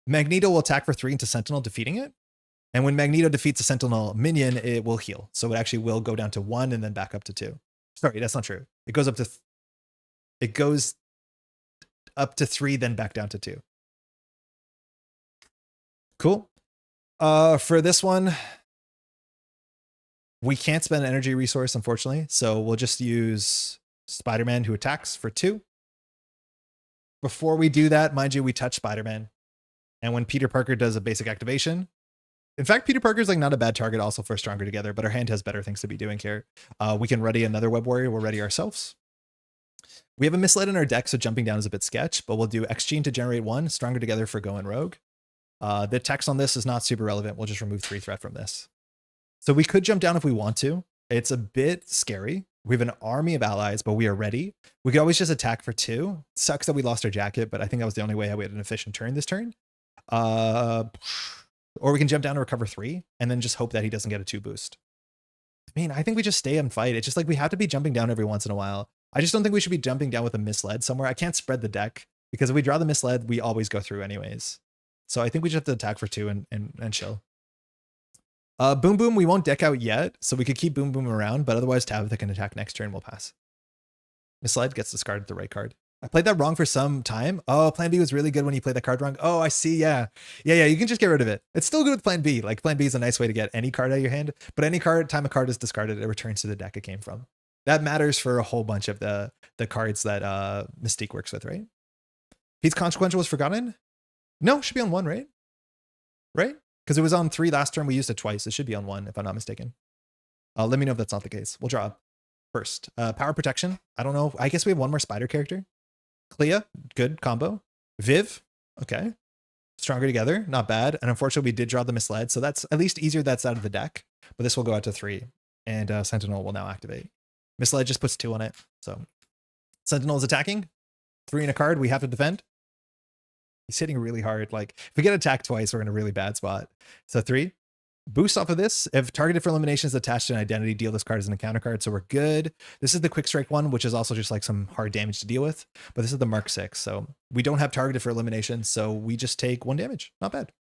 Magneto will attack for 3 into Sentinel, defeating it. And when Magneto defeats a Sentinel minion, it will heal. So it actually will go down to 1 and then back up to 2. Sorry, that's not true. It goes up to 3, then back down to 2. Cool. For this one, we can't spend an energy resource, unfortunately. So we'll just use Spider-Man, who attacks for 2. Before we do that, mind you, we touch Spider-Man. And when Peter Parker does a basic activation, in fact, Peter Parker's like not a bad target also for Stronger Together, but our hand has better things to be doing here. We can ready another Web Warrior. We'll ready ourselves. We have a misled in our deck, so jumping down is a bit sketch, but we'll do X-Gene to generate 1, Stronger Together for going Rogue. The text on this is not super relevant. We'll just remove 3 threat from this. So we could jump down if we want to. It's a bit scary. We have an army of allies, but we are ready. We could always just attack for 2. Sucks that we lost our jacket, but I think that was the only way we had an efficient turn this turn. Or we can jump down to recover 3 and then just hope that he doesn't get a 2 boost. I mean, I think we just stay and fight. It's just like we have to be jumping down every once in a while. I just don't think we should be jumping down with a misled somewhere. I can't spread the deck because if we draw the misled, we always go through anyways. So I think we just have to attack for 2 and chill. Boom Boom, we won't deck out yet, so we could keep Boom Boom around, but otherwise Tabitha can attack next turn, we'll pass. Misled gets discarded the right card. I played that wrong for some time. Oh, Plan B was really good when you played that card wrong. Oh, I see, yeah. Yeah, you can just get rid of it. It's still good with Plan B. Like, Plan B is a nice way to get any card out of your hand, but any time a card is discarded, it returns to the deck it came from. That matters for a whole bunch of the cards that Mystique works with, right? Pete's Consequential was forgotten? No, it should be on 1, right? Right? Because it was on 3 last turn. We used it twice. It should be on 1, if I'm not mistaken. Let me know if that's not the case. We'll draw first. Power Protection. I don't know. I guess we have 1 more spider character. Clea, good combo. Viv, okay. Stronger Together, not bad. And unfortunately, we did draw the misled, so that's at least easier that's out of the deck. But this will go out to 3, and Sentinel will now activate. Misled just puts 2 on it, so Sentinel is attacking. 3 in a card, we have to defend. He's hitting really hard. Like, if we get attacked twice, we're in a really bad spot. So 3. Boost off of this. If targeted for elimination is attached to an identity, deal this card as an encounter card. So we're good. This is the quick strike one, which is also just like some hard damage to deal with. But this is the Mark 6. So we don't have targeted for elimination. So we just take 1 damage. Not bad.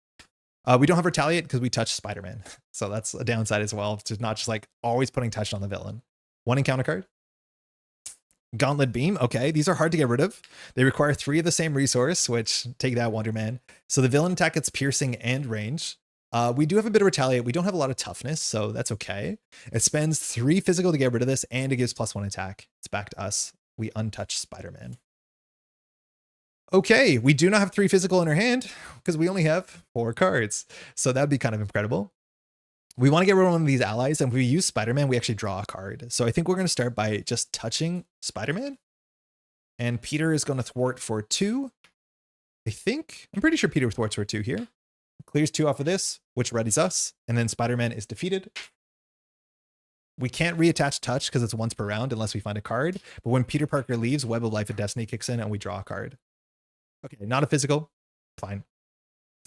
We don't have Retaliate because we touched Spider-Man. So that's a downside as well, to not just like always putting touch on the villain. 1 encounter card. Gauntlet Beam. Okay, these are hard to get rid of. They require 3 of the same resource, which take that, Wonder Man. So the villain attack gets piercing and range. We do have a bit of Retaliate. We don't have a lot of toughness, so that's okay. It spends 3 physical to get rid of this, and it gives +1 attack. It's back to us. We untouch Spider-Man. Okay, we do not have 3 physical in our hand because we only have 4 cards. So that'd be kind of incredible. We want to get rid of one of these allies, and if we use Spider-Man, we actually draw a card. So I think we're going to start by just touching Spider-Man. And Peter is going to thwart for 2. I'm pretty sure Peter thwarts for 2 here. Clears 2 off of this, which readies us. And then Spider-Man is defeated. We can't reattach touch because it's once per round unless we find a card. But when Peter Parker leaves, Web of Life and Destiny kicks in and we draw a card. Okay, not a physical. Fine.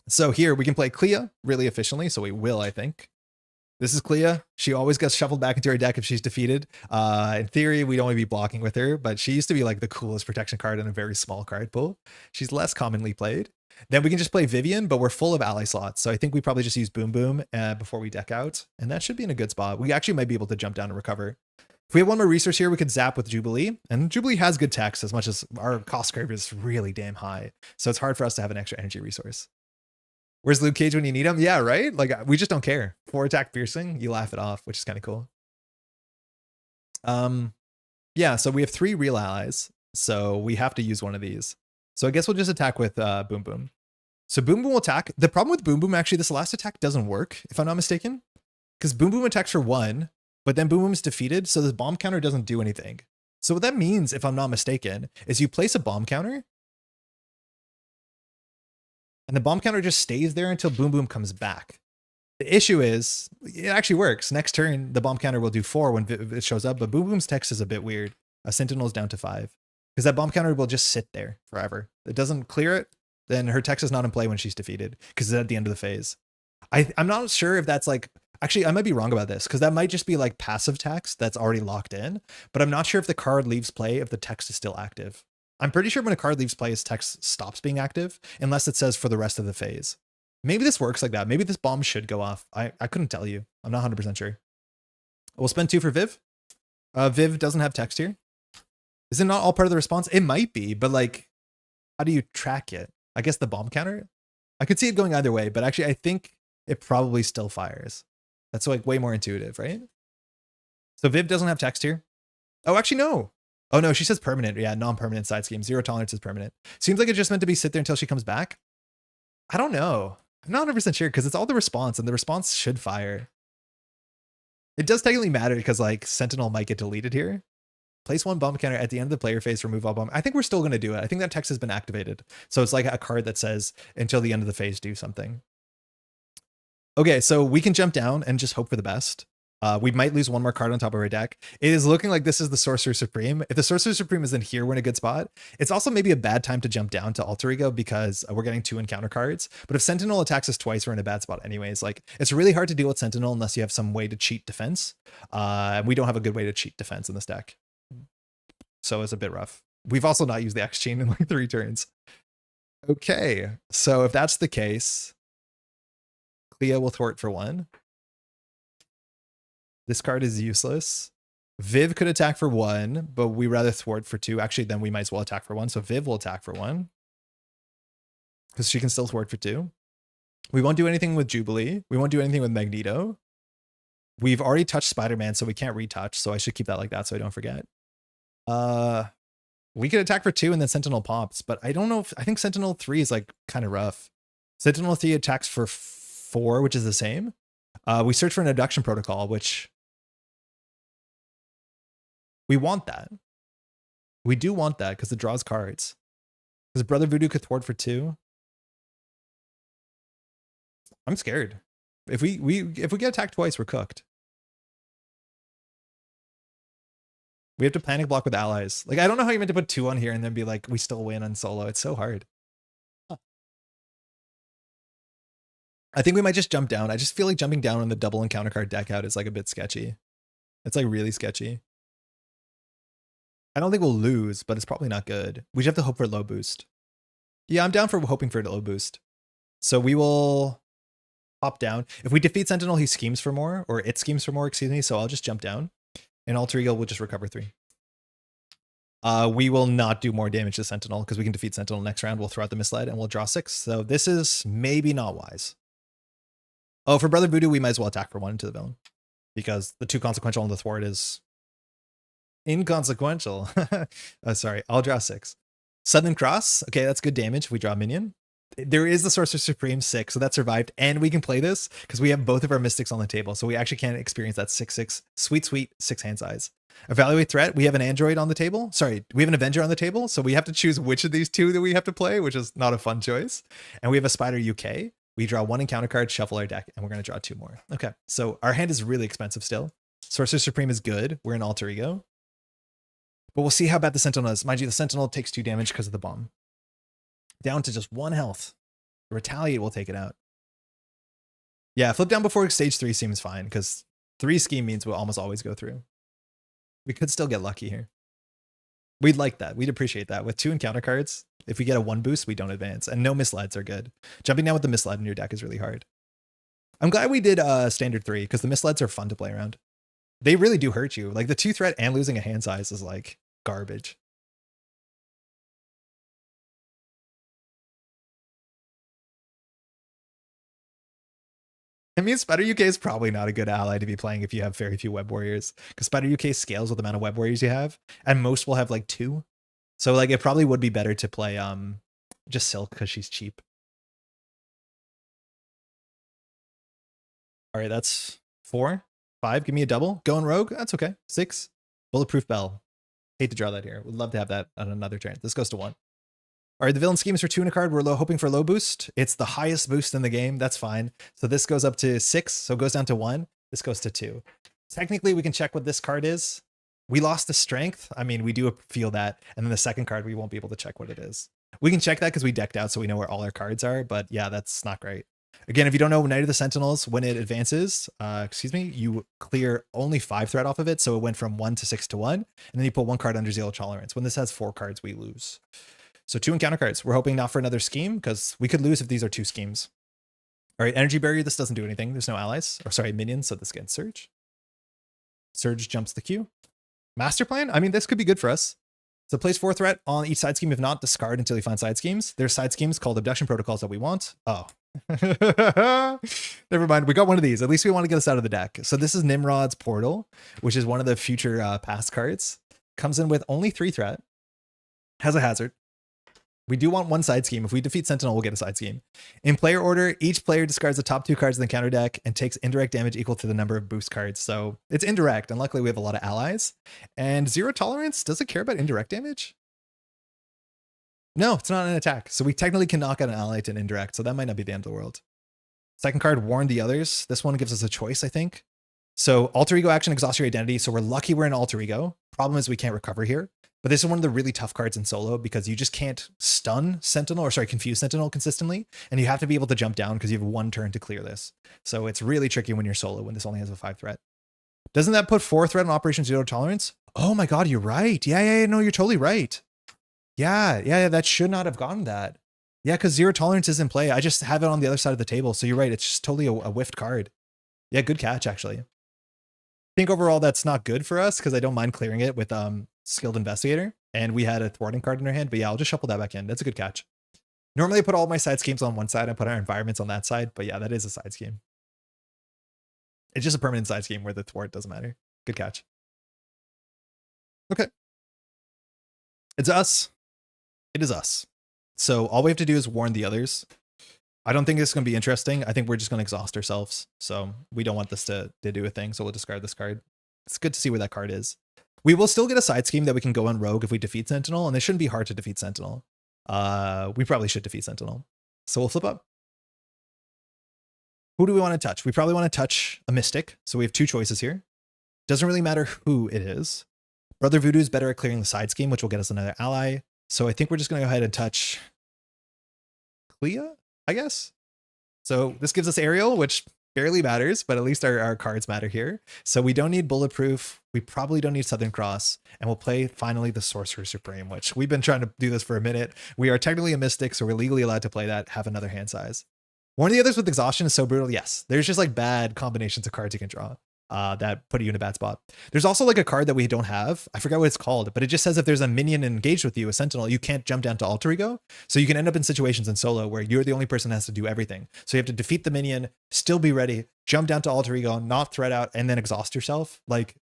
So here we can play Clea really efficiently. So we will, I think. This is Clea. She always gets shuffled back into her deck if she's defeated. In theory, we'd only be blocking with her, but she used to be like the coolest protection card in a very small card pool. She's less commonly played. Then we can just play Vivian, but we're full of ally slots. So I think we probably just use Boom Boom before we deck out. And that should be in a good spot. We actually might be able to jump down and recover. If we have one more resource here, we could zap with Jubilee. And Jubilee has good text as much as our cost curve is really damn high. So it's hard for us to have an extra energy resource. Where's Luke Cage when you need him? Yeah, right? Like, we just don't care. 4 attack piercing, you laugh it off, which is kind of cool. Yeah, so we have 3 real allies. So we have to use one of these. So I guess we'll just attack with Boom Boom. So Boom Boom will attack. The problem with Boom Boom, actually, this last attack doesn't work, if I'm not mistaken. Because Boom Boom attacks for 1, but then Boom Boom's defeated, so the bomb counter doesn't do anything. So what that means, if I'm not mistaken, is you place a bomb counter, and the bomb counter just stays there until Boom Boom comes back. The issue is, it actually works. Next turn, the bomb counter will do 4 when it shows up, but Boom Boom's text is a bit weird. A Sentinel's down to 5. Because that bomb counter will just sit there forever. It doesn't clear it, then her text is not in play when she's defeated, because it's at the end of the phase. I'm not sure if that's like, actually, I might be wrong about this, because that might just be like passive text that's already locked in, but I'm not sure if the card leaves play if the text is still active. I'm pretty sure when a card leaves play, its text stops being active, unless it says for the rest of the phase. Maybe this works like that. Maybe this bomb should go off. I couldn't tell you. I'm not 100% sure. We'll spend 2 for Viv. Viv doesn't have text here. Is it not all part of the response? It might be, but like, how do you track it? I guess the bomb counter? I could see it going either way, but actually I think it probably still fires. That's like way more intuitive, right? So Viv doesn't have text here. Oh, actually, no. Oh no, she says permanent. Yeah, non-permanent side scheme. 0 tolerance is permanent. Seems like it's just meant to be sit there until she comes back. I don't know. I'm not 100% sure because it's all the response and the response should fire. It does technically matter because like Sentinel might get deleted here. Place 1 bomb counter at the end of the player phase, remove all bomb. I think we're still going to do it. I think that text has been activated. So it's like a card that says until the end of the phase, do something. Okay, so we can jump down and just hope for the best. We might lose 1 more card on top of our deck. It is looking like this is the Sorcerer Supreme. If the Sorcerer Supreme is in here, we're in a good spot. It's also maybe a bad time to jump down to Alter Ego because we're getting 2 encounter cards. But if Sentinel attacks us twice, we're in a bad spot anyways. Like, it's really hard to deal with Sentinel unless you have some way to cheat defense. We don't have a good way to cheat defense in this deck. So it's a bit rough. We've also not used the X Chain in like 3 turns. Okay, so if that's the case, Clea will thwart for 1. This card is useless. Viv could attack for 1, but we rather thwart for 2. Actually, then we might as well attack for 1. So Viv will attack for 1. Because she can still thwart for 2. We won't do anything with Jubilee. We won't do anything with Magneto. We've already touched Spider-Man, so we can't retouch. So I should keep that like that so I don't forget. We could attack for 2 and then Sentinel pops, but I don't know if I think Sentinel 3 is like kind of rough. Sentinel 3 attacks for 4, which is the same. We search for an abduction protocol, which we want that. We do want that because it draws cards. Because Brother Voodoo could thwart for 2. I'm scared. If we get attacked twice, we're cooked. We have to panic block with allies. Like, I don't know how you meant to put 2 on here and then be like, we still win on solo. It's so hard. I think we might just jump down. I just feel like jumping down on the double encounter card deck out is like a bit sketchy. It's like really sketchy. I don't think we'll lose, but it's probably not good. We just have to hope for low boost. Yeah, I'm down for hoping for a low boost. So we will Hop down. If we defeat Sentinel, he schemes for more, or it schemes for more, excuse me. So I'll just jump down, and Alter Ego will just recover 3. We will not do more damage to Sentinel because we can defeat Sentinel next round. We'll throw out the Misled and we'll draw 6. So this is maybe not wise. Oh, for Brother Voodoo, we might as well attack for 1 into the villain because the 2 consequential on the thwart is inconsequential. Sorry, I'll draw 6. Sudden Cross. Okay, that's good damage if we draw a minion. There is the Sorcerer Supreme 6, so that survived. And we can play this because we have both of our Mystics on the table. So we actually can't experience that 6/6 sweet 6 hand size. Evaluate threat. We have an android on the table. Sorry, we have an Avenger on the table. So we have to choose which of these 2 that we have to play, which is not a fun choice. And we have a Spider UK. We draw 1 encounter card, shuffle our deck, and we're going to draw 2 more. Okay, so our hand is really expensive still. Sorcerer Supreme is good. We're in Alter Ego. But we'll see how bad the Sentinel is. Mind you, the Sentinel takes 2 damage because of the bomb. Down to just 1 health. Retaliate will take it out. Yeah, flip down before stage 3 seems fine because 3 scheme means we'll almost always go through. We could still get lucky here. We'd like that. We'd appreciate that. With 2 encounter cards, if we get a 1 boost, we don't advance. And no misleds are good. Jumping down with the misled in your deck is really hard. I'm glad we did standard 3 because the misleds are fun to play around. They really do hurt you. Like the 2 threat and losing a hand size is like garbage. I mean, Spider UK is probably not a good ally to be playing if you have very few web warriors, because Spider UK scales with the amount of web warriors you have, and most will have like 2. So like it probably would be better to play just Silk because she's cheap. All right, that's 4, 5. Give me a double. Going rogue. That's okay. 6. Bulletproof Bell. Hate to draw that here. Would love to have that on another turn. This goes to 1. All right, the villain scheme is for 2 in a card. We're hoping for low boost. It's the highest boost in the game. That's fine. So this goes up to 6. So it goes down to 1. This goes to 2. Technically, we can check what this card is. We lost the strength. I mean, we do feel that. And then the second card, we won't be able to check what it is. We can check that because we decked out so we know where all our cards are. But yeah, that's not great. Again, if you don't know, Knight of the Sentinels, when it advances, you clear only 5 threat off of it. So it went from 1 to 6 to 1. And then you put 1 card under 0 tolerance. When this has 4 cards, we lose. So 2 encounter cards. We're hoping not for another scheme because we could lose if these are 2 schemes. All right, Energy Barrier. This doesn't do anything. There's no allies. Or sorry, minions. So this gets Surge. Surge jumps the queue. Master Plan. I mean, this could be good for us. So place 4 threat on each side scheme. If not, discard until you find side schemes. There's side schemes called Abduction Protocols that we want. Oh. Never mind. We got one of these. At least we want to get us out of the deck. So this is Nimrod's Portal, which is one of the future past cards. Comes in with only 3 threat. Has a hazard. We do want 1 side scheme. If we defeat Sentinel, we'll get a side scheme. In player order, each player discards the top 2 cards in the counter deck and takes indirect damage equal to the number of boost cards. So it's indirect, and luckily we have a lot of allies. And 0 tolerance, does it care about indirect damage? No, it's not an attack. So we technically can knock out an ally to an indirect, so that might not be the end of the world. Second card, Warn the Others. This one gives us a choice, I think. So Alter Ego action, exhaust your identity. So we're lucky we're in Alter Ego. Problem is we can't recover here. But this is one of the really tough cards in solo because you just can't stun Sentinel, or sorry, confuse Sentinel consistently. And you have to be able to jump down because you have 1 turn to clear this. So it's really tricky when you're solo when this only has a 5 threat. Doesn't that put 4 threat on Operation 0 tolerance? Oh my God, you're right. Yeah, no, you're totally right. Yeah, that should not have gotten that. Yeah, because 0 tolerance is in play. I just have it on the other side of the table. So you're right. It's just totally a whiffed card. Yeah, good catch, actually. I think overall that's not good for us because I don't mind clearing it with Skilled Investigator, and we had a thwarting card in our hand, but yeah, I'll just shuffle that back in. That's a good catch. Normally I put all my side schemes on one side and put our environments on that side, but yeah, that is a side scheme. It's just a permanent side scheme where the thwart doesn't matter. Good catch. Okay. It's us. It is us. So all we have to do is warn the others. I don't think this is going to be interesting. I think we're just going to exhaust ourselves. So we don't want this to do a thing. So we'll discard this card. It's good to see where that card is. We will still get a side scheme that we can go on rogue if we defeat Sentinel, and it shouldn't be hard to defeat Sentinel. We probably should defeat Sentinel. So we'll flip up. Who do we want to touch? We probably want to touch a Mystic. So we have 2 choices here. Doesn't really matter who it is. Brother Voodoo is better at clearing the side scheme, which will get us another ally. So I think we're just going to go ahead and touch Clea, I guess. So this gives us Ariel, which barely matters, but at least our cards matter here. So we don't need Bulletproof. We probably don't need Southern Cross. And we'll play finally the Sorcerer Supreme, which we've been trying to do this for a minute. We are technically a Mystic, so we're legally allowed to play that, have another hand size. One of the others with exhaustion is so brutal. Yes, there's just like bad combinations of cards you can draw that put you in a bad spot. There's also like a card that we don't have. I forgot what it's called, but it just says if there's a minion engaged with you, a sentinel, you can't jump down to alter ego. So you can end up in situations in solo where you're the only person that has to do everything. So you have to defeat the minion, still be ready, jump down to alter ego, not threat out, and then exhaust yourself. Like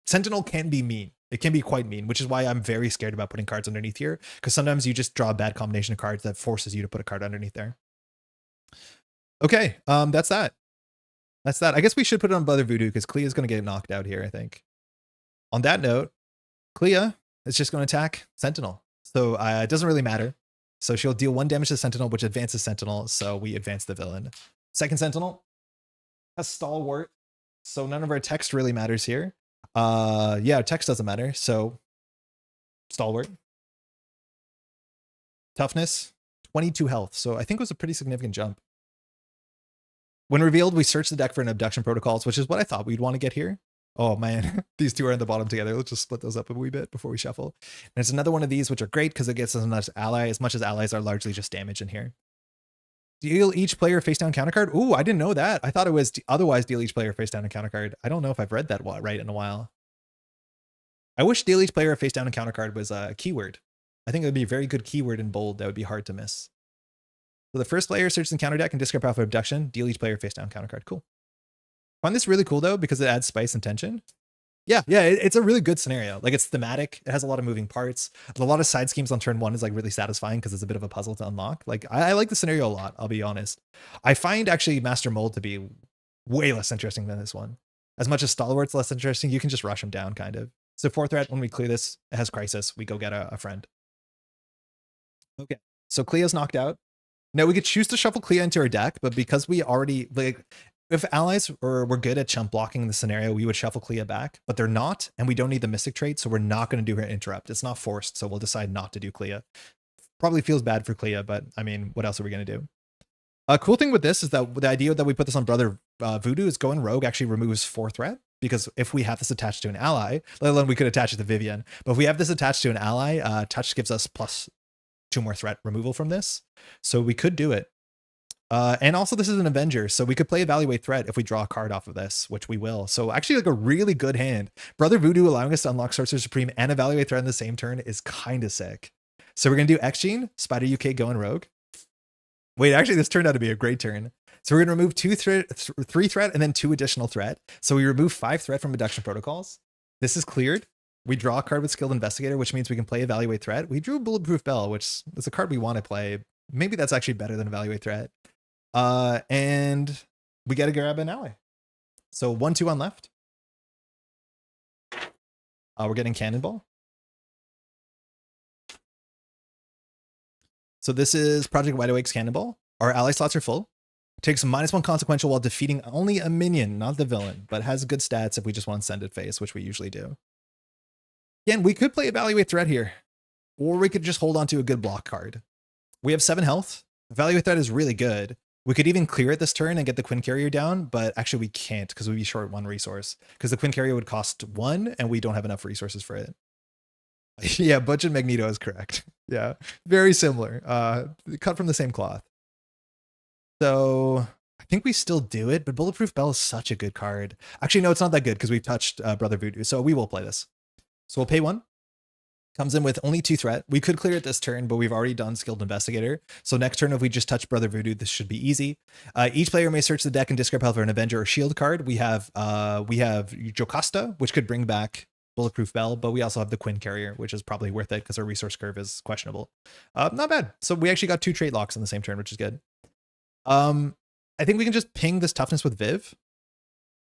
sentinel can be mean. It can be quite mean, which is why I'm very scared about putting cards underneath here, because sometimes you just draw a bad combination of cards that forces you to put a card underneath there. Okay, that's that. That's that. I guess we should put it on Brother Voodoo because Clea's going to get knocked out here, I think. On that note, Clea is just going to attack Sentinel. So it doesn't really matter. So she'll deal 1 damage to Sentinel, which advances Sentinel. So we advance the villain. Second Sentinel has Stalwart. So none of our text really matters here. Yeah, text doesn't matter. So Stalwart. Toughness, 22 health. So I think it was a pretty significant jump. When revealed, we search the deck for an abduction protocols, which is what I thought we'd want to get here. Oh man, these two are in the bottom together. Let's just split those up a wee bit before we shuffle. And it's another one of these, which are great because it gets us another ally, as much as allies are largely just damage in here. Deal each player face down counter card. Ooh, I didn't know that. I thought it was otherwise deal each player face down a counter card. I don't know if I've read that right in a while. I wish deal each player face down a counter card was a keyword. I think it would be a very good keyword in bold that would be hard to miss. So the first player searches the counter deck and discard power for abduction. Deal each player face down counter card. Cool. I find this really cool though because it adds spice and tension. Yeah, it's a really good scenario. Like it's thematic. It has a lot of moving parts. A lot of side schemes on turn 1 is like really satisfying because it's a bit of a puzzle to unlock. Like I like the scenario a lot. I'll be honest. I find actually Master Mold to be way less interesting than this one. As much as Stalwart's less interesting, you can just rush him down kind of. So 4th threat, when we clear this, it has Crisis. We go get a friend. Okay, so Clea's knocked out. Now we could choose to shuffle Clea into our deck, but because we already like, if allies were good at chump blocking the scenario, we would shuffle Clea back, but they're not, and we don't need the Mystic trait, so we're not going to do her interrupt. It's not forced, so we'll decide not to do Clea. Probably feels bad for Clea, but I mean, what else are we going to do? A cool thing with this is that the idea that we put this on Brother Voodoo is going rogue actually removes 4 threat, because if we have this attached to an ally, let alone we could attach it to Vivian, but if we have this attached to an ally, touch gives us plus 2 more threat removal from this. So we could do it. And also this is an Avenger, so we could play Evaluate Threat if we draw a card off of this, which we will. So actually like a really good hand. Brother Voodoo allowing us to unlock Sorcerer Supreme and Evaluate Threat in the same turn is kind of sick. So we're going to do X-Gene, Spider UK going rogue. Wait, actually this turned out to be a great turn. So we're going to remove 3 threat and then 2 additional threat. So we remove 5 threat from Abduction Protocols. This is cleared. We draw a card with Skilled Investigator, which means we can play Evaluate Threat. We drew Bulletproof Bell, which is a card we want to play. Maybe that's actually better than Evaluate Threat. And we got to grab an ally. So 1/2 on left. We're getting Cannonball. So this is Project Wideawake's Cannonball. Our ally slots are full. Takes -1 consequential while defeating only a minion, not the villain, but has good stats if we just want to send it face, which we usually do. Again, we could play Evaluate Threat here, or we could just hold on to a good block card. We have 7 health. Evaluate Threat is really good. We could even clear it this turn and get the Quinn Carrier down, but actually we can't because we'd be short 1 resource, because the Quinn Carrier would cost 1 and we don't have enough resources for it. Yeah, Budget Magneto is correct. Yeah, very similar. Cut from the same cloth. So I think we still do it, but Bulletproof Bell is such a good card. Actually, no, it's not that good because we've touched Brother Voodoo, so we will play this. So we'll pay 1. Comes in with only 2 threat. We could clear it this turn, but we've already done Skilled Investigator. So next turn, if we just touch Brother Voodoo, this should be easy. Each player may search the deck and discard power for an Avenger or Shield card. We have Jocasta, which could bring back Bulletproof Bell, but we also have the Quinn Carrier, which is probably worth it because our resource curve is questionable. Not bad. So we actually got 2 trait locks in the same turn, which is good. I think we can just ping this toughness with Viv.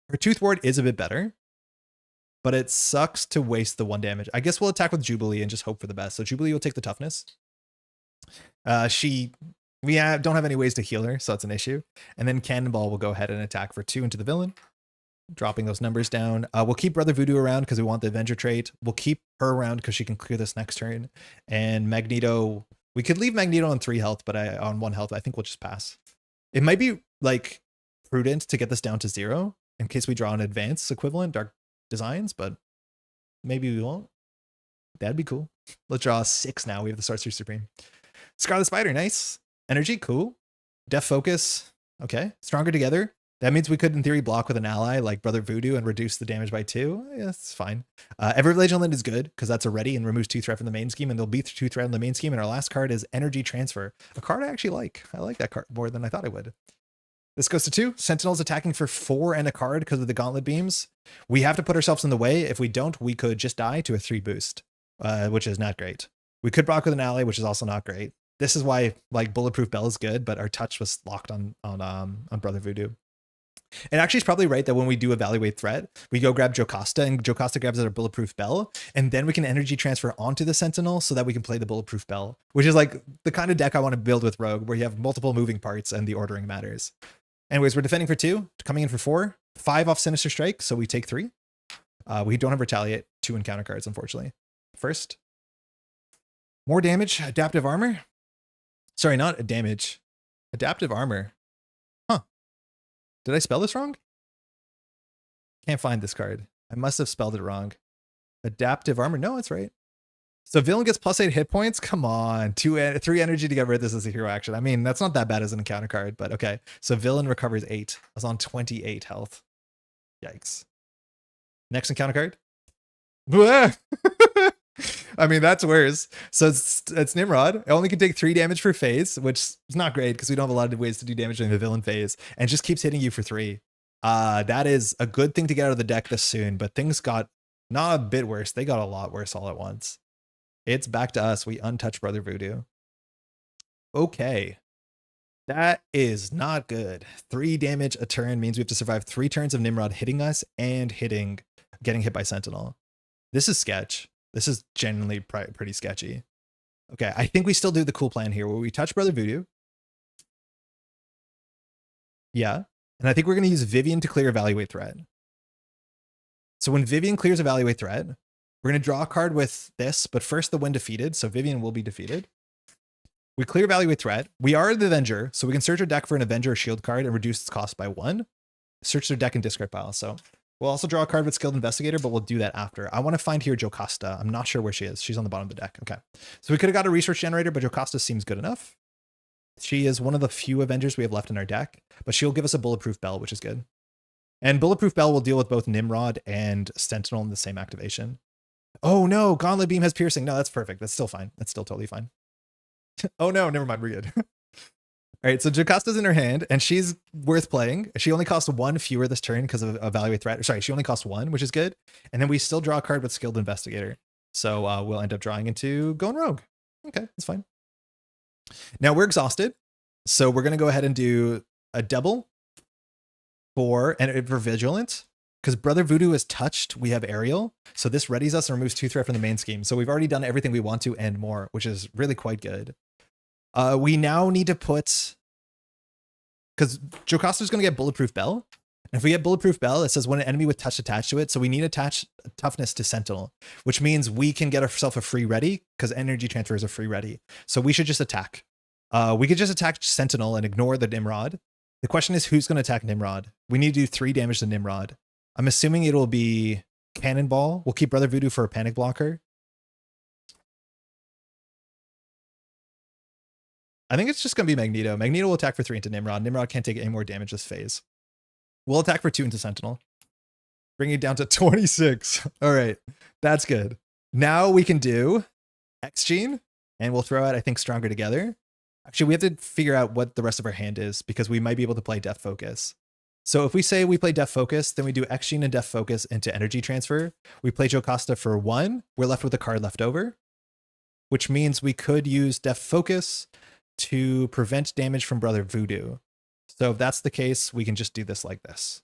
Her Tooth Ward is a bit better, but it sucks to waste the 1 damage. I guess we'll attack with Jubilee and just hope for the best. So Jubilee will take the toughness. We don't have any ways to heal her, so that's an issue. And then Cannonball will go ahead and attack for 2 into the villain, dropping those numbers down. We'll keep Brother Voodoo around because we want the Avenger trait. We'll keep her around because she can clear this next turn. And Magneto, we could leave Magneto on 3 health, but on 1 health, I think we'll just pass. It might be like prudent to get this down to 0 in case we draw an advance equivalent, Dark Designs, but maybe we won't. That'd be cool. Let's draw 6 now. We have the Sorcerer Supreme. Scarlet Spider, nice. Energy, cool. Def Focus. Okay, stronger together. That means we could, in theory, block with an ally like Brother Voodoo and reduce the damage by 2. Yeah, that's fine. Every Vigilant is good because that's a ready and removes 2 threat from the main scheme, and they'll be 2 threat in the main scheme. And our last card is Energy Transfer, a card I actually like. I like that card more than I thought I would. This goes to 2. Sentinel's attacking for 4 and a card because of the Gauntlet Beams. We have to put ourselves in the way. If we don't, we could just die to a 3 boost, which is not great. We could block with an ally, which is also not great. This is why like Bulletproof Bell is good, but our touch was locked on Brother Voodoo. And actually, it's probably right that when we do evaluate threat, we go grab Jocasta, and Jocasta grabs our Bulletproof Bell, and then we can energy transfer onto the Sentinel so that we can play the Bulletproof Bell, which is like the kind of deck I want to build with Rogue, where you have multiple moving parts and the ordering matters. Anyways, we're defending for 2, coming in for 4, 5 off Sinister Strike, so we take 3. We don't have Retaliate, 2 encounter cards, unfortunately. First, more damage, Adaptive Armor. Sorry, not damage. Adaptive Armor. Huh. Did I spell this wrong? Can't find this card. I must have spelled it wrong. Adaptive Armor. No, it's right. So villain gets +8 hit points. Come on. 3 energy to get rid of this as a hero action. I mean, that's not that bad as an encounter card, but okay. So villain recovers 8. I was on 28 health. Yikes. Next encounter card. I mean, that's worse. So it's Nimrod. It only can take 3 damage per phase, which is not great because we don't have a lot of ways to do damage in the villain phase, and just keeps hitting you for 3. That is a good thing to get out of the deck this soon, but things got not a bit worse. They got a lot worse all at once. It's back to us. We untouch Brother Voodoo. Okay. That is not good. 3 damage a turn means we have to survive 3 turns of Nimrod hitting us and getting hit by Sentinel. This is sketch. This is genuinely pretty sketchy. Okay, I think we still do the cool plan here where we touch Brother Voodoo. Yeah, and I think we're going to use Vivian to clear Evaluate Threat. So when Vivian clears Evaluate Threat, we're going to draw a card with this, but first the when defeated, so Vivian will be defeated. We clear Evaluate Threat. We are the Avenger, so we can search our deck for an Avenger or Shield card and reduce its cost by 1. Search their deck and discard pile, so... We'll also draw a card with Skilled Investigator, but we'll do that after. I want to find here Jocasta. I'm not sure where she is. She's on the bottom of the deck. Okay. So we could have got a Research Generator, but Jocasta seems good enough. She is one of the few Avengers we have left in our deck, but she'll give us a Bulletproof Bell, which is good. And Bulletproof Bell will deal with both Nimrod and Sentinel in the same activation. Oh no, Gauntlet Beam has Piercing. No, that's perfect. That's still fine. That's still totally fine. Oh no, never mind. We're good. All right, so Jocasta's in her hand, and she's worth playing. She only costs 1 fewer this turn because of Evaluate Threat. Sorry, she only costs 1, which is good. And then we still draw a card with Skilled Investigator. So we'll end up drawing into going Rogue. Okay, that's fine. Now we're exhausted, so we're going to go ahead and do a double for Vigilant. Because Brother Voodoo is touched, we have Aerial. So this readies us and removes 2 threat from the main scheme. So we've already done everything we want to and more, which is really quite good. We now need to put, because Jocasta's going to get Bulletproof Bell. And if we get Bulletproof Bell, it says when an enemy with touch attached to it. So we need attach toughness to Sentinel, which means we can get ourselves a free ready because energy transfer is a free ready. So we should just attack. We could just attack Sentinel and ignore the Nimrod. The question is who's going to attack Nimrod? We need to do 3 damage to Nimrod. I'm assuming it will be Cannonball. We'll keep Brother Voodoo for a panic blocker. I think it's just going to be Magneto. Magneto will attack for 3 into Nimrod. Nimrod can't take any more damage this phase. We'll attack for 2 into Sentinel. Bring it down to 26. All right. That's good. Now we can do X-Gene, and we'll throw out, I think, Stronger Together. Actually, we have to figure out what the rest of our hand is because we might be able to play Death Focus. So if we say we play Death Focus, then we do X-Gene and Death Focus into Energy Transfer. We play Jocasta for 1. We're left with a card left over, which means we could use Death Focus to prevent damage from Brother Voodoo. So if that's the case, we can just do this like this.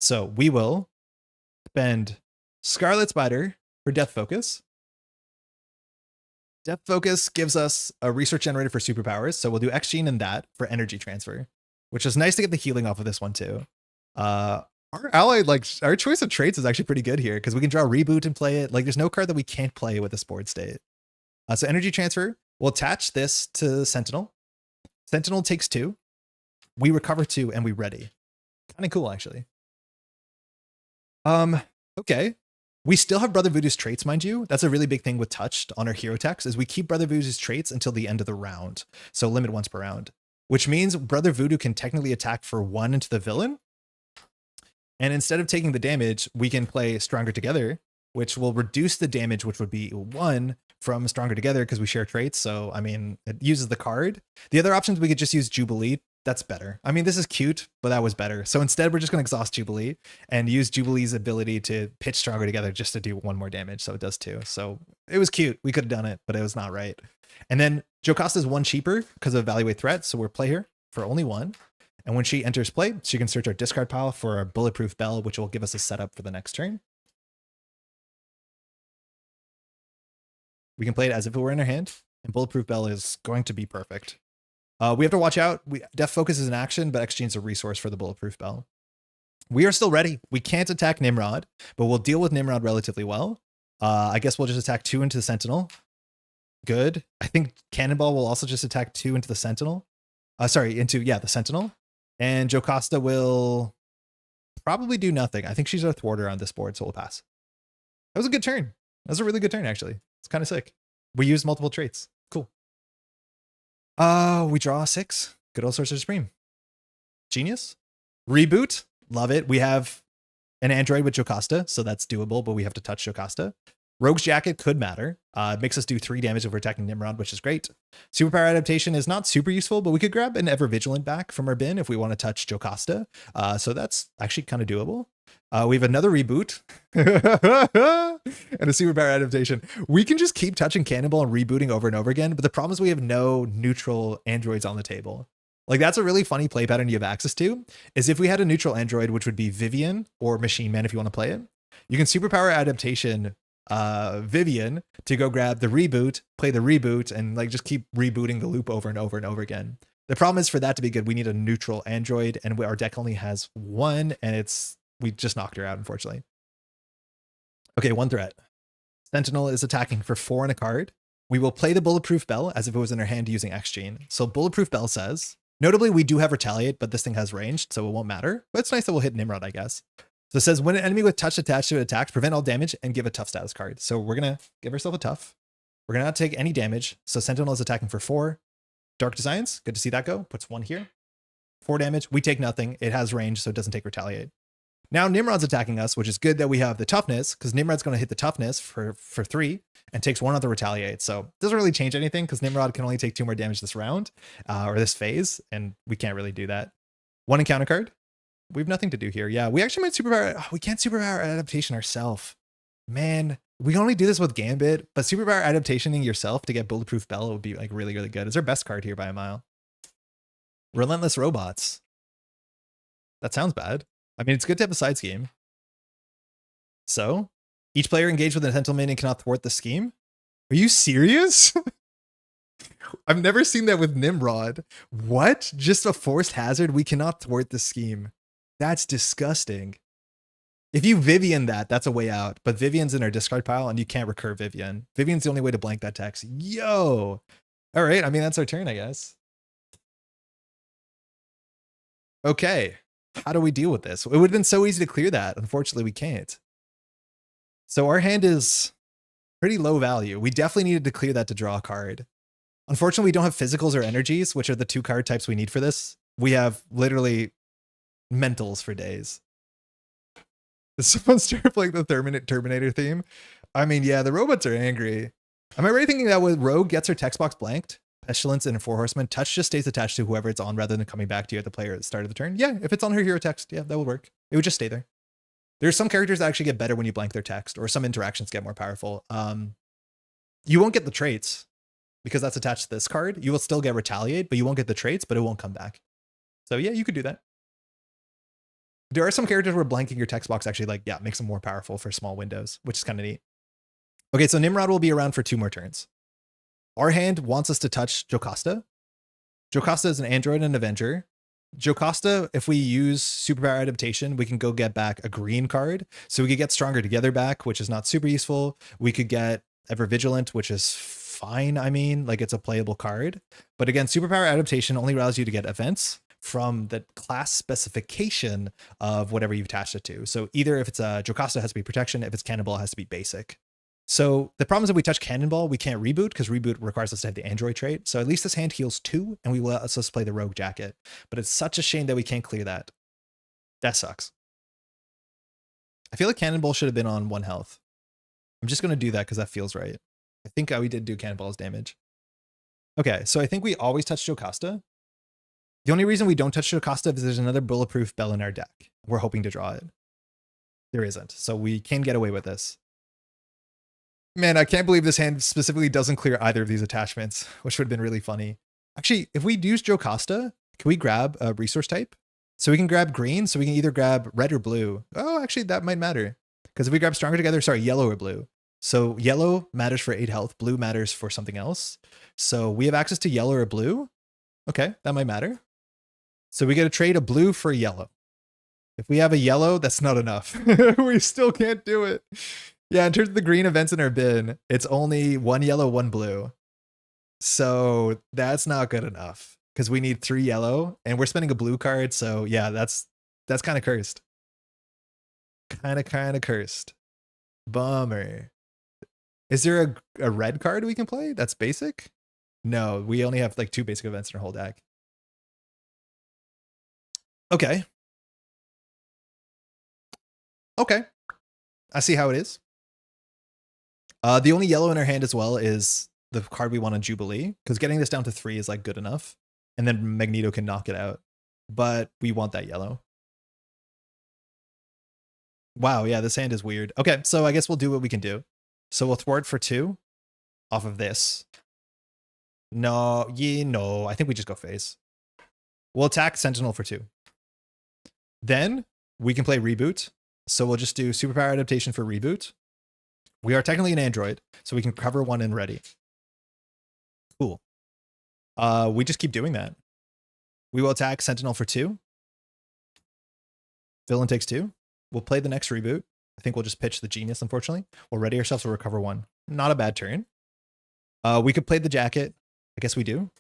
So we will spend Scarlet Spider for Death Focus. Death Focus gives us a Research Generator for superpowers. So we'll do X-Gene and that for Energy Transfer, which is nice to get the healing off of this one too. Our ally, like our choice of traits is actually pretty good here because we can draw Reboot and play it. Like there's no card that we can't play with this board state. So Energy Transfer, we'll attach this to Sentinel. Sentinel takes 2. We recover 2 and we ready. Kind of cool, actually. Okay. We still have Brother Voodoo's traits, mind you. That's a really big thing with Touched on our hero techs is we keep Brother Voodoo's traits until the end of the round. So limit once per round. which means Brother Voodoo can technically attack for 1 into the villain. And instead of taking the damage, we can play Stronger Together, which will reduce the damage, which would be 1 from Stronger Together because we share traits. So, I mean, it uses the card. The other options, we could just use Jubilee. That's better. I mean, this is cute, but that was better. So instead, we're just going to exhaust Jubilee and use Jubilee's ability to pitch Stronger Together just to do 1 more damage. So it does 2. So it was cute. We could have done it, but it was not right. And then Jocasta's 1 cheaper because of Evaluate Threat. So we'll play her for only 1. And when she enters play, she can search our discard pile for our Bulletproof Bell, which will give us a setup for the next turn. We can play it as if it were in our hand, and Bulletproof Bell is going to be perfect. We have to watch out. Def Focus is an action, but Exchange is a resource for the Bulletproof Bell. We are still ready. We can't attack Nimrod, but we'll deal with Nimrod relatively well. I guess we'll just attack 2 into the Sentinel. Good. I think Cannonball will also just attack 2 into the Sentinel. The Sentinel. And Jocasta will probably do nothing. I think she's a thwarter on this board, so we'll pass. That was a good turn. That was a really good turn, actually. It's kind of sick. We used multiple traits. Cool. We draw 6. Good old Sorcerer Supreme. Genius. Reboot. Love it. We have an android with Jocasta, so that's doable, but we have to touch Jocasta. Rogue's Jacket could matter. It makes us do 3 damage if we're attacking Nimrod, which is great. Superpower Adaptation is not super useful, but we could grab an Ever Vigilant back from our bin if we want to touch Jocasta. So that's actually kind of doable. We have another reboot and a superpower adaptation. We can just keep touching Cannonball and rebooting over and over again, but the problem is we have no neutral androids on the table. Like, that's a really funny play pattern you have access to, is if we had a neutral android, which would be Vivian or Machine Man if you want to play it, you can superpower adaptation Vivian to go grab the reboot, play the reboot, and like just keep rebooting the loop over and over and over again. The problem is, for that to be good, we need a neutral android, and our deck only has 1, and we just knocked her out, unfortunately. Okay, 1 threat. Sentinel is attacking for 4 and a card. We will play the Bulletproof Bell as if it was in her hand using X-Gene. So Bulletproof Bell says, notably, we do have Retaliate, but this thing has ranged, so it won't matter. But it's nice that we'll hit Nimrod, I guess. So it says, when an enemy with touch attached to it attacks, prevent all damage and give a tough status card. So we're going to give ourselves a tough. We're going to not take any damage. So Sentinel is attacking for 4. Dark Designs, good to see that go. Puts 1 here. 4 damage. We take nothing. It has range, so it doesn't take Retaliate. Now Nimrod's attacking us, which is good that we have the toughness, because Nimrod's going to hit the toughness for 3 and takes 1 on the Retaliate. So it doesn't really change anything because Nimrod can only take 2 more damage this round or this phase, and we can't really do that. 1 encounter card. We have nothing to do here. Yeah, we actually might superpower. Oh, we can't superpower adaptation ourselves. Man, we can only do this with Gambit, but superpower adaptationing yourself to get Bulletproof Bell would be like really, really good. It's our best card here by a mile. Relentless Robots. That sounds bad. I mean, it's good to have a side scheme. So, each player engaged with an Sentinel minion cannot thwart the scheme. Are you serious? I've never seen that with Nimrod. What? Just a forced hazard? We cannot thwart the scheme. That's disgusting. If you Vivian that's a way out. But Vivian's in our discard pile, and you can't recur Vivian. Vivian's the only way to blank that text. Yo! All right, I mean, that's our turn, I guess. Okay. How do we deal with this? It would have been so easy to clear that. Unfortunately, we can't. So our hand is pretty low value. We definitely needed to clear that to draw a card. Unfortunately, we don't have physicals or energies, which are the 2 card types we need for this. We have literally mentals for days. Someone's playing the Terminator theme. I mean, yeah, the robots are angry. Am I right thinking that when Rogue gets her text box blanked, Pestilence and 4 Horsemen, touch just stays attached to whoever it's on rather than coming back to you at the player at the start of the turn? Yeah, if it's on her hero text, yeah, that would work. It would just stay there. There's some characters that actually get better when you blank their text, or some interactions get more powerful. You won't get the traits because that's attached to this card. You will still get Retaliate, but you won't get the traits, but it won't come back. So yeah, you could do that. There are some characters where blanking your text box actually makes them more powerful for small windows, which is kind of neat. Okay, so Nimrod will be around for 2 more turns. Our hand wants us to touch Jocasta. Jocasta is an android and Avenger. Jocasta, if we use superpower adaptation, we can go get back a green card. So we could get Stronger Together back, which is not super useful. We could get Ever Vigilant, which is fine. I mean, like, it's a playable card. But again, superpower adaptation only allows you to get events from the class specification of whatever you've attached it to. So either if it's a Jocasta, it has to be protection. If it's Cannonball, it has to be basic. So the problem is if we touch Cannonball, we can't reboot because reboot requires us to have the Android trait. So at least this hand heals 2 and we will let us play the Rogue Jacket. But it's such a shame that we can't clear that. That sucks. I feel like Cannonball should have been on 1 health. I'm just going to do that because that feels right. I think we did do Cannonball's damage. Okay, so I think we always touch Jocasta. The only reason we don't touch Jocasta is there's another bulletproof Bell in our deck. We're hoping to draw it. There isn't, so we can get away with this. Man, I can't believe this hand specifically doesn't clear either of these attachments, which would have been really funny. Actually, if we use Jocasta, can we grab a resource type? So we can grab green, so we can either grab red or blue. Oh, actually, that might matter. Because if we grab Stronger Together, sorry, yellow or blue. So yellow matters for 8 health, blue matters for something else. So we have access to yellow or blue. Okay, that might matter. So we get to trade a blue for a yellow. If we have a yellow, that's not enough. We still can't do it. Yeah, in terms of the green events in our bin, it's only 1 yellow, 1 blue. So that's not good enough because we need 3 yellow and we're spending a blue card. So yeah, that's kind of cursed. Kind of cursed. Bummer. Is there a red card we can play? That's basic? No, we only have like 2 basic events in our whole deck. Okay. Okay. I see how it is. The only yellow in our hand as well is the card we want on Jubilee, because getting this down to 3 is like good enough. And then Magneto can knock it out. But we want that yellow. Wow, yeah, this hand is weird. Okay, so I guess we'll do what we can do. So we'll thwart for 2 off of this. No, I think we just go face. We'll attack Sentinel for 2. Then we can play Reboot. So we'll just do Superpower Adaptation for Reboot. We are technically an android, so we can cover 1 and ready. Cool. We just keep doing that. We will attack Sentinel for 2. Villain takes 2. We'll play the next Reboot. I think we'll just pitch the Genius, unfortunately. We'll ready ourselves to recover 1. Not a bad turn. We could play the Jacket. I guess we do.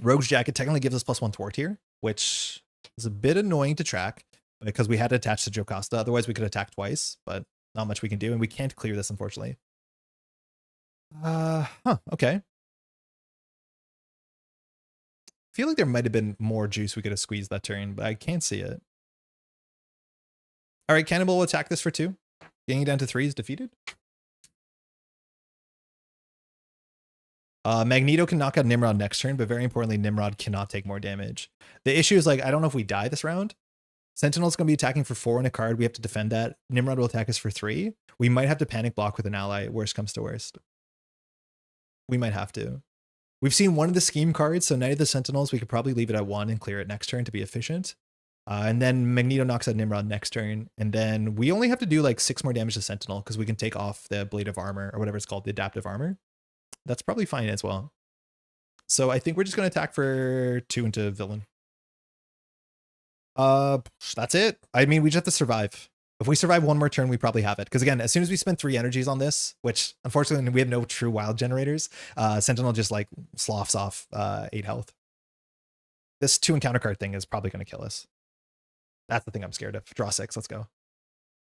Rogue's Jacket technically gives us +1 thwart here, which is a bit annoying to track because we had to attach to Jocasta. Otherwise, we could attack twice, but not much we can do, and we can't clear this, unfortunately. Okay. I feel like there might have been more juice we could have squeezed that turn, but I can't see it. All right, Cannibal will attack this for 2. Getting it down to 3 is defeated. Magneto can knock out Nimrod next turn, but very importantly, Nimrod cannot take more damage. The issue is, like, I don't know if we die this round. Sentinel's going to be attacking for 4 in a card. We have to defend that. Nimrod will attack us for 3. We might have to panic block with an ally. Worst comes to worst. We might have to. We've seen one of the scheme cards, so Knight of the Sentinels, we could probably leave it at 1 and clear it next turn to be efficient. And then Magneto knocks out Nimrod next turn. And then we only have to do like 6 more damage to Sentinel because we can take off the Blade of Armor or whatever it's called, the Adaptive Armor. That's probably fine as well. So I think we're just going to attack for 2 into Villain. That's it. I mean, we just have to survive. If we survive 1 more turn, we probably have it. Because again, as soon as we spend 3 energies on this, which unfortunately we have no true wild generators, Sentinel just like sloughs off 8 health. This 2 encounter card thing is probably going to kill us. That's the thing I'm scared of. Draw 6. Let's go.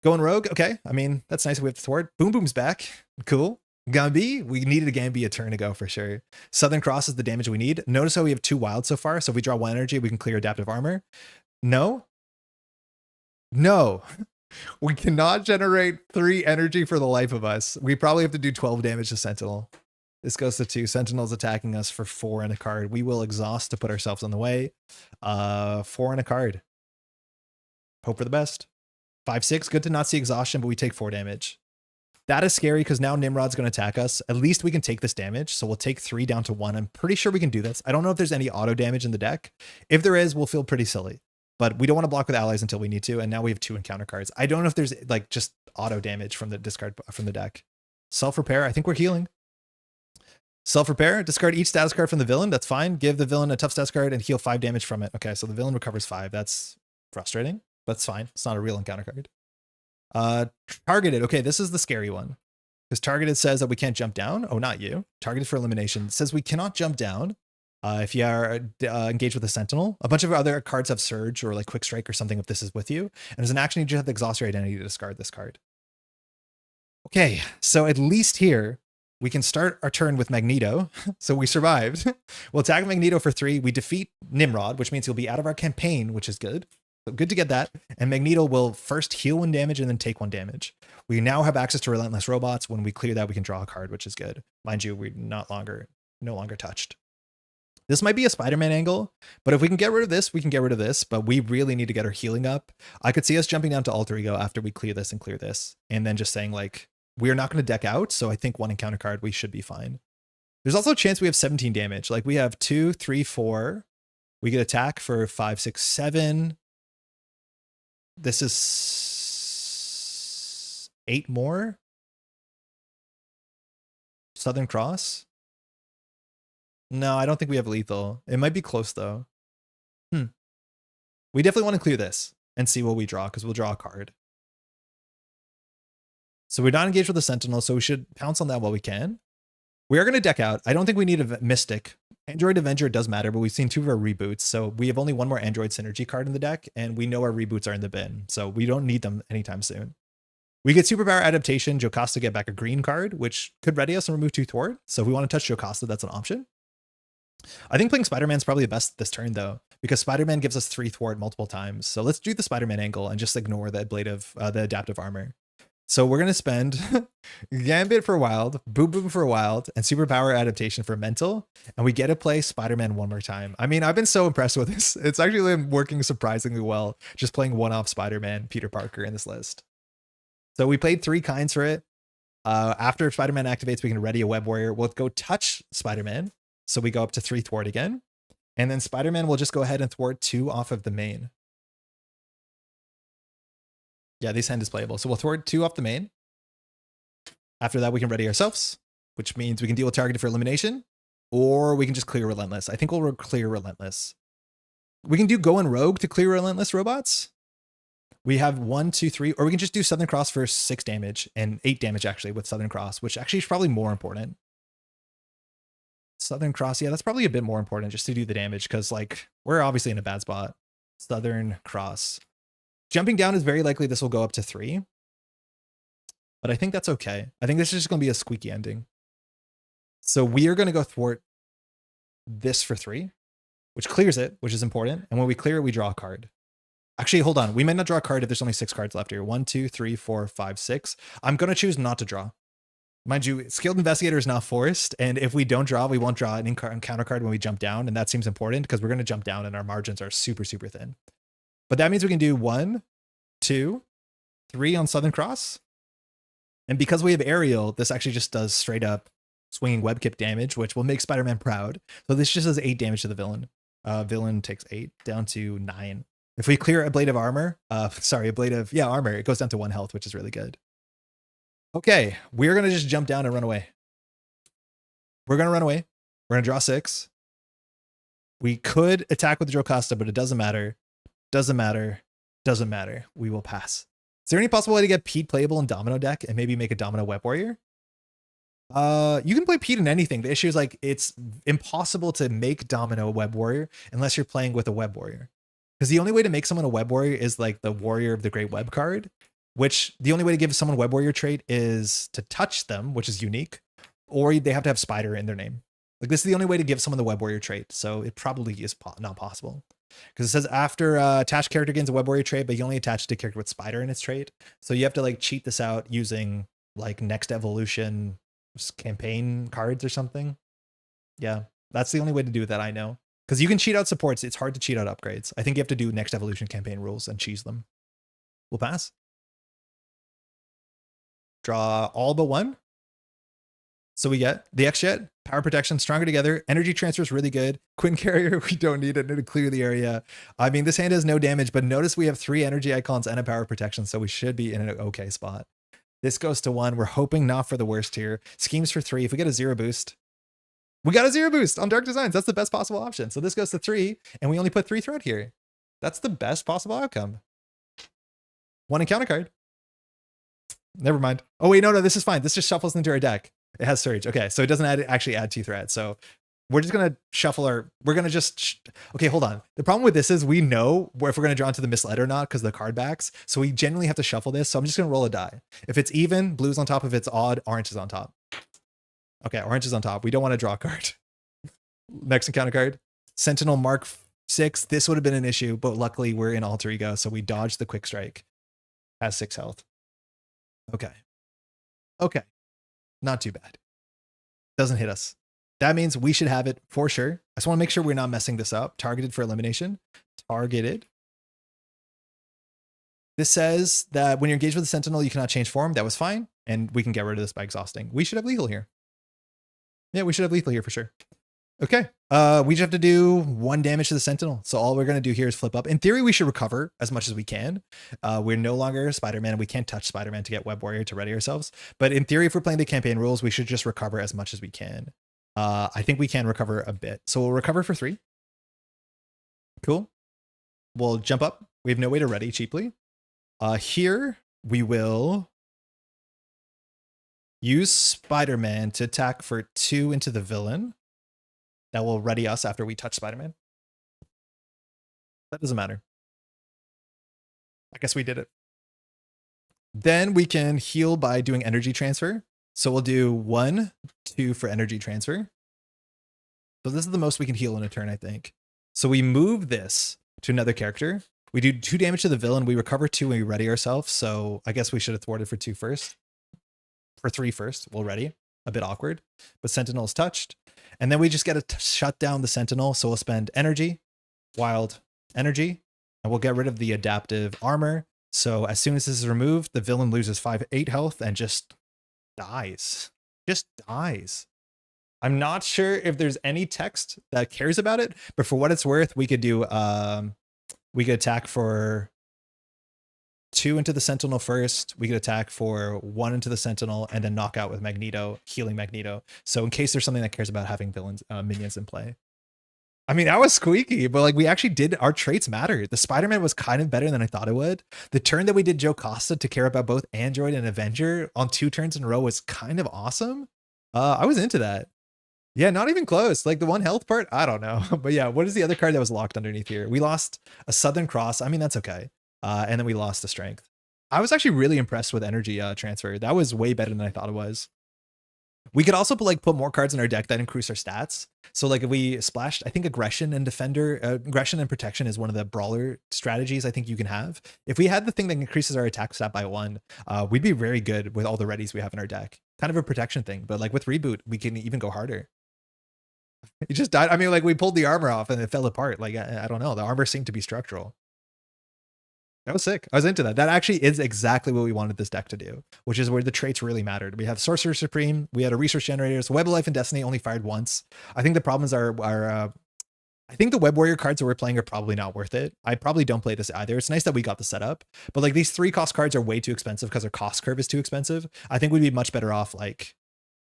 Going Rogue. Okay. I mean, that's nice. We have to thwart. Boom Boom's back. Cool. Gambi. We needed a Gambi a turn ago for sure. Southern Cross is the damage we need. Notice how we have 2 wild so far. So if we draw 1 energy, we can clear Adaptive Armor. No. No. We cannot generate 3 energy for the life of us. We probably have to do 12 damage to Sentinel. This goes to 2. Sentinel's attacking us for 4 in a card. We will exhaust to put ourselves on the way. 4 in a card. Hope for the best. 5/6. Good to not see exhaustion, but we take 4 damage. That is scary because now Nimrod's going to attack us. At least we can take this damage. So we'll take 3 down to 1. I'm pretty sure we can do this. I don't know if there's any auto damage in the deck. If there is, we'll feel pretty silly. But we don't want to block with allies until we need to. And now we have 2 encounter cards. I don't know if there's like just auto damage from the discard from the deck. Self-repair. I think we're healing. Self-repair. Discard each status card from the villain. That's fine. Give the villain a tough status card and heal 5 damage from it. Okay, so the villain recovers 5. That's frustrating. But it's fine. It's not a real encounter card. Targeted. Okay, this is the scary one. Because targeted says that we can't jump down. Oh, not you. Targeted for elimination. It says we cannot jump down if you are engaged with a Sentinel. A bunch of other cards have Surge or like Quick Strike or something if this is with you. And as an action, you just have to exhaust your identity to discard this card. Okay, so at least here we can start our turn with Magneto. So we survived. We'll attack Magneto for 3. We defeat Nimrod, which means he'll be out of our campaign, which is good. So good to get that. And Magneto will first heal 1 damage and then take 1 damage. We now have access to Relentless Robots. When we clear that, we can draw a card, which is good. Mind you, we're no longer touched. This might be a Spider-Man angle, but if we can get rid of this, we can get rid of this, but we really need to get our healing up. I could see us jumping down to Alter Ego after we clear this, and then just saying like, we're not going to deck out, so I think 1 encounter card, we should be fine. There's also a chance we have 17 damage. Like we have 2, 3, 4. We get attack for 5, 6, 7. This is 8 more. Southern Cross. No, I don't think we have lethal. It might be close though. We definitely want to clear this and see what we draw, because we'll draw a card. So we're not engaged with the Sentinel, so we should pounce on that while we can. We are going to deck out. I don't think we need a Mystic. Android Avenger does matter, but we've seen 2 of our reboots, so we have only 1 more Android Synergy card in the deck, and we know our reboots are in the bin, so we don't need them anytime soon. We get Superpower Adaptation, Jocasta get back a green card, which could ready us and remove 2 thwart, so if we want to touch Jocasta, that's an option. I think playing Spider-Man's probably the best this turn, though, because Spider-Man gives us 3 thwart multiple times, so let's do the Spider-Man angle and just ignore the the adaptive armor. So we're going to spend Gambit for Wild, Boom Boom for Wild, and Superpower Adaptation for Mental. And we get to play Spider-Man 1 more time. I mean, I've been so impressed with this. It's actually working surprisingly well, just playing one-off Spider-Man, Peter Parker in this list. So we played 3 kinds for it. After Spider-Man activates, we can ready a Web Warrior. We'll go touch Spider-Man. So we go up to 3 thwart again. And then Spider-Man will just go ahead and thwart 2 off of the main. Yeah, this hand is playable. So we'll thwart 2 off the main. After that, we can ready ourselves, which means we can deal with targeted for elimination, or we can just clear Relentless. I think we'll clear Relentless. We can do Go and Rogue to clear Relentless robots. We have 1, 2, 3, or we can just do Southern Cross for 6 damage and 8 damage actually with Southern Cross, which actually is probably more important. Southern Cross, yeah, that's probably a bit more important just to do the damage, because like we're obviously in a bad spot. Southern Cross. Jumping down is very likely this will go up to 3. But I think that's okay. I think this is just going to be a squeaky ending. So we are going to go thwart this for 3, which clears it, which is important. And when we clear it, we draw a card. Actually, hold on. We might not draw a card if there's only 6 cards left here. 1, 2, 3, 4, 5, 6. I'm going to choose not to draw. Mind you, Skilled Investigator is not forced. And if we don't draw, we won't draw an encounter card when we jump down. And that seems important because we're going to jump down and our margins are super, super thin. But that means we can do 1, 2, 3 on Southern Cross. And because we have Aerial, this actually just does straight up swinging web kip damage, which will make Spider-Man proud. So this just does 8 damage to the villain. Villain takes 8 down to 9. If we clear a blade of armor, armor, it goes down to 1 health, which is really good. Okay, we're going to just jump down and run away. We're going to run away. We're going to draw 6. We could attack with Jocasta, but it doesn't matter. Doesn't matter. Doesn't matter. We will pass. Is there any possible way to get Pete playable in Domino deck and maybe make a Domino Web Warrior? You can play Pete in anything. The issue is like it's impossible to make Domino a Web Warrior unless you're playing with a Web Warrior. Because the only way to make someone a Web Warrior is like the Warrior of the Great Web card, which the only way to give someone a Web Warrior trait is to touch them, which is unique, or they have to have Spider in their name. Like this is the only way to give someone the Web Warrior trait. So it probably is not possible. Because it says after attached character gains a Web Warrior trait, but you only attach to a character with Spider in its trait. So you have to like cheat this out using like Next Evolution campaign cards or something. Yeah, that's the only way to do that I know. Because you can cheat out supports. It's hard to cheat out upgrades. I think you have to do Next Evolution campaign rules and cheese them. We'll pass. Draw all but 1. So we get the X-Jet, Power Protection, Stronger Together, Energy Transfer is really good. Quinn Carrier, we don't need it to clear the area. I mean, this hand has no damage, but notice we have 3 Energy Icons and a Power Protection, so we should be in an okay spot. This goes to 1. We're hoping not for the worst here. Schemes for 3. If we get a 0 boost, we got a 0 boost on Dark Designs. That's the best possible option. So this goes to 3, and we only put 3 threat here. That's the best possible outcome. 1 encounter card. Never mind. Oh, wait, no, this is fine. This just shuffles into our deck. It has Surge. Okay, so it doesn't actually add 2 threats. So we're just gonna shuffle we're gonna just okay, hold on. The problem with this is we know if we're gonna draw into the misled or not because the card backs. So we genuinely have to shuffle this. So I'm just gonna roll a die. If it's even, blue's on top. If it's odd, orange is on top. Okay, orange is on top. We don't want to draw a card. Next encounter card. Sentinel Mark 6. This would have been an issue, but luckily we're in alter ego, so we dodged the quick strike. Has 6 health. Okay. Okay. Not too bad. Doesn't hit us. That means we should have it for sure. I just want to make sure we're not messing this up. Targeted for elimination. Targeted. This says that when you're engaged with the Sentinel, you cannot change form. That was fine. And we can get rid of this by exhausting. We should have lethal here. Yeah, we should have lethal here for sure. Okay. We just have to do 1 damage to the Sentinel. So all we're going to do here is flip up. In theory, we should recover as much as we can. We're no longer Spider-Man. We can't touch Spider-Man to get Web Warrior to ready ourselves. But in theory, if we're playing the campaign rules, we should just recover as much as we can. I think we can recover a bit. So we'll recover for 3. Cool. We'll jump up. We have no way to ready cheaply. Here we will use Spider-Man to attack for 2 into the villain. That will ready us after we touch Spider-Man. That doesn't matter. I guess we did it. Then we can heal by doing energy transfer. So we'll do 1, 2 for energy transfer. So this is the most we can heal in a turn, I think. So we move this to another character. We do 2 damage to the villain. We recover 2 when we ready ourselves. So I guess we should have thwarted for 2 first. For 3 first. We'll ready. A bit awkward. But Sentinel is touched. And then we just get to shut down the Sentinel. So we'll spend energy, wild energy, and we'll get rid of the adaptive armor. So as soon as this is removed, the villain loses 8 health and just dies. Just dies. I'm not sure if there's any text that cares about it, but for what it's worth, we could do we could attack for 2 into the Sentinel first. We could attack for 1 into the Sentinel and then knock out with Magneto, healing Magneto. So in case there's something that cares about having villains, minions in play. I mean, that was squeaky, but like we actually did, our traits mattered. The Spider-Man was kind of better than I thought it would. The turn that we did Joe Costa to care about both Android and Avenger on 2 turns in a row was kind of awesome. I was into that. Yeah, not even close. Like the 1 health part, I don't know. But yeah, what is the other card that was locked underneath here? We lost a Southern Cross. I mean, that's okay. And then we lost the strength. I was actually really impressed with energy transfer. That was way better than I thought it was. We could also put more cards in our deck that increase our stats. So like if we splashed, I think aggression and aggression and protection is one of the brawler strategies I think you can have. If we had the thing that increases our attack stat by 1, we'd be very good with all the readies we have in our deck. Kind of a protection thing, but like with reboot, we can even go harder. He just died. I mean, like we pulled the armor off and it fell apart. Like, I don't know. The armor seemed to be structural. That was sick. I was into that. That actually is exactly what we wanted this deck to do, which is where the traits really mattered. We have Sorcerer Supreme. We had a Resource Generator. So Web of Life and Destiny only fired once. I think the problems are I think the Web Warrior cards that we're playing are probably not worth it. I probably don't play this either. It's nice that we got the setup, but like these 3 cost cards are way too expensive because our cost curve is too expensive. I think we'd be much better off like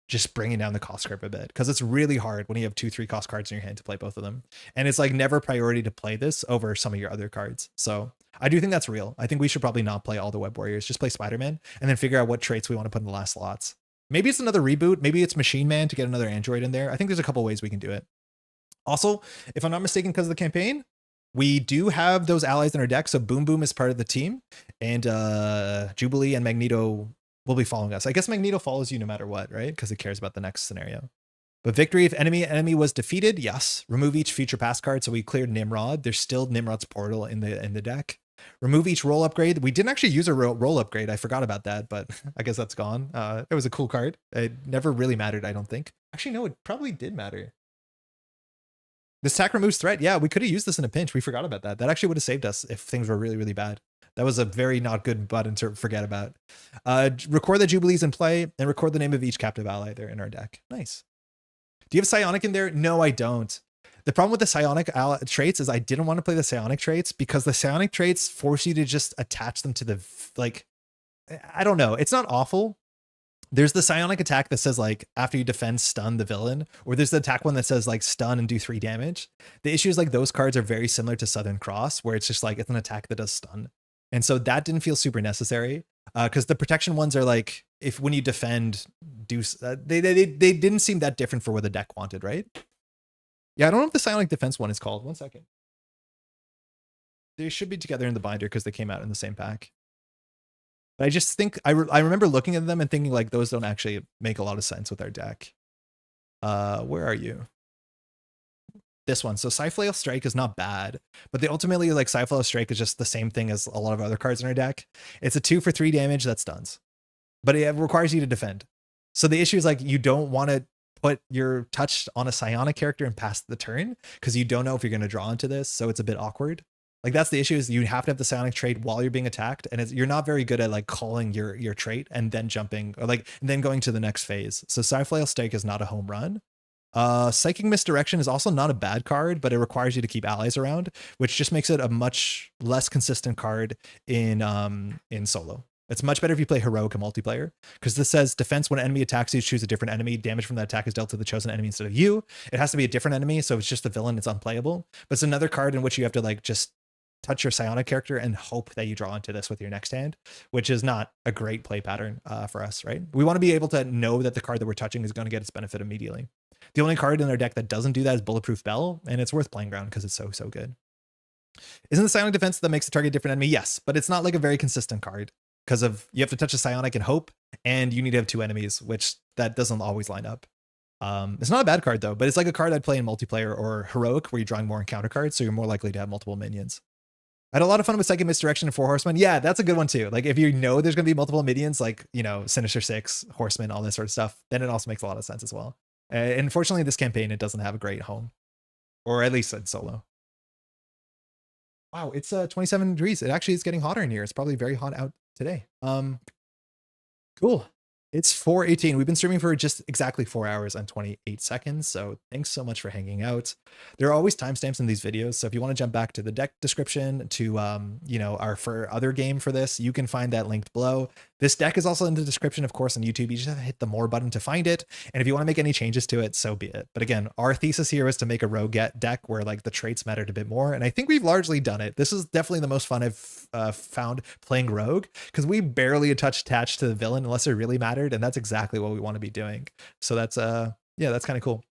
just bringing down the cost curve a bit because it's really hard when you have 2-3 cost cards in your hand to play both of them. And it's like never priority to play this over some of your other cards. So I do think that's real. I think we should probably not play all the Web Warriors, just play Spider-Man and then figure out what traits we want to put in the last slots. Maybe it's another reboot. Maybe it's Machine Man to get another Android in there. I think there's a couple ways we can do it. Also, if I'm not mistaken, because of the campaign, we do have those allies in our deck. So Boom Boom is part of the team and Jubilee and Magneto will be following us. I guess Magneto follows you no matter what, right? Because it cares about the next scenario. But victory if enemy was defeated, yes. Remove each future pass card. So we cleared Nimrod. There's still Nimrod's portal in the deck. Remove each role upgrade. We didn't actually use a role upgrade. I forgot about that, but I guess that's gone. It was a cool card. It never really mattered, I don't think. Actually, no, it probably did matter. This attack removes threat. Yeah, we could have used this in a pinch. We forgot about that. That actually would have saved us if things were really, really bad. That was a very not good button to forget about. Record the Jubilees in play and record the name of each captive ally there in our deck. Nice. Do you have Psionic in there? No, I don't. The problem with the Psionic traits is I didn't want to play the Psionic traits because the Psionic traits force you to just attach them to the, like, I don't know. It's not awful. There's the Psionic attack that says like after you defend, stun the villain, or there's the attack one that says like stun and do 3 damage. The issue is like those cards are very similar to Southern Cross, where it's just like it's an attack that does stun. And so that didn't feel super necessary because the protection ones are like if when you defend, they didn't seem that different for what the deck wanted, right? Yeah, I don't know if the Psionic Defense one is called. 1 second. They should be together in the binder because they came out in the same pack. But I just think I remember looking at them and thinking like those don't actually make a lot of sense with our deck. Where are you? This one. So Cyflail Strike is not bad, but they ultimately like Cyflail Strike is just the same thing as a lot of other cards in our deck. It's a 2 for 3 damage that stuns, but it requires you to defend. So the issue is like you don't want to put your touch on a Psionic character and pass the turn because you don't know if you're going to draw into this. So it's a bit awkward. Like that's the issue is you have to have the Psionic trait while you're being attacked, and you're not very good at like calling your trait and then jumping or like and then going to the next phase. So Cyflail Strike is not a home run. Psychic Misdirection is also not a bad card, but it requires you to keep allies around, which just makes it a much less consistent card in solo. It's much better if you play Heroic in multiplayer, because this says defense when an enemy attacks you, choose a different enemy. Damage from that attack is dealt to the chosen enemy instead of you. It has to be a different enemy, so it's just the villain. It's unplayable. But it's another card in which you have to like just touch your Psionic character and hope that you draw into this with your next hand, which is not a great play pattern for us, right? We want to be able to know that the card that we're touching is going to get its benefit immediately. The only card in our deck that doesn't do that is Bulletproof Bell, and it's worth playing around because it's so good. Isn't the Psionic Defense that makes the target different enemy? Yes, but it's not like a very consistent card because of you have to touch a Psionic and hope, and you need to have 2 enemies, which that doesn't always line up. It's not a bad card though, but it's like a card I'd play in multiplayer or Heroic where you're drawing more encounter cards, so you're more likely to have multiple minions. I had a lot of fun with Psychic Misdirection and 4 Horsemen. Yeah, that's a good one too. Like if you know there's going to be multiple minions, like, you know, Sinister Six, Horsemen, all this sort of stuff, then it also makes a lot of sense as well. And unfortunately, this campaign, it doesn't have a great home, or at least in solo. Wow, it's 27 degrees. It actually is getting hotter in here. It's probably very hot out today. Cool. It's 4:18. We've been streaming for just exactly 4 hours and 28 seconds. So thanks so much for hanging out. There are always timestamps in these videos. So if you want to jump back to the deck description to, you know, our other game for this, you can find that linked below. This deck is also in the description, of course, on YouTube. You just have to hit the more button to find it. And if you want to make any changes to it, so be it. But again, our thesis here is to make a rogue deck where like the traits mattered a bit more. And I think we've largely done it. This is definitely the most fun I've found playing rogue because we barely attached to the villain unless it really mattered. And that's exactly what we want to be doing. So that's, yeah, that's kind of cool.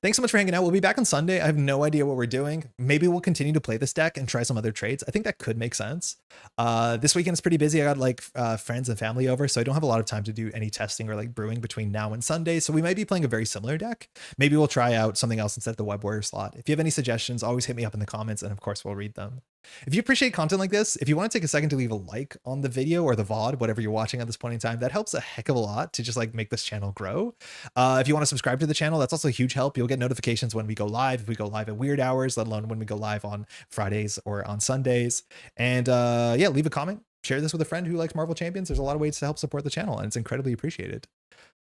Thanks so much for hanging out. We'll be back on Sunday. I have no idea what we're doing. Maybe we'll continue to play this deck and try some other trades. I think that could make sense. This weekend is pretty busy. I got like friends and family over, so I don't have a lot of time to do any testing or like brewing between now and Sunday. So we might be playing a very similar deck. Maybe we'll try out something else instead of the Web Warrior slot. If you have any suggestions, always hit me up in the comments, and of course we'll read them. If you appreciate content like this, if you want to take a second to leave a like on the video or the VOD, whatever you're watching at this point in time, that helps a heck of a lot to just like make this channel grow. If you want to subscribe to the channel, that's also a huge help. You'll get notifications when we go live, if we go live at weird hours, let alone when we go live on Fridays or on Sundays. And yeah, leave a comment, share this with a friend who likes Marvel Champions. There's a lot of ways to help support the channel, and it's incredibly appreciated.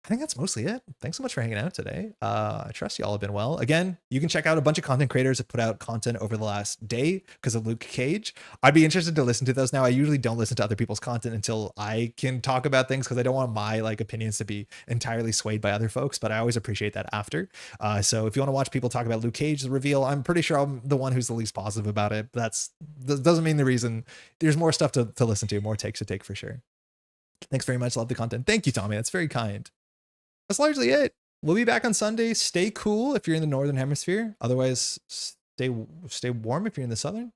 I think that's mostly it. Thanks so much for hanging out today. I trust you all have been well. Again, you can check out a bunch of content creators that put out content over the last day because of Luke Cage. I'd be interested to listen to those now. I usually don't listen to other people's content until I can talk about things because I don't want my like opinions to be entirely swayed by other folks, but I always appreciate that after. So if you want to watch people talk about Luke Cage, the reveal, I'm pretty sure I'm the one who's the least positive about it. That doesn't mean the reason. There's more stuff to listen to, more takes to take for sure. Thanks very much. Love the content. Thank you, Tommy. That's very kind. That's largely it. We'll be back on Sunday. Stay cool if you're in the northern hemisphere. Otherwise, stay warm if you're in the southern. And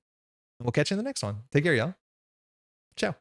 we'll catch you in the next one. Take care, y'all. Ciao.